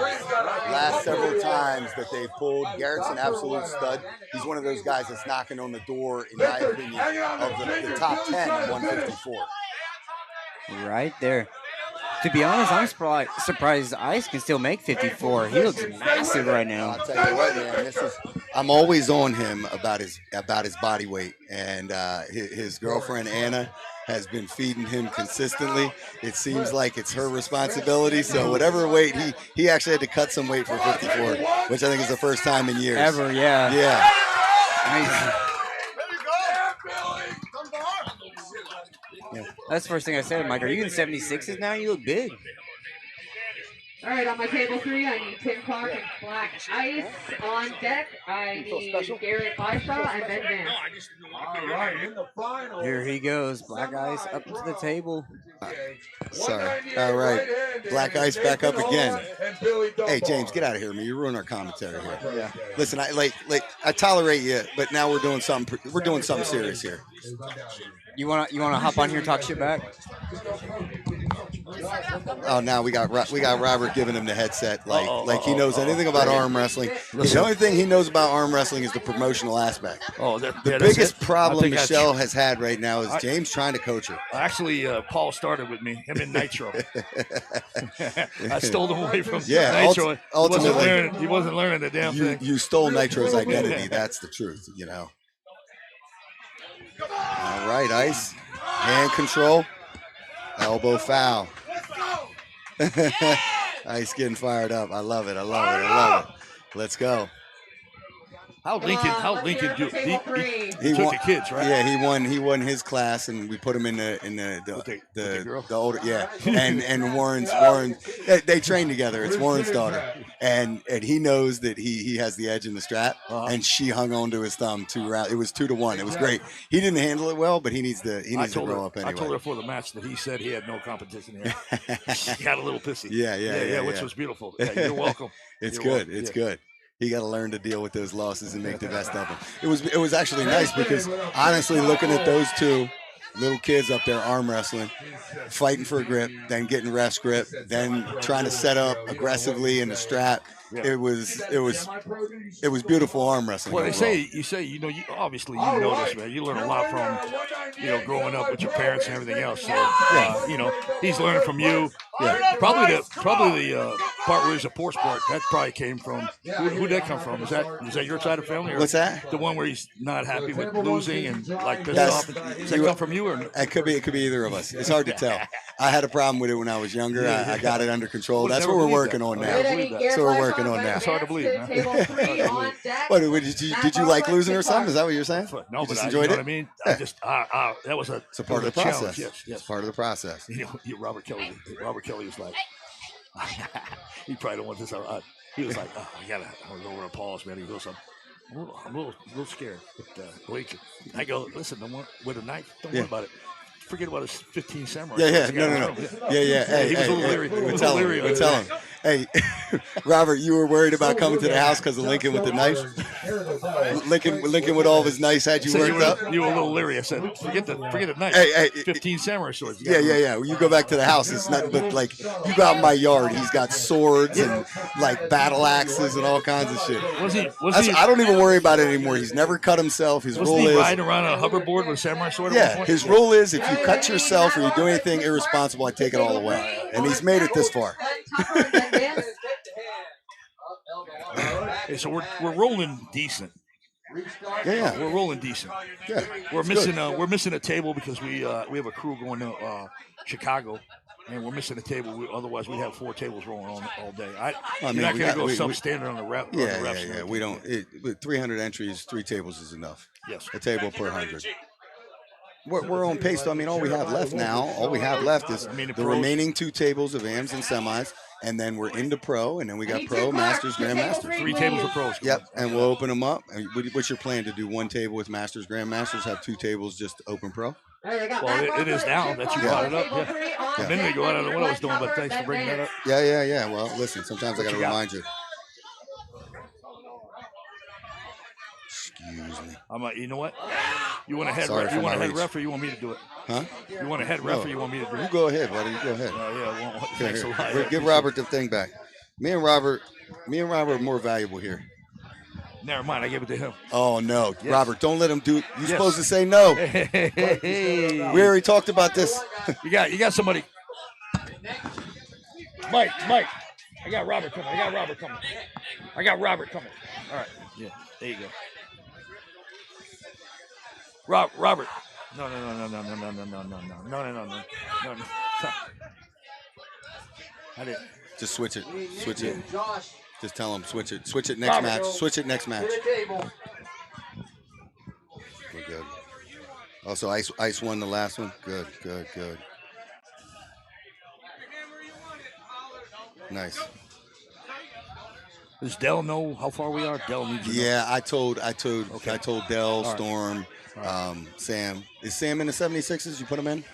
last several times that they've pulled. Garrett's an absolute stud. He's one of those guys that's knocking on the door, in my opinion, of the top 10 at 154. Right there. To be honest, I'm surprised Ice can still make 54. He looks massive right now. I'll tell you what, man. I'm always on him about his body weight, and his girlfriend Anna has been feeding him consistently. It seems like it's her responsibility. So whatever weight he actually had to cut some weight for 54, which I think is the first time in years. Ever, yeah. Yeah. Yeah. That's the first thing I said, Mike. Are you in 76s now? You look big. All right, on my table 3, I need Tim Clark and Black Ice. On deck, I need Garrett Bside and Ben Van. All right, in the final. Here he goes. Black Ice up to the table. Sorry. All right. Black Ice back up again. Hey, James, get out of here, man. You ruin our commentary here. Yeah. Listen, I tolerate you, but now we're doing something. We're doing something serious here. You wanna hop on here and talk shit back? Oh, now we got Robert giving him the headset, like he knows anything about arm wrestling. The only thing he knows about arm wrestling is the promotional aspect. The biggest problem Michelle has had right now is James trying to coach her. Actually, Paul started with me. Him and Nitro. I stole him away from Nitro. Ultimately, he wasn't learning the damn thing. You stole Nitro's identity. That's the truth, you know. All right, Ice. Hand control. Elbow foul. Ice getting fired up. I love it. Let's go. How Lincoln do? He took won, the kids, right? Yeah, he won his class, and we put him in the older. Yeah, and Warren. They train together. It's Warren's daughter, and he knows that he has the edge in the strap, and she hung on to his thumb 2 rounds. It was 2-1. It was great. He didn't handle it well, but he needs to grow up anyway. I told her before the match that he said he had no competition here. She got a little pissy. Yeah, which was beautiful. Yeah, you're welcome. It's good. It's good. He got to learn to deal with those losses and make the best of them. It was actually nice because honestly, looking at those two little kids up there arm wrestling, fighting for a grip, then getting ref's grip, then trying to set up aggressively in the strap. It was beautiful arm wrestling. Well, you obviously you know this, man. You learn a lot from growing up with your parents and everything else. So he's learning from you. Yeah, probably the part where he's a poor sport. That probably came from who'd that come from? Was that your side of the family? Or what's that? The one where he's not happy with losing and like pissed off. Does that come from you or? It could be either of us. It's hard to tell. I had a problem with it when I was younger. I got it under control. That's what we're working on now. That's what we're working on now. It's hard to believe, man. What did you like losing or something? Is that what you're saying? No, you but just enjoyed it. What I mean, I just that was it's a part of the process. Yes. It's part of the process. Robert Kelly was like, he probably don't want this. He was like, I gotta go over to Paul's, man. He goes, I'm a little scared. But, I go, listen, don't worry with a knife. Don't worry about it. Forget about his 15 samurai. Yeah. No. Yeah. Hey, he was a little leery. We tell him. Hey, Robert, you were worried about coming to the house because of Lincoln with the knife? Lincoln with all of his knives had you worked up? You were a little leery. I said, forget the knife. Hey, 15 samurai swords. Yeah. When you go back to the house, it's nothing but like, you go out in my yard, he's got swords and like battle axes and all kinds of shit. I don't even worry about it anymore. He's never cut himself. His rule is... Was he riding around a hoverboard with a samurai sword? Yeah, his rule is if you cut yourself or you do anything irresponsible, I take it all away. And he's made it this far. Okay, so we're rolling decent. Yeah. We're rolling decent. Yeah. We're missing a table because we have a crew going to Chicago. And we're missing a table. Otherwise, we'd have 4 tables rolling on all day. You're not going to go substandard on the rep. Yeah. We don't. With 300 entries, 3 tables is enough. Yes. A table per 100. We're on pace. I mean, all we have left is the remaining 2 tables of AMs and semis, and then we're into pro, and then we got pro, masters, grandmasters. 3 tables of pros. Yep, and we'll open them up. What's your plan to do 1 table with masters, grandmasters, have 2 tables just open pro? Well, it is now that you brought it up. Yeah. A minute ago, I don't know what I was doing, but thanks for bringing that up. Yeah. Well, listen, sometimes I got to remind you. Excuse me. You know what? You want a head ref? You want a head ref, or you want me to do it? Huh? You want a head ref, or you want me to do it? You go ahead, buddy. You go ahead. Thanks a lot. Give Robert the thing back. Me and Robert are more valuable here. Never mind. I gave it to him. Oh no, yes. Robert! Don't let him do it. You're supposed to say no. Hey. We already talked about this. You got somebody. Mike. I got Robert coming. All right. Yeah. There you go. Robert. No. I didn't. Just switch it. Just tell him switch it. Switch it next match. Switch it next match. We're good. Also, Ice won the last one. Good. Nice. Does Dell know how far we are? Dell needs to know. Yeah, I told Dell, Storm, Sam. Is Sam in the 76s? You put him in?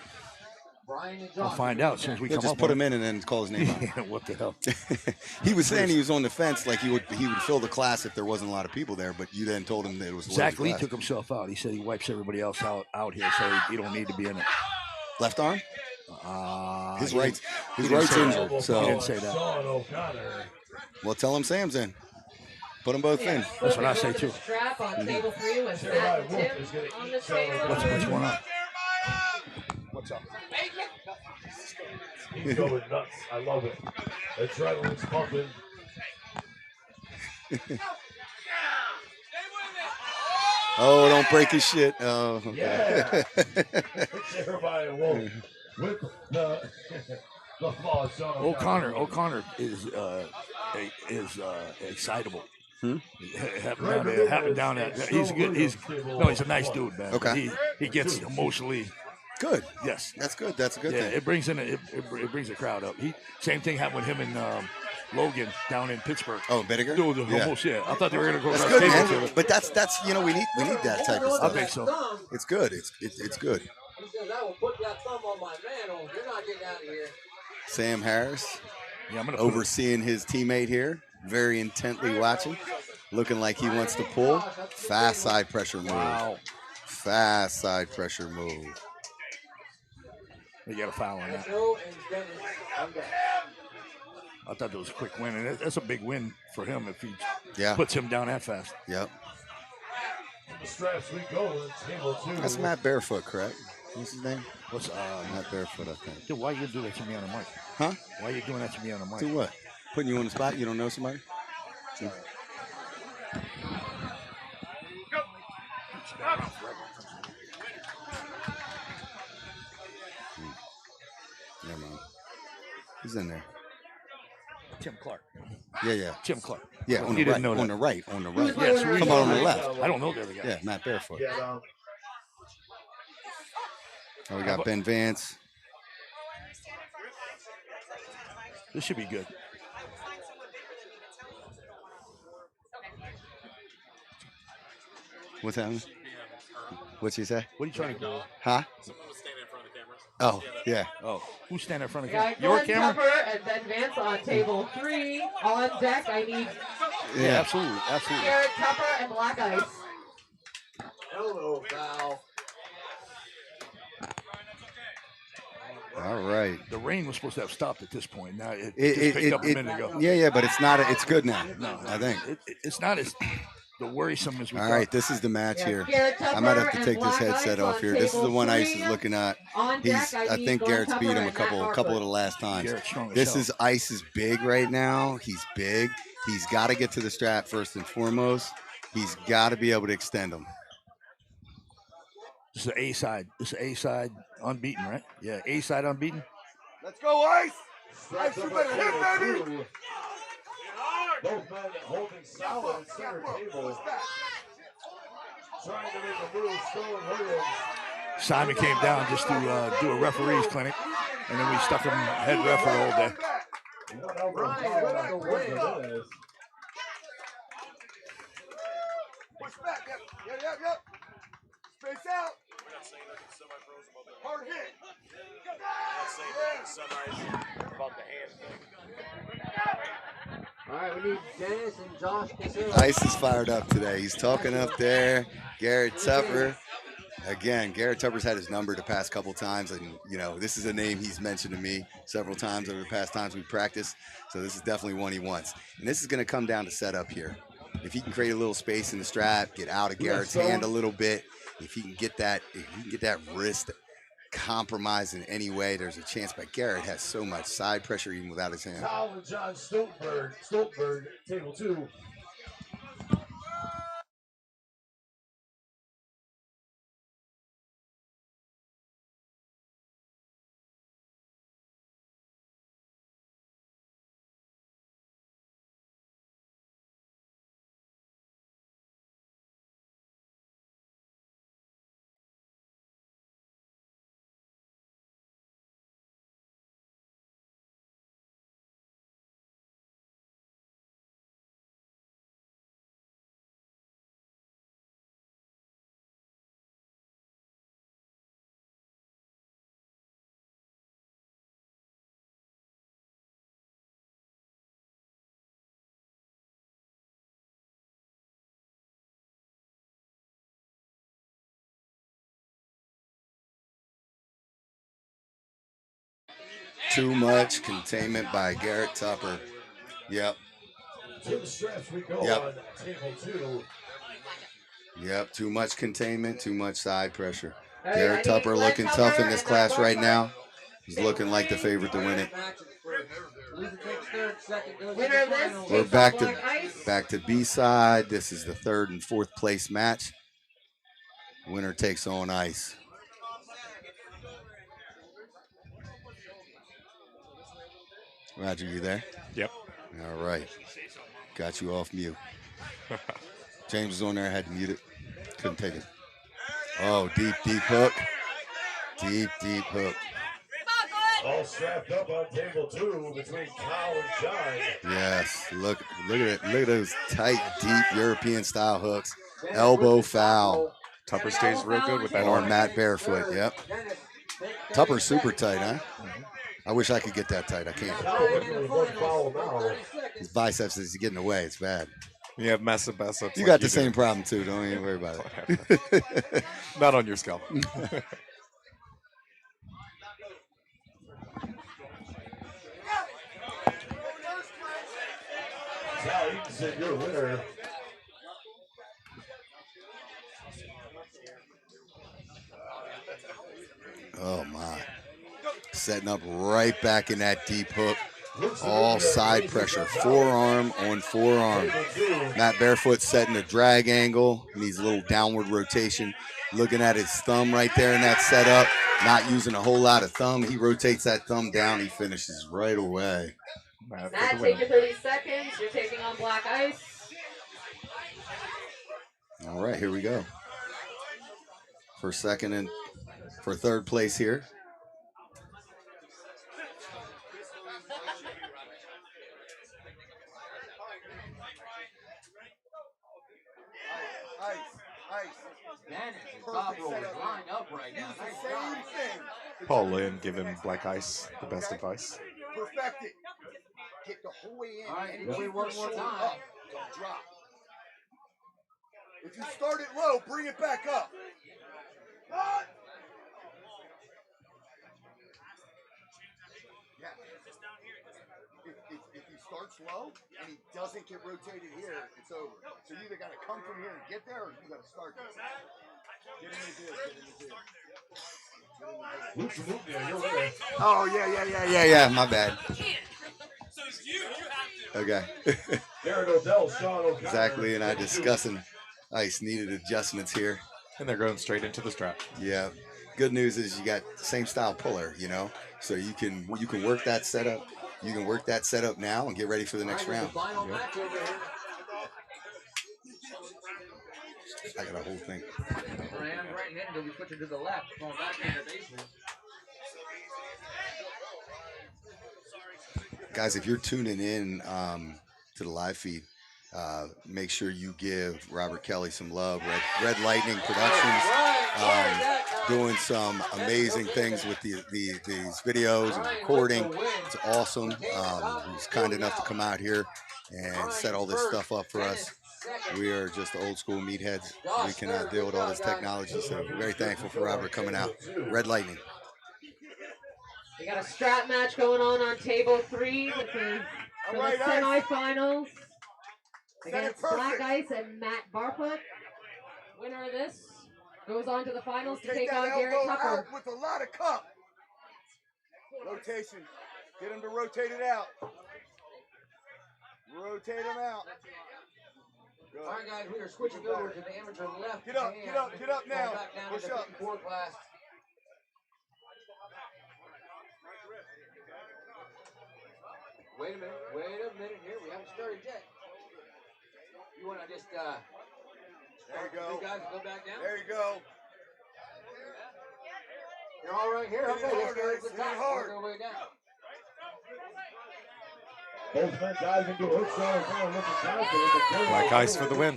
I'll find out as soon as we come just up put him in and then call his name out. What the hell? He was saying he was on the fence, like he would fill the class if there wasn't a lot of people there, but you then told him that it was Zach Lee took himself out. He said he wipes everybody else out here, so he don't need to be in it. Left arm? His he right's didn't say that. injured. He So didn't say that. Sean O'Connor. well, tell him Sam's in. Put them both in. That's what I say too. Strap on table 3 with Matt and Tim on the table. What's going on? What's up? He's going nuts. I love it. Adrenaline's pumping. Oh, don't break his shit. Oh, yeah. Everybody woke with the fall of Sean O'Connor is excitable. Happened down there. He's good. He's a nice dude, man. Okay. He gets emotionally. Good. Yes. That's good. That's a good thing. It brings it brings the crowd up. Same thing happened with him and Logan down in Pittsburgh. Oh, Bittiger? Almost, yeah. I thought they were gonna go. That's across good, tables man. with it. But that's we need that type of stuff. I think so. It's good. It's good. He says, I will put that thumb on my manhole. You're not getting out of here. Sam Harris, I'm gonna overseeing his teammate here, very intently watching, looking like he wants to pull. Fast side pressure move. Wow. Fast side pressure move. They got a foul on that. I thought that was a quick win, and that's a big win for him if he puts him down that fast. Yep. The straps we go. Table 2. That's Matt Barefoot, correct? What's his name? What's Matt Barefoot, I think. Dude, why you do that to me on the mic? Huh? Why are you doing that to me on the mic? Do what? Putting you on the spot? You don't know somebody? Never mind. He's in there. Tim Clark. Yeah. Tim Clark. Yeah, on He the didn't right. know On that. the right. On the right. Yes, Come on the left. I don't know the other guy. Yeah, Matt Barefoot. Yeah, Oh, we got Ben Vance. This should be good. What's happening? What's he say? What are you trying to do? Huh? Oh, yeah. Oh, who's standing in front of Yeah, you? Your Glenn camera? Tupper and Ben Vance on table 3. On deck, I need Yeah, absolutely. Garrett Tupper and Black Ice. Hello, pal. All right. The rain was supposed to have stopped at this point. Now it just picked up a minute ago. Yeah, but it's not. It's good now. No, I think. It's not as the worrisome as we All thought. right, this is the match Yeah, here. Garrett Tupper I might have to and take this Black headset Ice off on here. This is the table one Ice 3. is looking at. On He's. deck, I need think Glenn Garrett's beat Tupper him a and couple Matt of Harper. the last times. Garrett's strong as This hell. is Ice is big right now. He's big. He's got to get to the strap first and foremost. He's got to be able to extend them. This is the A side. This is A side unbeaten, right? Yeah, A side unbeaten. Let's go, Ice! Ice, you better hit, baby! Both men holding solid at center table. Trying to make a move. Stone Williams. Simon came down just to do a referee's clinic, and then we stuck him head ref for the whole day. Push back, yep. Space out. Hard hit. About the hand thing. All right, we need Dennis and Josh Casilla. Ice is fired up today. He's talking up there. Garrett Tupper. Again, Garrett Tupper's had his number the past couple times, and this is a name he's mentioned to me several times over the past times we practiced. So this is definitely one he wants. And this is going to come down to setup here. If he can create a little space in the strap, get out of Garrett's hand a little bit, if he can get that wrist compromised in any way, there's a chance. But Garrett has so much side pressure even without his hand. Kyle and John Stoltenberg, table 2. Too much containment by Garrett Tucker. Yep. To the stretch we go Yep. on table 2. Yep, too much containment, too much side pressure. All right, Garrett I need Tupper Glenn looking Tucker tough in this and class Matt right Bartlett. now. He's looking like the favorite to win it. Winner of this We're takes back on to black ice. Bside. This is the 3rd and 4th place match. Winner takes on ice. Roger, you there? Yep. All right. Got you off mute. James was on there, had to mute it. Couldn't take it. Oh, deep hook. Deep hook. All strapped up on table 2 between Kyle and John. Yes, look at it. Look at those tight, deep European style hooks. Elbow foul. Tupper stays real good with that On arm. Matt Barefoot, yep. Tupper's super tight, huh? I wish I could get that tight. I can't. His biceps is getting away. It's bad. You have massive biceps. You like got the do. same problem too. Don't even worry about it. Not on your scale. Cal Eatonson, your winner. Oh my. Setting up right back in that deep hook. All side pressure. Forearm on forearm. Matt Barefoot setting a drag angle. Needs a little downward rotation. Looking at his thumb right there in that setup. Not using a whole lot of thumb. He rotates that thumb down. He finishes right away. Matt, take your 30 seconds. You're taking on black ice. All right, here we go. For 2nd and for 3rd place here. Paul Linn giving Black Ice the best advice. Perfect it. Get the whole way in. All right, and wait keep one your more shoulder time. up. Don't drop. If you start it low, bring it back up. Yeah. If he starts low and he doesn't get rotated here, it's over. So you either got to come from here and get there, or you got to start there. Get in the deal. Get in the deal. Oh, yeah. My bad. Okay. Exactly, and I discussing ice needed adjustments here. And they're going straight into the strap. Yeah. Good news is you got the same style puller, you know, so you can work that setup. You can work that setup now and get ready for the next round. Yep. I got a whole thing. Right-handed, we switch it to the left, going back to the basement. Guys, if you're tuning in to the live feed, make sure you give Robert Kelly some love. Red Lightning Productions doing some amazing things with these videos and recording. It's awesome. He's kind enough to come out here and set all this stuff up for us. We are just old school meatheads. We cannot deal with all this technology, so very thankful for Robert coming out. Red Lightning. We got a strap match going on table 3. This is for the semifinals against Black Ice and Matt Barfoot. Winner of this goes on to the finals to take on Garrett Tucker. With a lot of cup. Rotation. Get him to rotate it out. Rotate him out. Good. All right, guys, we are switching over to the amateur left. Get up now. Back down Push to the up. 54 class. Wait a minute here. We haven't started yet. You want to just, there you go. You guys go back down? There you go. You're all right here? Okay, let's go to the top. Hard. Work our way down. Both men dive into a hook shot. Black Ice for the win.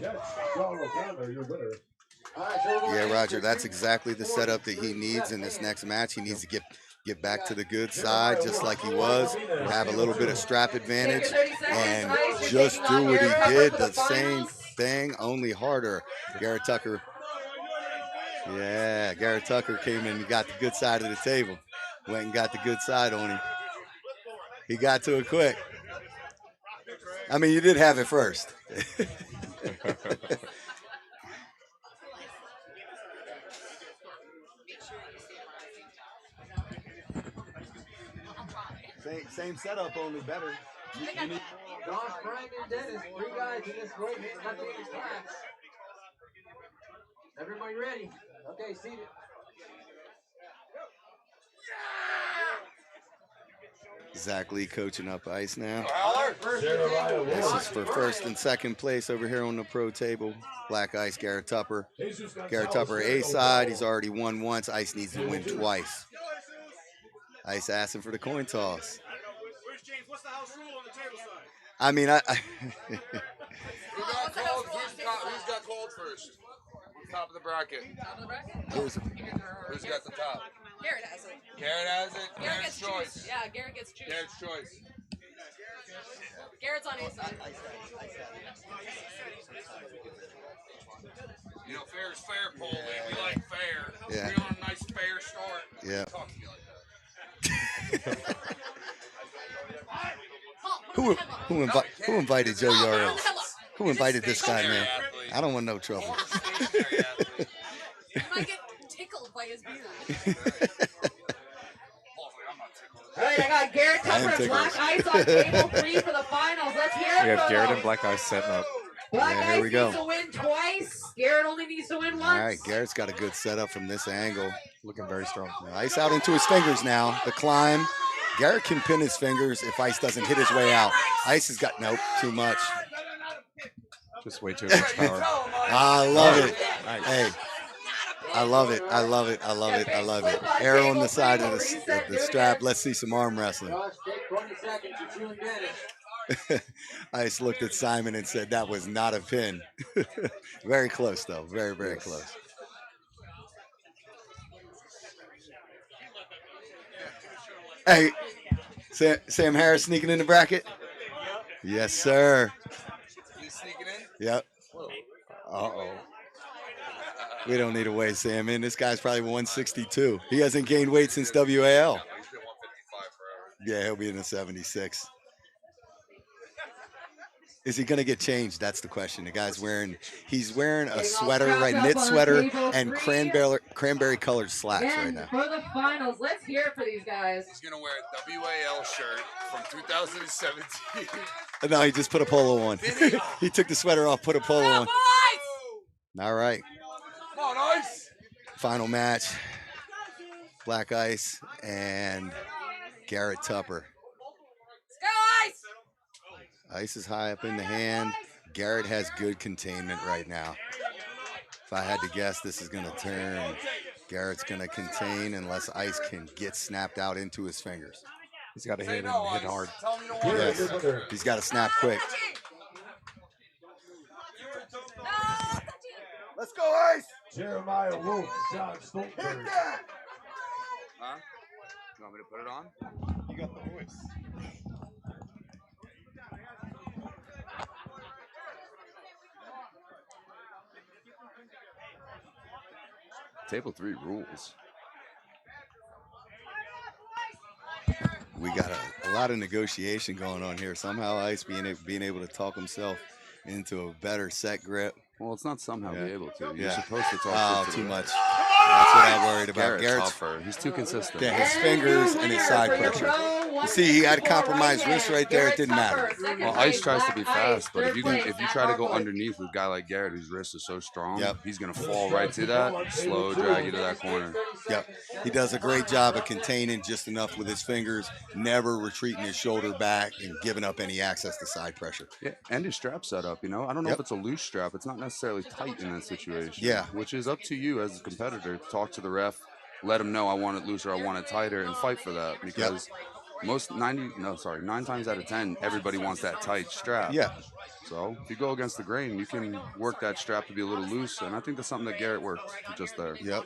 Yeah, Roger, that's exactly the setup that he needs in this next match. He needs to get back to the good side just like he was, have a little bit of strap advantage, and just do what he did, the same thing, only harder. Garrett Tucker came in and got the good side of the table. Went and got the good side on him. He got to it quick. I mean, you did have it first. Same setup, only better. You need Josh, Brian, and Dennis, 3 guys in this right hand left-handed class. Everybody ready? Okay, seated. Zach Lee coaching up Ice now. Jeremiah This Wolf. is for first and second place over here on the pro table. Black Ice, Garrett Tupper. Garrett Tupper A side. He's already won once. Ice needs to win twice. Ice asking for the coin toss. Where's James? What's the house rule on the table side? I mean, Who got called? Who's got called first? Top of the bracket. Top of the bracket? Who's got the top? Garrett has it. Garrett has it. Garrett Garrett's gets choice. choice. Yeah, Garrett gets choice. Garrett's choice. Garrett's on his side. You know, fair is fair, Paul. We like fair. Yeah. We want a nice fair start. Yeah. Talk to me like Who invited Joe Yarrow? Who invited this guy, man? I don't want no trouble. You might get tickled by his beard. All right, I got Garrett Tupper and Black Ice on table 3 for the finals. Let's hear it. We have from Garrett them. and Black Ice setting up. Black Yeah, Ice here we go. needs to win twice. Garrett only needs to win once. All right, Garrett's got a good setup from this angle. Looking very strong. Ice out into his fingers now. The climb. Garrett can pin his fingers if Ice doesn't hit his way out. Ice has got, nope, too much. Just way too much power. I love it. Nice. Hey, I love it. I love it. I love it. I love it. Arrow on the side of the strap. Let's see some arm wrestling. Josh, take 20 seconds. It's you and Dennis. Ice looked at Simon and said that was not a pin. Very close, though. Very, very close. Hey, Sam Harris sneaking in the bracket? Yes, sir. He's sneaking in? Yep. Uh-oh. We don't need to weigh Sam in. This guy's probably 162. He hasn't gained weight since WAL. He's been 155 forever. Yeah, he'll be in the 76. Is he gonna get changed? That's the question. The guy's he's wearing a sweater, right, knit sweater, and cranberry colored slacks right And now. for the finals, let's hear it for these guys. He's going to wear a WAL shirt from 2017. No, he just put a polo on. He took the sweater off, put a polo on. All right. Come on, Ice. Final match. Black Ice and Garrett Tupper. Ice is high up in the hand. Garrett has good containment right now. If I had to guess, this is going to turn. Garrett's going to contain unless Ice can get snapped out into his fingers. He's got to hit no, and hit Ice. hard. Tell me to Yes. He's got to snap quick. Let's go, Ice! Jeremiah Wolf, John Stoltenberg. Huh? You want me to put it on? You got the voice. Table 3 rules. We got a lot of negotiation going on here. Somehow Ice being able to talk himself into a better set grip. Well, it's not somehow be able to. You're Yeah. supposed to talk. Oh, to too the much. ref. That's what I'm worried about. Garrett's tougher. He's too consistent. Yeah, his fingers and his side pressure. You see, he had a compromised wrist right there. It didn't matter. Well, Ice tries to be fast, but if you try to go underneath with a guy like Garrett, whose wrist is so strong, he's gonna fall right to that, slow drag you to that corner. Yep. He does a great job of containing just enough with his fingers, never retreating his shoulder back and giving up any access to side pressure. Yeah, and his strap setup, you know. I don't know if it's a loose strap. It's not necessarily tight in that situation. Yeah. Which is up to you as a competitor to talk to the ref, let him know I want it looser, I want it tighter, and fight for that. Because 9 times out of 10, everybody wants that tight strap. Yeah. So if you go against the grain, you can work that strap to be a little loose, and I think that's something that Garrett worked just there. Yep.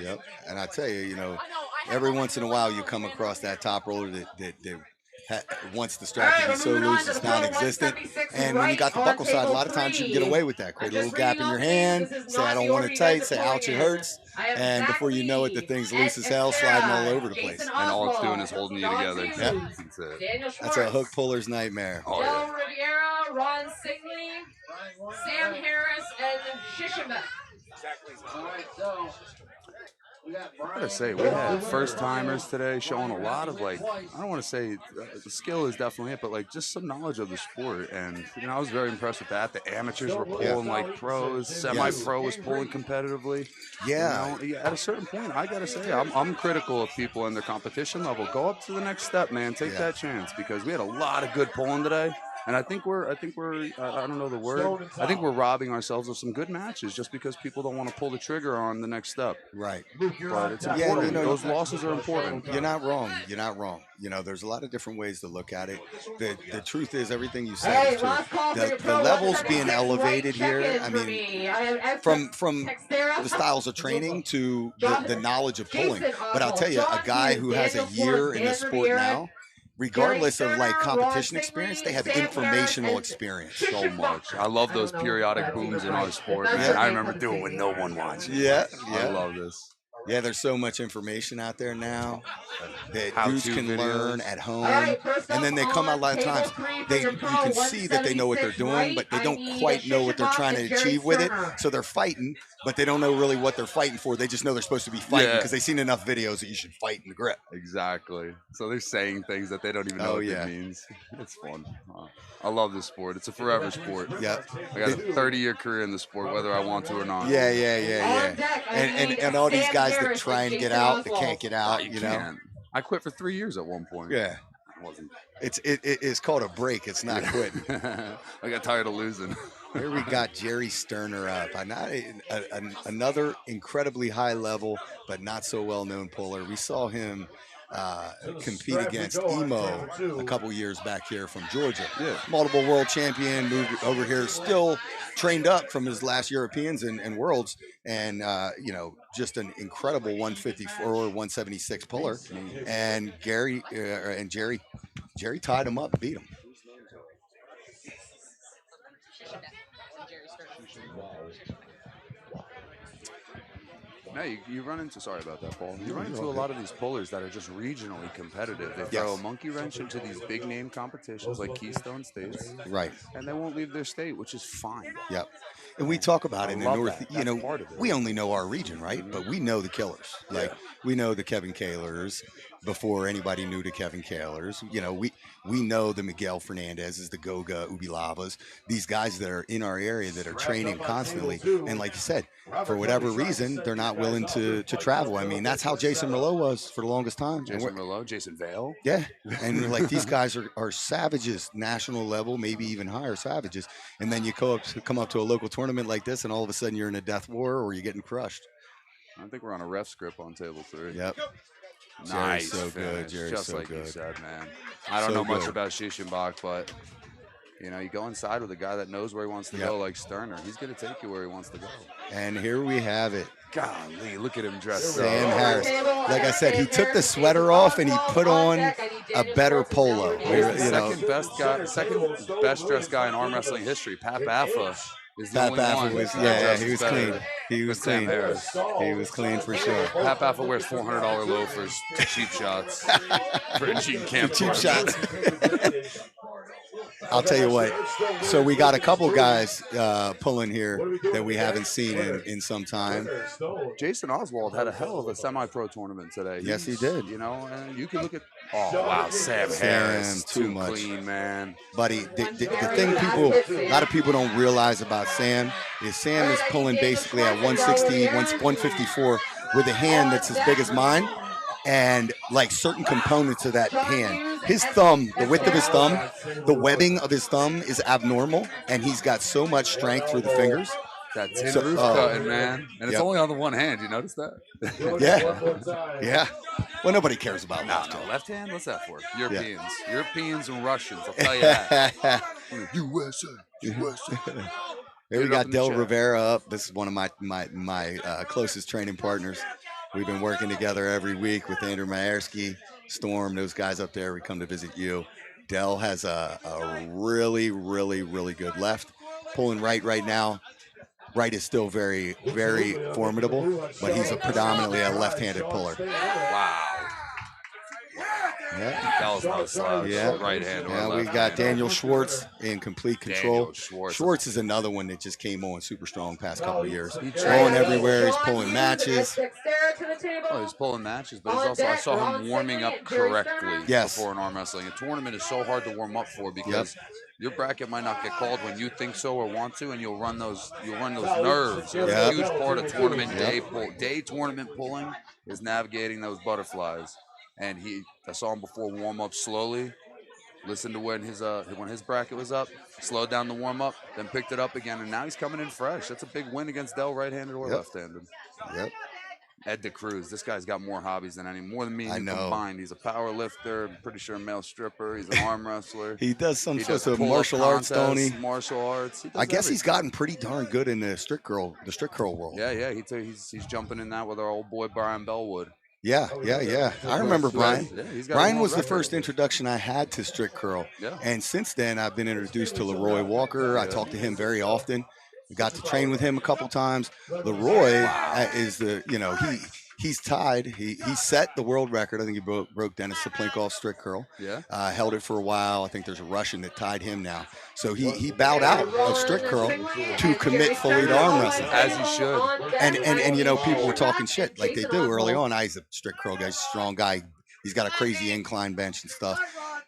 Yep. And I tell you, every once in a while you come across that top roller that Once the strap is so loose, it's non-existent. And when you got the buckle side, a lot of times you can get away with that. Create a little gap in your hand, say I don't want it tight, say ouch, it hurts. And before you know it, the thing's loose as hell, sliding all over the place. And all it's doing is holding you together. Yep. That's it. That's a hook puller's nightmare. Joe Riviera, Ron Singley, Sam Harris, and Shishima. Exactly. All right, so we got I gotta say, we had first timers today showing a lot of I don't want to say the skill is definitely it, but just some knowledge of the sport. And I was very impressed with that. The amateurs were pulling like pros, semi-pro was pulling competitively. Yeah. At a certain point, I gotta say, I'm critical of people in their competition level. Go up to the next step, man. Take that chance, because we had a lot of good pulling today. And I think we're I don't know the word. I think we're robbing ourselves of some good matches just because people don't want to pull the trigger on the next step. Right. But it's important. Those losses are important. You're not wrong. You're not wrong. There's a lot of different ways to look at it. The truth is, everything you said is true. The levels being elevated here, I mean, from the styles of training to the knowledge of pulling. But I'll tell you, a guy who has a year in the sport now, regardless of competition experience, they have informational experience. So much. I love those periodic booms in our sport, man. I remember doing when no one watched. Yeah. I love this. Yeah, there's so much information out there now that dudes can videos. learn at home, and then they come out a lot of times. You can see that they know what they're doing, but they don't quite know what they're trying to achieve with it. So they're fighting, but they don't know really what they're fighting for. They just know they're supposed to be fighting because they've seen enough videos that you should fight in the grip. Exactly. So they're saying things that they don't even know what it means. It's fun. I love this sport. It's a forever sport. Yep. I got a 30-year career in the sport, whether I want to or not. Yeah. And all these guys that try and get out, that can't get out, you know. Can't. I quit for 3 years at one point. Yeah. I wasn't. It's called a break. It's not quitting. I got tired of losing. Here we got Jerry Sterner up. Another incredibly high level, but not so well-known puller. We saw him compete against Emo a couple years back here from Georgia. Yeah. Multiple world champion, moved over here, still trained up from his last Europeans and Worlds, and just an incredible 154 or 176 puller. And Jerry tied him up, beat him. No, you run into, sorry about that, Paul. You run into a lot of these pullers that are just regionally competitive. They throw a monkey wrench into these big name competitions like Keystone states. Right. And they won't leave their state, which is fine. Yep. And we talk about it in the North, we only know our region, right? But we know the killers. Like, we know the Kevin Kahlers before anybody knew the Kevin Kahlers. We know the Miguel Fernandezes, the Goga Ubilavas, these guys that are in our area that are training constantly. And like you said, for whatever reason, they're not willing to travel. I mean, that's how Jason Merlot was for the longest time. Jason Merlot, Jason Vale. Yeah. And like these guys are savages, national level, maybe even higher savages. And then you come up to a local tournament like this, and all of a sudden you're in a death war or you're getting crushed. I think we're on a ref script on table 3. Yep. Nice. Jerry's so good. Jerry's just so like good. you said, man. I don't know much about Shishenbach, but you go inside with a guy that knows where he wants to go, like Sterner. He's going to take you where he wants to go. And here we have it. Golly, look at him dressed. Sam Harris. Like I said, he took the sweater off and he put on a better polo. Second best dressed guy in arm wrestling history. Pat Baffa is the only one. He was clean. He was clean. He was clean for sure. Pat Baffa wears $400 loafers, cheap shots for a cheap camp. Cheap shots. I'll tell you what. So we got a couple guys pulling here that we haven't seen in some time. Jason Oswald had a hell of a semi-pro tournament today. Yes, he did. And you can look at. Oh wow, Sam Harris, too much. Clean, man. Buddy, the thing a lot of people don't realize about Sam is pulling basically at 160, 154 with a hand that's as big as mine, and like certain components of that hand. His thumb, the width of his thumb, the webbing of his thumb is abnormal, and he's got so much strength through the fingers. That tin roof cutting, man. And it's only on the one hand. You notice that? Yeah. Well, nobody cares about left hand. Left hand? What's that for? Europeans. Yeah. Europeans and Russians. I'll tell you that. USA. Here we got Del Rivera up. This is one of my closest training partners. We've been working together every week with Andrew Mayersky. Storm, those guys up there, we come to visit you. Dell has a really, really, really good left. Pulling right now. Right is still very, very formidable, but he's predominantly a left-handed puller. Wow. Yeah. That was not a slouch. Yeah. Right hand or Yeah, left we got hand. Daniel Schwartz in complete control. Daniel Schwartz is another one that just came on super strong past couple of years. He Going everywhere. He's pulling matches. Oh, he's pulling matches, but he's also, I saw him warming up correctly before an arm wrestling. A tournament is so hard to warm up for because your bracket might not get called when you think so or want to, and you'll run those nerves. A huge part of tournament day tournament pulling is navigating those butterflies. And I saw him before warm up slowly. Listened to when his bracket was up, slowed down the warm up, then picked it up again, and now he's coming in fresh. That's a big win against Dell, right-handed or left-handed. Yep. Ed DeCruz, this guy's got more hobbies than more than me and you combined. He's a power lifter, I'm pretty sure a male stripper. He's an arm wrestler. He does some sorts of martial arts, don't he? Martial arts. I guess he's gotten pretty darn good in the strict curl world. Yeah. He's jumping in that with our old boy Brian Bellwood. Yeah. I remember Brian. Yeah, Brian was the first introduction I had to strict curl. Yeah. And since then, I've been introduced to Leroy Walker. I talk to him very often. Got to train with him a couple times. Leroy is he's tied. He set the world record. I think he broke Dennis Saplinkov's strict curl. Yeah. Held it for a while. I think there's a Russian that tied him now. So he bowed out of strict curl to commit fully to arm wrestling. As he should. And people were talking shit like they do early on. He's a strict curl guy. He's a strong guy. He's got a crazy incline bench and stuff.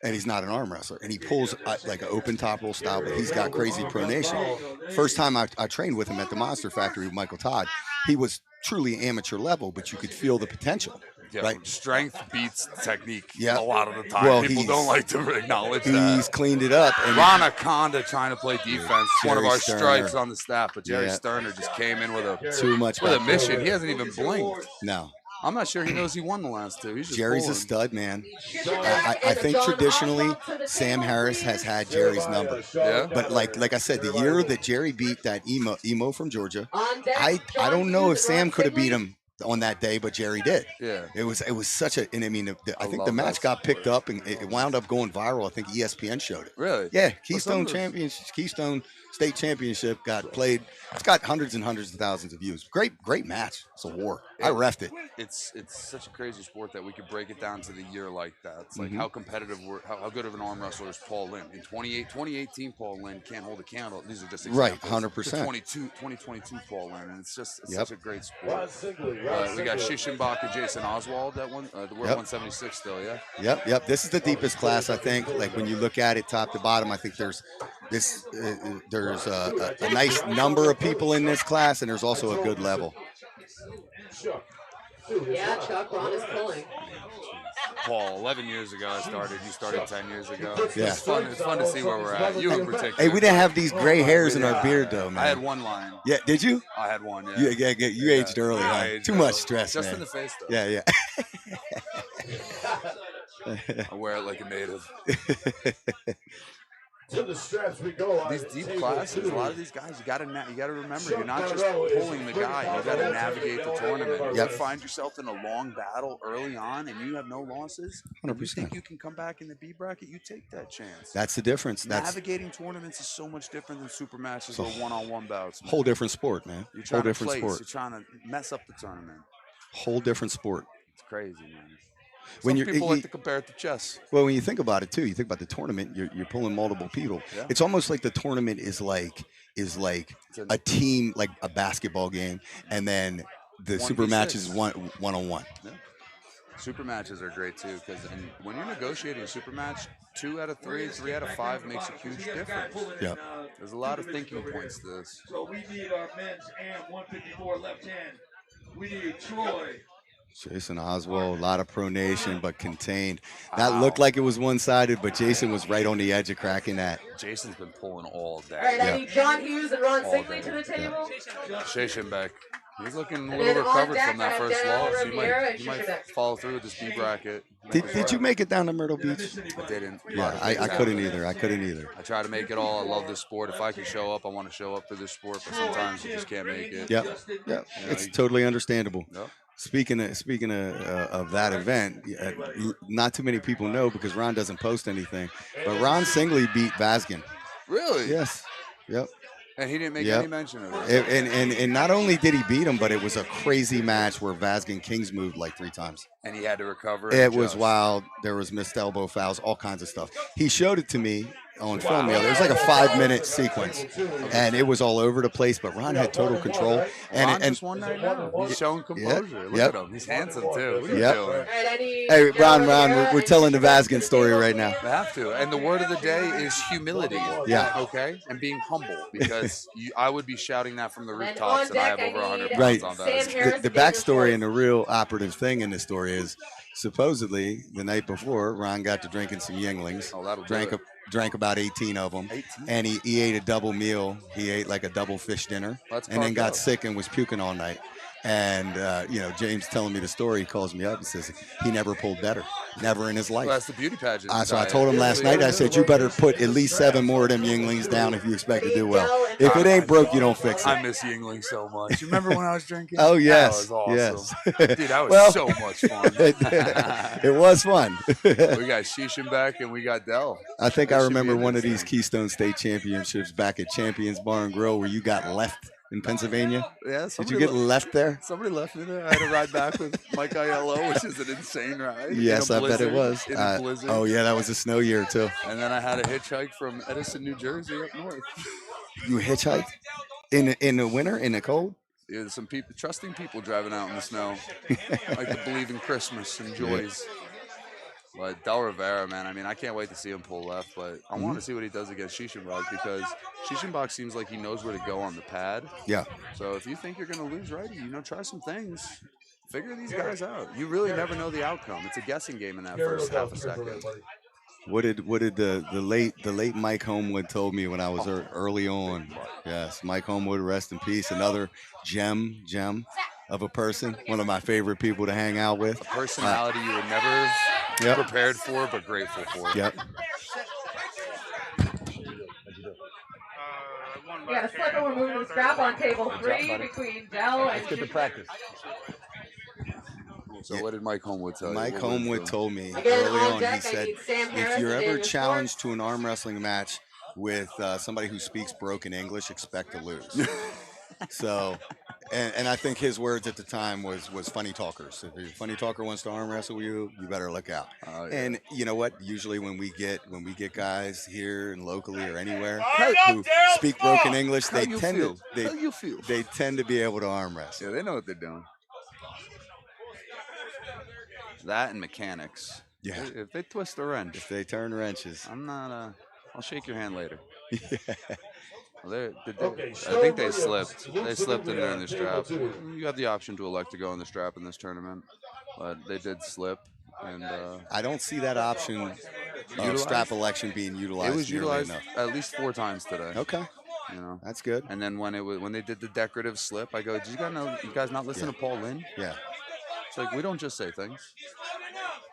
And he's not an arm wrestler. And he pulls like an open top roll style, but he's got crazy pronation. First time I trained with him at the Monster Factory with Michael Todd, he was truly amateur level, but you could feel the potential. Yeah, right? Strength beats technique a lot of the time. Well, People don't like to acknowledge that. He's cleaned it up. And Anaconda trying to play defense. One of our Sterner. strikes on the staff, but Jerry Sterner just came in with a mission. He hasn't even blinked. No. I'm not sure he knows he won the last two. He's just Jerry's a stud, man. I think traditionally Sam Harris has had Jerry's number. Yeah. But like I said, the year that Jerry beat that emo from Georgia, I don't know if Sam could have beat him on that day, but Jerry did. Yeah. It was such a, and I mean, I think the match got picked up and it wound up going viral. I think ESPN showed it. Really? Yeah. Keystone State Championship got played. It's got hundreds and hundreds of thousands of views. Great match. It's a war. I reffed it. It's such a crazy sport that we could break it down to the year like that. It's like how competitive how good of an arm wrestler is Paul Linn. In 2018, Paul Linn can't hold a candle. These are just examples. Right, 100%. 2022 Paul Linn, and it's such a great sport. We got Shishimbach and Jason Oswald that one. The World 176 still, yeah. Yep. This is the deepest class, I think. Like when you look at it top to bottom, I think there's a nice number of people in this class, and there's also a good level. Yeah, Chuck, Ron is pulling. Paul, 11 years ago I started. You started 10 years ago. Yeah. It's fun to see where we're at. You in particular. Hey, we didn't have these gray hairs in our beard, though, man. I had one line. Yeah, did you? I had one, yeah. You aged early, huh? Too much stress, Just man. in the face, though. Yeah. I wear it like a native. To the straps we go. These deep classes, a lot of these guys, you gotta remember, you're not just pulling the guy. You gotta navigate the tournament. If you find yourself in a long battle early on and you have no losses, 100%. You think you can come back in the B bracket, you take that chance. That's the difference. Navigating tournaments is so much different than super matches or one-on-one bouts. Man. Whole different sport, man. You're trying Whole different to place. sport. You're trying to mess up the tournament. Whole different sport. It's crazy, man. When people like to compare it to chess. Well, when you think about it too, you think about the tournament. You're pulling multiple people. Yeah. It's almost like the tournament is like a team, like a basketball game, and then the super match is one-on-one. Yeah. Super matches are great too because when you're negotiating a super match, 2 out of 3, 3 out of 5 makes a huge difference. Yeah. There's a lot of thinking points to this. So we need our men's and 154 left hand. We need Troy. Jason Oswald, a lot of pronation, but contained. That looked like it was one-sided, but Jason was right on the edge of cracking that. Jason's been pulling all day. All right, I need John Hughes and Ron Singley to the table. Shashenbeck. He's looking a little recovered from that first loss. He might follow through with this B bracket. Did you make it down to Myrtle Beach? I didn't. Yeah, I couldn't either. I I try to make it all. I love this sport. If I can show up, I want to show up for this sport, but sometimes you just can't make it. Yeah. It's totally understandable. Yep. Speaking of that event, not too many people know because Ron doesn't post anything, but Ron Singley beat Vazgen. Really? Yes. Yep. And he didn't make Yep. any mention of it. And not only did he beat him, but it was a crazy match where Vazgen Kings moved like 3 times. And he had to recover. It was wild. There was missed elbow fouls, all kinds of stuff. He showed it to me on film the other. It was like a 5-minute sequence, and it was all over the place. But Ron had total control. Ron just won right now. He's showing composure. Look at him. He's handsome too. What are you doing? Hey, Ron, we're telling the Vazgen story right now. We have to. And the word of the day is humility. Yeah. Okay. And being humble, because I would be shouting that from the rooftops, and I have over 100 pounds Right. on that. The backstory and the real operative thing in this story is supposedly the night before, Ron got to drinking some Yinglings. Oh, that'll drank do it. Drank about 18 of them, and he ate a double meal. He ate like a double fish dinner, and then got sick and was puking all night. And James telling me the story, he calls me up and says he never pulled better, never in his life. Well, that's the beauty pageant. So I told him last night, I said, you better put at least 7 more of them Yinglings down if you expect to do well. If it ain't broke, you don't fix it. I miss Yingling so much. You remember when I was drinking? Oh, yes. That was awesome. Yes. Dude, that was so much fun. It was fun. We got Shishin back and we got Dell. I think I remember one of these Keystone State Championships back at Champions Bar and Grill where you got left in Pennsylvania. Yeah, did you get left there? Somebody left me there. I had to ride back with Mike Aiello, which is an insane ride. Yes, I bet it was. In a blizzard. Oh yeah, that was a snow year too. And then I had a hitchhike from Edison, New Jersey, up north. You hitchhiked in the winter, in the cold? Yeah, some people, trusting people driving out in the snow, like to believe in Christmas and joys. But Del Rivera, man, I mean, I can't wait to see him pull left, but I want to see what he does against Shishinbach, because Shishinbach seems like he knows where to go on the pad. Yeah. So if you think you're going to lose, right, try some things. Figure these guys out. You really never know the outcome. It's a guessing game in that first half a second. What did the late Mike Homewood told me when I was early on? Yes, Mike Homewood, rest in peace. Another gem of a person. One of my favorite people to hang out with. A personality you were never prepared for, but grateful for. Yep. We got a slip and we're moving to the strap on table 3 between Dell and Let's get to practice. So what did Mike Homewood tell you? Mike Homewood told me Again, early on on, deck, he I said, need Sam Harris if you're and ever Daniel challenged to an arm wrestling match with somebody who speaks broken English, expect to lose. So, and I think his words at the time was funny talkers. If a funny talker wants to arm wrestle you, you better look out. Yeah. And you know what? Usually when we get guys here and locally or anywhere who speak broken English, they tend to be able to arm wrestle. Yeah, they know what they're doing. That and mechanics. Yeah. If they twist a wrench. If they turn wrenches. I'm not, I'll shake your hand later. Yeah. Well, I think they slipped. They slipped in there in the strap. You have the option to elect to go in the strap in this tournament, but they did slip. And I don't see that option of strap election being utilized. It was utilized enough. at least 4 times today. Okay. You know, that's good. And then when they did the decorative slip, I go, "Did you guys not listen to Paul Linn?" Yeah. It's like, we don't just say things.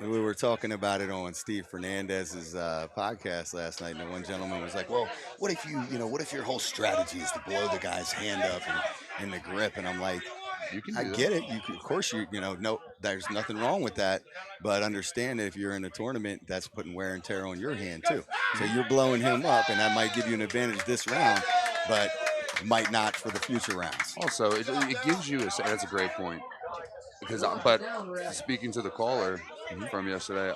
We were talking about it on Steve Fernandez's podcast last night, and one gentleman was like, "Well, what if what if your whole strategy is to blow the guy's hand up in the grip?" And I'm like, I get it. Of course, no, there's nothing wrong with that. But understand that if you're in a tournament, that's putting wear and tear on your hand too. So you're blowing him up, and that might give you an advantage this round, but might not for the future rounds. Also, it gives you that's a great point. But speaking to the caller from yesterday,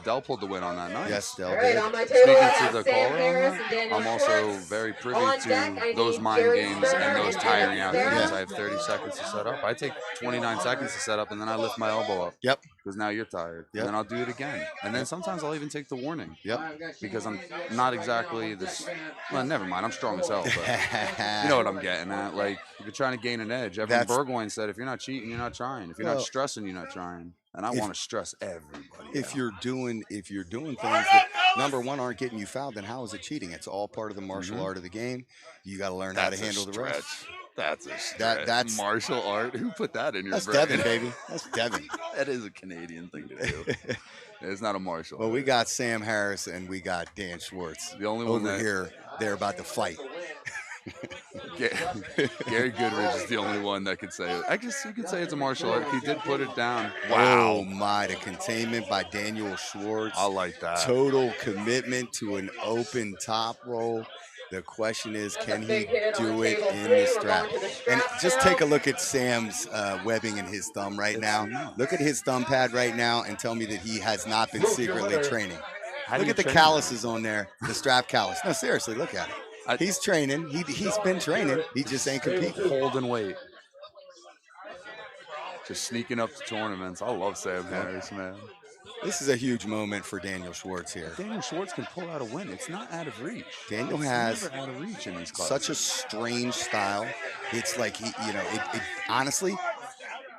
Dell pulled the win on that night. Yes, Dell Right, did. on my table, Speaking to the Sam caller, Harris and Daniel I'm also Schwartz. very privy On to deck, I those need mind Jerry games Stern and those and tiring Daniel out games. Schwartz. I have 30 seconds to set up. I take 29 seconds to set up, and then I lift my elbow up. Yep. Because now you're tired. Yep. And then I'll do it again. And then sometimes I'll even take the warning. Yep. Because I'm not exactly this. Well, never mind. I'm strong as hell. But you know what I'm getting at. Like, if you're trying to gain an edge, Evan Burgoyne said, if you're not cheating, you're not trying. If you're not stressing, you're not trying. And I want to stress everybody. If you're doing things that number one aren't getting you fouled, then how is it cheating? It's all part of the martial art of the game. You got to learn how to handle the rest. That's a stretch. That's martial art. Who put that in your brain? That's Devin, baby. That's Devin. That is a Canadian thing to do. It's not a martial Well, art. we got Sam Harris and we got Dan Schwartz. The only over one here. They're about to fight. Gary Goodrich is the only one that could say it. I guess you could say it's a martial art. He did put it down. Wow. Oh my, the containment by Daniel Schwartz. I like that. Total commitment to an open top roll. The question is, can he do it in the strap? And just take a look at Sam's webbing in his thumb right now. Look at his thumb pad right now and tell me that he has not been secretly training. Look at the calluses on there, the strap callus. No, seriously, look at it. He's training. He's been training. He just ain't competing. Holding weight. Just sneaking up to tournaments. I love Sam Harris, man. This is a huge moment for Daniel Schwartz here. Daniel Schwartz can pull out a win. It's not out of reach. Daniel has never out of reach in these classes. Such a strange style. It's like honestly,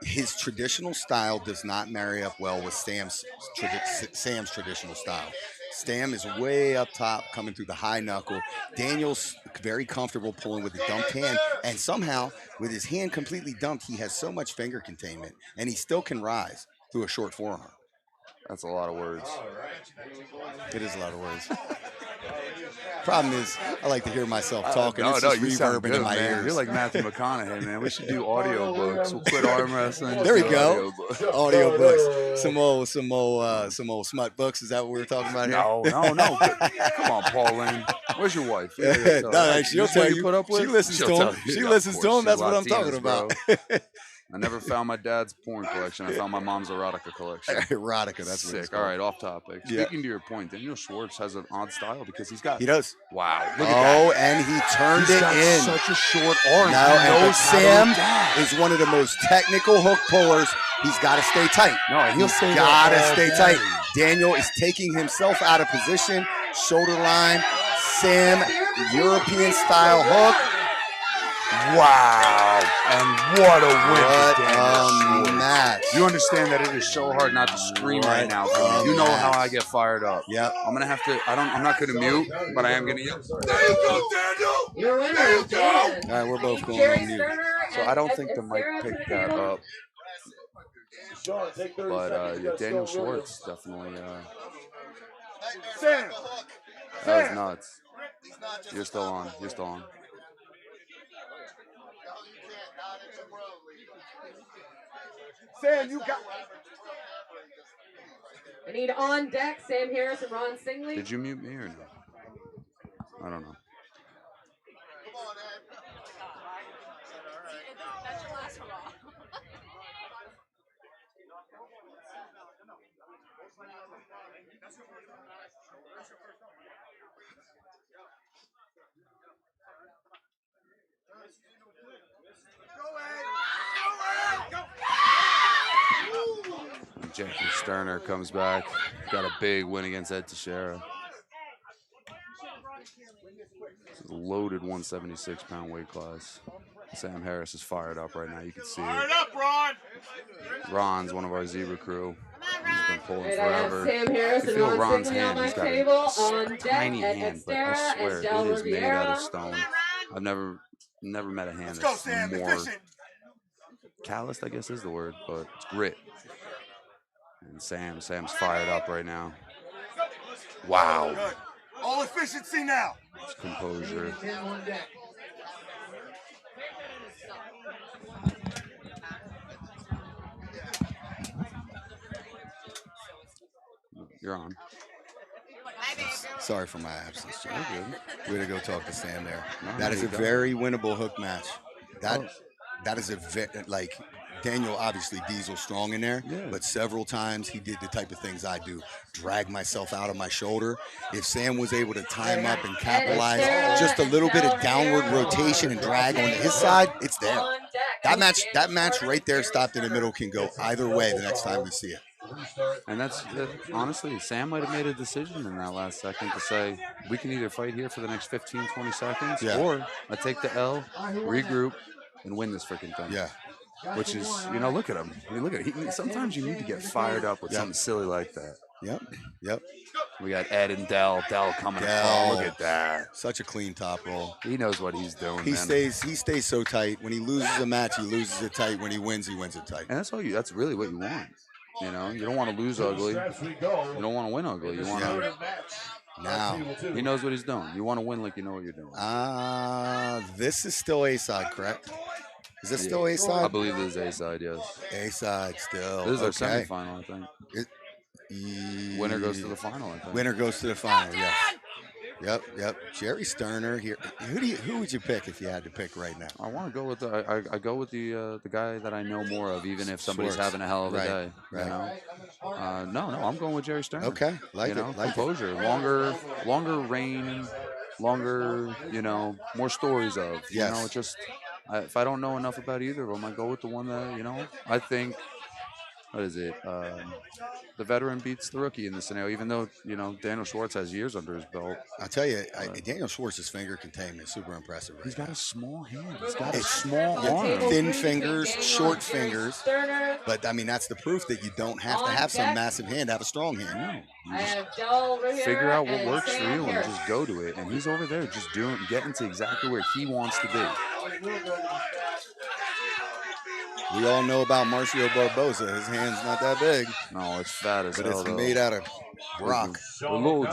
his traditional style does not marry up well with Sam's traditional style. Sam is way up top, coming through the high knuckle. Daniel's very comfortable pulling with the dumped hand, and somehow, with his hand completely dumped, he has so much finger containment, and he still can rise through a short forearm. That's a lot of words. It is a lot of words. Problem is, I like to hear myself talking. No, it's just you sound reverbing good, in my man. ears. You're like Matthew McConaughey, man. We should do audiobooks. We'll quit arm wrestling. There we go. Audiobooks. Some old smut books. Is that what we were talking about here? No. Come on, Pauline. Where's your wife? No, she'll tell you. Put up with? She listens to him. She listens to him. That's what I'm talking about. I never found my dad's porn collection. I found my mom's erotica collection. Erotica, that's what it's sick. All right, off topic. Speaking to your point, Daniel Schwartz has an odd style because he's got. He does. Wow. Look at that. And he turned He's it got in. Such a short arm. No, Sam is one of the most technical hook pullers. He's got to stay tight. No, he'll stay got to there all stay day. tight. Daniel is taking himself out of position. Shoulder line. Sam, European style hook. Wow. And what a win. What a match. You understand that it is so hard not to scream right now. You know how I get fired up. Yep. I'm going to have to, I'm not going to mute, but I am going to yell. There you go, Daniel. Your winner There you is go. All right, we're both going on mute. So I don't think the mic picked that up. But Daniel Schwartz definitely. Sam. That was nuts. You're still on. Sam, you got. I need on deck Sam Harris and Ron Singley. Did you mute me or no? I don't know. That should last for long. Jackie Sterner comes back. Got a big win against Ed Teixeira. Loaded 176-pound weight class. Sam Harris is fired up right now. You can see Fired it. up, Ron. Ron's one of our Zebra crew. He's been pulling Right, I have forever. Sam Harris You and feel Ron Ron's Singley hand. on my He's got table. a On deck, tiny Ed hand, but Estera I swear and Del it is made out Riviera. of stone. I've never met a hand Let's go, that's Sam. more Efficient. calloused, I guess is the word, but it's grit. And Sam's fired up right now. Wow. Good. All efficiency now. It's composure. You're on. Sorry for my absence, Joe. Good. Way to go talk to Sam there. No, That is a you go. very winnable hook match. That is like Daniel, obviously Diesel strong in there, but several times he did the type of things I do, drag myself out of my shoulder. If Sam was able to time up and capitalize just a little bit of downward rotation and drag on his side, it's there. That match right there stopped in the middle can go either way the next time we see it. And that's honestly, Sam might have made a decision in that last second to say, we can either fight here for the next 15, 20 seconds, or I take the L, regroup, and win this freaking thing. Yeah. Which is, look at him. I mean, look at him. Sometimes you need to get fired up with something silly like that. Yep. We got Ed and Dell coming along. Look at that. Such a clean top roll. He knows what he's doing. He stays so tight. When he loses a match, he loses it tight. When he wins it tight. And that's really what you want. You don't want to lose ugly. You don't want to win ugly. You want to Now he knows what he's doing. You want to win like you know what you're doing. This is still A side, correct? Is this still A side? I believe this is A side, yes. A side still. This is our okay. semifinal, I think. Winner goes to the final, I think. Winner goes to the final, yes. Yep. Jerry Sterner here. Who would you pick if you had to pick right now? I want to go with I go with the guy that I know more of, even if somebody's Schwartz. having a hell of a day. Right. You know? No, I'm going with Jerry Sterner. Okay, like you know, it. Like composure, longer reign, longer. You know, more stories of. Yes. You know, just if I don't know enough about either of them, I go with the one that I think. What is it? The veteran beats the rookie in this scenario, even though Daniel Schwartz has years under his belt. I'll tell you, Daniel Schwartz's finger containment is super impressive. He's got a small hand. He's got a small arm. Thin fingers, short fingers. But I mean, that's the proof that you don't have to have some massive hand to have a strong hand. No. Figure out what works for you and just go to it. And he's over there just getting to exactly where he wants to be. We all know about Marcio Barboza. His hand's not that big. No, it's fat as hell. But it's made out of rock. Hello,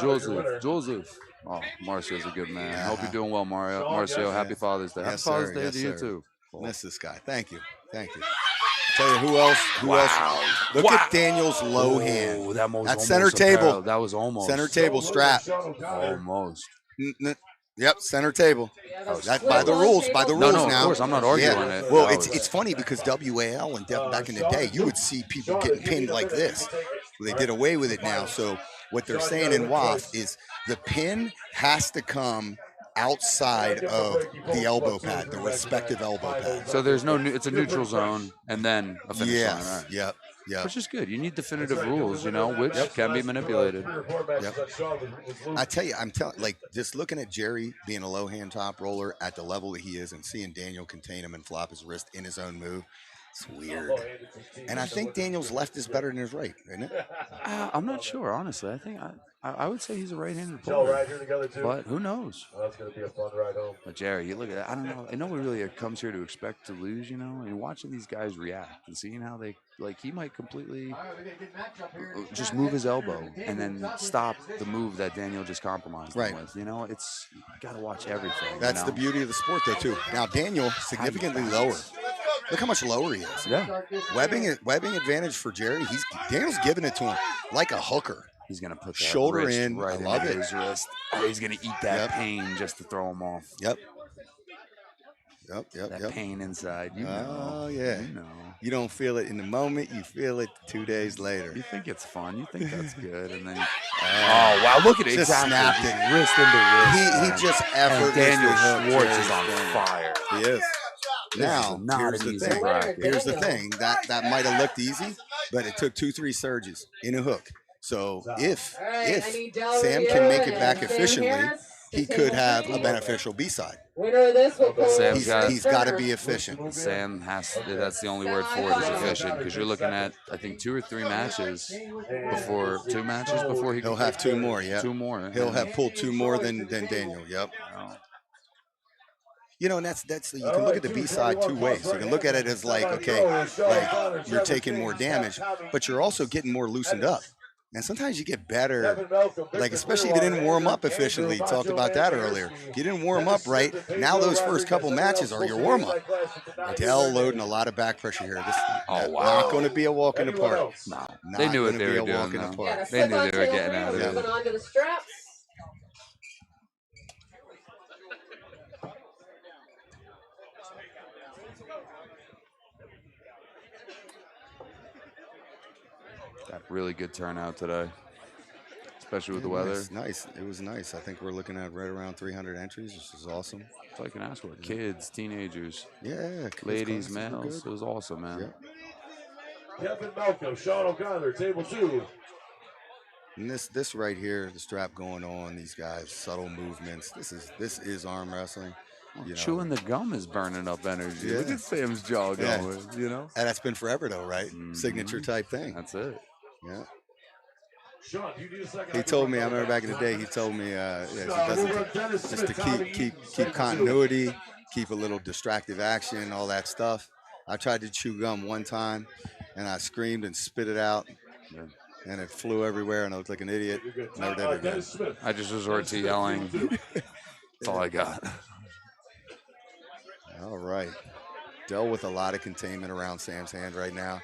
Joseph. Oh, Marcio's a good man. I hope you're doing well, Marcio. Happy Father's Day. Happy Father's Day to you, too. Miss this guy. Thank you. Tell you who else? Look at Daniel's low hand. That's center table. That was almost. Center table strap. Almost. Yep, center table. That by the rules. No, now. Of course, I'm not arguing it. Well, it's funny because WAL and back in the day, you would see people getting pinned like this. They did away with it now. So what they're saying in WAF is the pin has to come outside of the elbow pad, the respective elbow pad. So there's it's a neutral zone and then a finish line. Right? Yep. Which is good. You need definitive rules, which can be manipulated. I tell you, like just looking at Jerry being a low hand top roller at the level that he is and seeing Daniel contain him and flop his wrist in his own move. It's weird. And I think Daniel's left is better than his right, isn't it? I'm not sure, honestly. I think I would say he's a right-handed player. But who knows? That's going to be a fun ride home. But Jerry, you look at that. I don't know. I know we really comes here to expect to lose, and watching these guys react and seeing how they, he might completely just move his elbow and then stop the move that Daniel just compromised him with. It's you got to watch everything. That's the beauty of the sport, though, too. Now, Daniel, significantly lower. Look how much lower he is. Yeah. Webbing advantage for Jerry. Daniel's giving it to him like a hooker. He's going to put that shoulder wrist in. right I love into it. his wrist. Oh, he's going to eat that pain just to throw him off. Yep. That pain inside. Oh, yeah. You don't feel it in the moment. You feel it 2 days later. You think it's fun. You think that's good. And then, oh, wow. Look at it. Just exactly. snapped it. Wrist into wrist. He just effortlessly Daniel Schwartz is on fire. He is. Now, here's the thing. Here's the thing. That might have looked easy, but it took 2-3 surges in a hook. So if Sam can make it back efficiently, he could have a beneficial Bside. He's got to be efficient. Sam that's the only word for it is efficient, because you're looking at, I think, 2 or 3 matches before he'll have 2 more. Yeah, 2 more. He'll have pulled 2 more than Daniel. Yep. And that's you can look at the B-side 2 ways. You can look at it as like you're taking more damage, but you're also getting more loosened up. And sometimes you get better, especially if you didn't warm up efficiently. Talked about that earlier. If you didn't warm up right, now those first couple matches are your warm up. Dell loading a lot of back pressure here. Not going to be a walk in the park. No, they knew what they were doing. They knew they were getting out of it. Moving on to the straps. Really good turnout today, especially with the weather. Nice. It was nice. I think we're looking at right around 300 entries, which is awesome. That's all I can ask for. Kids, teenagers, ladies, males. It was awesome, man. Kevin Malcolm, Sean O'Connor, table 2. And this right here, the strap going on, these guys, subtle movements. This is arm wrestling. Chewing the gum is burning up energy. Look at Sam's jaw going, And that's been forever though, right? Signature type thing. That's it. Yeah. Sean, you need a second. He told me, I remember back in the day, he told me, just to keep continuity, keep a little distractive action, all that stuff. I tried to chew gum one time, and I screamed and spit it out. and it flew everywhere, and I looked like an idiot. Never did it again. I just resort to yelling. That's all I got. All right. Dell with a lot of containment around Sam's hand right now.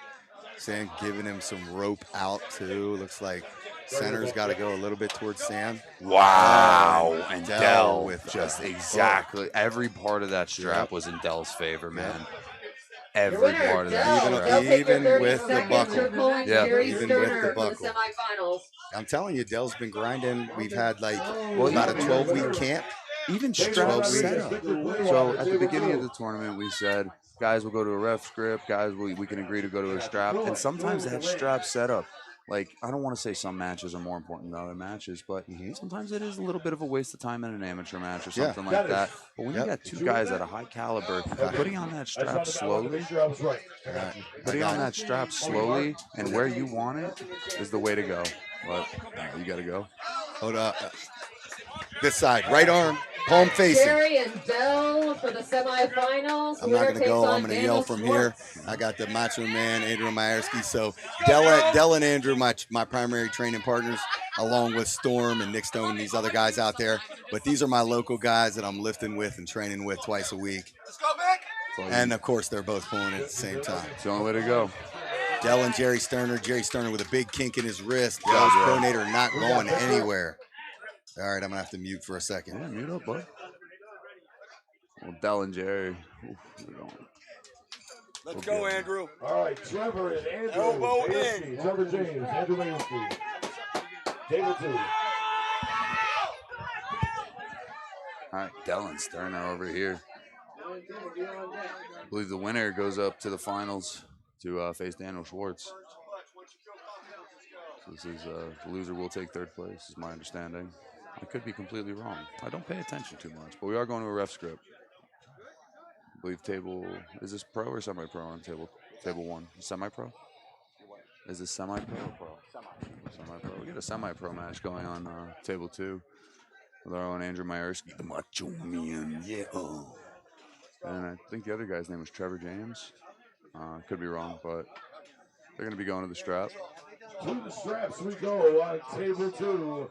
Sam giving him some rope out, too. Looks like center's got to go a little bit towards Sam. Wow. And Dell with just exactly every part of that strap was in Dell's favor, man. Every part of that strap. Even with the buckle. Yeah. Even with the buckle. I'm telling you, Dell's been grinding. We've had like about a 12-week camp. Even strap setup. So at the beginning of the tournament, we said, guys will go to a ref script, guys, we can agree to go to a strap. And sometimes that strap setup, like, I don't want to say some matches are more important than other matches, but sometimes it is a little bit of a waste of time in an amateur match or something like that. But when you got two guys at a high caliber, putting on that strap slowly, putting on that strap slowly and where you want it is the way to go. But you got to go. Hold up. This side, right arm, palm facing. Jerry and Dell for the semifinals. I'm not going to go. I'm going to yell from here. I got the Macho Man, Andrew Majerski. So Dell and Andrew, my primary training partners, along with Storm and Nick Stone and these other guys out there. But these are my local guys that I'm lifting with and training with twice a week. Let's go, Vic. And, of course, they're both pulling at the same time. It's the only way to go. Dell and Jerry Sterner. Jerry Sterner with a big kink in his wrist. Dell's pronator not going anywhere. All right, I'm going to have to mute for a second. Yeah, mute up, bud. Well, Dell and Jerry. Let's go, Andrew. All right, Trevor and Andrew. Elbow Majerski. in. Trevor James, Andrew Majerski. Table 2. All right, Dell and Sterner over here. I believe the winner goes up to the finals to face Daniel Schwartz. So this is the loser will take third place, is my understanding. I could be completely wrong. I don't pay attention too much, but we are going to a ref script. I believe table, is this pro or semi-pro on table 1? Semi-pro? Is this semi-pro or pro? Semi-pro. We got a semi-pro match going on table 2 with our own Andrew Majerski, the Macho Man. Yeah. And I think the other guy's name was Trevor James. Could be wrong, but they're going to be going to the strap. To the straps we go on table 2.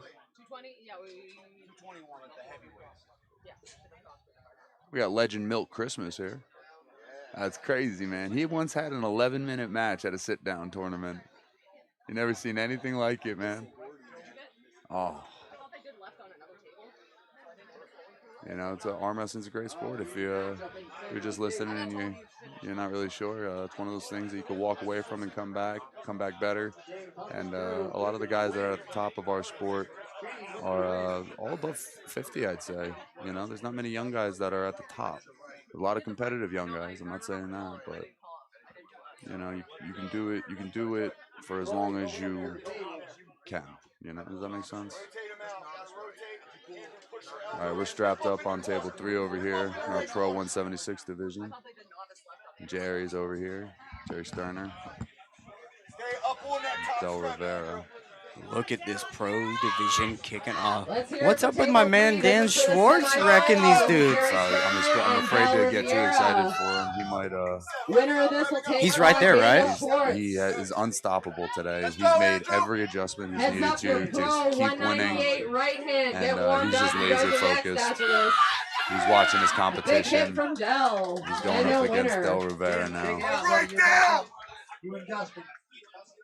220? Yeah, 221 at the heavyweights. Yeah. We got Legend Milk Christmas here. That's crazy, man. He once had an 11-minute match at a sit-down tournament. You never seen anything like it, man. Oh. You know, arm wrestling's a great sport. If you're just listening and you're not really sure, it's one of those things that you can walk away from and come back better. And a lot of the guys that are at the top of our sport are all above 50, I'd say. You know, there's not many young guys that are at the top. There's a lot of competitive young guys. I'm not saying that, but you know, you can do it. You can do it for as long as you can. You know, does that make sense? All right, we're strapped up on table 3 over here in our Pro 176 division. Jerry's over here, Jerry Sterner, Del Rivera. Look at this pro division kicking off. What's up with my man Dan Schwartz wrecking these dudes? I'm afraid to get too excited for him. He might. Winner of this will take. He's right there, right? He is unstoppable today. He's made every adjustment he's needed to keep winning, and he's just laser focused. He's watching his competition. From Del. He's going up against Del Rivera now. Right now.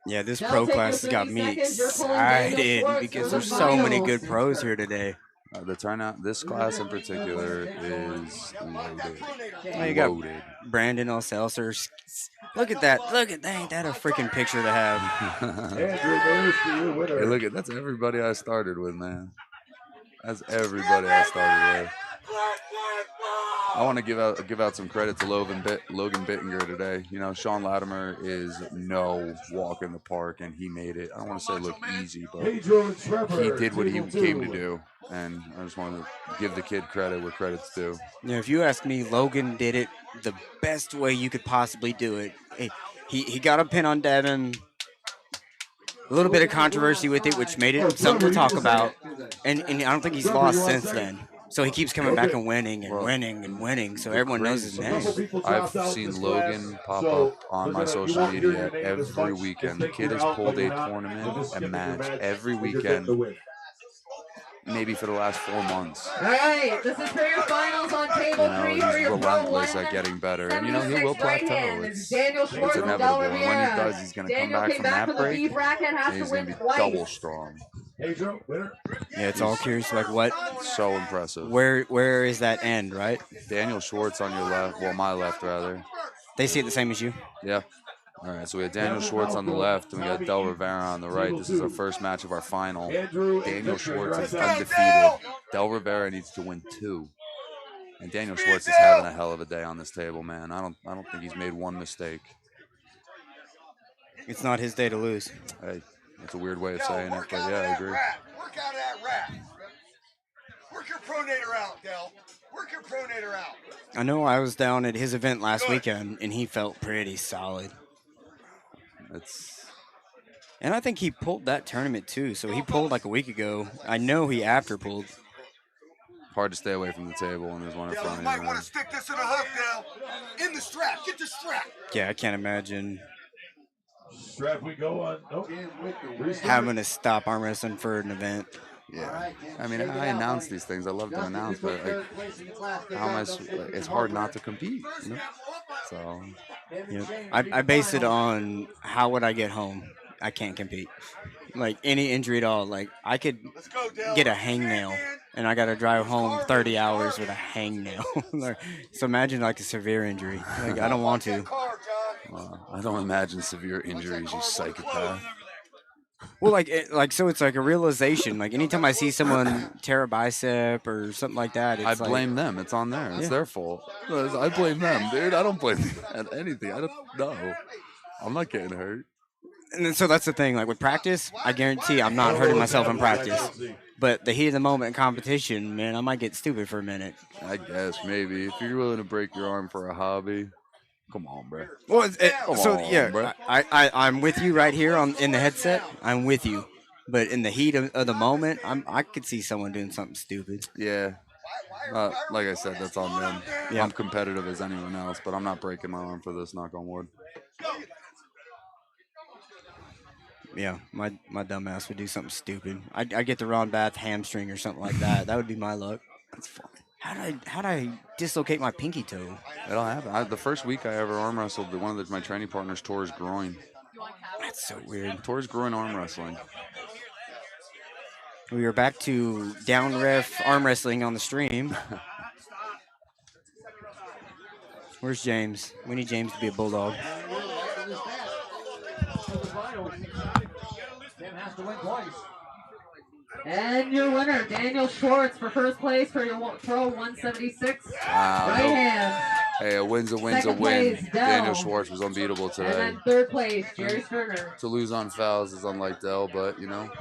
Yeah, this pro class has got me excited because there's so many good pros here today. The turnout, this class in particular, is loaded. Oh, you got Brandon Elselser. Look at that. Look at that. Ain't that a freaking picture to have? Hey, look at that's everybody I started with, man. That's everybody I started with. I want to give out some credit to Logan Bittinger today. You know, Sean Latimer is no walk in the park, and he made it. I don't want to say look easy, but he did what he came to do. And I just want to give the kid credit where credit's due. Yeah, if you ask me, Logan did it the best way you could possibly do it. He got a pin on Devin. A little bit of controversy with it, which made it something to talk about. And I don't think he's lost since then. So he keeps coming back and winning and winning and winning. So everyone knows his name. I've seen Logan pop up on my social media every weekend. The kid has pulled a tournament and match every weekend, maybe for the last 4 months. All right, this is for your finals on table 3 He's for your relentless at getting better, and he will plateau. It's inevitable. And when he does, he's going to come back from that break, and he's going to be double strong. Pedro, winner. Yeah, it's all curious. Like what? So impressive. Where is that end? Right. Daniel Schwartz on your left. Well, my left rather. They see it the same as you. Yeah. All right, so we have Daniel Schwartz on the left, and we got Del Rivera on the right. This is our first match of our final. Daniel Schwartz is undefeated. Del Rivera needs to win 2. And Daniel Schwartz is having a hell of a day on this table, man. I don't think he's made one mistake. It's not his day to lose. Hey, that's a weird way of saying it, but yeah, I agree. Work out of that wrap. Work your pronator out, Del. Work your pronator out. I know I was down at his event last weekend, and he felt pretty solid. And I think he pulled that tournament too. So he pulled like a week ago. I know he after pulled. Hard to stay away from the table when there's one in front of you. You might want to stick this in a hook, Del. In the strap. Get the strap. Yeah, I can't imagine Strap we go on. Nope. having to stop arm wrestling for an event. Yeah, I mean, I announce these things. I love to announce, but how am I? It's hard not to compete. You know? So, I base it on how would I get home. I can't compete. Like any injury at all. Like I could get a hangnail, and I got to drive home 30 hours with a hangnail. So imagine like a severe injury. Like I don't want to. I don't imagine severe injuries, you psychopath. Well, so it's like a realization. Like anytime I see someone tear a bicep or something like that, it's I blame them. It's on there. It's their fault. I blame them, dude. I don't blame them at anything. I don't know. I'm not getting hurt. And then, so that's the thing. Like with practice, I guarantee I'm not hurting myself in practice. But the heat of the moment in competition, man, I might get stupid for a minute. I guess maybe if you're willing to break your arm for a hobby. Come on, bro. Well, I'm with you right here in the headset. I'm with you, but in the heat of the moment, I could see someone doing something stupid. Yeah, like I said, that's on them. Yeah. I'm competitive as anyone else, but I'm not breaking my arm for this. Knock on wood. Yeah, my dumb ass would do something stupid. I'd get the Ron Bath hamstring or something like that. That would be my luck. That's fine. How'd I dislocate my pinky toe? It'll happen. The first week I ever arm wrestled, one of my training partners tore his groin. That's so weird. Tore his groin arm wrestling. We are back to down ref arm wrestling on the stream. Where's James? We need James to be a bulldog. Has to win twice. And your winner, Daniel Schwartz, for first place for your Pro 176. Wow. Right hand. Hey, a win's a win's Second a win. place, Daniel Del. Schwartz was unbeatable today. And then third place, Jerry Sterner. To lose on fouls is unlike Del, but,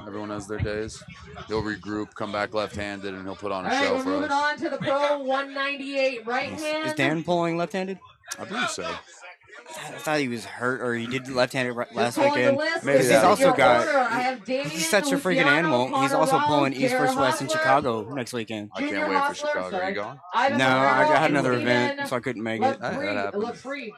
everyone has their days. He'll regroup, come back left-handed, and he'll put on a All right, show we're for moving us. on to the Pro 198 right hand. Is Dan pulling left-handed? I believe so. I thought he was hurt, or he did left-handed last Calling the weekend. list, Maybe this he's is also your got. order. I have Damian, He's such a freaking Luciano, animal. He's Connor also pulling Rollins, East Jared vs. West in Hostler, Chicago next weekend. I can't wait for Chicago. Are you going? Ivan No, I Moreno, had another and event, Steven so I couldn't make it. Lefreed.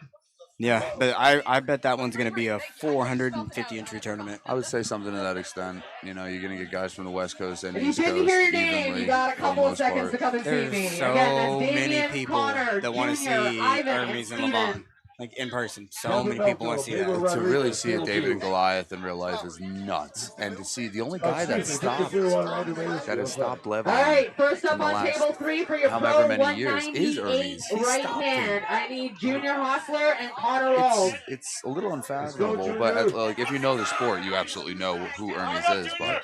Yeah, but I bet that one's going to be a 450 entry tournament. I would say something to that extent. You're going to get guys from the West Coast and If you East didn't Coast hear your name, evenly, you got a for the couple of most seconds to part. come and see me. So Again, that's many Damian, people Connor, that want to see Junior, Ivan, and Hermes and Steven. Levon. Like in person. So many people want to see that. To really see a David and Goliath in real life is nuts. And to see the only guy that has stopped Levon All right, first up in the on last table 3 for your Pro however many years is 198 Hermes. He right stopped hand. I need Junior Hostler and Connor Rollins. It's a little unfathomable, but if you know the sport, you absolutely know who Hermes is. But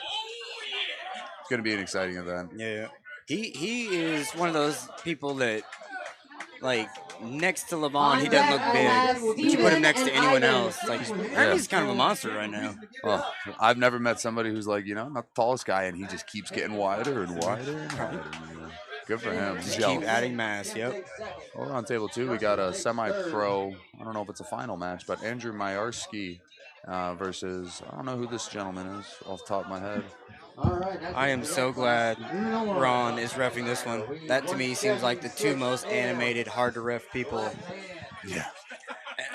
it's going to be an exciting event. Yeah. He is one of those people that, like, next to Levon, he doesn't look big. But you put him next to anyone else. Like, Hermes is kind of a monster right now. Oh, I've never met somebody who's like, not the tallest guy, and he just keeps getting wider and wider and wider. Good for him. Just keep adding mass, yep. Over on table 2, we got a semi-pro. I don't know if it's a final match, but Andrew Majarski versus, I don't know who this gentleman is off the top of my head. I am so glad Ron is reffing this one. That to me seems like the two most animated, hard to ref people. Yeah.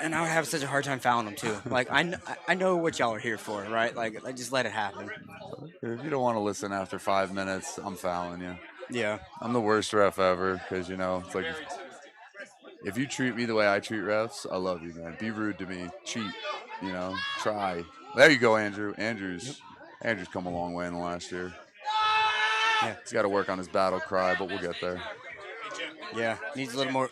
And I would have such a hard time fouling them too. Like I know what y'all are here for, right? Like just let it happen. If you don't want to listen after 5 minutes, I'm fouling you. Yeah. I'm the worst ref ever because, you know, it's like if you treat me the way I treat refs, I love you, man. Be rude to me. Cheat. You know, try. There you go, Andrew. Andrew's come a long way in the last year. Yeah. He's got to work on his battle cry, but we'll get there. Yeah, needs a little more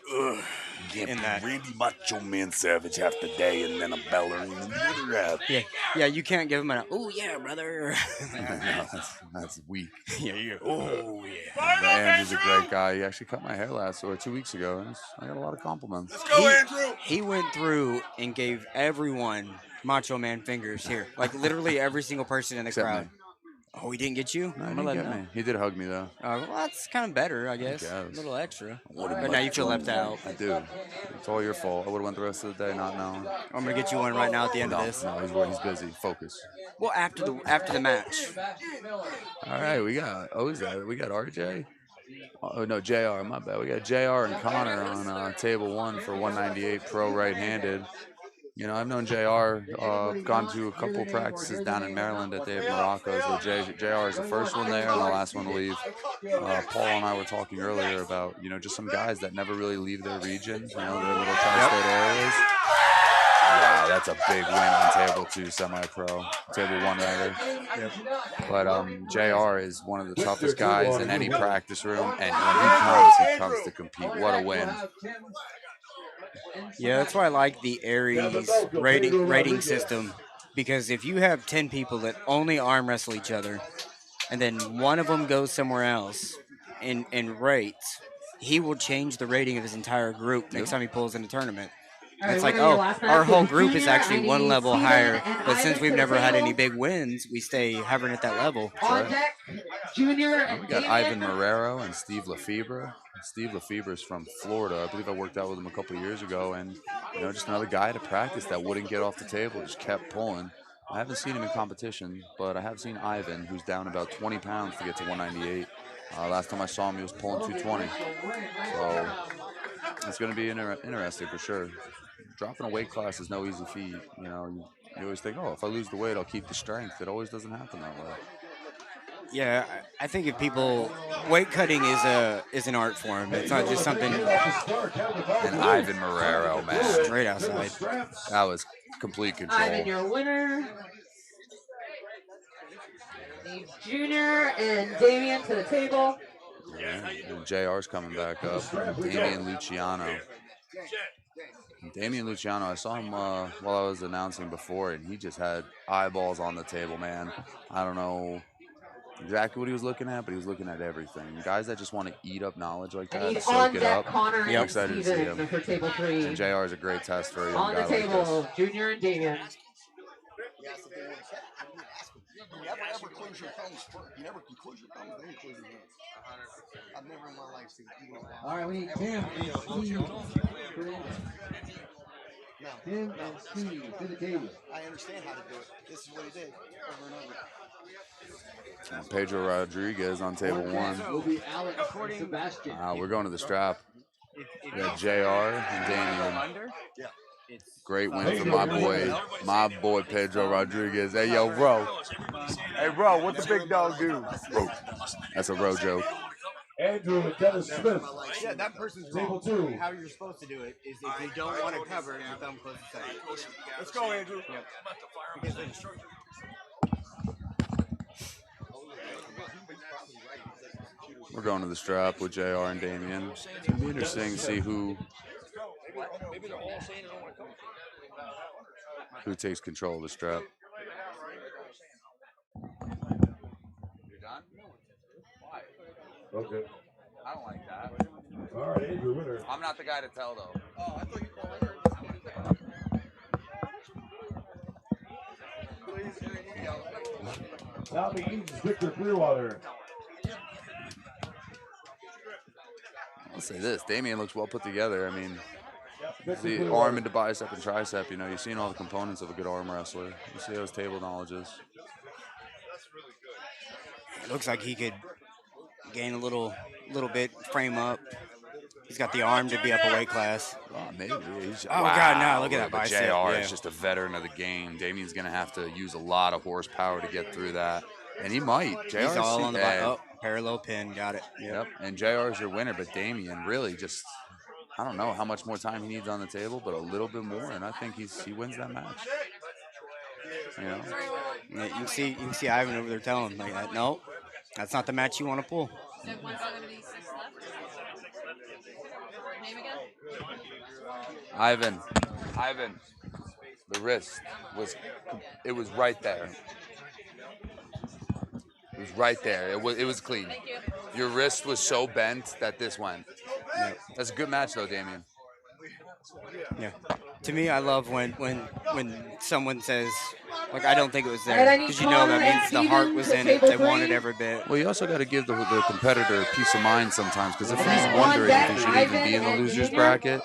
in that. Randy Macho Man Savage half the day and then a ballerina the other half. Yeah, you can't give him an "oh yeah, brother." No, that's weak. Yeah. Oh yeah. But Andrew's a great guy. He actually cut my hair 2 weeks ago, and I got a lot of compliments. Let's go, Andrew. He went through and gave everyone Macho Man fingers here, like literally every single person in the Except crowd. me. Oh, he didn't get you? No, I'm he gonna let didn't him get know. me. He did hug me though. Well, that's kind of better, I guess. A little extra. But now you feel left out. I do. It's all your fault. I would have went the rest of the day not knowing. I'm gonna get you one right now at the end of this. No, he's busy. Focus. Well, after the match. All right, we got we got RJ. Oh no, JR. My bad. We got JR and Connor on table 1 for 198 pro right-handed. You know, I've known JR, gone to a couple practices down in Maryland at Dave Morocco's where JR is the first one there and the last one to leave. Paul and I were talking earlier about, you know, just some guys that never really leave their region, you know, their little tri-state areas. Wow, that's a big win on table 2 semi-pro, table 1 ragger. But JR is one of the toughest guys in any practice room, and when he comes to compete. What a win. Yeah, that's why I like the Aries rating system, because if you have 10 people that only arm wrestle each other, and then one of them goes somewhere else and rates, he will change the rating of his entire group next time he pulls in a tournament. And it's like, oh, our whole group is actually one level higher, but since we've never had any big wins, we stay hovering at that level. Right. We got Ivan Marrero and Steve Lefebvre. Steve Lefebvre is from Florida. I believe I worked out with him a couple of years ago, and you know, just another guy to practice that wouldn't get off the table, just kept pulling. I haven't seen him in competition, but I have seen Ivan, who's down about 20 pounds to get to 198. Last time I saw him, he was pulling 220. So it's going to be interesting for sure. Dropping a weight class is no easy feat. You know, you always think, oh, if I lose the weight, I'll keep the strength. It always doesn't happen that way. Yeah, I think if people, weight cutting is an art form. It's not just something. And Ivan Marrero, man, straight outside. That was complete control. Ivan, your winner. Need Junior and Damien to the table. Yeah, and JR's coming back up. Damian Luciano. Damian Luciano, I saw him while I was announcing before, and he just had eyeballs on the table, man. I don't know exactly what he was looking at, but he was looking at everything. Guys that just want to eat up knowledge like that, and soak it up. I'm excited to see him. For table 3. And JR is a great test for a young on guy the table, like this. Junior and Damien. You never ever close your thumbs first. You never can close your thumbs, then you close your hands. I've never in my life seen even a All right, we need Tim and Steve. Tim and Steve to the table. I understand how to do it. This is what he did over and over. And Pedro Rodriguez on table 1. Will be Alex and Sebastian. We're going to the strap. We got JR and Damian. Great win for my boy Pedro Rodriguez. Hey, yo, bro. Hey, bro, what the big dog do? Bro. That's a bro joke. Andrew and Dennis Smith. Yeah, that person's Table wrong. 2. How you're supposed to do it is if you don't want to cover, your thumb closes to second. Let's go, Andrew. Yep. Because then We're going to the strap with JR and Damian. It's going to be interesting to see who takes control of the strap. Okay. I don't like that. All right, Andrew, winner. I'm not the guy to tell, though. Oh, I thought you Tommy Eaton's Victor Clearwater. I'll say this. Damian looks well put together. I mean, the arm into bicep and tricep, you know, you've seen all the components of a good arm wrestler. You see how his table knowledge is. It looks like he could gain a little bit, frame up. He's got the arm to be up a weight class. Maybe. Oh, God, no, look at that But bicep, JR yeah. is just a veteran of the game. Damien's going to have to use a lot of horsepower to get through that. And he might. He's JR all on the parallel pin. Got it. Yep. And JR is your winner, but Damien really just, I don't know how much more time he needs on the table, but a little bit more, and I think he wins that match. You know? Yeah, you can see Ivan over there telling him, like, no, that's not the match you want to pull. So 176 left. Name again? Ivan, the wrist was right there. It was right there. It was clean. Thank you. Your wrist was so bent that this went. Yeah. That's a good match though, Damien. Yeah. To me, I love when someone says, like, I don't think it was there, because you know that means the heart was in it. They wanted every bit. Well, you also got to give the competitor peace of mind sometimes, because if he's wondering if he should even be in the losers bracket,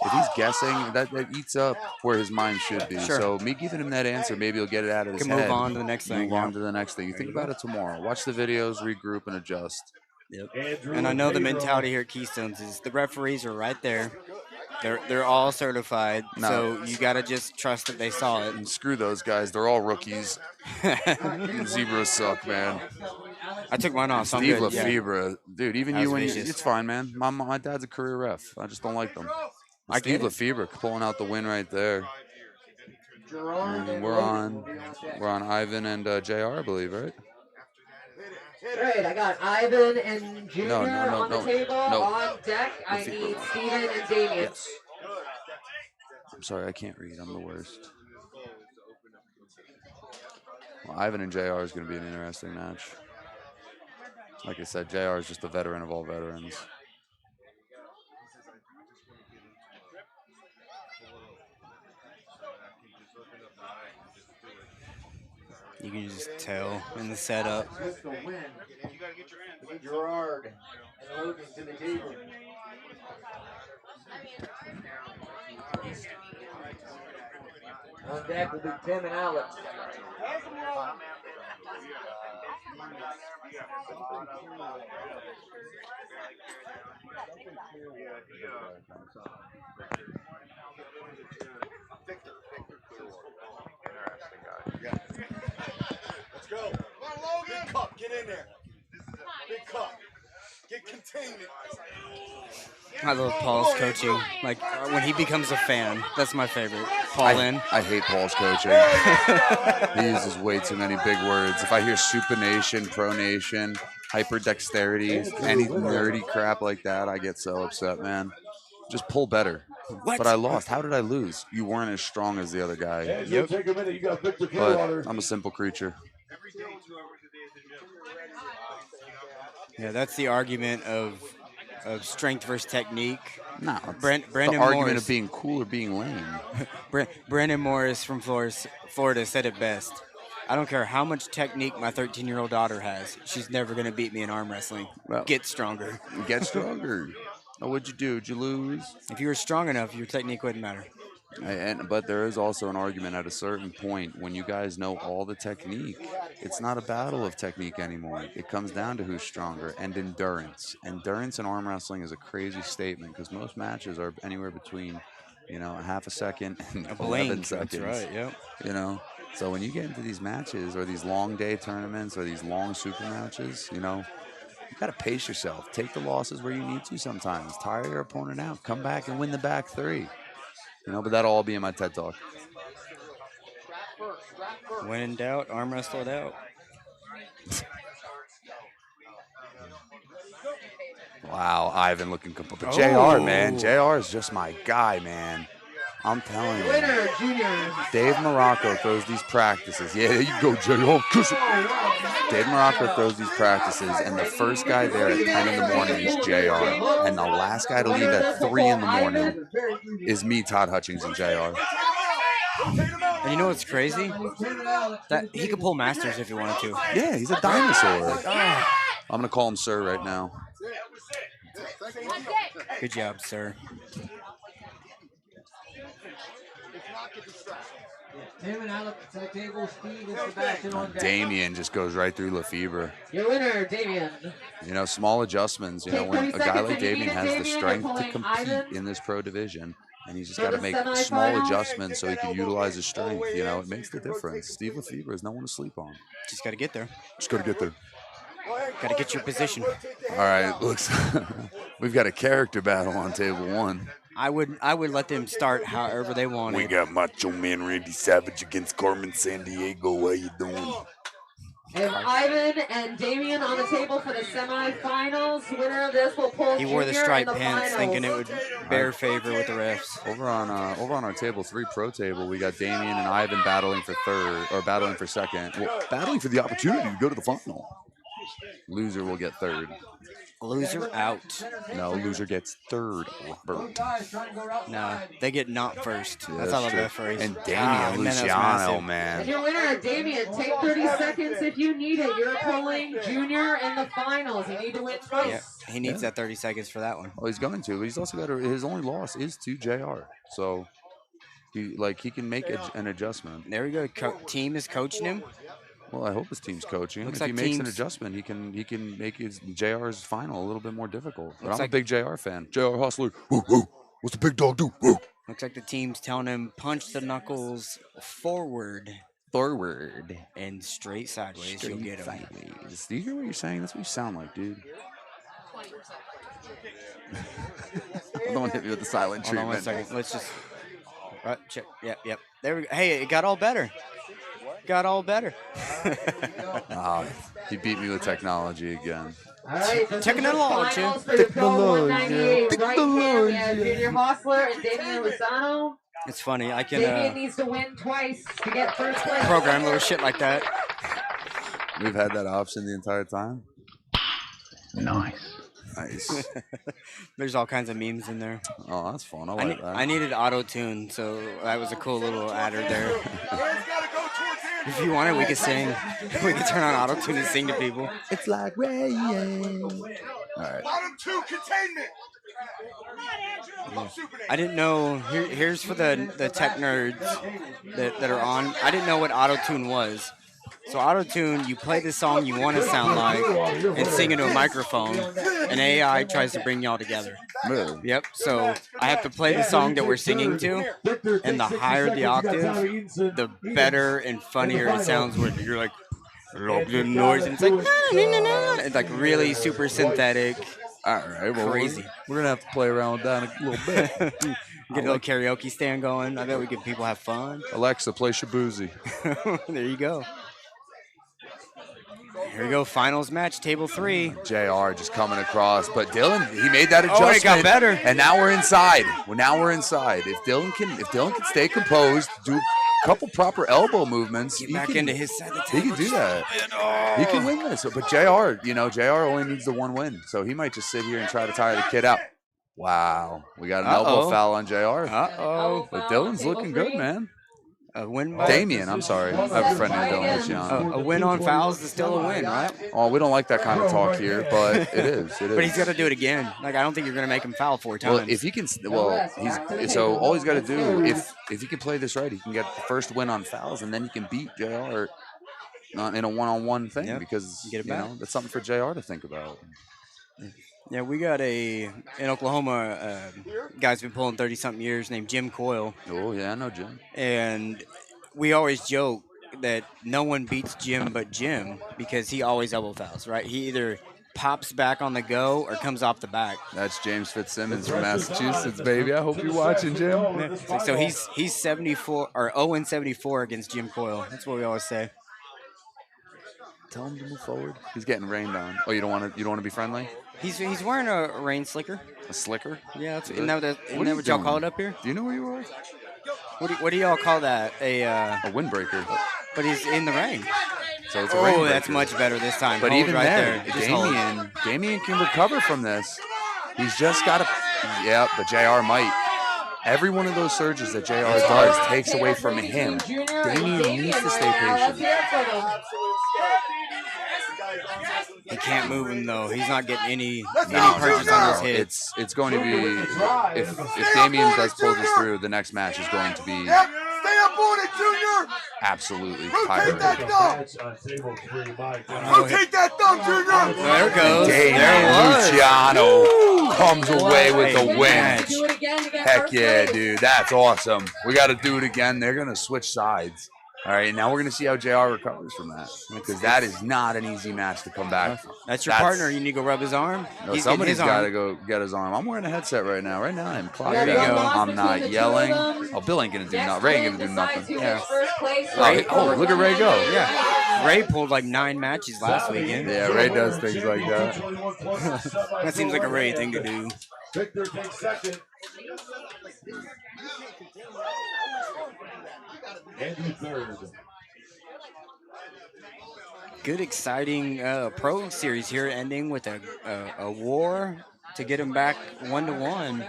if he's guessing, that eats up where his mind should be. Sure. So me giving him that answer, maybe he'll get it out of his Can head. move on to the next thing. Move on to the next thing. You think about it tomorrow. Watch the videos, regroup, and adjust. Yep. And I know the mentality here at Keystones is the referees are right there. They're all certified, so you got to just trust that they saw it. And screw those guys. They're all rookies. Zebras suck, man. I took mine off, so I'm Steve good. Lefebvre. Dude, even That you, was when vicious. it's fine, man. My dad's a career ref. I just don't like them. Steve Lefebvre pulling out the win right there. And we're on Ivan and JR, I believe, right? Right, I got Ivan and Junior on the table. On deck, I need Steven and Damien. Yes. I'm sorry, I can't read. I'm the worst. Well, Ivan and JR is going to be an interesting match. Like I said, JR is just a veteran of all veterans. You can just tell in the setup. Just the win. Gerard and Logan to the table. On deck will be Tim and Alex. Let's go. Big cup, get in there. Big cup. Get containment. I love Paul's coaching. Like, when he becomes a fan, that's my favorite. Paul Linn. I hate Paul's coaching. He uses way too many big words. If I hear supination, pronation, hyperdexterity, any nerdy crap like that, I get so upset, man. Just pull better. What? But I lost. How did I lose? You weren't as strong as the other guy. Yep. Take a minute. You got Victor But Clearwater. I'm a simple creature. Yeah, that's the argument of strength versus technique. No, Brandon the argument Morris, of being cool or being lame. Brandon Morris from Florida said it best. I don't care how much technique my 13-year-old daughter has. She's never going to beat me in arm wrestling. Well, Get stronger. Get stronger. Oh, what'd you do? Did you lose? If you were strong enough, your technique wouldn't matter. But there is also an argument at a certain point when you guys know all the technique. It's not a battle of technique anymore. It comes down to who's stronger and endurance. Endurance in arm wrestling is a crazy statement because most matches are anywhere between, a half a second and 11 seconds. That's right, yep. So when you get into these matches or these long day tournaments or these long super matches, you got to pace yourself. Take the losses where you need to sometimes. Tire your opponent out. Come back and win the back three. But that'll all be in my TED Talk. When in doubt, arm wrestle it out. Wow, Ivan looking complete. But JR, man. JR is just my guy, man. I'm telling you. Winner, Junior. Dave Morocco throws these practices. Yeah, there you go, JR. Kiss it. Dave Morocco throws these practices, and the first guy there at 10 in the morning is JR. And the last guy to leave at 3 in the morning is me, Todd Hutchings, and JR. And you know what's crazy? That he could pull Masters if he wanted to. Yeah, he's a dinosaur. I'm going to call him sir right now. Good job, sir. Tim and Alex at table, Steve and Sebastian on deck. Damien just goes right through Lefebvre. Your winner, Damien. You know, small adjustments. You know, Take when 30 a guy seconds like and you Damien beat it, has the Damien. strength You're to pulling compete Ivan in this pro division, and he's just for got to the make small semifinals. adjustments so he can utilize his strength. You know, it makes the difference. Steve Lefebvre is no one to sleep on. Just got to get there. Just got to get there. Got to get your position. All right, looks. We've got a character battle on table one. I would let them start however they want. We got Macho Man Randy Savage against Carmen Sandiego. How you doing? And Ivan and Damien on the table for the semifinals. Winner of this will pull He wore the Junior striped in the pants, finals. thinking it would bear favor with the refs. Over on our table 3 pro table, we got Damien and Ivan battling for third or battling for second. Well, battling for the opportunity to go to the final. Loser will get third. Loser out. No, loser gets third. Robert. No, they get not first. Yeah, That's how I love true. that phrase. And Damien Luciano, man. And your winner, Damien, take 30 seconds if you need it. You're pulling Junior in the finals. You need to win twice. Yeah, he needs that 30 seconds for that one. Well, he's going to, but he's also got his only loss is to JR. So he can make an adjustment. There we go. Team is coaching him. Well, I hope his team's coaching. Looks If he like makes an teams- adjustment, he can make his JR's final a little bit more difficult. But Looks I'm like- a big JR fan. JR Hustler. Woo, woo. What's the big dog do? Woo. Looks like the team's telling him punch the knuckles forward, and straight sideways. You'll get him. Sideways. Do you hear what you're saying? That's what you sound like, dude. Don't hit me with the silent Hold on treatment. 1 second. Let's just check. Yep. There we go. Hey, it got all better. Got all better. He beat me with technology again. All right, this Technology. is your finals for the Pro 198 right here. We have Junior Hostler and Damien Lozano. It's funny. I Damien can needs to win twice to get first place. program little shit like that. We've had that option the entire time. Nice. There's all kinds of memes in there. Oh, that's fun. I like that. I needed auto tune, so that was a cool little adder there. If you wanted, we could sing. We could turn on auto tune and sing to people. It's like rain. All right. Bottom 2 containment. I didn't know. Here's for the tech nerds that are on. I didn't know what auto tune was. So auto tune, you play the song you want to sound like and sing into a microphone, and AI tries to bring y'all together. Yep. So I have to play the song that we're singing to, and the higher the octave, the better and funnier it sounds. Where you're like, the noise, and it's like, it's like really super synthetic. All right, well, crazy. We're gonna have to play around with that a little bit. Get a little karaoke stand going. I bet we get people have fun. Alexa, play Shabuzi. There you go. Here we go, finals match, table 3. JR just coming across, but Dylan, he made that adjustment. Oh, it got better. And now we're inside. If Dylan can stay composed, do a couple proper elbow movements, Get back into his side of the he table. can do that. He can win this. But JR only needs the one win, so he might just sit here and try to tire the kid out. Wow, we got an elbow foul on JR. But Dylan's looking good, man. A win by Damien, I'm sorry. I have a friend named Dylan Luciano. A win on fouls is still a win, right? Oh, we don't like that kind of talk here, but it is. But he's got to do it again. Like, I don't think you're going to make him foul 4 times. Well, if he can, so all he's got to do, if he can play this right, he can get the first win on fouls, and then he can beat JR in a one-on-one thing because that's something for JR to think about. Yeah, we got in Oklahoma, guy's been pulling 30-something years named Jim Coyle. Oh, yeah, I know Jim. And we always joke that no one beats Jim but Jim because he always elbow fouls, right? He either pops back on the go or comes off the back. That's James Fitzsimmons from Massachusetts, baby. I hope you're watching, Jim. So he's 74 or 0-74 against Jim Coyle. That's what we always say. Tell him to move forward. He's getting rained on. Oh, you don't want to be friendly? He's wearing a rain slicker. A slicker? Yeah, isn't that what y'all call it up here? Do you know where you are? What do y'all call that? A windbreaker. But he's in the rain. So it's a rain that's breaker. much better this time. But Hold even right there, Just hold. Damien can recover from this. He's just got to. Yeah, but JR might. Every one of those surges that JR does takes away from him. Damien needs to stay patient. He can't move him though. He's not getting any punches on his head. It's going to be if Damien does pull this through, the next match is going to be Stay up on it, Junior. Absolutely Rotate tired. that thumb. Rotate that thumb, Junior. There it goes. Damien There it was. Luciano comes away with the win. Match. Do it again to get Heck first yeah, place. dude. That's awesome. We got to do it again. They're going to switch sides. All right, now we're going to see how JR recovers from that. Because that is not an easy match to come back from. That's your partner. You need to go rub his arm. No, He's somebody's getting his got to arm. go get his arm. I'm wearing a headset right now. Right now, I'm clocked There you out. go. I'm not yelling. Oh, Bill ain't going to do nothing. Ray ain't going to do nothing. Yeah. Oh, look at Ray go. Yeah. Ray pulled like 9 matches last weekend. Yeah, Ray does things like that. That seems like a Ray thing to do. Victor takes second. Andy third. Good, exciting pro series here, ending with a war to get him back 1-1.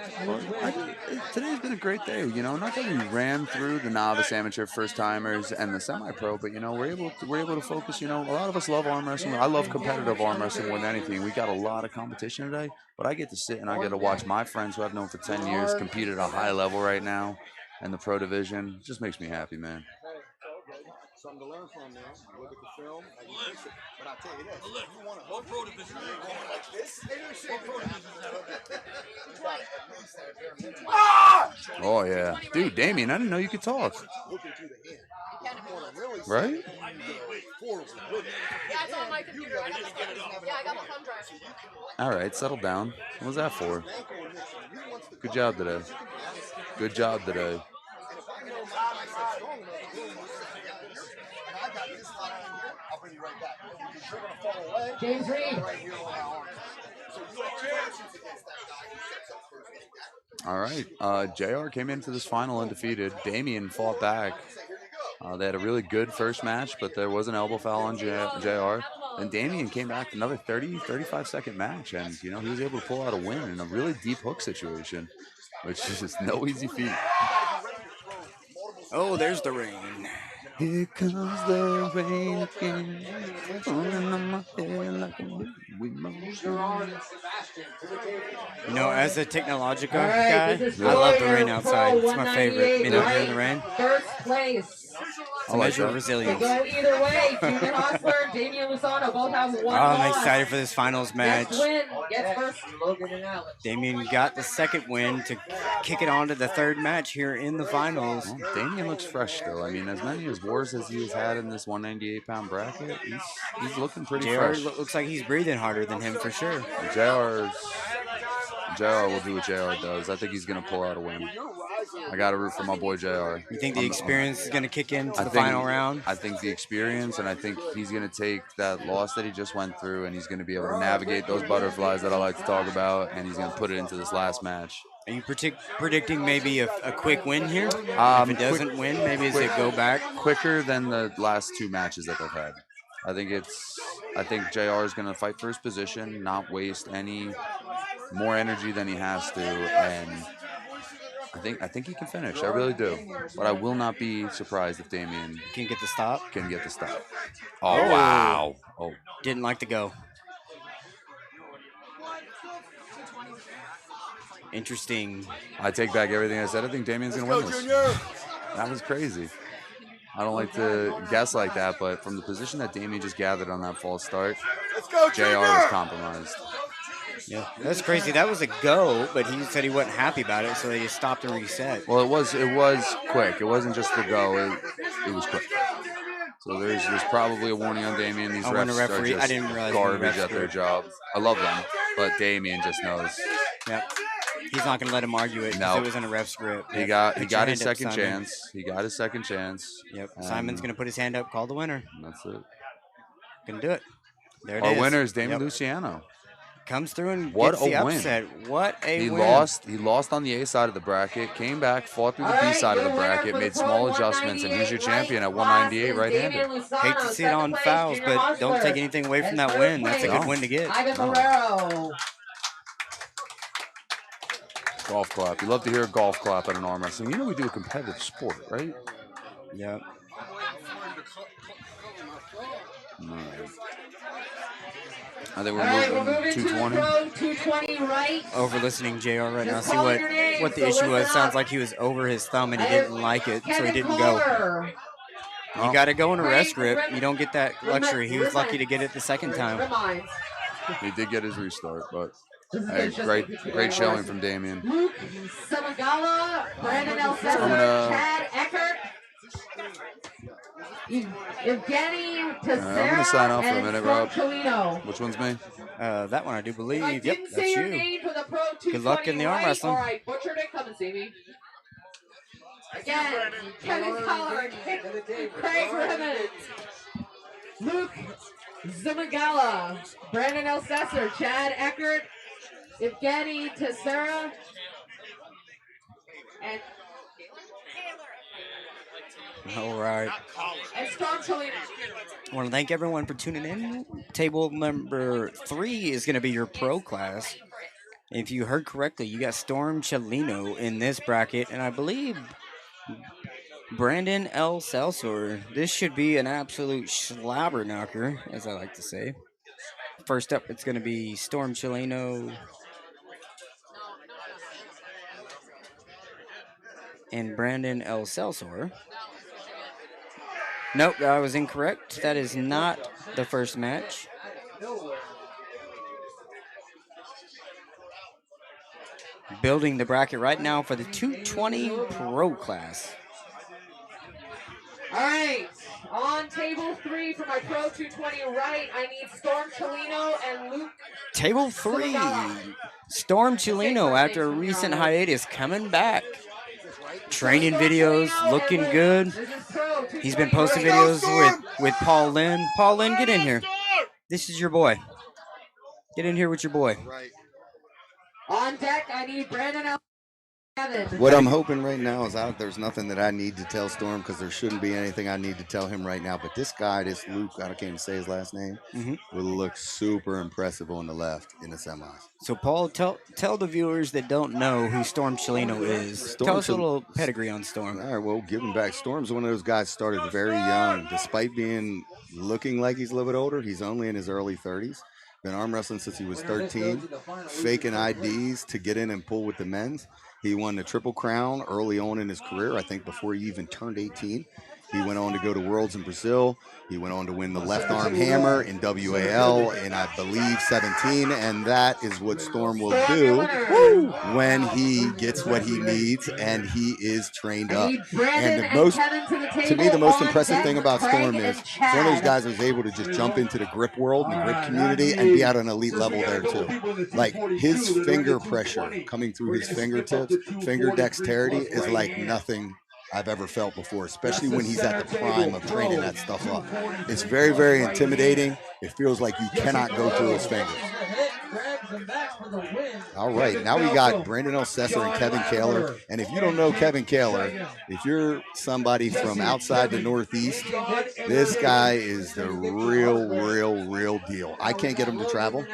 Today's been a great day. You know, not that we ran through the novice, amateur, first timers, and the semi-pro, but you know, we're able to focus. You know, a lot of us love arm wrestling. I love competitive arm wrestling more than anything. We got a lot of competition today, but I get to sit and I get to watch my friends who I've known for 10 years compete at a high level right now in the pro division. It just makes me happy, man. Something to learn from, man. Look at the film, and you fix it. But I tell you this, if you want to go pro division, you're going like this. Oh yeah, dude, Damien, I didn't know you could talk. Right? Yeah, it's on my computer. I got the yeah, I got the thumb drive. All right, settle down. What was that for? Good job today. Good job today. James Reid. All right. JR came into this final undefeated. Damien fought back. They had a really good first match, but there was an elbow foul on JR. And Damien came back another 35-second match, and you know he was able to pull out a win in a really deep hook situation, which is just no easy feat. Oh, there's the rain. Here comes the rain again, falling on my head like a You know, as a technological guy, I love the rain outside. It's my favorite. Being out here in the rain. First place. It's a measure of resilience. Go either way. Junior Hostler, Damian Lusano both have one I'm loss. excited for this finals match. Next win gets first. Logan and Alex. Damien got the second win to kick it on to the third match here in the finals. Well, Damien looks fresh still. I mean, as many as wars as he has had in this 198-pound bracket, he's looking pretty fresh. Looks like he's breathing harder than him for sure. JR will do what JR does. I think he's going to pull out a win. I got to root for my boy JR. You think the experience is going to kick into the final round? I think the experience, and I think he's going to take that loss that he just went through, and he's going to be able to navigate those butterflies that I like to talk about, and he's going to put it into this last match. Are you predicting maybe a quick win here? If it doesn't win, maybe does it go back? Quicker than the last 2 matches that they've had. I think JR is going to fight for his position, not waste any more energy than he has to, and I think he can finish. I really do. But I will not be surprised if Damien can get the stop. Oh, wow. Oh, didn't like to go. Interesting. I take back everything I said. I think Damien's going to win this. That was crazy. I don't like to guess like that, but from the position that Damien just gathered on that false start, JR was compromised. Yeah, that's crazy. That was a go, but he said he wasn't happy about it, so they just stopped and reset. Well, it was quick. It wasn't just a go. It was quick. So there's probably a warning on Damien. These refs are just I didn't realize garbage at their job. I love them, but Damien just knows. Yep. He's not going to let him argue it because it was in a ref script. He got his second chance. He got his second chance. Yep. Simon's going to put his hand up, call the winner. That's it. Going to do it. There it is. Our winner is Damien Luciano. Comes through and what gets the a win. upset. What a win. He lost on the A side of the bracket, came back, fought through the B side of the bracket, made small adjustments, and he's your champion at 198 right-handed. Hate to see it on fouls, but don't take anything away from that win. That's a good win to get. Golf clap. You love to hear a golf clap at an arm wrestling. You know we do a competitive sport, right? Yeah. I think All right, we're we're moving moving to the 220. pro 220 right. Over listening JR right now. Just See call your name, what the so issue was. listen Sounds up. like he was over his thumb and he didn't like it, so he Kevin didn't go. Kohler. You got to go in a rest Craig grip. You don't get that luxury. He was lucky to get it the second time. Reminds. He did get his restart, but This is hey, just great showing from Damien. Luke Samagala, Brandon I'm Elsesser, gonna- Chad Eckert, Evgeny I'm gonna Tessera, sign off for a and minute, Storm Rob. Cholino. Which one's me? That one I do believe. If I Yep, didn't say that's your you. name for the pro 220 Good luck in the arm right, wrestling. or I butchered it, come and see me. Again, Kevin Kohler, Craig Rimmons, Luke Zamagala, Brandon Elsesser, Chad Eckert, Evgeny Tessera, and All right. Storm Cholino. I want to thank everyone for tuning in. Table number 3 is going to be your pro class. If you heard correctly, you got Storm Cholino in this bracket, and I believe Brandon L. Salsor. This should be an absolute slobber knocker, as I like to say. First up, it's going to be Storm Cholino and Brandon L. Salsor. Nope, that was incorrect. That is not the first match. Building the bracket right now for the 220 pro class. All right, on table 3 for my pro 220 right, I need Storm Cholino and Luke. Table 3, Storm Cholino, after a recent hiatus, coming back. Training videos, looking good. He's been posting videos with Paul Linn. Paul Linn, get in here. This is your boy. Get in here with your boy. On deck, I need Brandon L. What I'm hoping right now is there's nothing that I need to tell Storm because there shouldn't be anything I need to tell him right now. But this guy, this Luke, I can't even say his last name, will look super impressive on the left in the semis. So, Paul, tell the viewers that don't know who Storm Cholino is. Tell us a little pedigree on Storm. All right, well, giving back. Storm's one of those guys started very young. Despite looking like he's a little bit older, he's only in his early 30s. Been arm wrestling since he was 13, faking IDs to get in and pull with the men's. He won the Triple Crown early on in his career, I think before he even turned 18. He went on to go to Worlds in Brazil. He went on to win the left arm hammer in WAL in, I believe, 17. And that is what Storm will do when he gets what he needs and he is trained up. And to me, the most impressive thing about Storm is one of those guys who's able to just jump into the grip world and the grip community and be at an elite level there too. Like his finger pressure coming through his fingertips, finger dexterity is like nothing I've ever felt before, especially when he's at the prime of training that stuff up. It's very, very intimidating. It feels like you cannot go through his fingers. All right, now we got Brandon Elsesser and Kevin Kaler. And if you don't know Kevin Kaler, if you're somebody from outside the Northeast, this guy is the real deal. I can't get him to travel.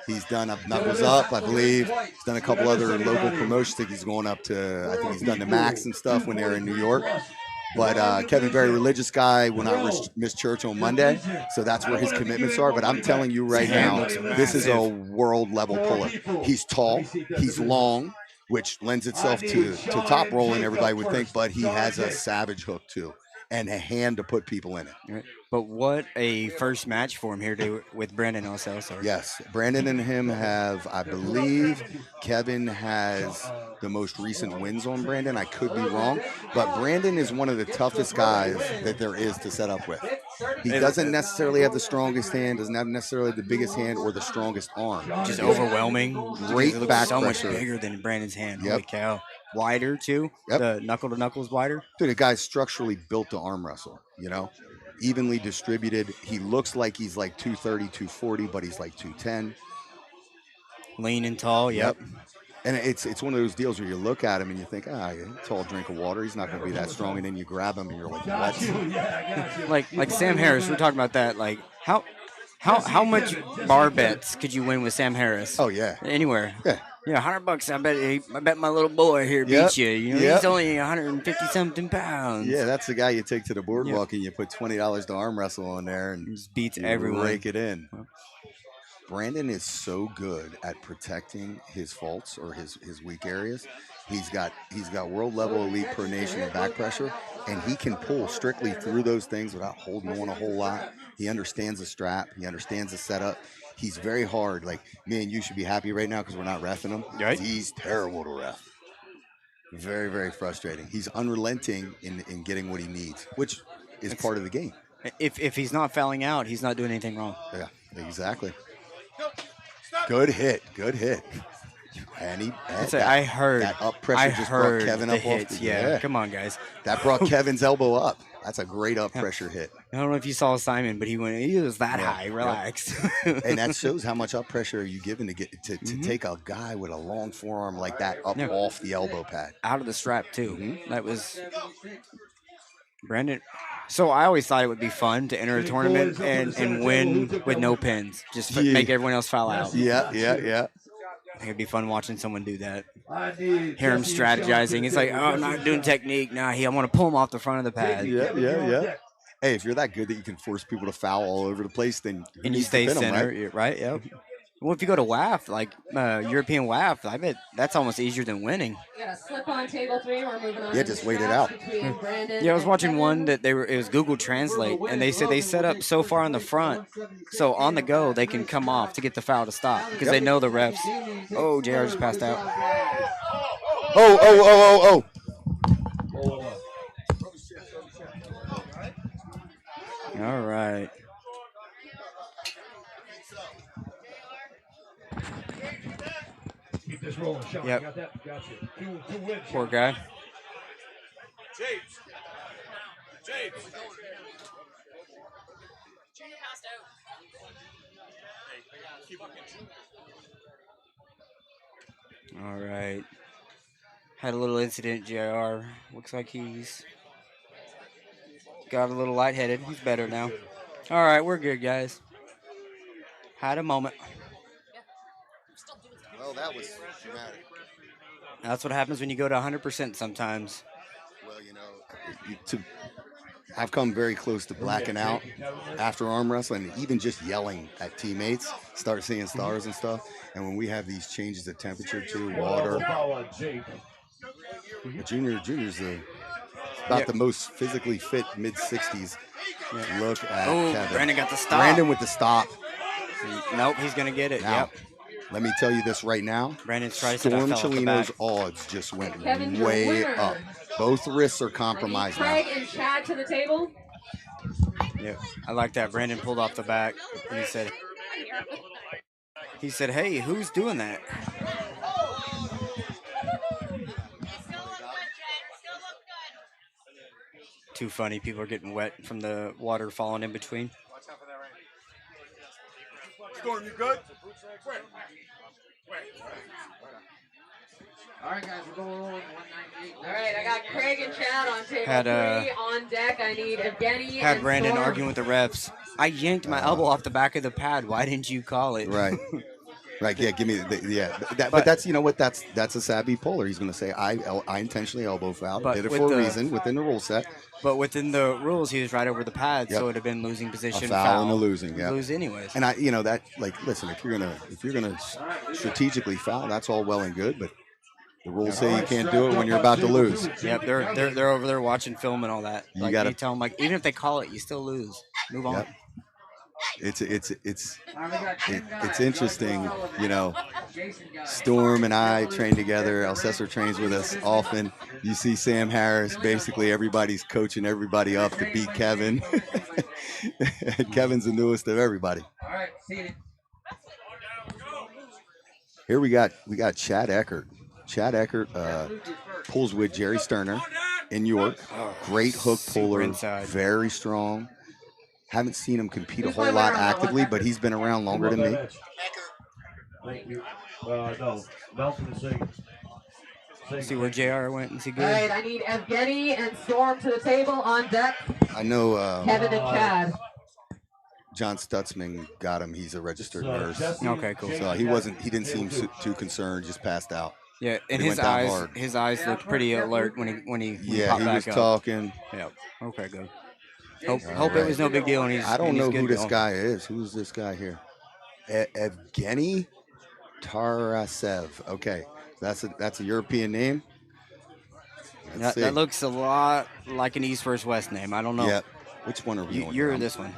He's done up Knuckles Up, I believe. He's done a couple other local promotions. I think he's going up to, I think he's done the Max and stuff when they're in New York. But Kevin, very religious guy, will not miss church on Monday. So that's where his commitments are. But I'm telling you right now, this is a world level puller. He's tall, he's long, which lends itself to top rolling, everybody would think, but he has a savage hook too and a hand to put people in it. But what a first match for him here with Brandon Elsesser. Yes, Brandon and him have, I believe, Kevin has the most recent wins on Brandon. I could be wrong, but Brandon is one of the toughest guys that there is to set up with. He doesn't necessarily have the strongest hand, doesn't have necessarily the biggest hand or the strongest arm. Just overwhelming. Great back so pressure. Much bigger than Brandon's hand. Yep. Holy cow. Wider too. Yep. The knuckle to knuckles wider. Dude, the guy's structurally built to arm wrestle, you know? Evenly distributed. He looks like he's like 230, 240, but he's like 210. Lean and tall, yep. And it's one of those deals where you look at him and you think, tall drink of water. He's not going to be that strong. And then you grab him and you're like, what? Like Sam Harris, we're talking about that. Like how much bar bets could you win with Sam Harris? Oh, yeah. Anywhere. Yeah. Yeah, $100. I bet my little boy here beats you. You know, he's only 150 something pounds. Yeah, that's the guy you take to the boardwalk and you put $20 to arm wrestle on there and just beats you everyone. rake it in. Brandon is so good at protecting his faults or his weak areas. He's got world level elite pronation and back pressure, and he can pull strictly through those things without holding on a whole lot. He understands the strap. He understands the setup. He's very hard. Like, me and you should be happy right now because we're not reffing him. Right. He's terrible to ref. Very, very frustrating. He's unrelenting in getting what he needs, which is part of the game. If he's not fouling out, he's not doing anything wrong. Yeah, exactly. Good hit. And I heard that up pressure just brought Kevin up hits. off the Yeah, come on, guys. That brought Kevin's elbow up. That's a great up pressure hit. I don't know if you saw Simon, but he was that high. Relax. And that shows how much up pressure are you given to get to take a guy with a long forearm like that up off the elbow pad. Out of the strap too. That was Brandon. So I always thought it would be fun to enter a tournament and win with no pins. Just make everyone else foul out. Yeah. I think it'd be fun watching someone do that. Hear him strategizing. It's like, oh, I'm not doing technique. Nah, I want to pull him off the front of the pad. Yeah. Hey, if you're that good that you can force people to foul all over the place, then you stay center, right? Yep. Well, if you go to WAF, like European WAF, I bet that's almost easier than winning. We got a slip on table 3. We're moving on. Yeah, just wait it out. Yeah, I was watching one that it was Google Translate, and they said they set up so far in the front, so on the go they can come off to get the foul to stop because they know the refs. Oh, JR just passed out. Oh. All right. Keep this rolling, Sean. Yep. Got that? Got you. Two wins. Poor guy. James. Passed out. All right. Had a little incident, JR. Looks like he's got a little lightheaded. He's better now. All right, we're good, guys. Had a moment. Well, that was dramatic. That's what happens when you go to 100% sometimes. Well, I've come very close to blacking out after arm wrestling, and even just yelling at teammates, start seeing stars and stuff. And when we have these changes of temperature too, water. Junior's about the most physically fit mid-60s. Look at Kevin. Brandon got the stop. Brandon with the stop. Nope, he's going to get it. Now, let me tell you this right now. Brandon's trying to Storm Chelino's odds just went way up. Both wrists are compromised now. Craig and Chad to the table. Yeah, I like that. Brandon pulled off the back, and he said, "Hey, who's doing that?" Too funny. People are getting wet from the water falling in between. Storm, you good? All right, guys, we're going on 198. All right, I got Craig and Chad on table Had, 3 on deck. I need Evgeny Had and Brandon Storm. arguing with the refs. I yanked my elbow off the back of the pad. Why didn't you call it? Right. Right. Yeah. Give me but that's that's a savvy puller. He's going to say I intentionally elbow fouled. Did it for a reason within the rule set. But within the rules, he was right over the pad, so it would have been losing position. A foul and a losing. Yeah. Lose anyways. And listen, if you're gonna strategically foul, that's all well and good, but the rules say you can't do it when you're about to lose. Yep. They're over there watching film and all that. You gotta you tell them even if they call it, you still lose. Move on. Yep. It's interesting, Storm and I train together. Alcester trains with us often. You see Sam Harris, basically everybody's coaching everybody up to beat Kevin. Kevin's the newest of everybody. All right, see you. Here we got Chad Eckert. Chad Eckert pulls with Jerry Sterner in York. Great hook puller, very strong. Haven't seen him compete a whole lot actively, but he's been around longer than me. Thank you. No, Nelson sing. See where JR went. Is he good? All right, I need Evgeny and Storm to the table on deck. I know. Kevin and Chad. John Stutzman got him. He's a registered nurse. Okay, cool. So he didn't seem too concerned. Just passed out. Yeah, But and he his went down eyes, hard. his eyes looked pretty alert when he Yeah, popped he back was up. talking. Yeah. Okay, good. All Hope it was right. no big deal. And he's I don't and he's know good who to this go. guy is. Who's this guy here? Evgeny Tarasev. Okay, that's a European name. Let's see. That looks a lot like an East versus West name. I don't know. Yep. Which one are we on? You're this one.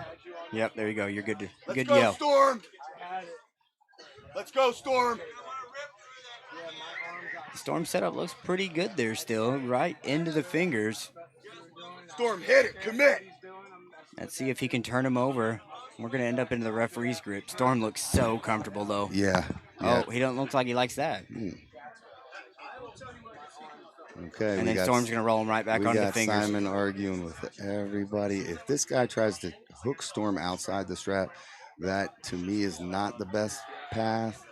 Yep, there you go. You're good to Let's good go, to yell. Storm. Let's go, Storm. Storm setup looks pretty good there still, right into the fingers. Storm, hit it, commit. Let's see if he can turn him over. We're gonna end up into the referee's grip. Storm looks so comfortable though. Yeah. Oh, he don't look like he likes that. Okay. And then Storm's gonna roll him right back onto the got fingers. Simon arguing with everybody. If this guy tries to hook Storm outside the strap, that to me is not the best path.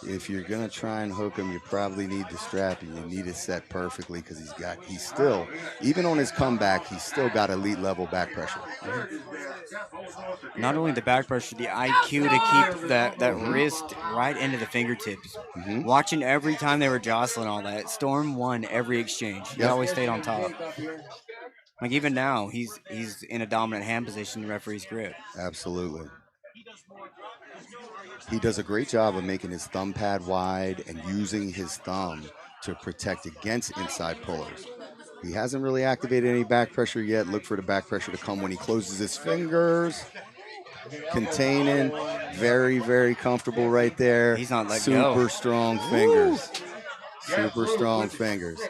If you're gonna try and hook him, you probably need the strap and you need it set perfectly because he's still, even on his comeback, he's still got elite level back pressure. Not only the back pressure, the IQ to keep that wrist right into the fingertips. Watching every time they were jostling all that, Storm won every exchange. He always stayed on top. Like even now, he's in a dominant hand position in the referee's grip. Absolutely. He does a great job of making his thumb pad wide and using his thumb to protect against inside pullers. He hasn't really activated any back pressure yet. Look for the back pressure to come when he closes his fingers. Containing, very, very comfortable right there. He's not letting Super go. strong fingers. Super strong fingers.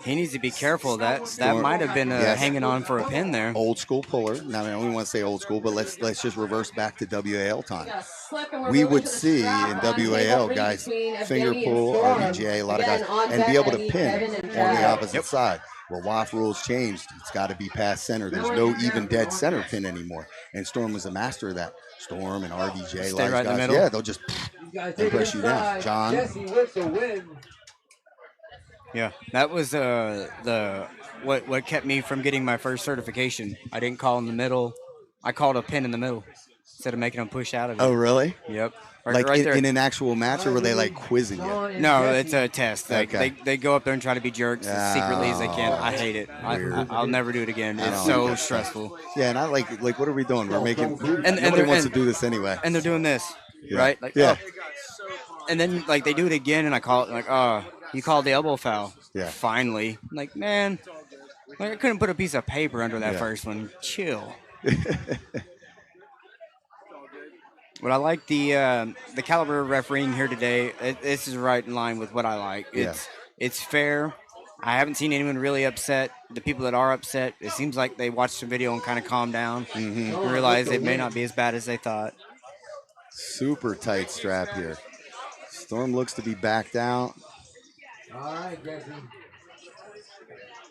He needs to be careful. That Storm- might have been Yes. hanging on for a pin there. Old school puller. Now I don't want to say old school, but let's just reverse back to WAL time. We would see in WAL guys finger pull, RDJ, a lot of guys, and be able to pin on the opposite side. Well, WAF rules changed. It's got to be past center. There's no even dead center pin anymore. And Storm was a master of that. Storm and RDJ, Stay a lot of right in the guys, middle. yeah, they'll just and press you down. John. Yeah, that was what kept me from getting my first certification. I didn't call in the middle. I called a pin in the middle instead of making them push out of it. Oh, really? Yep. Like right there. in an actual match, or were they like quizzing you? No, it's a test. Like, Okay. they go up there and try to be jerks as secretly as they can. I hate it. I'll never do it again. It's so stressful. Yeah, and I like what are we doing? We're making. And Nobody wants to do this anyway. And they're doing this, Yeah. right? Like, Yeah. oh. And then like they do it again, and I call it like, oh, you called the elbow foul. Yeah. Finally, I'm like, man, like I couldn't put a piece of paper under that Yeah. first one. Chill. But I like the caliber of refereeing here today. This is right in line with what I like. It's fair. I haven't seen anyone really upset. The people that are upset, it seems like they watched the video and kind of calmed down and realized it may not be as bad as they thought. Super tight strap here. Storm looks to be backed out. All right, Jesse.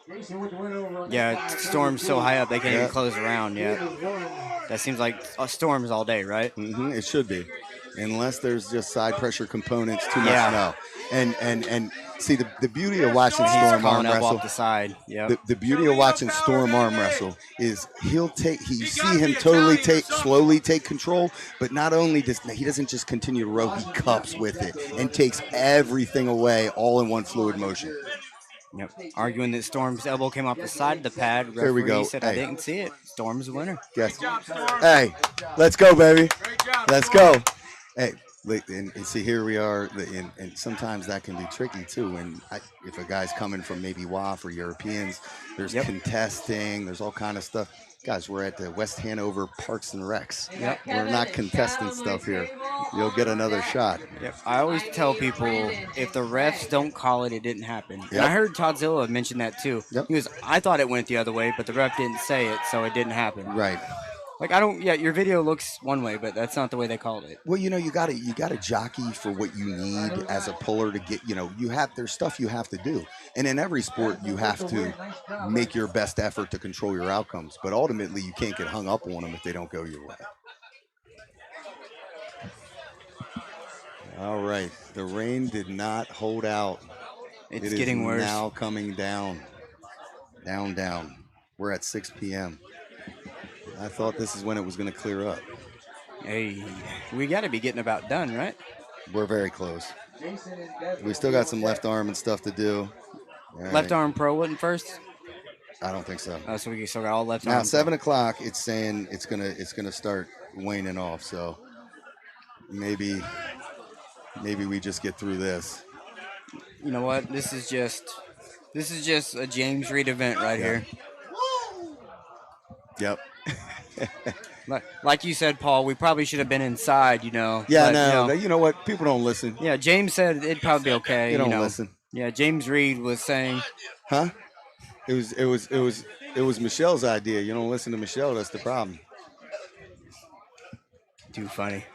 Jason with the win over. Yeah, Storm's so high up they can't Yeah. even close around yet. That seems like Storms all day, right? It should be, unless there's just side pressure components. Too much Yeah. no. And see the beauty of watching He's Storm arm calling up wrestle. off the side. Yep. The beauty of watching Storm arm wrestle is you see him slowly take control, but not only he doesn't just continue to row, he cups with it and takes everything away all in one fluid motion. Yep. Arguing that Storm's elbow came off the side of the pad. There we Referee go. said I Hey. didn't see it. Storm's the winner. Yes. Hey, let's go, baby. Let's go. Hey, and see, here we are, and sometimes that can be tricky too. And if a guy's coming from maybe WAF or Europeans, there's contesting, there's all kind of stuff. Guys, we're at the West Hanover Parks and Recs. Yep. We're not contesting stuff here. You'll get another shot. Yep. I always tell people if the refs don't call it, it didn't happen. Yep. And I heard Todzilla mention that too. Yep. He was, I thought it went the other way, but the ref didn't say it, so it didn't happen. Right. Like your video looks one way, but that's not the way they called it. Well, you gotta jockey for what you need as a puller to get. There's stuff you have to do, and in every sport you have to make your best effort to control your outcomes. But ultimately, you can't get hung up on them if they don't go your way. All right, the rain did not hold out. It's getting worse. Now coming down, down. We're at 6 p.m. I thought this is when it was going to clear up. Hey, we got to be getting about done, right? We're very close. We still got some left arm and stuff to do. All Left right. arm pro wasn't first? I don't think so. Oh, so we still got all left Now arm. 7 o'clock. It's saying it's gonna start waning off. So maybe we just get through this. You know what? This is just a James Reid event right here. Yep. Like you said, Paul, we probably should have been inside, Yeah, but, no. You know what? People don't listen. Yeah, James said it'd probably be okay. They don't listen. Yeah, James Reid was saying. Huh? It was Michelle's idea. You don't listen to Michelle. That's the problem. Too funny.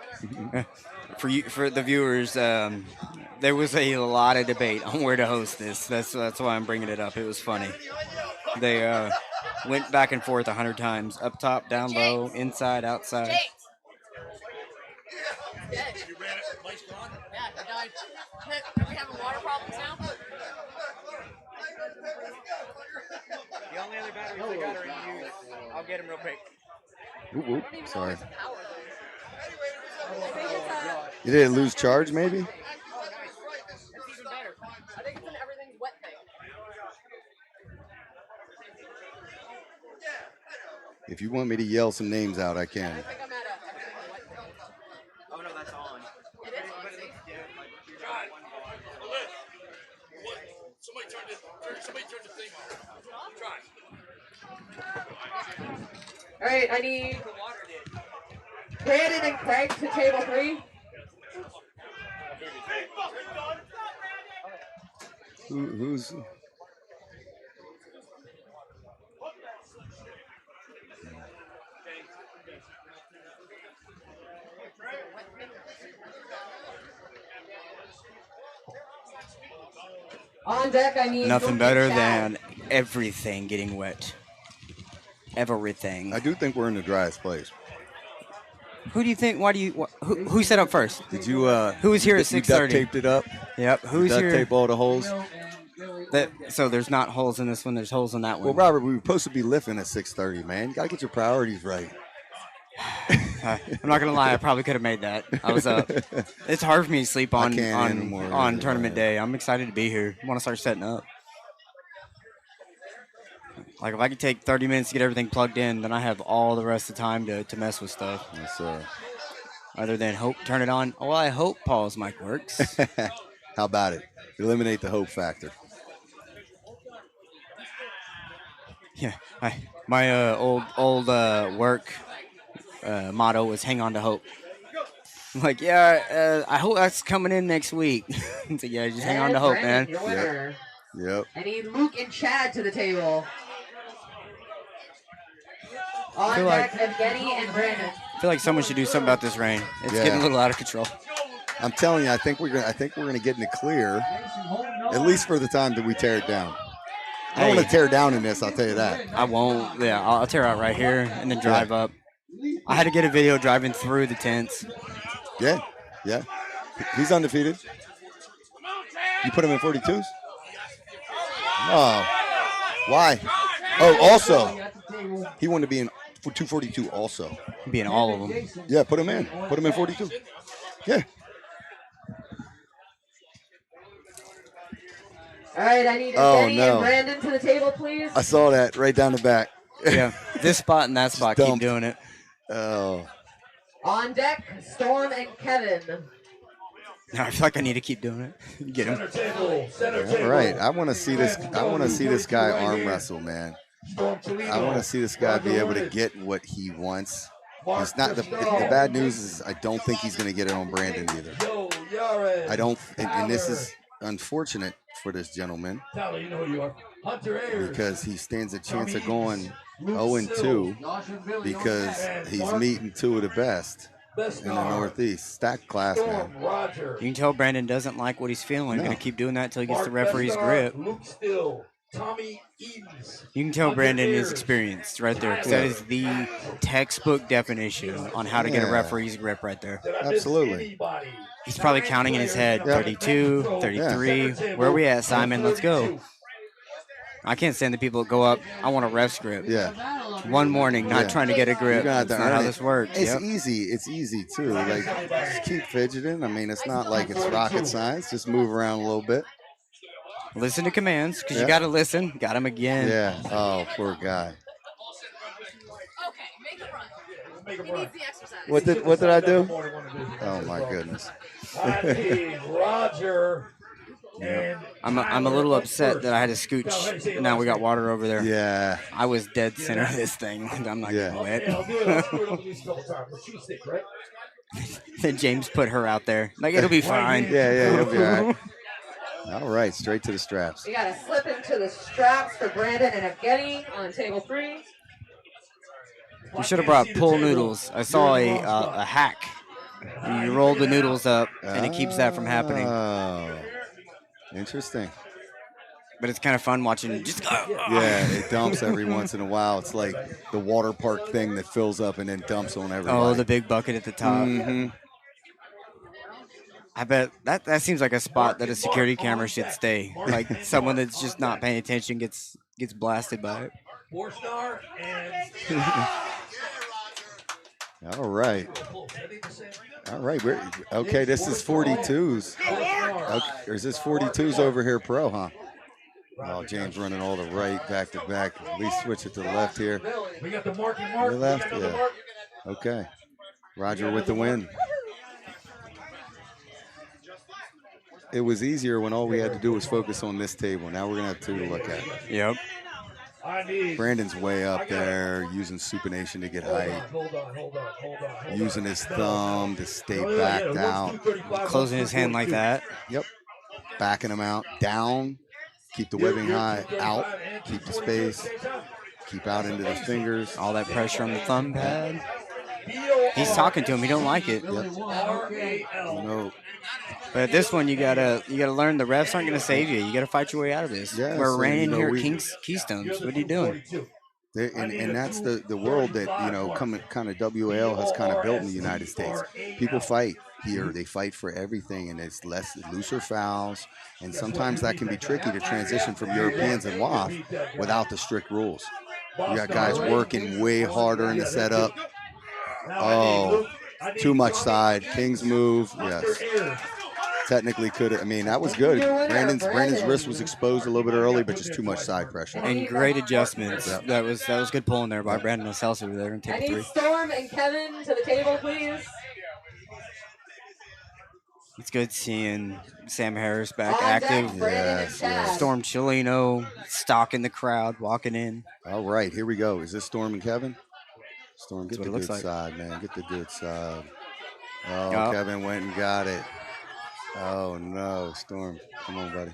For the viewers, there was a lot of debate on where to host this. That's why I'm bringing it up. It was funny. They went back and forth 100 times. Up top, down low, inside, outside. You ran it. Mike's gone? Yeah, he died. Are we having water problems now? The only other batteries I got are in use. I'll get them real quick. Ooh, sorry. You didn't lose charge, maybe? That's even better. I think it's in everything's wet thing. If you want me to yell some names out, I can. I think I'm at everything's wet thing. Oh no, that's on. It is on. Somebody turn the thing on. Try. All right, I need Brandon and Craig to table 3. Who's? On deck, I need Nothing better than everything getting wet. Everything. I do think we're in the driest place. Who do you think? Why do you? Who set up first? Did you? Who was here at you 6:30? duct taped it up. Yep. Who's duct here? tape all the holes. So there's not holes in this one. There's holes in that one. Well, Robert, we were supposed to be lifting at 6:30, man. You gotta get your priorities right. I'm not gonna lie. I probably could have made that. I was up. It's hard for me to sleep on tournament day. I'm excited to be here. I want to start setting up. Like if I could take 30 minutes to get everything plugged in, then I have all the rest of the time to mess with stuff. Yes, sir. Other than hope, turn it on. Well, I hope Paul's mic works. How about it? Eliminate the hope factor. Yeah, my old work motto was "Hang on to hope." I'm like, yeah, I hope that's coming in next week. So yeah, just hang on to hope, man. Your winner. Yep. I need Luke and Chad to the table. On feel deck, like- Evgeny and Brandon. I feel like someone should do something about this rain. It's getting a little out of control. I'm telling you, I think we're gonna get in the clear, at least for the time that we tear it down. I don't want to tear down in this. I'll tell you that. I won't. Yeah, I'll tear out right here and then drive up. I had to get a video driving through the tents. Yeah. He's undefeated. You put him in 42s? Oh, why? Oh, also, he wanted to be in 242 also. Be in all of them. Yeah, put him in. Put him in 42. Yeah. All right, I need Oh, Evgeny no. and Brandon to the table, please. I saw that right down the back. Yeah, this spot and that spot, keep dumped. doing it. Oh. On deck, Storm and Kevin. I feel like I need to keep doing it. Get him. All right. I want to see this. I want to see this guy arm wrestle, man. I want to see this guy be able to get what he wants. He's not. The bad news is I don't think he's going to get it on Brandon either. I don't. And this is unfortunate for this gentleman because he stands a chance of going 0-2 because he's meeting 2 of the best in the Northeast. Stacked class, man. You can tell Brandon doesn't like what he's feeling. He's going to keep doing that until he gets the referee's grip. You can tell Brandon is experienced right there because that is the textbook definition on how to get a referee's grip right there. Absolutely. He's probably counting in his head 32, 33. Where are we at, Simon? Let's go. I can't stand the people that go up, I want a ref's grip. Yeah. one morning, not trying to get a grip. You're gonna have That's to not earn how it. this works. It's Yep. easy. It's easy too. Like just keep fidgeting. I mean, it's not like it's rocket science. Just move around a little bit. Listen to commands because you Yeah. got to listen. Got him again. Yeah. Oh, poor guy. Okay, make him run. He needs the exercise. What did I do? Oh my goodness. I need Roger. I'm a little upset that I had to scooch. Now we got water over there. Yeah. I was dead center of this thing. I'm not getting wet. Then James put her out there. Like, it'll be fine. Yeah, you'll be all right. All right, straight to the straps. We got to slip into the straps for Brandon and Evgeny on table 3. We should have brought pull noodles. I saw a hack. You roll the noodles up, and it keeps that from happening. Oh, interesting. But it's kind of fun watching it just. Yeah, it dumps every once in a while. It's like the water park thing that fills up and then dumps on everybody. Oh, the big bucket at the top. Mm-hmm. I bet that seems like a spot that a security camera should stay. Like someone that's just not paying attention gets blasted by it. 4-star and. All right. All right. Okay, this is 42s. Okay, or is this 42s over here, pro, huh? Oh, James running all the right, back to back. At least switch it to the left here. We got the marking mark. The left, yeah. Okay. Roger with the win. It was easier when all we had to do was focus on this table. Now we're going to have two to look at. Yep. Brandon's way up there, using supination to get height. Using his thumb to stay backed out. Closing his hand like that. Yep. Backing him out. Down. Keep the webbing high. Out. Keep the space. Keep out into the fingers. All that pressure on the thumb pad. He's talking to him. He don't like it. Yep. No. But this one, you gotta learn the refs aren't gonna save you. You gotta fight your way out of this. Yeah, We're so, running here at we- Keystones. What are you doing? And that's the world that, kind of WAL has kind of built in the United States. People fight here. They fight for everything, and it's looser fouls. And sometimes that can be tricky to transition from Europeans and WAF without the strict rules. You got guys working way harder in the setup. Oh, too much side. King's move. Yes. Technically could have. I mean, that was good. Brandon's wrist was exposed a little bit early, but just too much side pressure. And great adjustments. Yep. That was good pulling there by Brandon Lascelles over there in I table need 3. Storm and Kevin to the table, please. It's good seeing Sam Harris back On deck, active. Brandon and Chad. Storm Chileno stalking the crowd, walking in. All right, here we go. Is this Storm and Kevin? Storm, get That's the what it good looks like. side, man. Get the good side. Oh, Oh. Kevin went and got it. Oh, no. Storm, come on, buddy.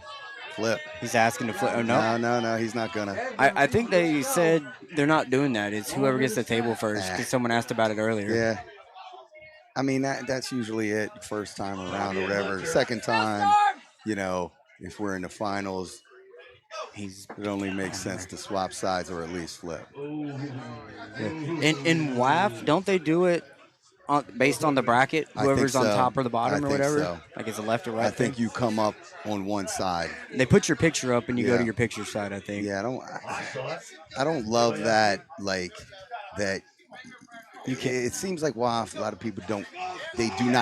Flip. He's asking to flip. Oh, no. No, he's not going to. I think they said they're not doing that. It's whoever gets the table first because someone asked about it earlier. Yeah. I mean, that's usually it first time around or whatever. Second time, if we're in the finals, it only makes sense to swap sides or at least flip. In WAF, don't they do it based on the bracket? Whoever's on top or the bottom or whatever? So. Like it's a left or right I think thing? you come up on one side. They put your picture up and you go Yeah. to your picture side, I think. Yeah, I don't love that, that. It seems like WAF, a lot of people do not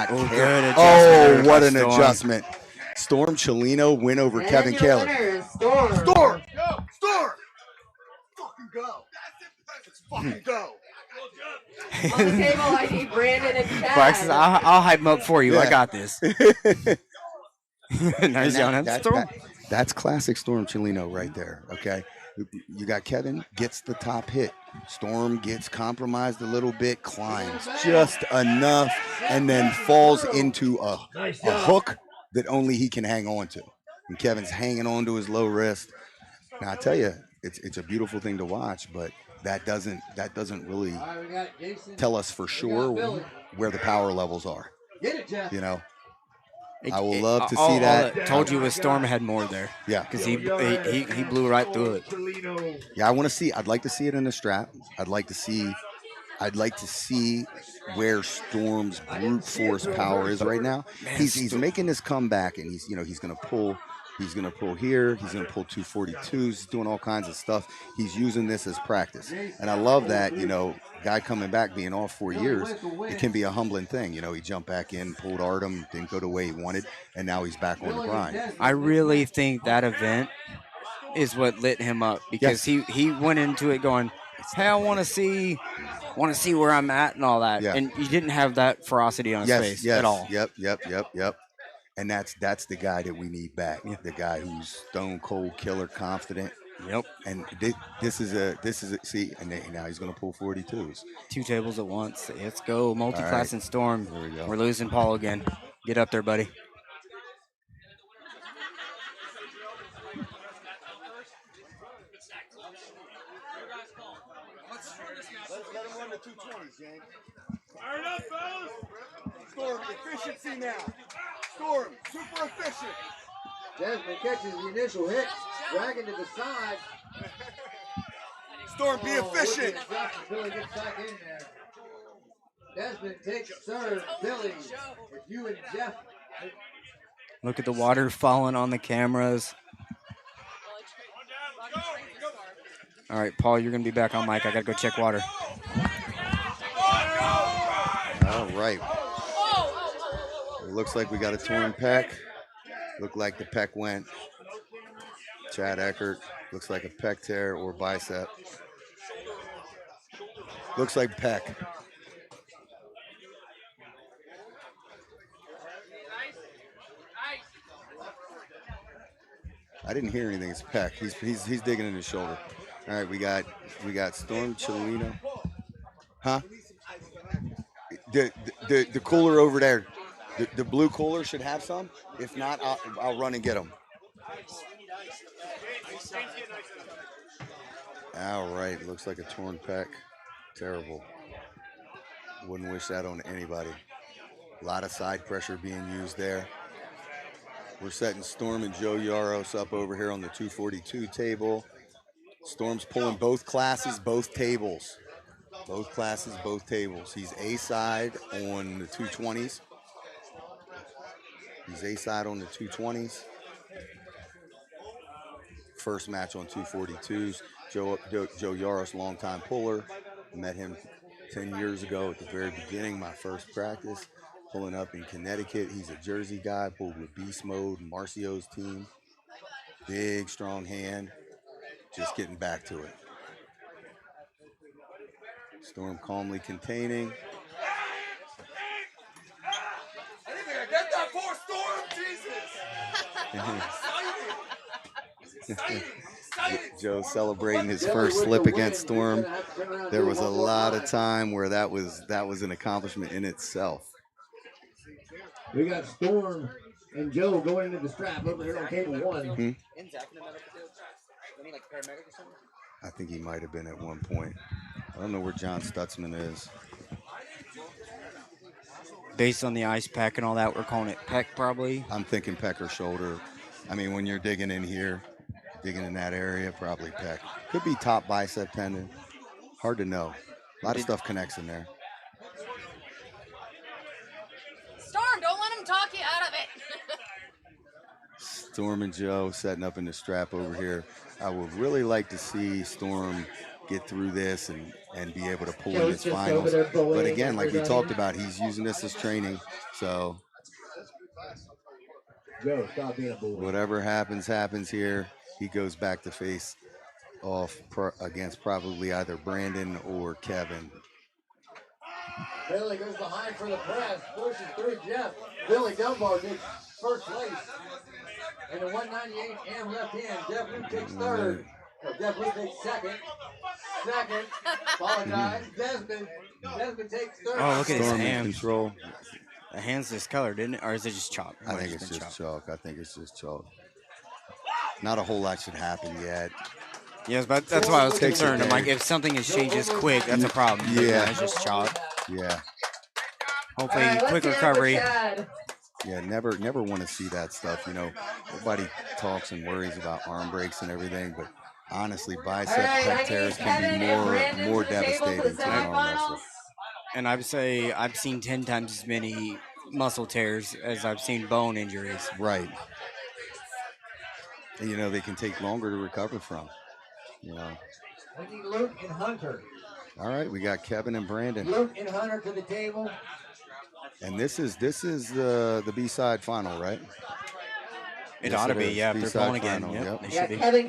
care. Good adjustment Oh, what by an Storm. adjustment. Storm Chileno win over And Kevin your Kaler. winner is Storm. Storm! Storm! Fucking go. Let's fucking go. On the table, I need Brandon and Chad. Braxton, I'll hype him up for you. I Yeah. got this. Nice yelling at Storm. That's classic Storm Chileno right there, okay? You got Kevin, gets the top hit. Storm gets compromised a little bit, climbs just enough, and then falls into a hook that only he can hang on to. And Kevin's hanging on to his low wrist. Now, I tell you, it's a beautiful thing to watch, but that doesn't really tell us for sure where the power levels are. I will love to see that. I told you Storm had more there. Yeah. Because he blew right through it. Yeah, I'd like to see it in the strap. I'd like to see where Storm's brute force power is right now. He's making this comeback, and he's going to pull He's going to pull here. He's going to pull 242s. He's doing all kinds of stuff. He's using this as practice. And I love that, you know, guy coming back being off 4 years, it can be a humbling thing. You know, he jumped back in, pulled Artem, didn't go the way he wanted, and now he's back on the grind. I really think that event is what lit him up because he went into it going, hey, I want to see where I'm at and all that. Yeah. And he didn't have that ferocity on his face at all. Yep. And that's the guy that we need back. The guy who's stone cold killer confident. Yep. And this is a see, and now he's gonna pull 42s. 2 tables at once. Let's go. Multi-class right. and Storm. There we go. We're losing Paul again. Get up there, buddy. Let him run the 220s, James. Fire it up, fellas! Storm, efficiency now. Storm, super efficient. Desmond catches the initial hit, dragging to the side. Storm, be efficient. Billy gets back in there. Desmond takes serve. Billy, if you and Jeff. Look at the water falling on the cameras. All right, Paul, you're going to be back on mic. I got to go check water. All right. It looks like we got a torn pec. Looked like the pec went. Chad Eckert. Looks like a pec tear or bicep. Looks like pec. I didn't hear anything. It's pec. He's digging in his shoulder. All right, we got Storm Chilino. Huh? The cooler over there. The blue cooler should have some. If not, I'll run and get them. All right, looks like a torn pec. Terrible. Wouldn't wish that on anybody. A lot of side pressure being used there. We're setting Storm and Joe Yaros up over here on the 242 table. Storm's pulling both classes, both tables. Both classes, both tables. He's A-side on the 220s. He's A-side on the 220s. First match on 242s. Joe Yaros, longtime puller. Met him 10 years ago at the very beginning, my first practice. Pulling up in Connecticut. He's a Jersey guy, pulled with Beast Mode, Marcio's team. Big, strong hand. Just getting back to it. Storm calmly containing. Get that for Storm, Jesus! Joe celebrating his first slip against Storm. There was a lot of time where that was an accomplishment in itself. We got Storm and Joe going into the strap over here on cable 1. I think he might have been at one point. I don't know where John Stutzman is. Based on the ice pack and all that, we're calling it pec probably. I'm thinking pec or shoulder. I mean, when you're digging in here, digging in that area, probably pec. Could be top bicep tendon. Hard to know. A lot of stuff connects in there. Storm, don't let him talk you out of it. Storm and Joe setting up in the strap over here. I would really like to see Storm get through this and be able to pull in his finals. But again, like we talked about, he's using this as training. So Joe, stop being a bull. Whatever happens here. He goes back to face off against probably either Brandon or Kevin. Billy goes behind for the press, pushes through Jeff. Billy Dunbar takes first place. And the 198 and left hand, Jeff Luke takes third. Jeff Luke takes second. Apologize. Desmond takes third. Oh, look at his Storm in hand. control. The hand's discolored, isn't it? Or is it just chalk? I think it's just chalk. Not a whole lot should happen yet. Yes, but that's why I was concerned. I'm like, if something is changes quick, that's a problem. Yeah. It's just chalk. Yeah. Hopefully, quick recovery. Yeah, never want to see that stuff. You know, everybody talks and worries about arm breaks and everything, but honestly, bicep pec tears can be more devastating to an arm wrestler. And I would say I've seen 10 times as many muscle tears as I've seen bone injuries. Right. and, they can take longer to recover from. We need Luke and Hunter. All right, we got Kevin and Brandon. Luke and Hunter to the table. And this is the Bside final, right? It ought to be, yeah. If they're pulling again, Yep. They should be. Kevin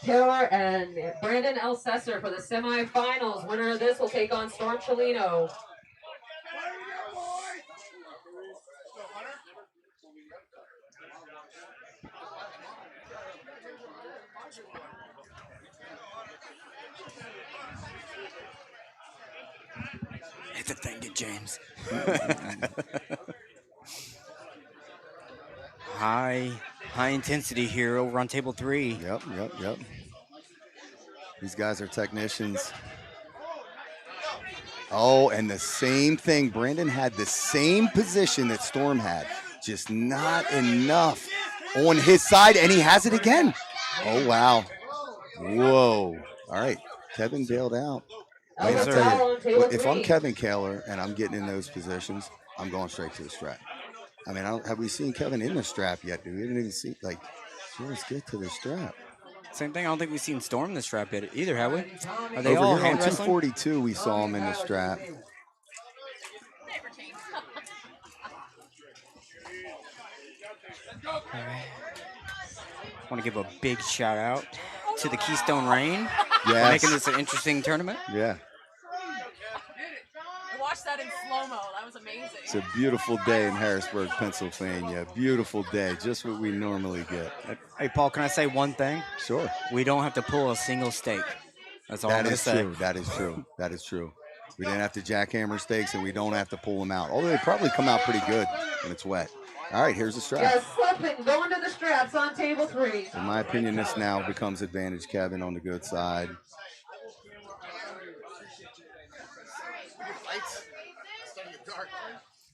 Taylor and Brandon Elsesser for the semifinals. Winner of this will take on Storm Chelino. It's a thing, it, James. High intensity here over on table 3. Yep. These guys are technicians. Oh, and the same thing. Brandon had the same position that Storm had, just not enough on his side, and he has it again. Oh, wow. Whoa. All right. Kevin bailed out. I gotta tell you, if I'm Kevin Kaler and I'm getting in those positions, I'm going straight to the strap. I mean, have we seen Kevin in the strap yet, dude? We didn't even see, let's get to the strap. Same thing. I don't think we've seen Storm the strap yet either, have we? Are they Over all here hand on wrestling? 242, we saw him in the strap. I want to give a big shout out to the Keystone Rain for Yes. making this an interesting tournament. Yeah. I watched that in slow-mo. That was amazing. It's a beautiful day in Harrisburg, Pennsylvania. Beautiful day, just what we normally get. Hey, Paul, can I say one thing? Sure. We don't have to pull a single stake. That's all I'm going to say. True. That is true. That is true. We didn't have to jackhammer stakes, and we don't have to pull them out. Although they probably come out pretty good when it's wet. All right, here's the strap. Yes, slipping, going to the straps on table 3. In my opinion, this now becomes advantage Kevin on the good side.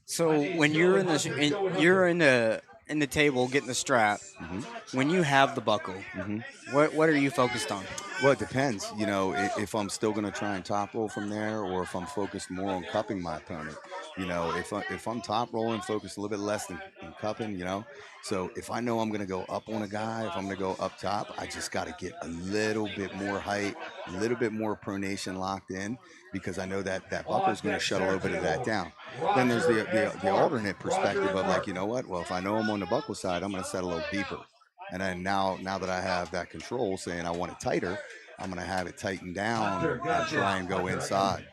So when you're in the table getting the strap, when you have the buckle, what are you focused on? Well, it depends. If I'm still going to try and top roll from there, or if I'm focused more on cupping my opponent. If I'm top rolling, focused a little bit less than cupping. So if I know I'm going to go up on a guy, if I'm going to go up top, I just got to get a little bit more height, a little bit more pronation locked in, because I know that buckle is going to shut a little bit of that down. Then there's the alternate perspective of you know what? Well, if I know I'm on the buckle side, I'm going to set a little deeper. And then now that I have that control, saying I want it tighter, I'm going to have it tightened down and try and go inside.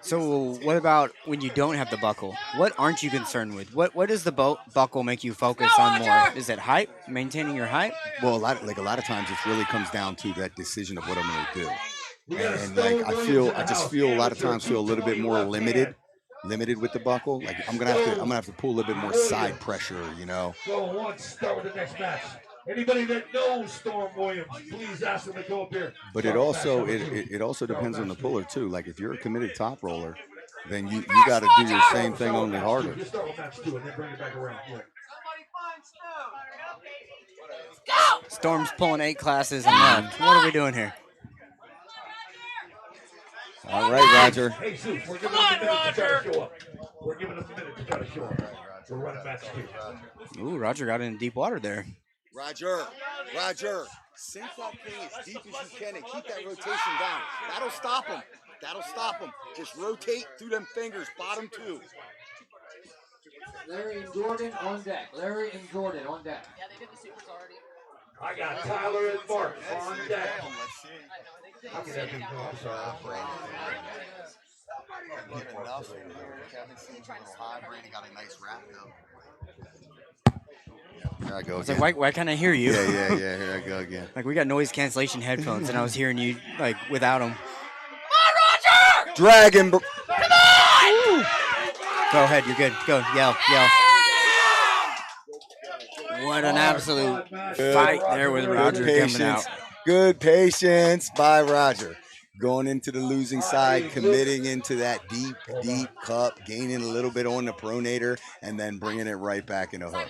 So what about when you don't have the buckle? What aren't you concerned with? What does the buckle make you focus on more? Is it height, maintaining your height? Well, a lot of times it really comes down to that decision of what I'm going to do. And I just feel a lot of times a little bit more limited with the buckle. Like I'm gonna have to pull a little bit more side pressure, Go on, start with the next match. Anybody that knows Storm Williams, please ask them to go up here. But it also depends on the puller too. Like if you're a committed top roller, then you got to do your same thing, only harder. Just start with match 2 and then bring it back around. Yeah. Go! Storm's pulling 8 classes and left. What are we doing here? All right, Roger. Hey, Zeus, we're giving them a minute to try to show up. We're giving them a minute to try to show up. We're running match 2. Ooh, Roger got in deep water there. Roger, sink that thing as deep as you can and keep that rotation down. That'll stop them. Just rotate through them fingers, bottom 2. Larry and Jordan on deck. Yeah, they did the supers already. I got Tyler and Mark on deck. I'm going to have to go outside. Kevin seems a little high. Brady got a nice wrap, though. Here I go again. Like, why can't I hear you? Yeah. Here I go again. Like, we got noise cancellation headphones, and I was hearing you, without them. Come on, Roger! Dragon. Come on! Ooh. Go ahead, you're good. Go, yell. What an absolute fight there with Roger coming out. Good patience by Roger. Going into the losing side, committing into that deep cup, gaining a little bit on the pronator, and then bringing it right back in the hook.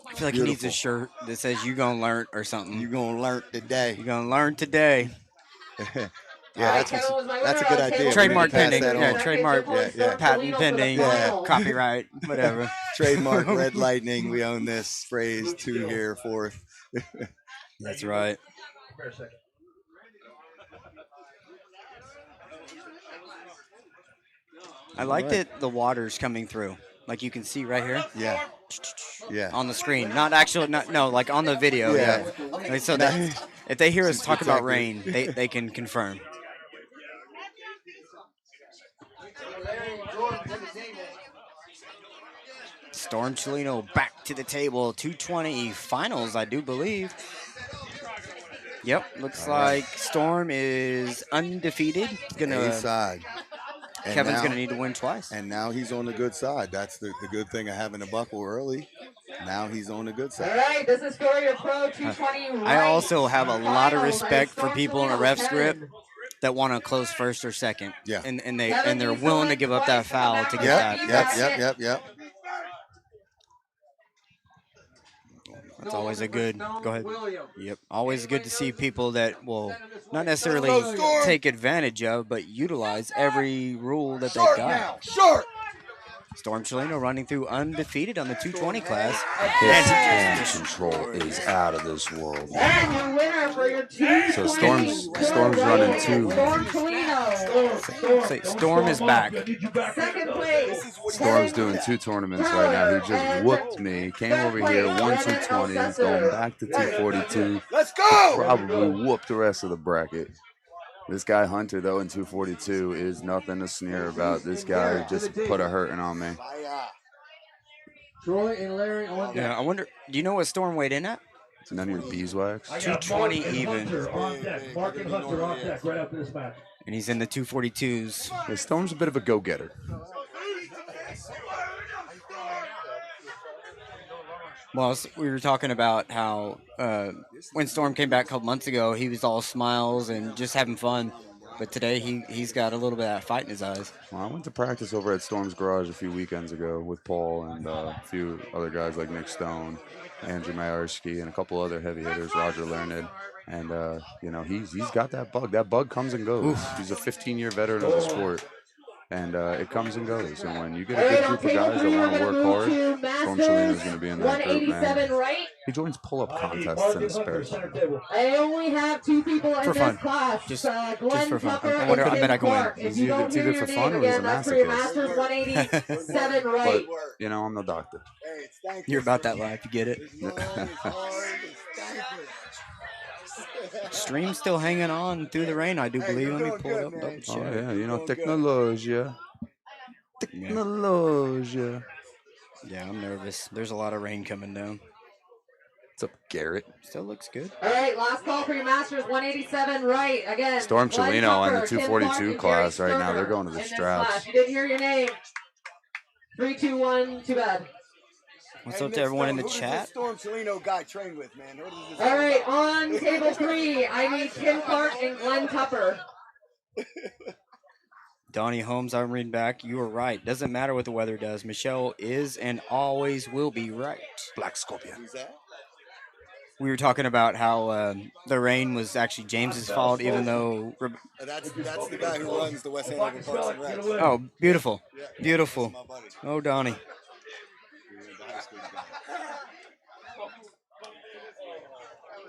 I feel like he needs a shirt that says "You gonna learn" or something. You gonna learn today. You gonna learn today. Yeah, that's a good idea. Trademark Pass pending. that Yeah, on. trademark, Yeah. patent pending, copyright, whatever. Trademark Red Lightning. We own this phrase. 2 here, 4th. That's right. I like that the water's coming through. Like you can see right here. Yeah. Yeah. On the screen. Not actually, no, like on the video. Yeah. Like, so that if they hear us talk about rain, protected. they can confirm. Storm Chelino back to the table. 220 finals, I do believe. Yep, looks like Storm is undefeated. Bside. Kevin's going to need to win twice. And now he's on the good side. That's the good thing of having a buckle early. Now he's on the good side. All right, this is for your Pro 220 I also have a lot of respect for people in a ref grip that want to close first or second. Yeah. And they're willing to give up that foul to get that. Yep. That's always a good. Go ahead. Yep. Always good to see people that will not necessarily take advantage of, but utilize every rule that they got. Short. Storm Chelino running through undefeated on the 220 class. His hand control is out of this world. And your winner for your 220. So Storm's running 2. Storm Chelino. Say Storm is back. Second place. Storm's doing 2 tournaments right now. He just whooped me. Came over here, won 220, going back to 242. Let's go! Probably whooped the rest of the bracket. This guy Hunter, though, in 242 is nothing to sneer about. This guy just put a hurting on me. Troy and Larry on Yeah, I wonder, do you know what Storm weighed in at? It's none of your beeswax. 220 even. On deck. Mark and Hunter on deck right after this match. And he's in the 242s. Yeah, Storm's a bit of a go-getter. Well, we were talking about how when Storm came back a couple months ago, he was all smiles and just having fun. But today, he's got a little bit of that fight in his eyes. Well, I went to practice over at Storm's Garage a few weekends ago with Paul and a few other guys like Nick Stone, Andrew Mayarsky, and a couple other heavy hitters, Roger Learned. And, he's got that bug. That bug comes and goes. Oof. He's a 15-year veteran of the sport. And it comes and goes. And when you get a good group of guys that want to work hard, Storm Chelino is going to be in that group, man. Right? He joins pull-up contests in his spare time. I only have 2 people in this class. Just Glenn for fun. Tucker I bet I can win. Clark. If you don't hear your name again, that's for your Masters 187 right. But, I'm no doctor. You're about that life. You get it? Stream's still hanging on through the rain, I do believe. Let me pull it up. Double check. Oh, yeah. Technologia. Technologia. Yeah, I'm nervous. There's a lot of rain coming down. What's up, Garrett? Still looks good. All right, last call for your Masters 187 right. Again, Storm Chelino in the Tim 242 Clark, class Jerry right now. They're Stoker going to the in this straps. class. You didn't hear your name. 3, 2, 1, too bad. What's up to everyone in the chat? Storm Chelino guy train with, man. All right, on table 3, I need Tim Clark and Glenn Tupper. Donnie Holmes, I'm reading back. You were right. Doesn't matter what the weather does. Michelle is and always will be right. Black Scorpion. Who's that? We were talking about how the rain was actually James's fault, even though... That's the guy who runs the West Hanover Parks and Recs. Oh, beautiful. Yeah, Beautiful. Oh, Donnie.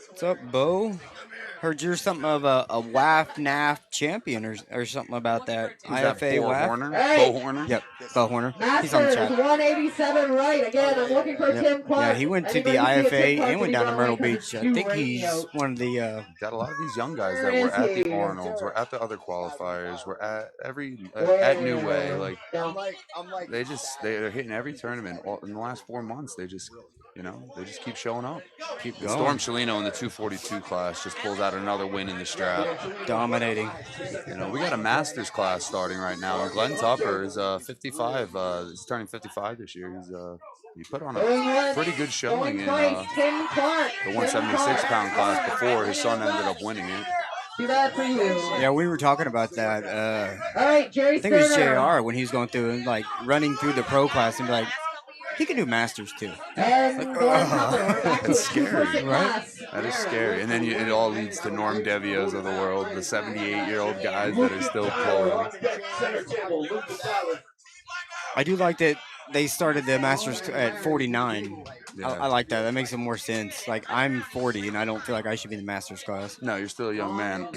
What's up, Bo? Heard you're something of a WAF NAF champion or something about that. Who's IFA that, Bo WAF. Horner? Hey. Bo Horner? Yep, Bo Horner. He's on the Masters chat. 187 right. Again, I'm looking for Yep. Tim Clark. Yeah, he went to the Anybody see a Tim IFA Clark and went to down to be Myrtle running? Beach. I think he's one of the... Got a lot of these young guys that Where were is at the he? Arnolds, were at the other qualifiers, were at at New Way. Like I'm like, they're hitting every tournament in the last 4 months. They just keep showing up. Keep going. Storm Chelino in the 242 class just pulls out another win in the strap. Dominating. We got a Masters class starting right now. And Glenn Tupper is 55. He's turning 55 this year. He put on a pretty good showing in the 176-pound class before his son ended up winning it. Too bad for you. Yeah, we were talking about that. All right, Jerry I think it was Sterner. JR when he was going through and like running through the pro class and be like, He can do Masters too. That's scary, right? That is scary. And then it all leads to Norm Devios of the world, the 78-year-old guys that are still pulling. I do like that they started the Masters at 49. Yeah. I like that. That makes it more sense. Like, I'm 40, and I don't feel like I should be in the Masters class. No, you're still a young man.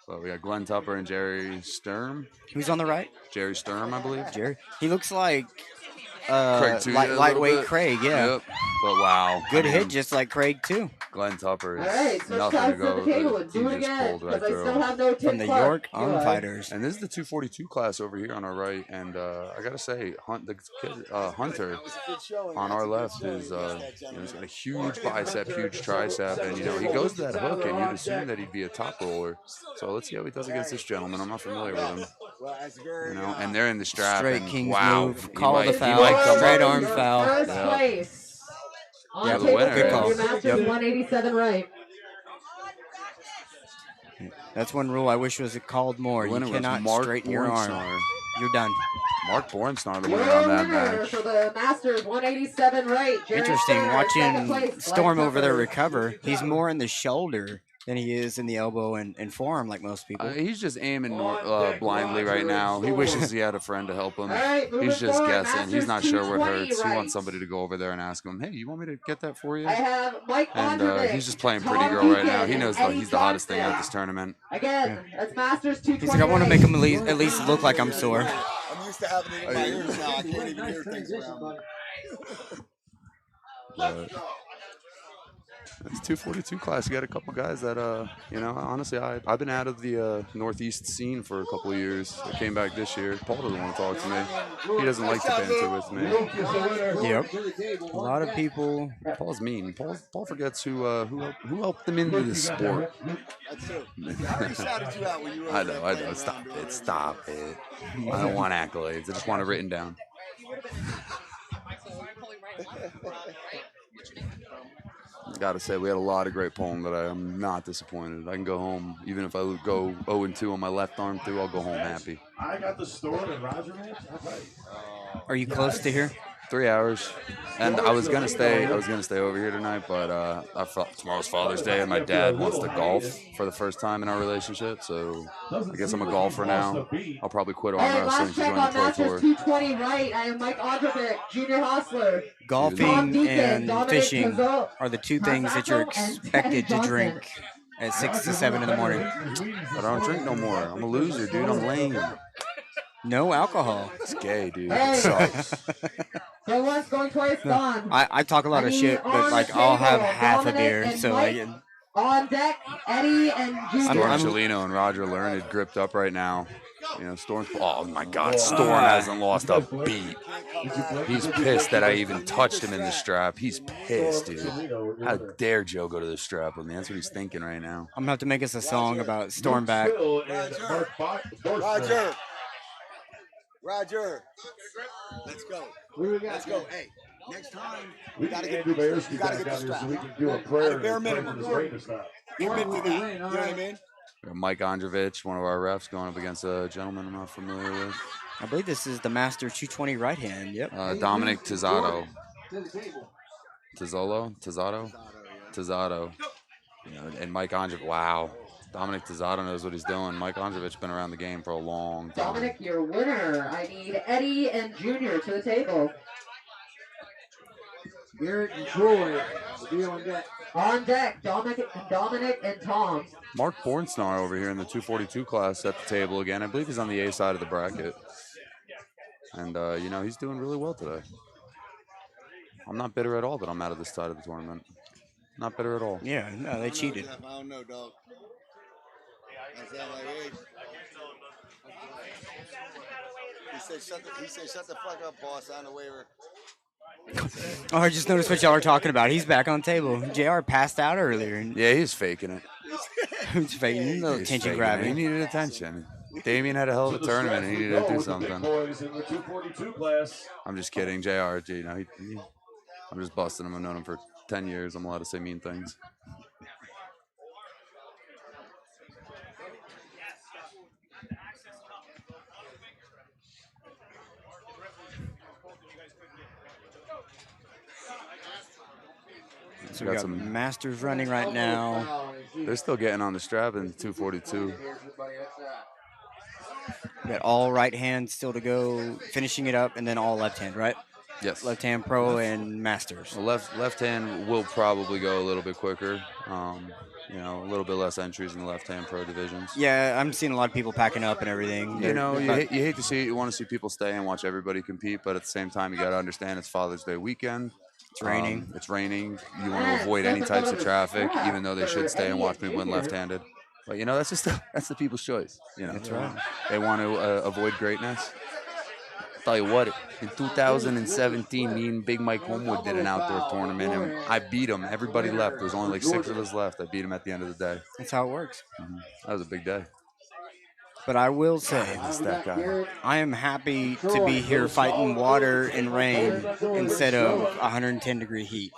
Well, we got Glenn Tupper and Jerry Sturm. Who's on the right? Jerry Sturm, I believe. Jerry. He looks like Craig too, lightweight Craig, yeah. Yep. But wow. Good hit, just like Craig too. Glenn Tupper is Alright, switch nothing to sides to go. the table and He do it just again, pulled right 'cause I through. still have no From the tip club. York Go Arm ahead. Fighters. And this is the 242 class over here on our right, and I gotta say, Hunter on our left is he's got a huge bicep, huge tricep, and he goes to that hook, and you'd assume that he'd be a top roller. So let's see how he does against this gentleman. I'm not familiar with him. And they're in the strap. Straight and King's wow, move. he Call might- the he foul. might come Straight up arm and- foul. First Yeah. place. On Yeah, the table winner. for Good call. your Masters Yep. 187 right. That's one rule I wish was called more. The You winner was cannot Mark straighten your arm. Bornstar. You're done. Mark Bornstar, the Your winner on that winner match. for the Masters 187 right. Jerry Interesting Sturm, second watching place, Storm Glenn over there Tupper. recover. He's more in the shoulder than he is in the elbow and forearm like most people. He's just aiming blindly right now. He wishes he had a friend to help him. Alright, moving He's just forward, guessing. He's not Masters sure what 220 hurts. He right. wants somebody to go over there and ask him, hey, you want me to get that for you? I have Mike And Ondrovic, he's just playing Tom pretty girl right now. Deacon, He knows and Eddie he's the hottest thing at Johnson. this tournament. Again, that's Masters 220 He's like, I want to right. make him at least look like I'm sore. I'm used to having it in my ears now. I can't even hear things around me. But it's 242 class. You got a couple guys that, honestly, I've been out of the Northeast scene for a couple of years. I came back this year. Paul doesn't want to talk to me. He doesn't like to banter with me. Yep. A lot of people. Paul's mean. Paul forgets who helped him into the sport. That's true. I already shouted you out when you were I know. Stop it. I don't want accolades. I just want it written down. Gotta say, we had a lot of great pulling today. I'm not disappointed. I can go home, even if I go 0-2 on my left arm through, I'll go home happy. I got the Storm and Roger match. Are you close to here? 3 hours, and I was gonna stay over here tonight, but I thought tomorrow's Father's Day, and my dad wants to golf for the first time in our relationship, so I guess I'm a golfer now. I'll probably quit arm Alright, wrestling last to check join the on pro Masters tour. 220 right. I have Mike Ondrovic, Junior Hostler. Tom Golfing Deacon, and Dominic fishing Cazot, are the two things that you're Masato, and expected to Teddy drink at 6 to 7 in the morning. But I don't drink no more. I'm a loser, dude. I'm lame. No alcohol. It's gay, dude. Hey. It sucks. Going once, going twice, gone. I talk a lot of I shit, need but on like the I'll have table, half a Dominic beer, and so Mike. like On deck, Eddie and Junior. Storm Chelino and Roger Learned gripped up right now. Storm's. Oh my God, Storm hasn't lost a beat. He's pissed that I even touched him in the strap. He's pissed, dude. How dare Joe go to the strap with me? That's what he's thinking right now. I'm gonna have to make us a song about Storm back. Roger. Let's go. Let's go. Hey, next time We gotta get Bears to get the strap. So we can do a prayer. At a bare minimum. Admit to that. You know what I mean? We got Mike Ondrovich, one of our refs, going up against a gentleman I'm not familiar with. I believe this is the Master 220 right hand. Yep. Dominic Tizzato. Tizzato. And Mike Ondrovich. Wow. Dominic Tizzato knows what he's doing. Mike Ondrovich's been around the game for a long time. Dominic, your winner. I need Eddie and Junior to the table. Garrett and Troy will be on deck. On deck, Dominic and Tom. Mark Bornstar over here in the 242 class at the table again. I believe he's on the A side of the bracket. And, he's doing really well today. I'm not bitter at all that I'm out of this side of the tournament. Not bitter at all. Yeah, no, they cheated. I don't know, dog. I sound like, hey. He said, shut the fuck up, boss, on the waiver. Oh, I just noticed what y'all are talking about. He's back on table. JR passed out earlier. Yeah, he's faking it. He's faking it. A little He's attention faking it. grabbing. He needed attention. Damien had a hell of a tournament and he needed to do something. Boys in the 242 class. I'm just kidding. JR, I'm just busting him. I've known him for 10 years. I'm allowed to say mean things. So we got Masters running right now. They're still getting on the strap in 242. We got all right hand still to go, finishing it up, and then all left hand, right? Yes. Left hand pro and Masters. The left hand will probably go a little bit quicker. You know, a little bit less entries in the left hand pro divisions. Yeah, I'm seeing a lot of people packing up and everything. You know, you hate to see it. You want to see people stay and watch everybody compete, but at the same time, you got to understand it's Father's Day weekend. It's raining. It's raining. You want to avoid any types of traffic, even though they should stay and watch me win left-handed. But you know, that's the people's choice. You know, that's right. They want to avoid greatness. Tell you what, in 2017, me and Big Mike Homewood did an outdoor tournament, and I beat him. Everybody left. There was only like 6 of us left. I beat him at the end of the day. That's how it works. That was a big day. But I will say, I am happy to be here fighting water and rain instead of 110-degree heat.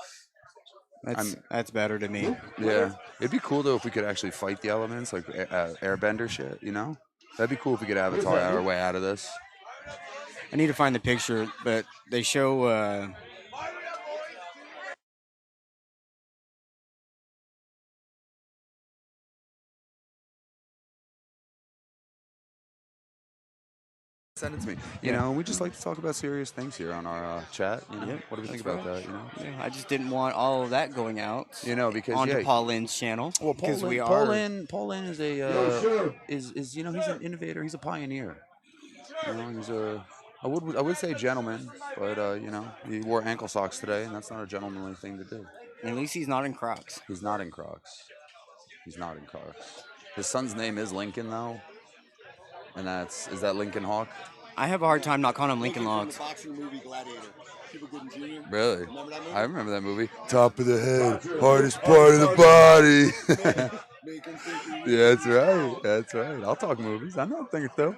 That's better to me. Yeah. It'd be cool, though, if we could actually fight the elements, like airbender shit, you know? That'd be cool if we could avatar our way out of this. I need to find the picture, but they show... Send it to me. You know, we just like to talk about serious things here on our chat. You know, what do we think about that? You know, I just didn't want all of that going out. You know, because onto Paul Linn's channel. Well, Paul Linn is a is you know, he's an innovator. He's a pioneer. You know, he's I would say gentleman, but you know, he wore ankle socks today, and that's not a gentlemanly thing to do. At least he's not in Crocs. He's not in Crocs. He's not in Crocs. His son's name is Lincoln, though. And is that Lincoln Hawk? I have a hard time not calling him Lincoln Logs. The boxing movie Gladiator. Cuba Gooding Jr. Really? Remember that movie? I remember that movie. Top of the head, hardest part of the body. Yeah, that's right. That's right. I'll talk movies. I know a thing or two.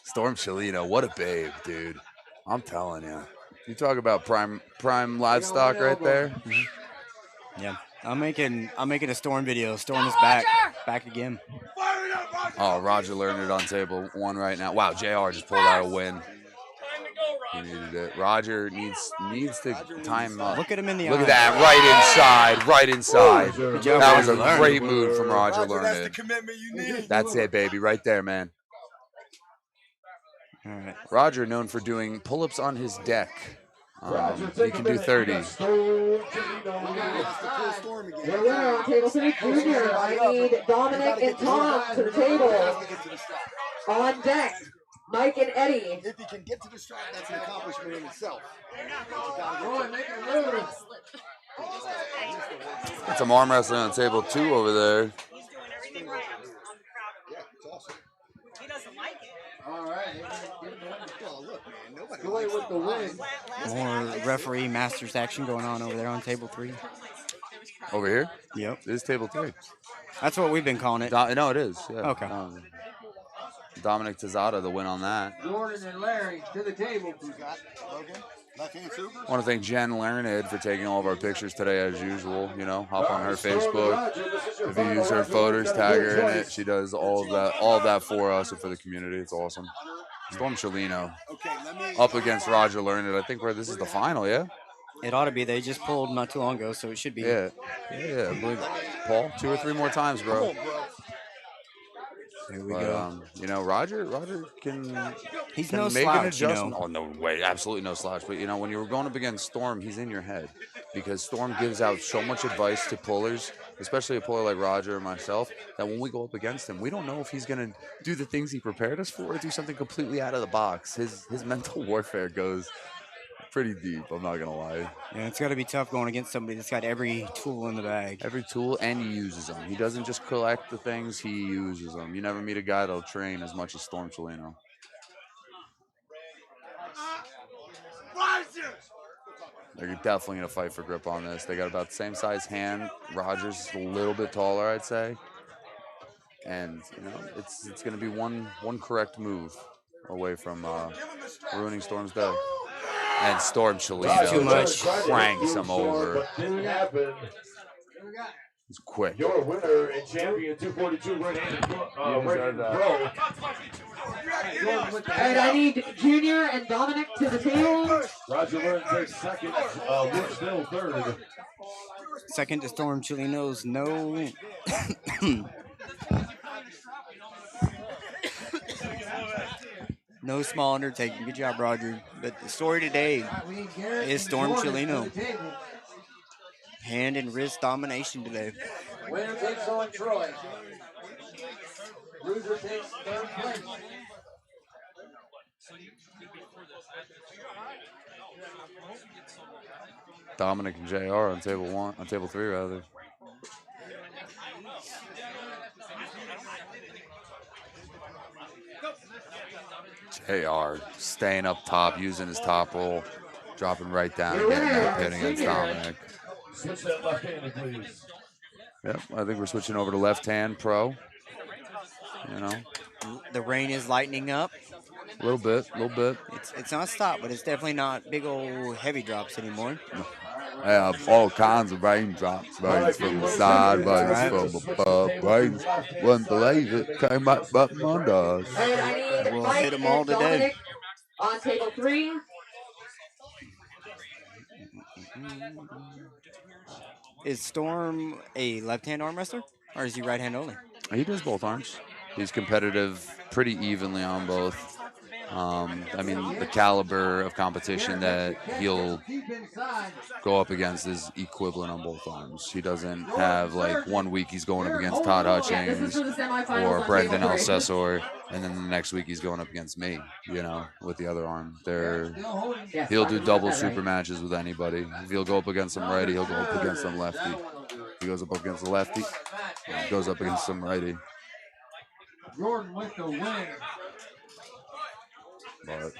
Storm Chelino, what a babe, dude. I'm telling you. You talk about prime livestock right there. Yeah. I'm making a Storm video. Storm is back again. Oh, Roger learned it on table 1 right now. Wow, JR just pulled out a win. He needed it. Roger needs to time up. Look at him in the eye. Look at that, right inside. That was a great move from Roger Learned. That's the commitment you need. That's it, baby, right there, man. All right. Roger known for doing pull-ups on his deck. He can do 30. Your winner on table 3, Junior. I need Dominic and Tom to the table. On deck, Mike and Eddie. If he can get to the strap, that's an accomplishment in itself. Got some arm wrestling on table 2 over there. He's doing everything right on Yeah, it's awesome. He doesn't like it. All right. Well, look, man, nobody Go away with the win. More referee Masters action going on over there on table 3. Over here? Yep. It is table 3. That's what we've been calling it. No, it is. Yeah. Okay. Dominic Tizada, the win on that. Jordan and Larry to the table. Who's got Logan? Left-hand super? I want to thank Jen Learned for taking all of our pictures today, as usual. You know, hop on her Facebook. If you use her photos, tag her in it. She does all of that for us and for the community. It's awesome. Storm Chelino up against Roger Learned. I think this is the final, yeah? It ought to be. They just pulled not too long ago, so it should be. Yeah. I believe Paul 2 or 3 more times, bro. Here we go. You know, Roger can. He's can no make slouch, an adjustment. you know. Oh no way, absolutely no slouch. But you know, when you're going up against Storm, he's in your head because Storm gives out so much advice to pullers, especially a puller like Roger and myself, that when we go up against him, we don't know if he's gonna do the things he prepared us for or do something completely out of the box. His mental warfare goes pretty deep. I'm not gonna lie. Yeah, it's got to be tough going against somebody that's got every tool in the bag. Every tool, and he uses them. He doesn't just collect the things; he uses them. You never meet a guy that'll train as much as Storm Chelino. They're definitely gonna fight for grip on this. They got about the same size hand. Roger's a little bit taller, I'd say. And you know, it's gonna be one correct move away from ruining Storm's day. And Storm Chelino cranks him over. It's quick. Your winner and champion 242 right-handed pro. And I need Junior and Dominic to the table. Roger Learn takes second. We're still third. Second to Storm Chilinos, no. No small undertaking. Good job, Roger. But the story today is Storm Chilino. Hand and wrist domination today. Winner takes on Troy. Loser takes third place. Dominic and JR on table 3 rather. JR staying up top, using his top roll, dropping right down, getting that pin against Dominic. Switch that left-handed, please. Yep, I think we're switching over to left-hand pro. You know, the rain is lightening up. A little bit. It's not stopped, but it's definitely not big old heavy drops anymore. I have all kinds of raindrops. Rains from the side, rains from above, rains. Wouldn't believe it. Came up under us. We'll hit them all today. On table 3. Is Storm a left-hand arm wrestler, or is he right-hand only? He does both arms. He's competitive pretty evenly on both. I mean, the caliber of competition that he'll go up against is equivalent on both arms. He doesn't have, like, 1 week he's going up against Todd Hutchings or Brendan Alcessor, and then the next week he's going up against me, you know, with the other arm. He'll do double super matches with anybody. If he'll go up against some righty, he'll go up against some lefty. If he goes up against the lefty, he goes up against some righty. Jordan with the win. But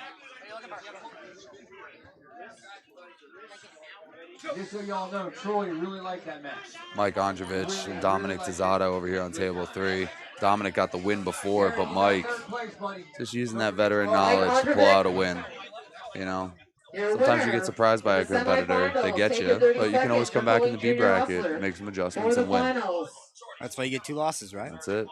just so y'all know, Troy really liked that match. Mike Androvich and Dominic Tizzato over here on table 3. Dominic got the win before, but Mike just using that veteran knowledge to pull out a win. You know, sometimes you get surprised by a competitor. They get you, but you can always come back in the B bracket, make some adjustments, and win. That's why you get 2 losses, right? That's it.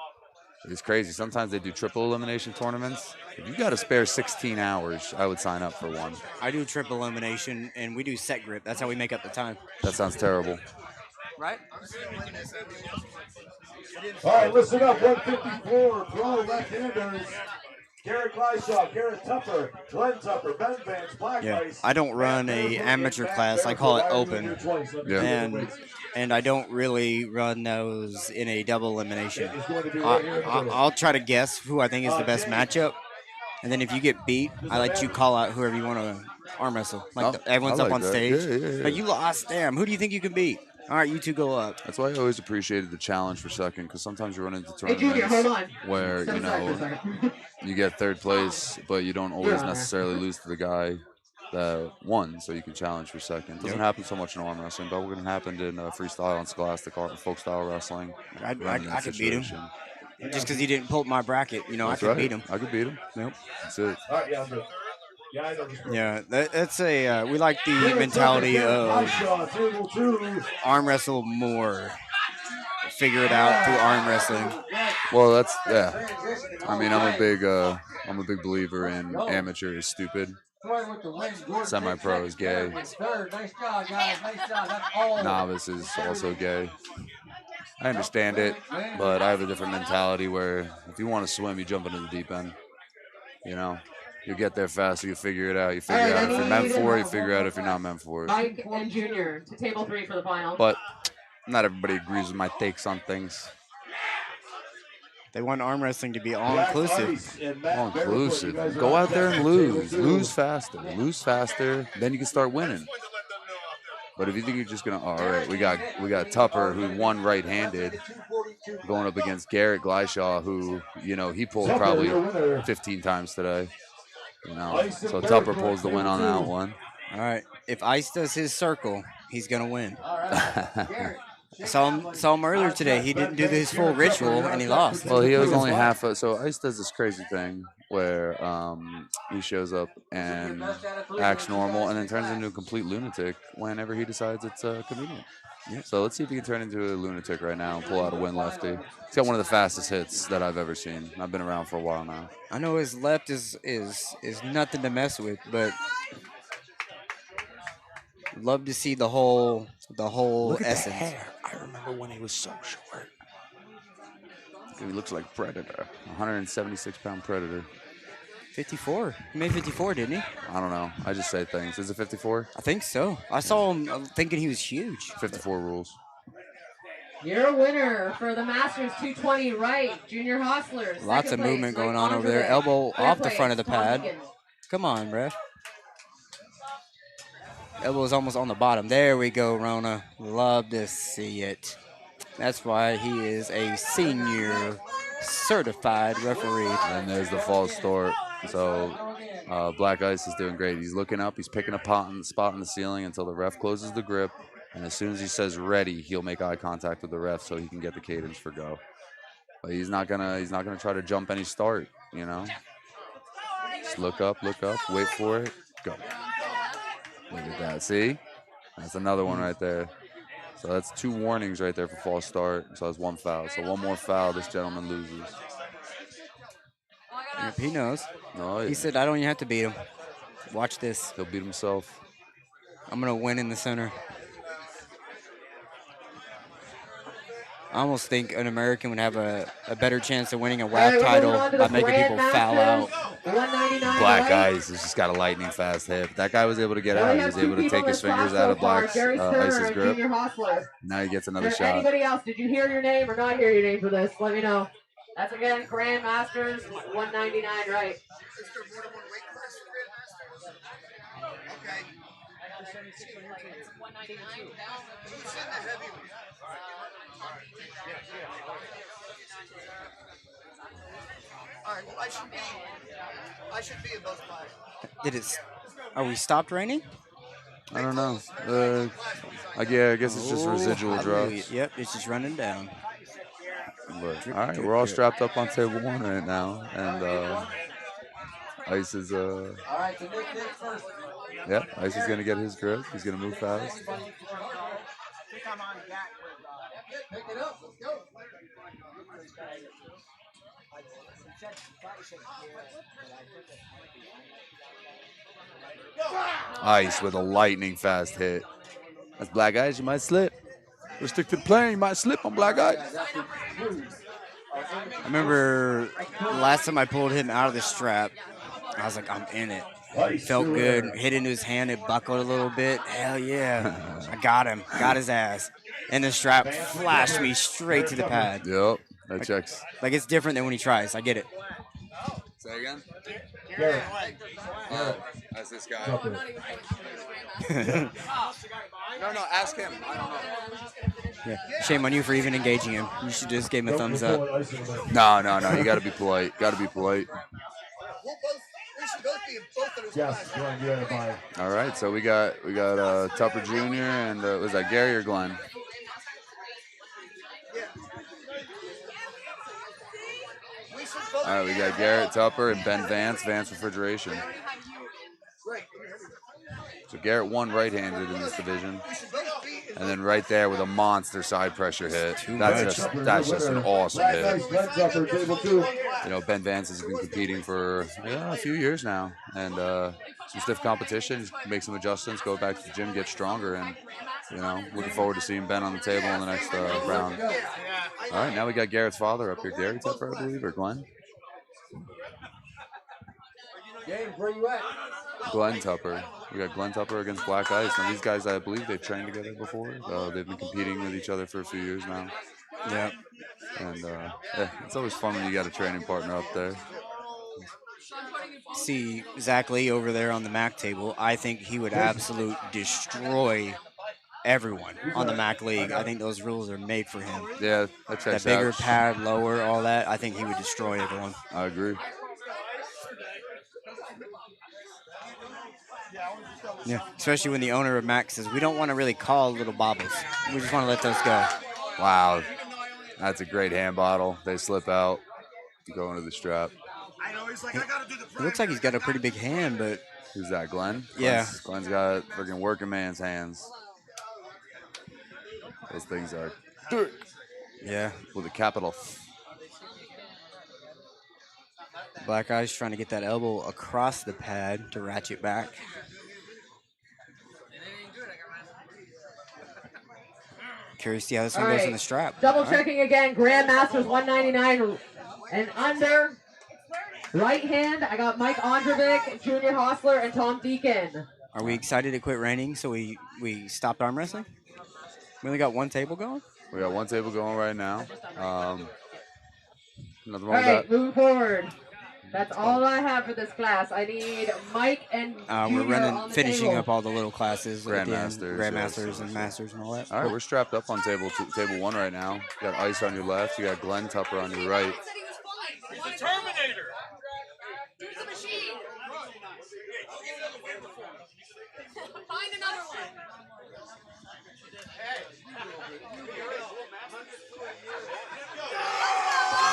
It's crazy. Sometimes they do triple elimination tournaments. If you got to spare 16 hours, I would sign up for one. I do triple elimination, and we do set grip. That's how we make up the time. That sounds terrible. Right? All right, listen up. 154 pro left-handers. Garrett Gleishaw, Garrett Tupper, Glenn Tupper, Ben Vance, Black Ice. I don't run a amateur class. I call it open. Yeah. And I don't really run those in a double elimination. I'll try to guess who I think is the best matchup. And then if you get beat, I let you call out whoever you want to arm wrestle. Everyone's up on stage. Yeah. But you lost. Damn, who do you think you can beat? All right, you two go up. That's why I always appreciated the challenge for second, because sometimes you run into Hey, Junior, hold tournaments on. where, Step you aside for a know, second. you get third place, but you don't always necessarily lose to the guy that won, so you can challenge for second. It doesn't happen so much in arm wrestling, but it happen in freestyle and scholastic art and folk style wrestling. I could beat him. Just because he didn't pull up my bracket, you know, That's I could right. beat him. I could beat him. Yep. That's it. All right, yeah, I'm good. Yeah, I know this. Yeah, that's a we like the mentality of arm wrestle more. Figure it out through arm wrestling. Well, that's I mean, I'm a big believer in amateur is stupid, semi-pro is gay, Nice job, guys. Nice job. That's all. novice is also gay. I understand it, but I have a different mentality where if you want to swim, you jump into the deep end. You know, you get there faster, you figure it out. You figure out if you're meant for it, you figure out if you're not meant for it. Mike and Junior to table 3 for the final. But not everybody agrees with my takes on things. They want arm wrestling to be all-inclusive. All-inclusive. Go out there and lose. Lose faster. Lose faster. Then you can start winning. But if you think you're just gonna, all right, we got Tupper who won right-handed, going up against Garrett Gleishaw, who, you know, he pulled probably 15 times today. You know, so Tupper pulls the win on that one. All right, if Ice does his circle, he's gonna win. Saw him earlier today. He didn't do his full ritual and he lost. Well, he was only half. So Ice does this crazy thing where he shows up and acts normal, and then turns into a complete lunatic whenever he decides it's convenient. So let's see if he can turn into a lunatic right now and pull out a win lefty. He's got one of the fastest hits that I've ever seen. I've been around for a while now. I know his left is nothing to mess with, but Love to see the whole Look at the essence. hair. I remember when he was so short. He looks like Predator. 176-pound Predator. 54. He made 54, didn't he? I don't know. I just say things. Is it 54? I think so. I saw him thinking he was huge. 54 rules. Your winner for the Masters 220 right, Junior Hostlers. Lots of movement going on over there. Elbow off the front of the pad. Come on, ref. Elbow is almost on the bottom. There we go, Rona. Love to see it. That's why he is a senior certified referee. And there's the false start. So Black Ice is doing great. He's looking up. He's picking a spot in the ceiling until the ref closes the grip. And as soon as he says ready, he'll make eye contact with the ref so he can get the cadence for go. But he's not gonna try to jump any start, you know. Just look up, wait for it, go. Look at that. See? That's another one right there. So that's 2 warnings right there for false start. So that's 1 foul. So 1 more foul, this gentleman loses. Yep, he knows. Oh, yeah. He said, I don't even have to beat him. Watch this. He'll beat himself. I'm going to win in the center. I almost think an American would have a better chance of winning a WAP title by making people foul out. Black Ice has just got a lightning fast hip. That guy was able to get out. He was able to take his fingers out of Black Ice's grip. Now he gets another shot. Anybody else? Did you hear your name or not hear your name for this? Let me know. That's again Grand Masters 199 right. Okay. 199 down. Who's in the heavyweight? All right, well, I should be in those classes. Are we stopped raining? I don't know. I guess it's just residual drops. Yep, it's just running down. But, all right, we're all strapped up on table 1 right now, and Ice is All right, so Nick first. yeah, Ice is gonna get his grip. He's gonna move fast. Pick it up. Let's go. Ice with a lightning fast hit. That's Black Ice. You might slip. Restricted plane. You might slip on Black Ice. I remember last time I pulled him out of the strap, I was like, I'm in it. It felt good. Hit into his hand. It buckled a little bit. Hell yeah. I got him. Got his ass. And the strap flashed me straight to the pad. Yep. That checks. Like it's different than when he tries. I get it. Say again? Garrett. Oh, that's this guy. No, ask him. I don't know. Yeah. Shame on you for even engaging him. You should just give him a thumbs up. No. You got to be polite. Yes, Glenn, you're in the All right, so we got Tupper Jr. and was that Gary or Glenn? All right, we got Garrett Tupper and Ben Vance Refrigeration. So Garrett won right-handed in this division, and then right there with a monster side pressure hit. That's just an awesome hit. You know, Ben Vance has been competing for a few years now, and some stiff competition. Make some adjustments, go back to the gym, get stronger, and looking forward to seeing Ben on the table in the next round. All right, now we got Garrett's father up here, Gary Tupper, I believe, or Glenn. James, where you at? Glenn Tupper. We got Glenn Tupper against Black Ice. And these guys, I believe they've trained together before. They've been competing with each other for a few years now. Yeah. And it's always fun when you got a training partner up there. See Zach Lee over there on the MAC table. I think he would absolute destroy everyone on the MAC League. I think those rules are made for him. Yeah, that checks that bigger out. pad, lower, all that. I think he would destroy everyone. I agree. Yeah, especially when the owner of MAC says, we don't want to really call little bobbles. We just want to let those go. Wow. That's a great hand bottle. They slip out, go into the strap. It looks like he's got a pretty big hand, but... Who's that, Glenn? Yeah. Glenn's got freaking working man's hands. Those things are thick. Yeah. With a capital. Black Ice trying to get that elbow across the pad to ratchet back. curious to see how this one All goes in right. the strap. Double All right. checking again. Grandmasters 199 and under. Right hand, I got Mike Ondrovic, Junior Hostler, and Tom Deacon. Are we excited to quit raining so we stopped arm wrestling? We only got one table going? We got one table going right now. Nothing All wrong with right, that. moving forward. That's all I have for this class. I need Mike and We're Junior on running, the finishing table. up all the little classes. at the end. Grandmasters, Grandmasters yes. and Masters and all that. All right, we're strapped up on table 1 right now. You got Ice on your left. You got Glenn Tupper on your right. He's the Terminator. Here's the machine. Find another one.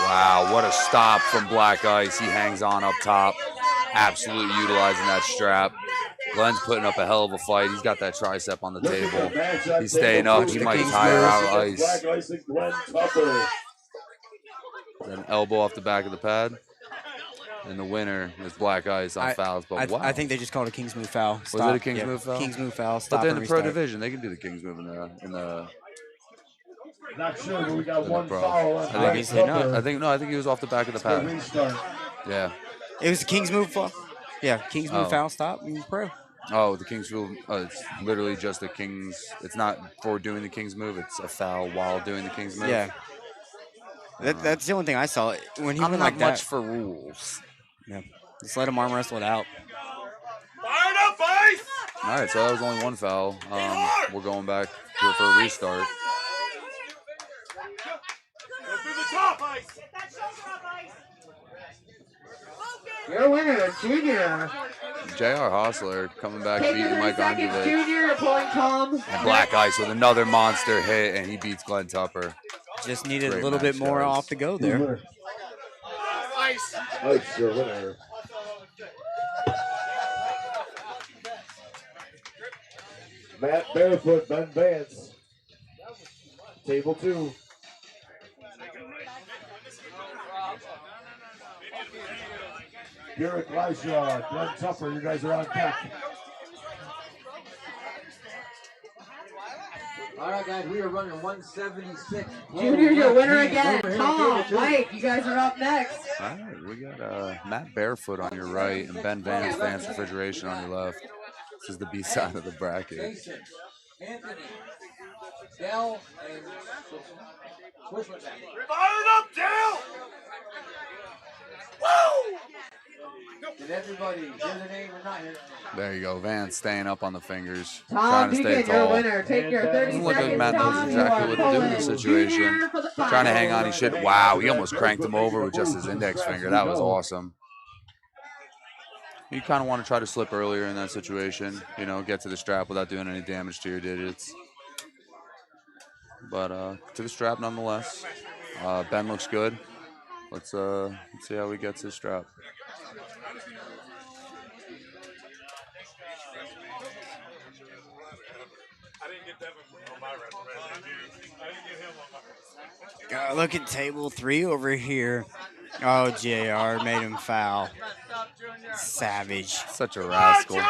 Wow, what a stop from Black Ice. He hangs on up top. Absolutely utilizing that strap. Glenn's putting up a hell of a fight. He's got that tricep on the table. He's staying up. He might tire out Ice. Black Ice and Glenn Tupper. Then elbow off the back of the pad. And the winner is Black Ice on fouls. But wow. I think they just called a King's Move foul. Was it a King's Move foul? King's Move foul. Stop But they're in and the pro restart. division. They can do the King's Move in the Not sure, but we got in the one pro. foul. I think he was off the back of the pad. Restart. Yeah. It was a King's Move foul. Yeah, King's Move Oh. foul. Stop. Pro. Oh, the King's Move. It's literally just a King's. It's not for doing the King's Move. It's a foul while doing the King's Move. Yeah. That's the only thing I saw. When he I'm went not like much that. for rules. Yeah. Just let him arm wrestle it out. Fired up, Ice! All right, so that was only one foul. We're going back to it for a restart. Go through the top, Ice! Your winner, Junior. J.R. Hostler coming back, Take beating 30 Mike seconds, Ondrovic. Junior, pulling Tom. And Black Ice with another monster hit, and he beats Glenn Tupper. Just needed Great a little bit match, more guys. off to go there. Ice! Ice, your winner. Matt Barefoot, Ben Vance. Table 2. Garrett Gleishaw, Glenn Tupper, you guys are on deck. All right, guys, we are running 176. Junior, your winner again. Tom, Mike, you guys are up next. All right, we got Matt Barefoot on your right and Ben Vance, Vance Refrigeration on your left. This is the B-side of the bracket. Jason, Anthony, Dell, and Swishman. Fired up, Dale! Woo! Did everybody hear the name or not hear the name? There you go, Vance staying up on the fingers, Tom trying to stay Deacon, your tall. winner. Take your 30 Doesn't look like seconds, Matt knows Tom. exactly what to do in this situation. Trying to hang on his shit. Wow, he almost cranked him over with just his index finger. That was awesome. You kind of want to try to slip earlier in that situation, you know, get to the strap without doing any damage to your digits. But to the strap nonetheless. Ben looks good. Let's see how he gets his strap. I didn't get that on my resume. I didn't get him on my resume. God, look at table 3 over here. Oh, JR made him foul. Savage. Such a rascal.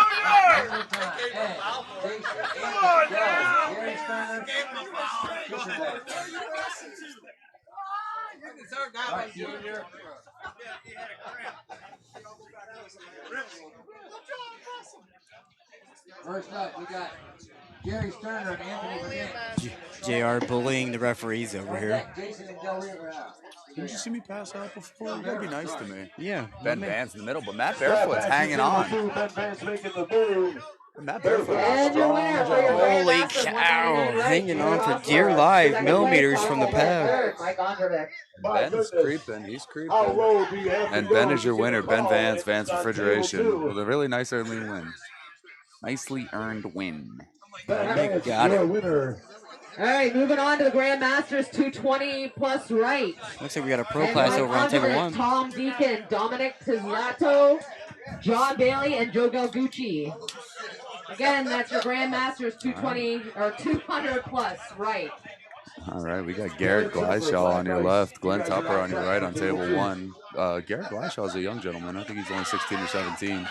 First up, we got Gary Sterner and Anthony Burnett. JR bullying the referees over here. Jason and Del Rio are out. Didn't you see me pass out before? You gotta be nice to me. Yeah. Ben Vance in the middle, but Matt Barefoot's hanging on. Ben Vance making the move. Matt Barefoot. And your winner for your Holy Grandmaster cow. 199 right, Hanging on for Hustler. dear life. Second Millimeters place, from the Tom Deacon. pad. Third, Mike Ondrovic. Ben's creeping. He's creeping. How low do you have to And go Ben is to your get winner. a Ben call? Vance, It's Vance on table Refrigeration, 2. with a really nice early win. Nicely earned win. Ben Vance, Got your it. winner. All right, moving on to the Grandmasters 220 plus right. Looks like we got a pro And class Mike over on table Ondrovic, 1. Tom Deacon, Dominic Pizzato, John Bailey, and Joe Galgucci. Again, that's your Grandmasters 220 or 200 plus right. All right, we got Garrett Gleishaw on your left, Glenn Tupper on your right on table 1. Garrett Gleishaw is a young gentleman. I think he's only 16 or 17.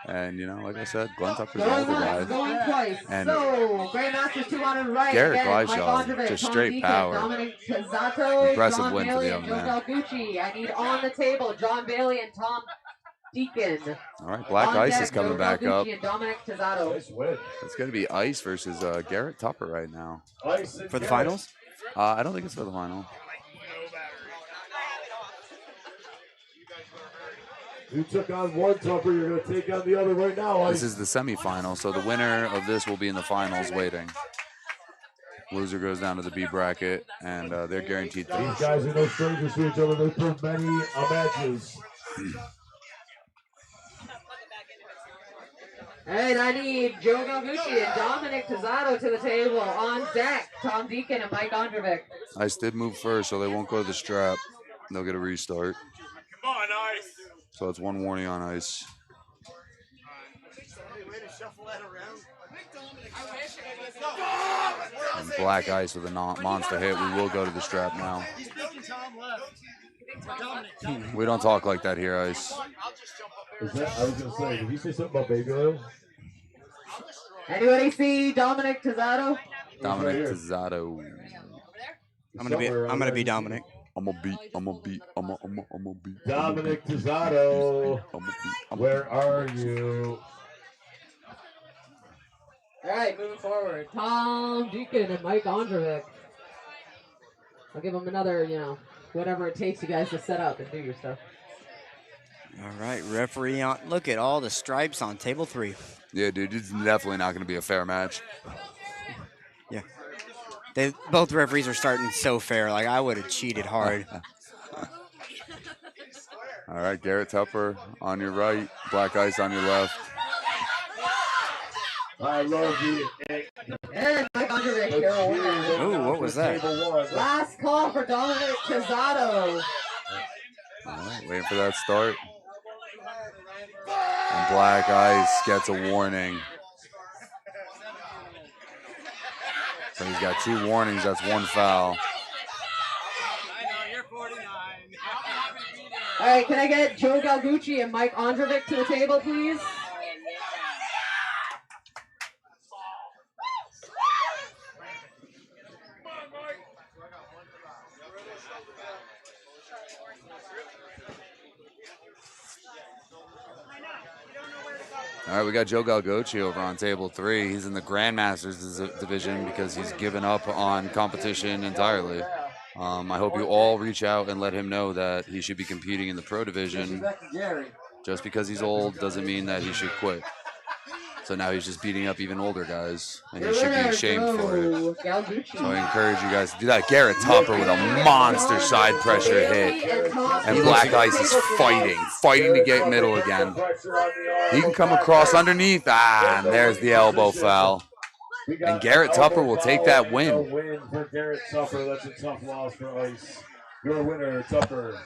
And, you know, like I said, Glenn Tupper's an Going older guy. once, going twice. And So, Grandmasters 200 right. Garrett Again, Mike Gleishaw, Ondrovich, just Tom straight Deacon, power. Dominic Pizzato, Impressive John win for the Bailey, young and Joe man. Galgucci. I need on the table John Bailey and Tom Deacon. All right, Black On Ice deck, is coming Joe back up. Galgucci and Dominic Pizzato. It's going to be Ice versus Garrett Tupper right now. For the finals? I don't think it's for the final. You took on one Tupper, you're going to take on the other right now. This is the semifinal, so the winner of this will be in the finals waiting. Loser goes down to the B bracket, and they're guaranteed These things. guys are no strangers to each other. They've played many matches. And I need Joe Galgucci and Dominic Pizzato to the table. On deck, Tom Deacon and Mike Ondrovich. Ice did move first, so they won't go to the strap. They'll get a restart. Come on, Ice. So it's one warning on Ice. And Black Ice with a monster hit. We will go to the strap now. He's thinking Tom left. Dominic. We don't talk like that here, Ice. Is that, I was going to say, did you say something about baby oil? Anybody see Dominic Pizzato? Dominic Pizzato. I'm gonna be Dominic. I'm gonna beat. Dominic Pizzato. Where are you? All right, moving forward. Tom Deacon and Mike Ondrovich. I'll give them another, whatever it takes you guys to set up and do your stuff. All right, referee on. Look at all the stripes on table 3. Yeah, dude, it's definitely not going to be a fair match. Yeah. Both referees are starting so fair. Like, I would have cheated hard. All right, Garrett Tupper on your right, Black Ice on your left. I love you. And Mike Ondrovich here will win. Ooh, what was that? Last call for Dominic Pizzato. All right, waiting for that start. And Black Ice gets a warning. So he's got 2 warnings. That's 1 foul. All right, can I get Joe Galgucci and Mike Ondrovich to the table, please? All right, we got Joe Galgucci over on table 3. He's in the Grandmasters division because he's given up on competition entirely. I hope you all reach out and let him know that he should be competing in the pro division. Just because he's old doesn't mean that he should quit. So now he's just beating up even older guys, and he should be ashamed for it. So I encourage you guys to do that. Garrett Tupper with a monster side pressure hit. And Black Ice is fighting to get middle again. He can come across underneath. And there's the elbow foul. And Garrett Tupper will take that win. A win for Garrett Tupper. That's a tough loss for Ice. Your winner, Tupper.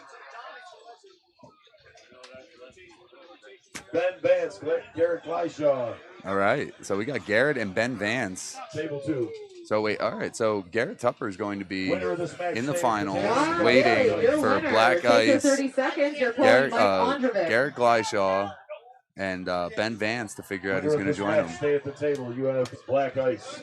Ben Vance, Garrett Gleishaw. All right, so we got Garrett and Ben Vance. Table 2. So wait, all right, so Garrett Tupper is going to be in the finals, John waiting Bailey, your for winner. Black Take your Ice, 30 seconds. You're playing Mike Ondrovich. Garrett Gleishaw, and Ben Vance to figure out who's going to join him. Stay at the table. You have Black Ice.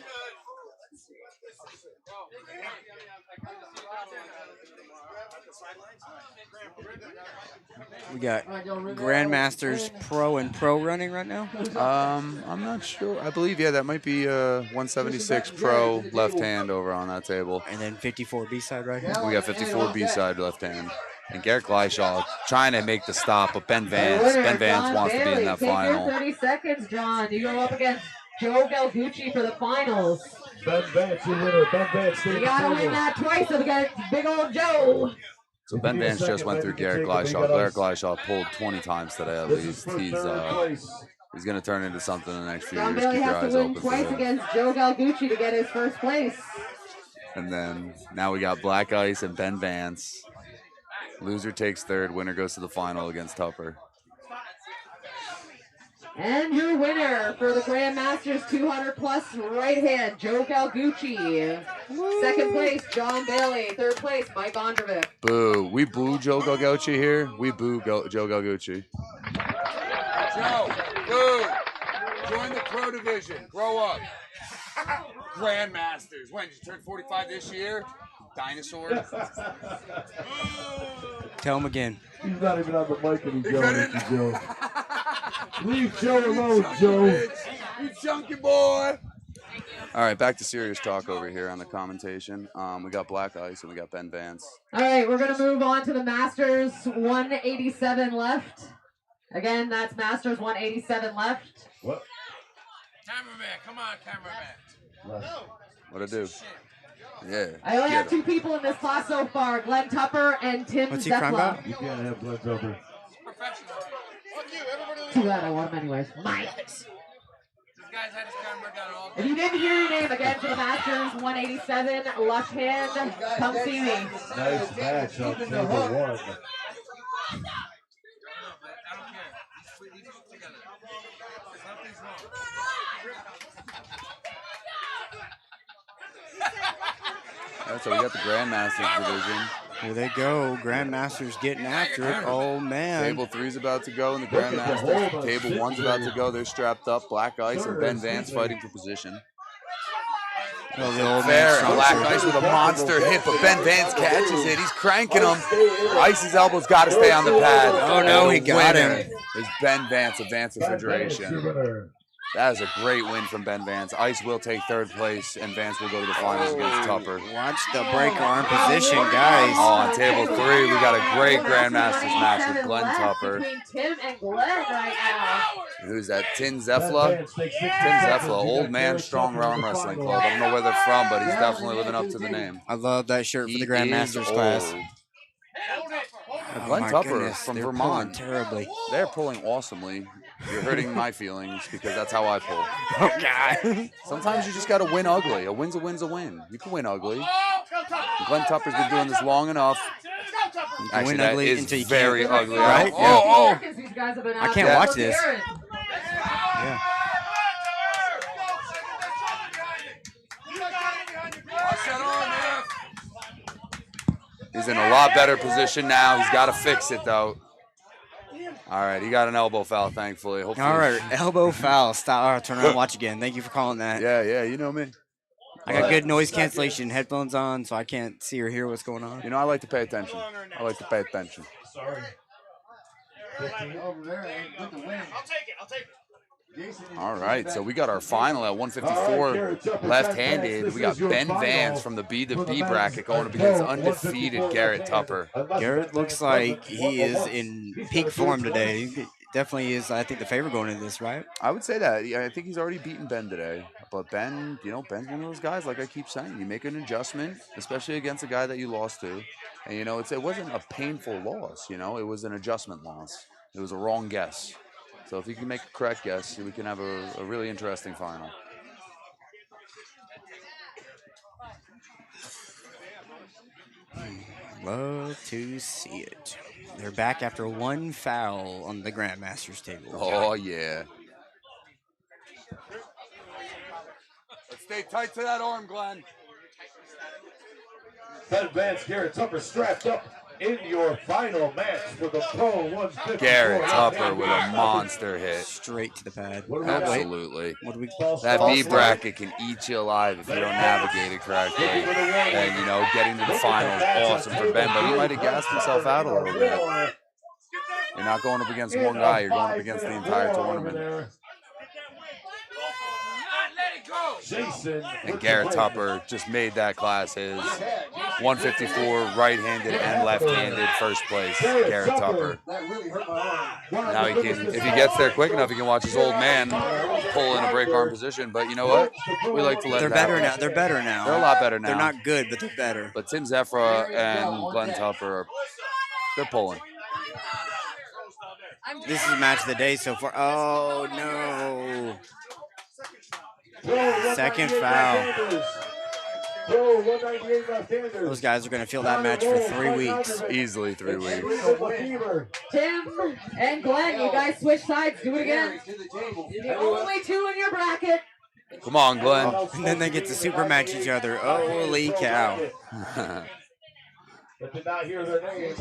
We got Grandmasters Pro and Pro running right now. I'm not sure. I believe, yeah, that might be 176 Pro left hand over on that table. And then 54 Bside right here. We got 54 Bside left hand. And Garrett Gleishaw trying to make the stop, but Ben Vance wants to be in that final. 30 seconds, John. You go up against Joe Galgucci for the finals. Ben Vance, your winner. Ben Vance, You gotta win that twice against Big Old Joe. So Ben Vance just went through Garrett Gleishaw. Garrett Gleishaw pulled 20 times today at least. He's going to turn into something in the next few John years. Bailey Keep your has to eyes win open twice for him. against Joe Galgucci to get his first place. And then now we got Black Ice and Ben Vance. Loser takes 3rd. Winner goes to the final against Tupper. And your winner for the Grandmasters 200 plus right hand, Joe Galgucci. 2nd place, John Bailey. 3rd place, Mike Ondrovich. Boo. We boo Joe Galgucci here. We boo Joe Galgucci. Joe, Dude, join the pro division. Grow up. Grandmasters. When did you turn 45 this year? Dinosaur. Tell him again. He's not even on the mic and he's yelling at you, Joe. Leave Joe alone, Joe. You chunky boy. All right, back to serious talk over here on the commentation. We got Black Ice and we got Ben Vance. All right, we're going to move on to the Masters 187 left. Again, that's Masters 187 left. What? Cameraman, come on, cameraman. What'd I do? Yeah. I only have get 'em. 2 people in this class so far, Glenn Tupper and Tim What's he crying Zepla. about? You can't have blood Tupper. Too bad I want him anyways. Mike. This guy's had his camera down all If you didn't hear your name again for the Masters 187 left hand, come see me. Nice match on table 1. I don't care. These together. Something's wrong. All right, so we got the Grandmasters division. Here they go. Grandmasters getting after it. Oh, man. Table 3's about to go in the Grandmasters. Table 1's about to go. They're strapped up. Black Ice and Ben Vance fighting for position. Oh, the old Fair, man and Black Ice with a monster hit, but Ben Vance catches it. He's cranking him. Ice's elbow's got to stay on the pad. Oh, no, he got Winner him. is Ben Vance, Advanced Refrigeration. That is a great win from Ben Vance. Ice will take 3rd place, and Vance will go to the finals against Tupper. Watch the break arm position, guys. Oh, on table 3, we got a great Grandmasters match with Glenn Tupper. Between Tim and Glenn right now. Who's that? Tim Zepla? Tim Zepla, Old Man Strong Arm Wrestling Club. I don't know where they're from, but he's definitely living up to the name. I love that shirt for the He Grandmasters is class. old. Oh, Glenn my Tupper goodness, from they're Vermont. pulling terribly. They're pulling awesomely. You're hurting my feelings because that's how I pull. Oh, God. Sometimes you just got to win ugly. A win's a win's a win. You can win ugly. Glenn Tupper's been doing this long enough. Actually, win that ugly is until you very can't. ugly. Right? Oh, These guys have been I out can't there. watch this. Yeah. He's in a lot better position now. He's got to fix it, though. All right, he got an elbow foul, thankfully. Hopefully. All right, elbow foul. Stop. All right, turn around and watch again. Thank you for calling that. Yeah, you know me. I got good noise cancellation headphones on, so I can't see or hear what's going on. You know, I like to pay attention. I like to pay attention. Sorry. Over there, with the win. I'll take it. I'll take it. All right, so we got our final at 154 left-handed. We got Ben Vance from the B to B bracket going up against undefeated Garrett Tupper. Garrett looks like he is in peak form today. He definitely is, I think, the favorite going into this, right? I would say that. Yeah, I think he's already beaten Ben today. But Ben, Ben's one of those guys, like I keep saying. You make an adjustment, especially against a guy that you lost to. And, it wasn't a painful loss, it was an adjustment loss. It was a wrong guess. So if you can make a correct guess, we can have a really interesting final. Love to see it. They're back after one foul on the Grandmasters table. Oh, yeah. Let's stay tight to that arm, Glenn. Ben Vance, Garrett Tupper strapped up in your final match for the Pro 154. Garrett Tupper with a monster hit. Straight to the pad. Absolutely. What do we? That B bracket can eat you alive if you don't navigate it correctly. And, getting to the final is awesome for Ben, but he might have gassed himself out a little bit. You're not going up against one guy, you're going up against the entire tournament. And Garrett Tupper just made that class his. 154 right-handed and left-handed first place, Garrett Tupper. Now he can, if he gets there quick enough, he can watch his old man pull in a break arm position. But you know what? We like to let They're it better happen. now. They're better now. They're a lot better now. They're not good, but they're better. But Tim Zephyr and Glenn Tupper, they're pulling. This is the match of the day so far. Oh, no. Second foul. Those guys are going to feel that match for 3 weeks. Easily 3 weeks. Tim and Glenn, you guys switch sides. Do it again. The only 2 in your bracket. Come on, Glenn. And then they get to super match each other. Holy cow. that did not hear their name.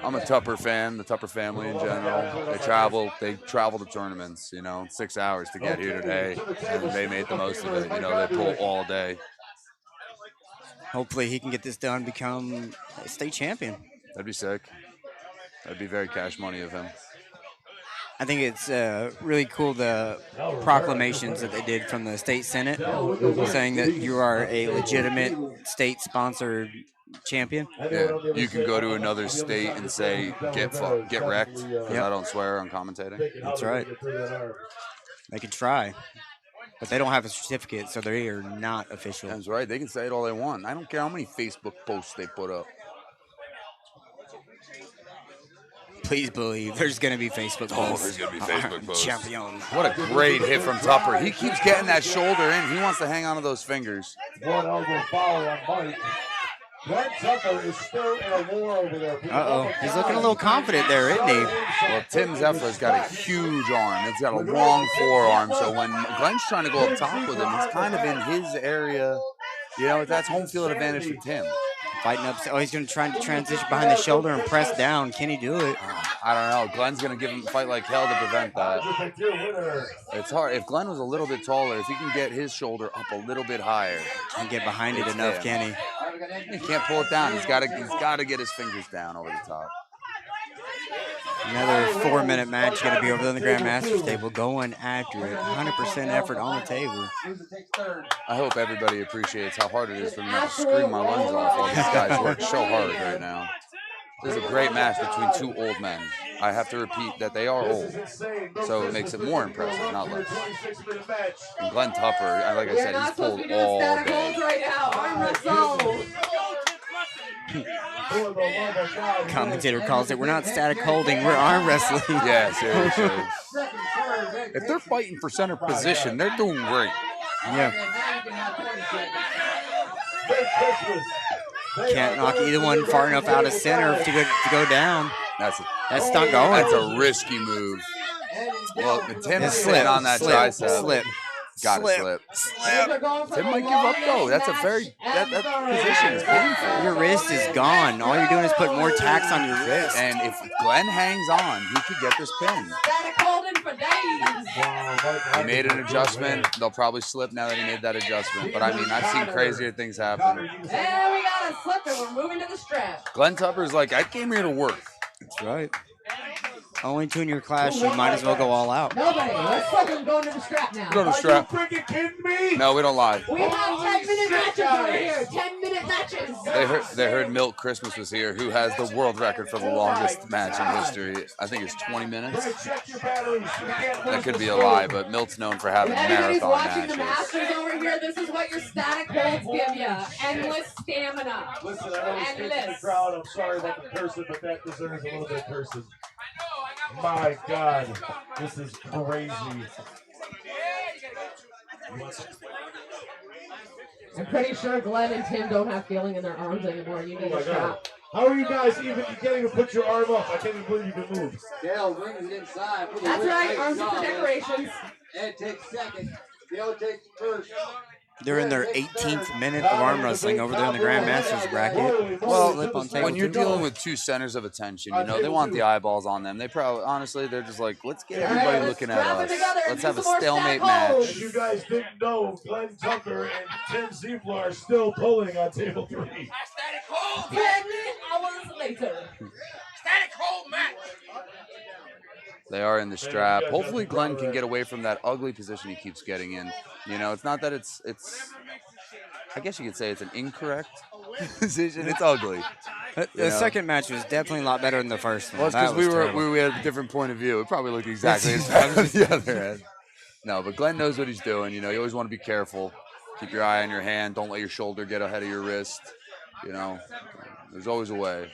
I'm a Tupper fan, the Tupper family in general. They travel to tournaments, 6 hours to get here today, and they made the most of it. They pull all day. Hopefully he can get this done, become a state champion. That'd be sick. That'd be very cash money of him. I think it's really cool, the proclamations that they did from the state senate saying that you are a legitimate state-sponsored champion. Yeah, you can go to another state and say, get wrecked, because I don't swear on commentating. That's right. They can try, but they don't have a certificate, so they are not official. That's right. They can say it all they want. I don't care how many Facebook posts they put up. Please believe there's going to be Facebook posts. Oh, there's going to be Facebook posts. Champion. What a great hit from Tupper. He keeps getting that shoulder in. He wants to hang on to those fingers. One elbow foul on Mike. Glenn Tupper is still in a war over there. Uh-oh. He's looking a little confident there, isn't he? Well, Tim Zeffler's got a huge arm. It's got a long forearm, so when Glenn's trying to go up top with him, it's kind of in his area. That's home field advantage for Tim. Fighting up. Oh, he's going to try to transition behind the shoulder and press down. Can he do it? I don't know. Glenn's going to give him a fight like hell to prevent that. It's hard. If Glenn was a little bit taller, if he can get his shoulder up a little bit higher. Can't get behind it enough, can he? He can't pull it down. He's got to get his fingers down over the top. Another 4-minute match going to be over on the Grandmaster's table, going after it. 100% effort on the table. I hope everybody appreciates how hard it is for me to scream my lungs off. All these guys work so hard right now. This is a great match between two old men. I have to repeat that they are old, so it makes it more impressive, not less. And Glenn Tupper, like I said, he's pulled all day. Commentator calls it, we're not static holding, we're arm wrestling. Yeah, seriously. If they're fighting for center position, they're doing great. Yeah. Can't knock either one far enough out of center to go down. That's not going. That's a risky move. Well, Tim's slipping on that tricep. Slip. Got to slip. Tim might give up though. That's a very that position is painful. Your wrist is gone. All you're doing is put more tax on your wrist. And if Glenn hangs on, he could get this pin. He made an adjustment. They'll probably slip now that he made that adjustment. But I mean, I've seen crazier things happen. And we got a slip and we're moving to the strap. Glenn Tupper's like, I came here to work. That's right. Only two in your class, you might as well go all out. Nobody. Let's fucking go to the strap now. Go to the strap. Are you freaking kidding me? No, we don't lie. We have 10-minute matches over here. 10-minute matches. They heard Milt Christmas was here, who has the world record for the longest match in history. I think it's 20 minutes. That could be a lie, but Milt's known for having Everybody's marathon watching the matches. Masters over here. This is what your static holds give you. Endless stamina. Listen, I know it's in the crowd. I'm sorry about the person, but that deserves a little bit of person. My God, this is crazy. I'm pretty sure Glenn and Tim don't have feeling in their arms anymore. You need a strap. How are you guys even getting to put your arm up? I can't even believe you can move. Dale brings it inside. That's right, arms are for decorations. Ed takes second. Dale takes first. They're in their 18th minute of arm wrestling over there in the Grandmasters bracket. Well, when you're dealing with two centers of attention, they want the eyeballs on them. They probably, honestly, they're just like, let's get everybody looking at us. Let's have a stalemate match. You guys didn't know Glenn Tucker and Tim Ziefler are still pulling on table 3. 10 hours later. Static hold match. They are in the strap. Hopefully Glenn can get away from that ugly position he keeps getting in. It's not that it's I guess you could say it's an incorrect position. It's ugly. The second match was definitely a lot better than the first one. Well, it's because we had a different point of view. It probably looked exactly as bad as the other end. No, but Glenn knows what he's doing. You always want to be careful. Keep your eye on your hand. Don't let your shoulder get ahead of your wrist. There's always a way.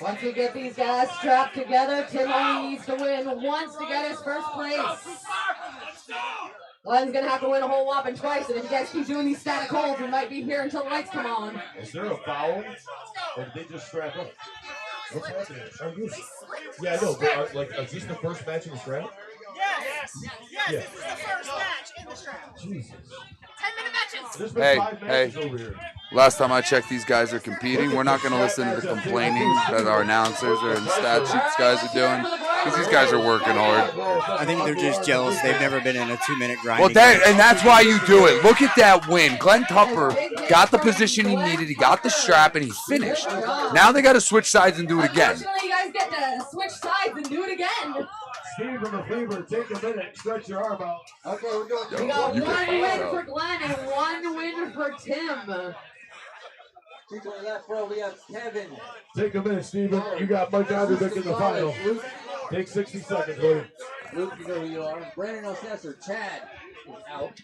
Once we get these guys strapped together, Tim only needs to win once to get his first place. Glenn's going to have to win a whole whopping twice, and if you guys keep doing these static holds, we might be here until the lights come on. Is there a foul? Or did they just strap up? What's happening? Are you? Yeah, I know. But like, is this the first match in the strap? Yes. Yes. Yeah. This is the first match in the strap. Jesus. 10-minute matches. There's been Hey, 5 matches over here. last time I checked, these guys are competing. We're not going to listen to the complaining that our announcers or the stat sheets guys are doing, because these guys are working hard. I think they're just jealous. They've never been in a 2-minute grind. Well, and that's why you do it. Look at that win. Glenn Tupper got the position he needed. He got the strap, and he finished. Now they got to switch sides and do it again. Unfortunately, you guys get to switch sides and do it again. Steve from the Fever, take a minute, stretch your arm out. Okay, we're doing We got You one can- win oh. for Glenn and one win for Tim. 220 left row. We have Kevin. Take a minute, Steven. You got Mike Andervick in the final. Take 60 seconds, William. Luke, you know who you are. Brandon Elsesser. Chad is out.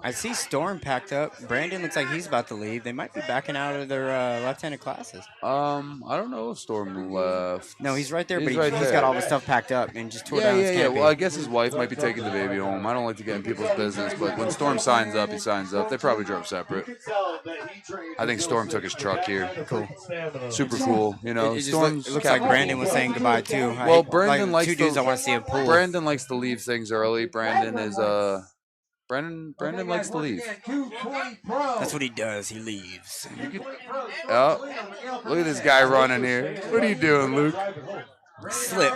I see Storm packed up. Brandon looks like he's about to leave. They might be backing out of their left-handed classes. I don't know if Storm left. No, he's right there, but right he's there. got all the stuff packed up and just tore down his Yeah. camping. Well, I guess his wife might be taking the baby home. I don't like to get in people's business, but when Storm signs up, he signs up. They probably drove separate. I think Storm took his truck here. Cool. Super cool. You know, It just Storm's it looks like Brandon was saying goodbye too. Well, Brandon likes two dudes to, I want to see a pool. Brandon likes to leave things early. Brandon is Brandon likes to leave. That's what he does. He leaves. Oh, look at this guy running here. What are you doing, Luke? Slip.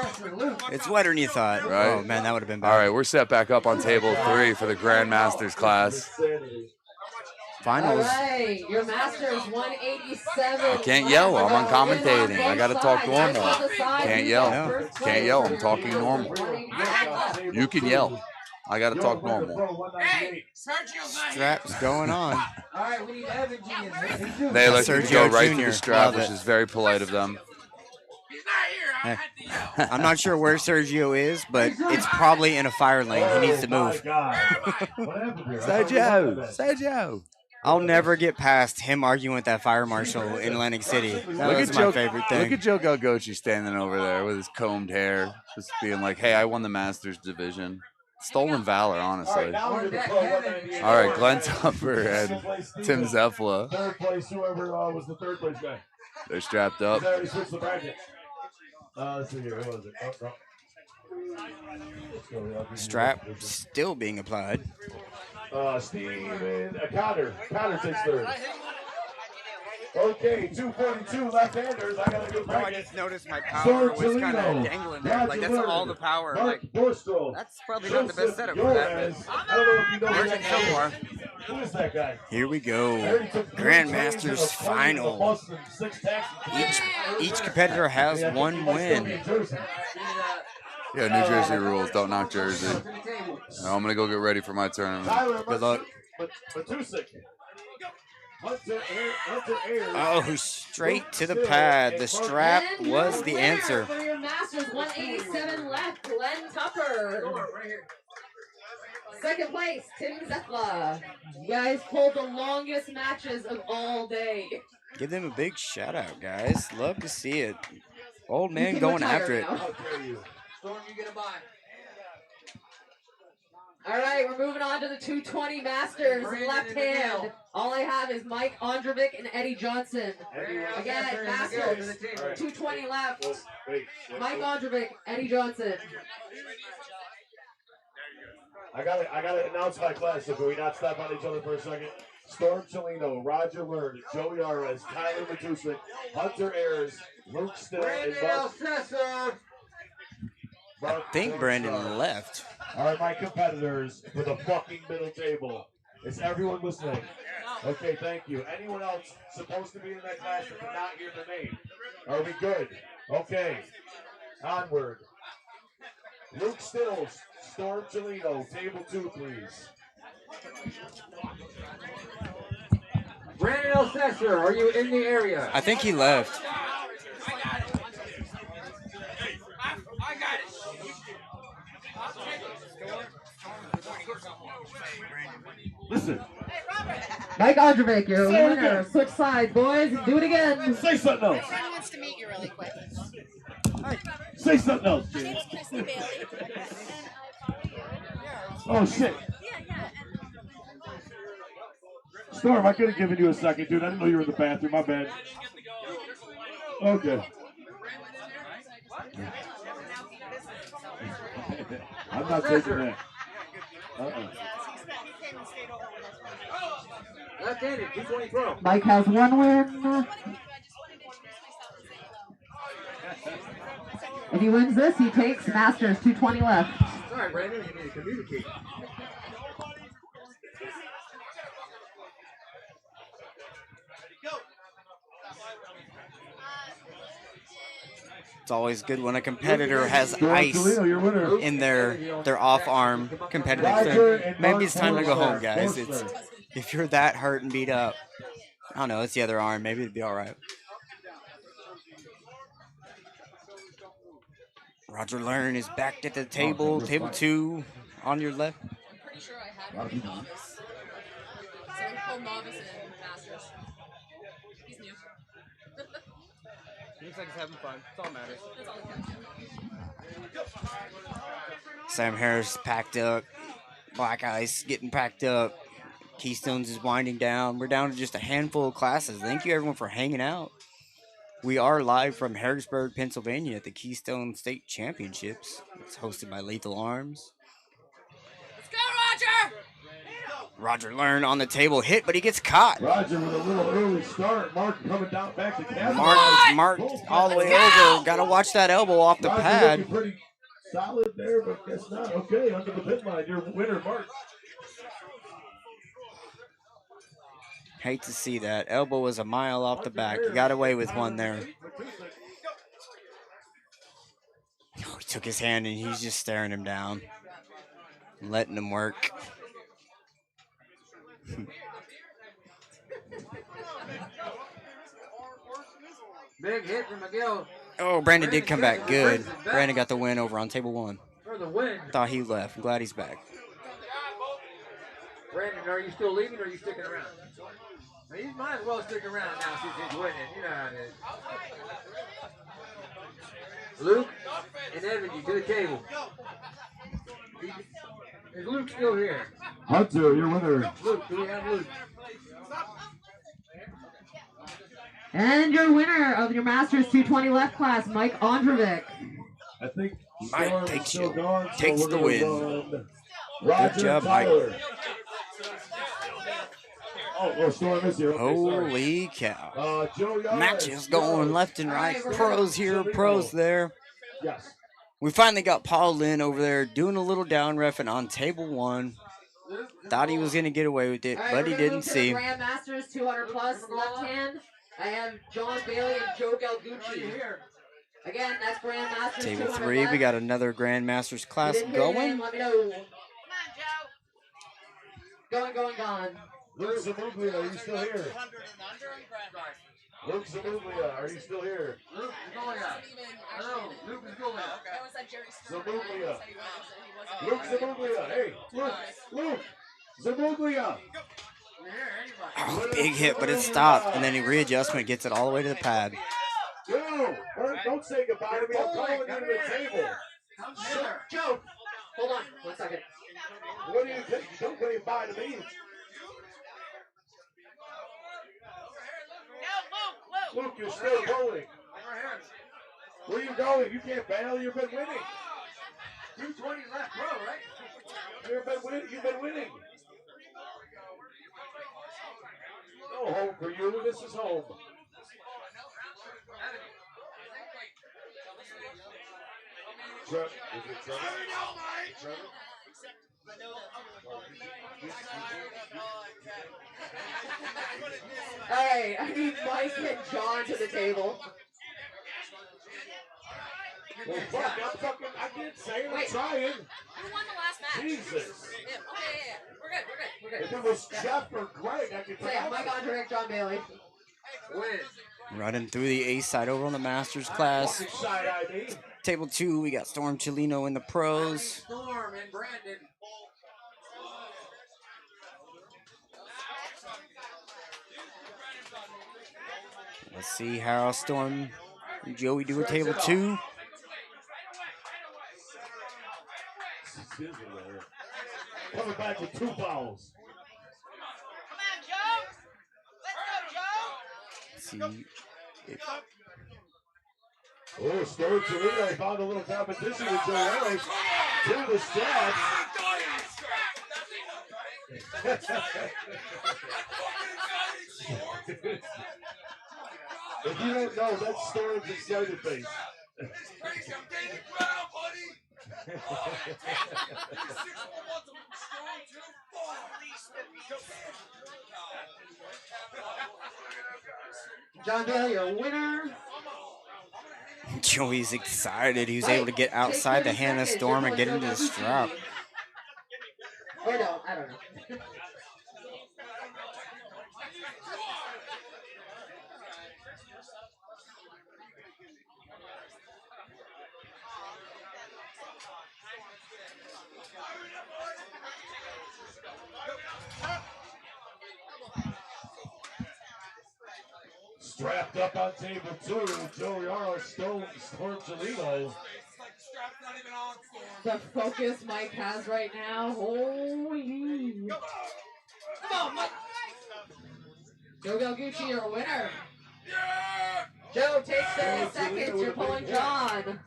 It's wetter than you thought. Right. Oh man, that would have been bad. All right, we're set back up on table 3 for the Grandmasters class. Finals. All right, your Masters 187. I can't yell. I'm on commentating. I got to talk normal. Can't yell. Can't yell. I'm talking normal. You can yell. I got to talk normal. Hey, Sergio's Straps going on. All right, we need Evan G. and They let you go right Jr. to the strap, Love which it. is very polite of them. Hey, I'm not sure where Sergio is, but it's probably in a fire lane. He needs to move. Sergio. I'll never get past him arguing with that fire marshal in Atlantic City. That was my favorite thing. Look at Joe Galgochi standing over there with his combed hair, just being like, "Hey, I won the Masters division." Stolen valor, honestly. All right, Glenn Tupper and Tim Zefla. Third place, whoever was the third place guy. They're strapped up. They already switched the bracket. Let's see here. Who was it? Strap still being applied. Steven Cotter. Cotter takes third. Okay, 242 left-handers. I got a good bracket. I just noticed my power was kind of dangling there. Like, that's all the power. Like, that's probably not the best setup for that, but I don't know if you know working so far. Who is that guy? Here we go. Grandmasters final. Each competitor has one win. Yeah, New Jersey rules. Don't knock Jersey. Now I'm going to go get ready for my tournament. Good luck. Oh, straight to the pad. The strap was the answer. For your Masters 187 left, Glenn Tupper. Second place, Tim Zefla. You guys pulled the longest matches of all day. Give them a big shout out, guys. Love to see it. Old man going after it. Storm, you get a bye. All right, we're moving on to the 220 Masters. Left hand. All I have is Mike Ondrovic and Eddie Johnson. Again, Masters. 220 left. Mike Ondrovic, Eddie Johnson. I gotta announce my class. So can we not stop on each other for a second? Storm Chelino, Roger Lern, Joey Arez, Tyler Matusik, Hunter Ayers, Luke Still, and I think Brandon left. All right, my competitors for the fucking middle table. Is everyone listening? Okay, thank you. Anyone else supposed to be in that class that did not hear the name? Are we good? Okay. Onward. Luke Stills, Storm Chelino, table 2, please. Brandon Elsesser, are you in the area? I think he left. I got it. Listen. Mike Ondrovic, you're a winner. Switch sides, boys. Do it again. Say something else. Friend wants to meet you really quick. Say something else, My dude. name's Christy Bailey. Oh, shit. Storm, I could have given you a second, dude. I didn't know you were in the bathroom. My bad. Okay. I'm not taking that. Left-handed, 220 pro. Mike has one win. If he wins this, he takes Masters 220 left. All right, Brandon, you need to communicate. It's always good when a competitor has ice in their off arm competitive thing. Maybe it's time to go home, guys. It's if you're that hurt and beat up. I don't know, it's the other arm. Maybe it'd be all right. Roger Linn is back at the table. Table 2 on your left. I'm pretty sure I had him in Novice. So we pulled Novice and Masters. He's new. Looks like he's having fun. That's all that matters. That's all that counts. Sam Harris packed up. Black Ice getting packed up. Keystones is winding down. We're down to just a handful of classes. Thank you, everyone, for hanging out. We are live from Harrisburg, Pennsylvania at the Keystone State Championships. It's hosted by Lethal Arms. Let's go, Roger! Roger Linn on the table, hit, but he gets caught. Roger with a little early start. Mark coming down back to Kevin. Mark all the way over. Got to watch that elbow off the Roger pad. looking pretty solid there, but guess not. Okay, under the pin line, your winner, Mark. Hate to see that. Elbow was a mile off the back. He got away with one there. Oh, he took his hand and he's just staring him down. Letting him work. Big hit from McGill. Oh, Brandon did come back good. Brandon got the win over on table 1. For the win. Thought he left. I'm glad he's back. Brandon, are you still leaving or are you sticking around? Well, you might as well stick around now since he's winning. You know how it is. Luke and Evan, you to the table. Is Luke still here? Hunter, your winner. Luke, do we have Luke? And your winner of your Masters 220 left class, Mike Ondrovic. I think Mike takes the win. Roger Good job, Mike. Tyler. Oh, Storm is here. Okay, Holy cow. Joe Yard. Matches going left and right. Pros here, pros there. Yes. We finally got Paul Linn over there doing a little down reffing on table 1. Thought he was going to get away with it, but he didn't see. Grand Masters 200 plus left hand. I have John Bailey and Joe Galgucci. Again, that's Grand Masters. Table 3, we got another Grandmasters class going. Let me know. Gone. Luke Zamuglia, are you still here? Luke Zamuglia, are you still here? Luke Zamuglia. Hello, Luke Zamuglia. Luke Zamuglia. Hey, Luke Zamuglia. Oh, big hit, but it stopped, and then he readjustment gets it all the way to the pad. Joe, don't say goodbye to me. I'm calling you to the table. Joe, hold on 1 second. What do you think? Don't say goodbye to me. Luke, you're still rolling. Where are you going? You can't bail. You've been winning. 220 left, bro, right? You've been winning. No home for you. This is home. Trevor, is it Trevor? Trevor? Alright, I need Mike and John to the table. Well, fuck, I can't say it. I'm trying. Who won the last match? Jesus. Yeah, okay. We're good. If it was Jeff or Greg, I could Yeah, Mike Ondrovic, John Bailey. Win. Running through the A side over on the Masters class. Table 2, we got Storm Chilino in the pros. Storm and Brandon. Let's see how Storm and Joey do a table 2. Coming back with 2 fouls. Come on, Joe. see. Oh, Storm Toledo found a little competition with Joe Harris to the straps. If you don't know, that's Storm's excited face. John Bale, your winner. Joey's excited. He was able to get outside the Hannah Storm and get into the strap. Or no, I don't know. Strapped up on table 2, Joey Arrow, Storm Toledo. The focus Mike has right now. Holy. Come on, Mike. Joe Galgucci, your winner. Joe, take 30 seconds. You're pulling John.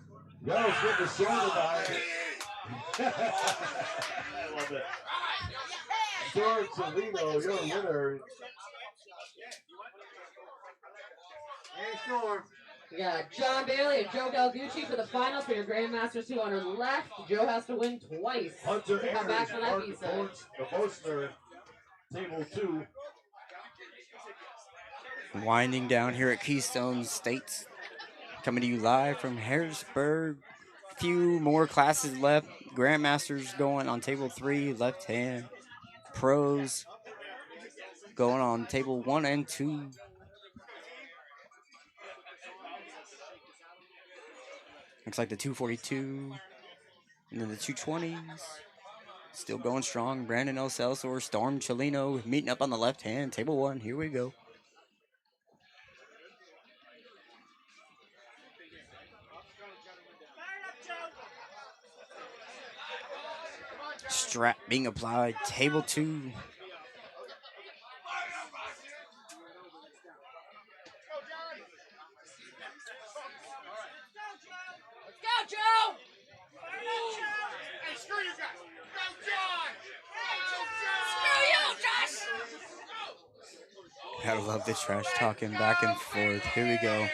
Joe's getting the shoulder behind it. I love it. Storm Toledo, your winner. Hey, Storm. We got John Bailey and Joe Galgucci for the final for your Grandmasters 200 left. Joe has to win twice Hunter to come back Ayers, for that Mark Bside. Bosner, table 2. Winding down here at Keystone States. Coming to you live from Harrisburg. Few more classes left. Grandmasters going on table 3, left hand. Pros going on table 1 and 2. Looks like the 242 and then the 220s. Still going strong. Brandon O'Celso, Storm Chelino meeting up on the left hand. Table 1, here we go. Strap being applied. Table 2. Go, Joe! Hey, screw you guys! Go, John! Screw you, Josh! Gotta love the trash talking back and forth. Here we go.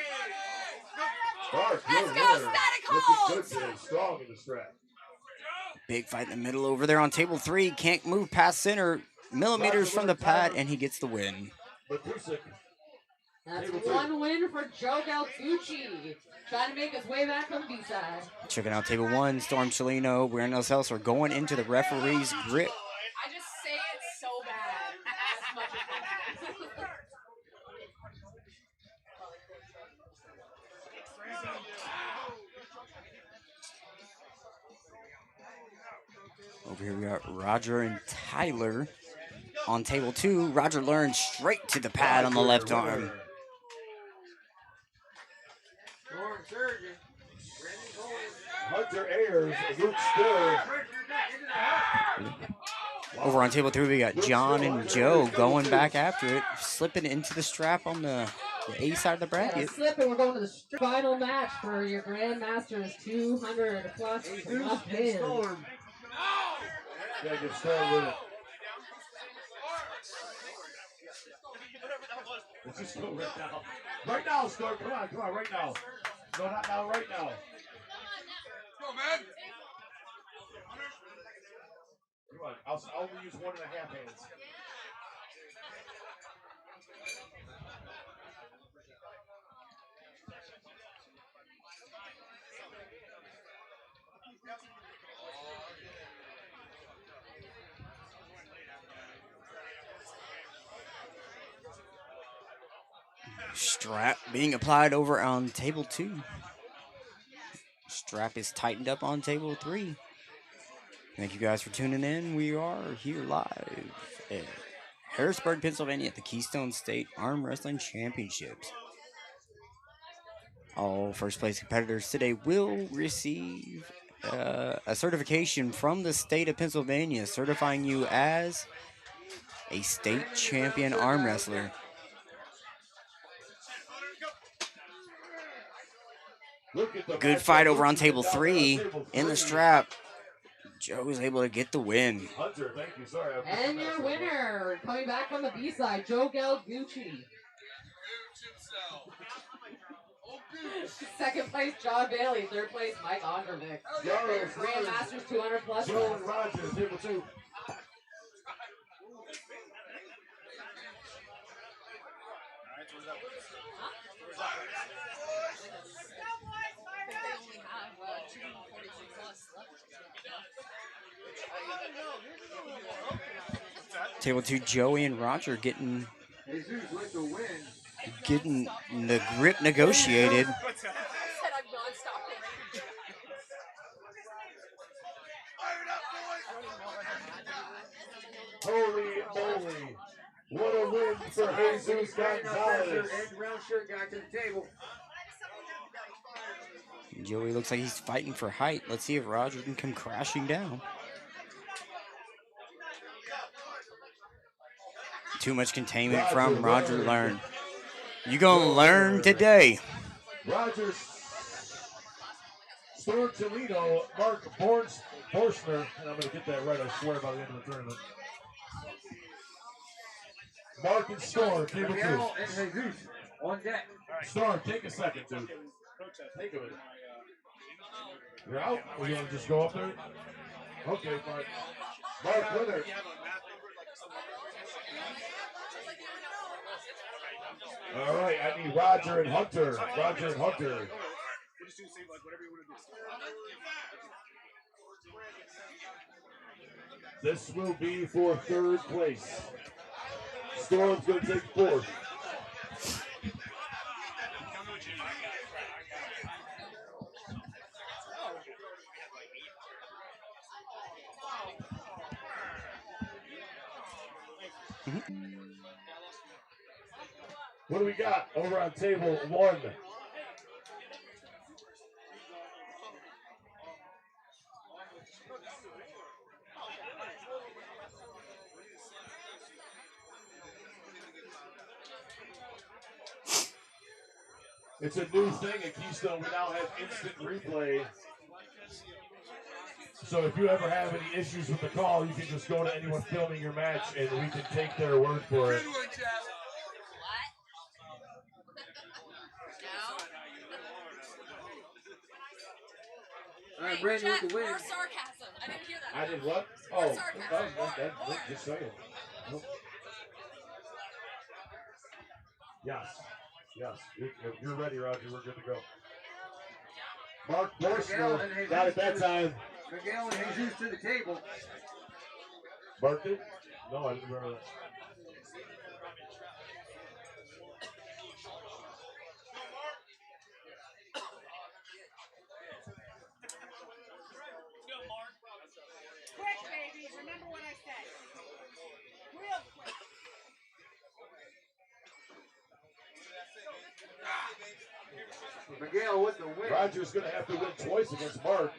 Let's go, Static Holds! Looking good, strong in the strap. Big fight in the middle over there on table 3. Can't move past center. Millimeters from the pad, and he gets the win. That's one win for Joe Galgucci. Trying to make his way back from Bside. Checking out table 1. Storm Chelino, Brandon O'Celso are going into the referee's grip. I just say it so bad. As much as Over here we got Roger and Tyler on table 2. Roger learns straight to the pad on the left arm. Hunter Ayers, Luke Still. Over on table 3 we got John and Joe going back after it, slipping into the strap on the A side of the bracket. Slip, and we're going to the final match for your Grandmasters 200 plus left hand. Yeah, get started with it. Let's just go right now. Right now, Storm. Come on, right now. No, not now, right now. Go, man! Come on, I'll only use 1.5 hands. Strap being applied over on table 2. Strap is tightened up on table 3. Thank you guys for tuning in. We are here live at Harrisburg, Pennsylvania at the Keystone State Arm Wrestling Championships. All first place competitors today will receive a certification from the state of Pennsylvania certifying you as a state champion arm wrestler. Good fight over on table 3 in the strap. Joe was able to get the win. Hunter, thank you. Sorry. And your winner, coming back from the Bside, Joe Galgucci. Second place, John Bailey. Third place, Mike Ondervik. Grand Masters 200 plus. Joe and Roger, table 2. Table 2, Joey and Roger getting the grip negotiated. Holy moly. What a win for Jesus Gonzalez. And brown shirt guy to the table. Joey looks like he's fighting for height. Let's see if Roger can come crashing down. Too much containment from Roger Learn. You gonna learn today. Roger Storm Toledo, Mark Borstner, and I'm going to get that right, I swear, by the end of the tournament. Mark and Storm, table 2. And Jesus on deck. Storm, take a second, dude. Take a minute. You're out? Or you want to just go up there? Okay, fine. Mark, winner. All right, I need Roger and Hunter. Roger and Hunter. This will be for 3rd place. Storm's going to take 4th. What do we got over on table 1? It's a new thing at Keystone. We now have instant replay. So if you ever have any issues with the call, you can just go to anyone filming your match and we can take their word for it. All right, Brandon with the win. More sarcasm. I didn't hear that. I did what? More Oh, sarcasm. just saying. Nope. Yes. If you're ready, Roger, we're good to go. Mark Borstner got it that time. Miguel and Jesus to the table. Marked it? No, I didn't remember that. Quick, babies. Remember what I said. Real quick. Miguel with the win. Roger's going to have to win twice against Mark.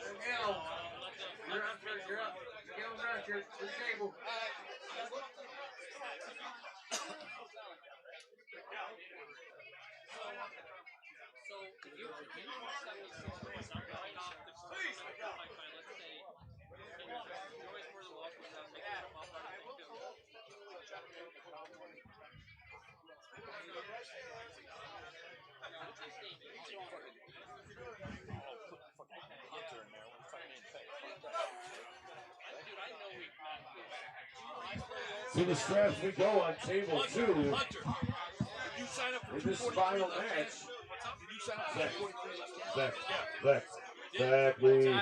Miguel, you're up first. You're up. Miguel and Roger to the table. To the straps we go on table 2 in this final match. Zach, we. You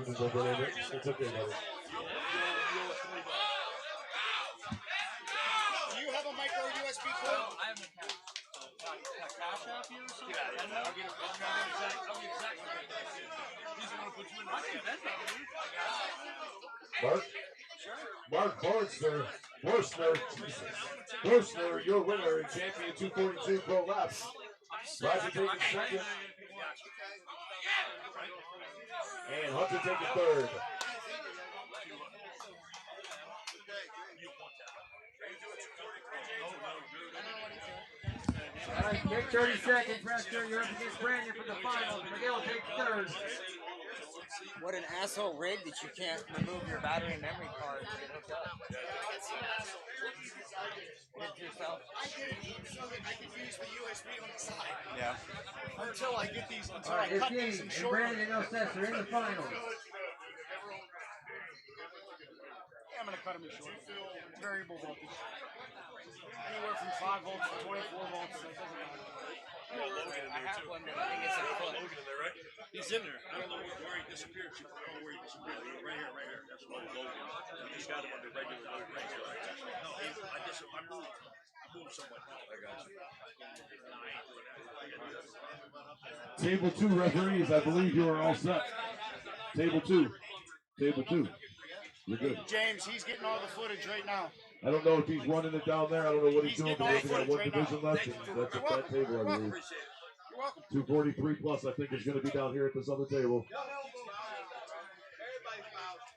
can go for it. It's okay, buddy. Do you have a micro USB cord? I have a cash app here or something? I'll get Zach. He's the one who puts you in Mark Borstner, your winner and champion 242 Pro Laps. Roger taking 2nd. And Hunter taking 3rd. All right, take 30 seconds, Prester. You're up against Brandon for the finals. Miguel takes third. What an asshole rig that you can't remove your battery and memory card to get hooked up. Hit yourself. I did it so that I can use the USB on the side. Yeah. Until I get these, All until right, I cut Evgeny these and and shorten Brandon and Elsesser in the finals. Yeah, I'm gonna cut them in short. Variable voltage. Anywhere from 5 volts to 24 volts. So it doesn't matter. I have one, but I think it's a foot. He's in there. I don't know where he disappeared. I don't know where he disappeared. Right here. That's Logan. We just got him under regular load range. No, I moved somewhat. I got you. Table 2 referees, I believe you are all set. Table 2. Table 2. You're good. James, he's getting all the footage right now. I don't know if he's running it down there. I don't know what he's doing, but we only got one division left. And that's at that table, I believe. 243 plus, I think, is going to be down here at this other table.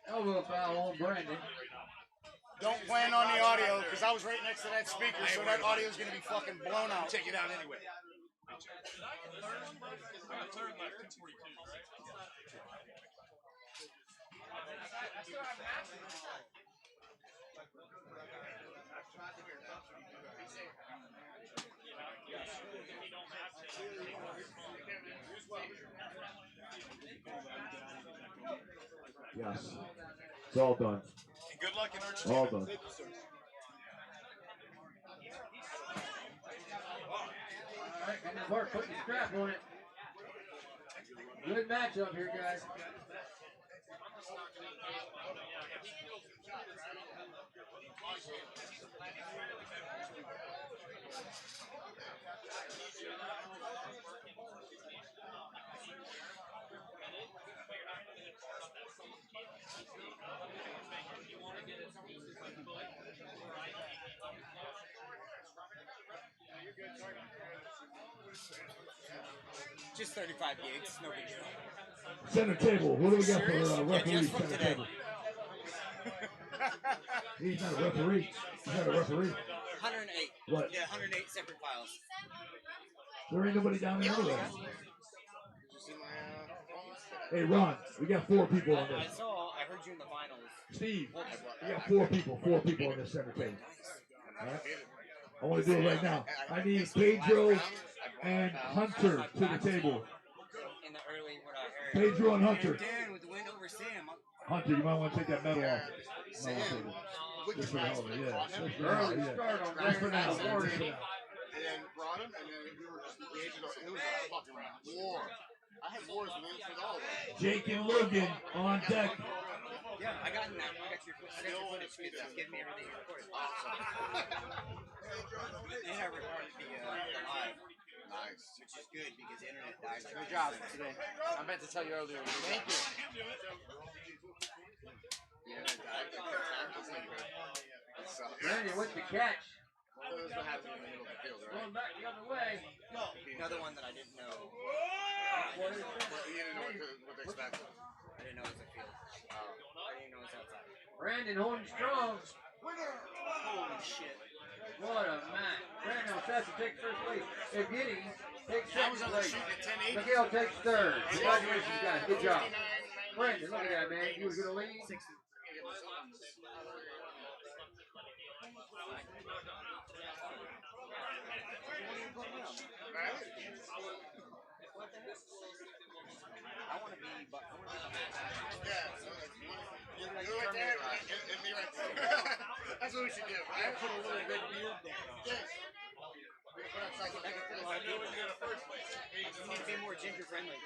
Elbow foul on Brandon. Don't plan on the audio, because I was right next to that speaker, so that audio is going to be fucking blown out. Take it out anyway. Yes. It's all done. Good luck in All done. All right, and then Bart putting the strap on it. Good matchup here, guys. Just 35 gigs, no big deal. Center table. What do we got for referee? Yeah, just from Center today. table. He's not a referee. He's not a referee. 108. What? Yeah, 108 separate files. There ain't nobody down there anyway. Did you see my Hey, Ron, we got 4 people on I this. saw, I heard you in the finals. Steve, we got 4 people on this center table. All right? I want to do it right now. I need Pedro and Hunter to the table. In the early, what I heard. Pedro and Hunter. Dan with the win over Sam. Hunter, you might want to take that medal off. Just for the hell of it, yeah. Just for now, Early yeah. start on Just for now. Brandon. Just for now. And then brought him, and then we were just engaging. It was a fucking war. I had wars with him with all of them. Jake and Logan on deck. Yeah, I got that. I got your footage. Just give me everything you recorded. And I recorded the live. Nice. Which is good because the internet died. Good job today. I meant to tell you earlier. Thank you. Brandon with the catch. Those what happened in the middle of the field, right? Going back the other way. Another one that I didn't know. You didn't know what to expect. I didn't know it was a field. I didn't know it was outside. Brandon holding strong. Holy shit. What a match. Brandon Elsesser takes first place. Evgeny takes second place. Miguel takes third. Congratulations, guys. Good job. Brandon, look at that, man. You was going to lead. I want to be You're right there, and me right there. That's what we should do. I put a little red beard there. Yes. I need to be more ginger friendly.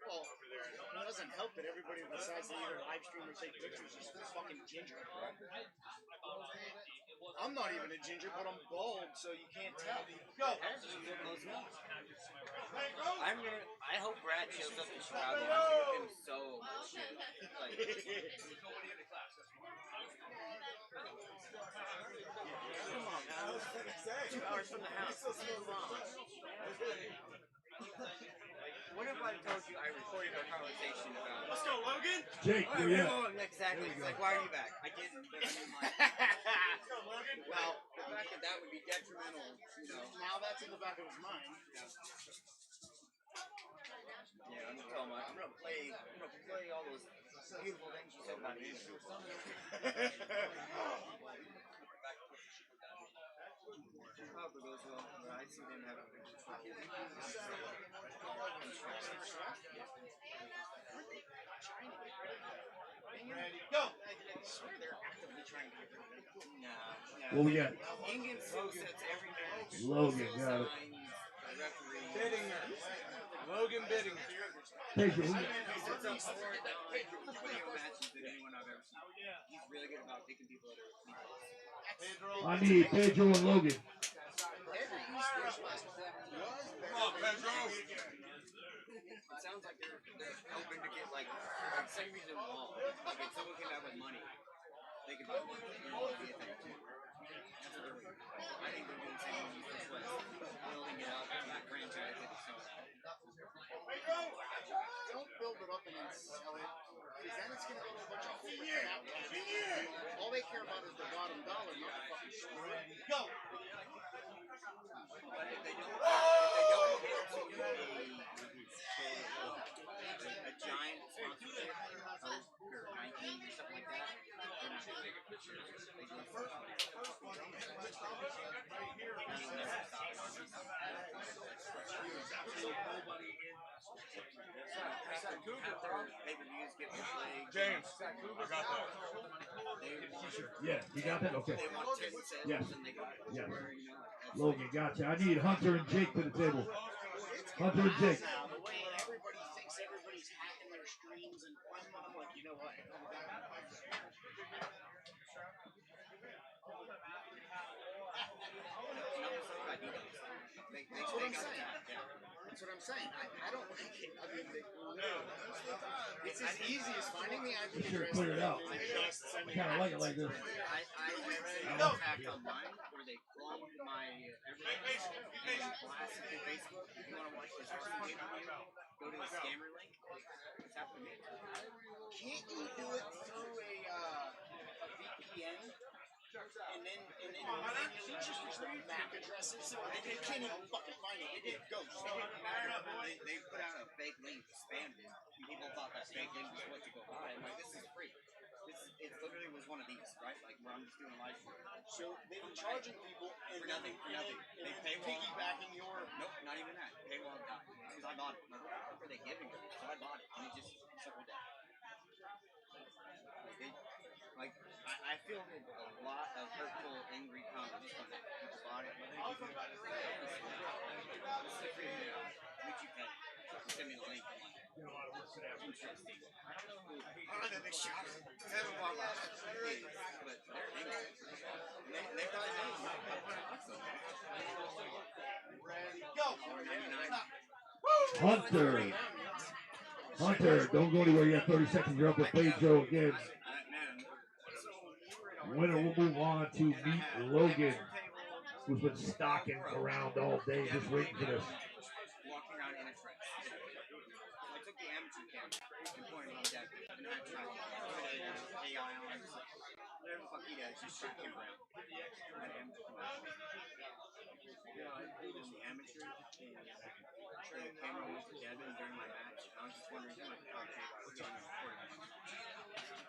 Well, it doesn't help that everybody decides to either live stream or take pictures is fucking ginger. I'm not even a ginger, but I'm bald, so you can't tell. Go. I hope Brad shows up to Chicago. I'm gonna give him so much shit. Come on, now. 2 hours from the house. What if I told you I recorded our conversation about Let's go, Logan. Jake, where you at? Exactly. It's like, why are you back? I didn't. But I mean, like, Let's go, Logan. well, the fact that that would be detrimental, you know. Now that's in the back of his mind. Yeah, I'm gonna tell him. I'm gonna play all those beautiful things you said about me. However it goes well, I see them having a picture. Go. I swear they're actively trying to get rid of it. Nah. What we got? In-game skill sets every match. Logan, got it. Referee. Bittinger. Logan Bittinger. Pedro, He sets up more video matches than anyone I've ever seen. He's really good about picking people that are I need Pedro and Logan. Come on, Pedro. It sounds like they're hoping to get like same reason wall. Like if someone came out with money, they could buy one. You know, be a thing too. That's what they're doing. I think they're doing the same thing this way. Building it up, not franchise it. So. Don't build it up and then sell it. Because then it's going to go to a bunch of corporate capitalists. All they care about is the bottom dollar, not the fucking sport. Go. But if they don't get to a giant sponsorship, or Nike or something like that, they're not going to make it. They go for it. James, I got that. Yeah, you got that? Okay. They want 10 sales Yes. and they got it. Yes. You know, Logan, gotcha. I need Hunter and Jake to the table. Hunter and Jake. Now, the way everybody thinks everybody's hacking their streams, and I'm like, you know what? That's what I'm saying. That's what I'm saying. I don't like it. I mean, it's as easy as finding the IP Sure, address. clear it out. and just I sending kind of like it like this. I attacked online where they cloned my everything and blasted through Facebook. If you want to watch this pay-per-view, go to the scammer link. It's happened to me. Can't you do it through a VPN? And then you just use the MAC addresses. You can't even fucking find it. It goes. They put out a fake link, spammed it. And people thought that fake link was what to go buy. I'm like, this is free. It literally was one of these, right? Like where I'm just doing a live stream. So they've been charging people and for nothing. They paywall. Piggybacking your. Nope, not even that. Paywall died because I bought it. Like, what the fuck are they giving me? So I bought it and it just circled down. Like I feel a lot of hurtful, angry comments when people bought it. This is a free video. YouTube pay. Send me the link. Interesting. I don't know who. They shot. I haven't bought last days, but they're angry. They thought it was. Hunter. Hunter, don't go anywhere yet. 30 seconds. You're up with Pedro again. Winner will move on to meet Logan, who's been stalking around all day, just waiting for this. Walking around in a trench. I took the amateur camera and pointed on deck and had to AI on it. Whatever the fuck he does, just track him around. That amateur camera. The amateur and the camera went to Devin during my match. I was just wondering who might talk to you about getting a recording.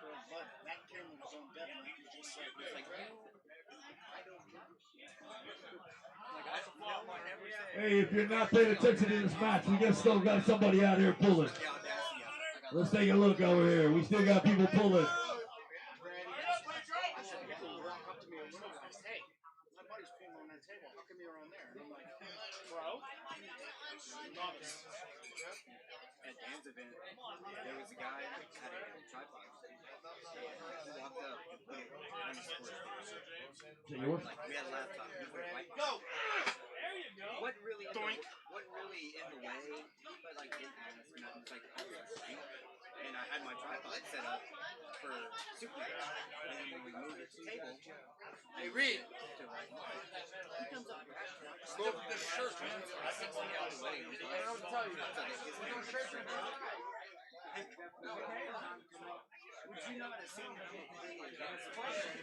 But that camera was on Devin, like you just said. It's like, I don't know. Like, I never said. Hey, if you're not paying attention to this match, we just still got somebody out here pulling. Let's take a look over here. We still got people pulling. Hey, my buddy's pulling on that table. How come you're on there? And I'm like, bro, Novice. At Dan's event, there was a guy that had a tripod. He walked up and put it on his sports station. Like, we had a laptop. He went right. Go! There you go. What really in the way, but like didn't ask or nothing. It's like, and I had my tripod set up for Super. And then when we moved it to the table, hey Reid, he comes up and Look at this shirt, man. I don't know what to tell you. Would you not assume that they advanced the question?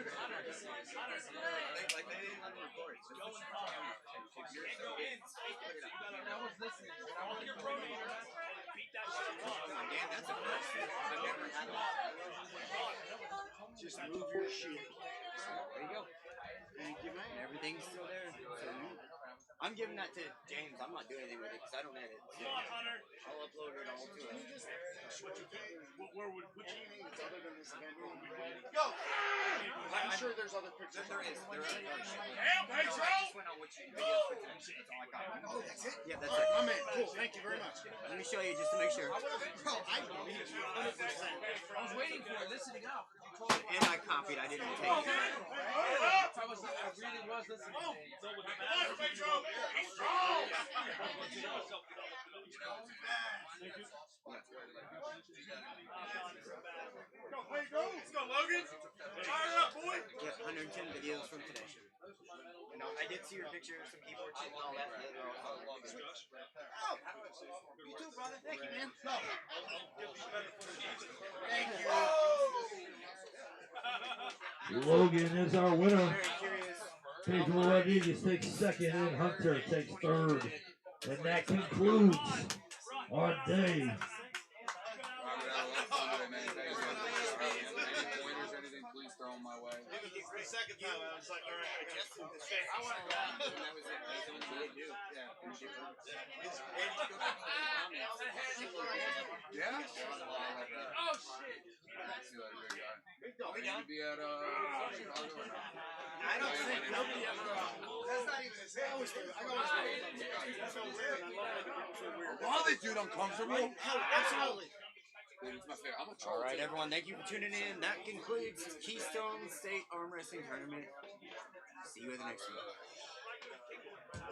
Like they didn't let me record. If you're so dense, put it up. I was listening. Dan, that's a first. I've never had that. Just move your shoe. There you go. Thank you, man. And everything's still there. So I'm giving that to James. I'm not doing anything with it because I don't edit. So I'll upload it all to it. Where would which meetings other than this event will we go? I'm sure there's other pictures. There is. There are. Hey, Joe! I just went on which videos for today. That's all I got. Oh, that's it? Yeah, that's it. I'm in. Cool. Thank you very much. Let me show you just to make sure. Bro, I believe you 100%. I was waiting for it, listening out. And I copied. I didn't take it. I really was listening. Way to go. Let's go, Logan. Fire up, boy. Yeah, 110 videos from today. You know, I did see your picture of some keyboard shit and all that. Oh, you too, brother. Thank you, man. Thank you. Logan is our winner. Very curious. Pedro Rodriguez takes second and Hunter takes third. And that concludes our day. Please throw them my way. For the second time, I was like, all right, I want to go. And that was it. That's what you do. Yeah. Oh, shit. See you later, big guy. Are you going to be at Chicago or not? I don't think nobody ever. That's not even his head. I always that's so weird. Why they do it uncomfortable? Absolutely. All right, everyone. Thank you for tuning in. That concludes Keystone State Arm Wrestling Tournament. See you at the next one.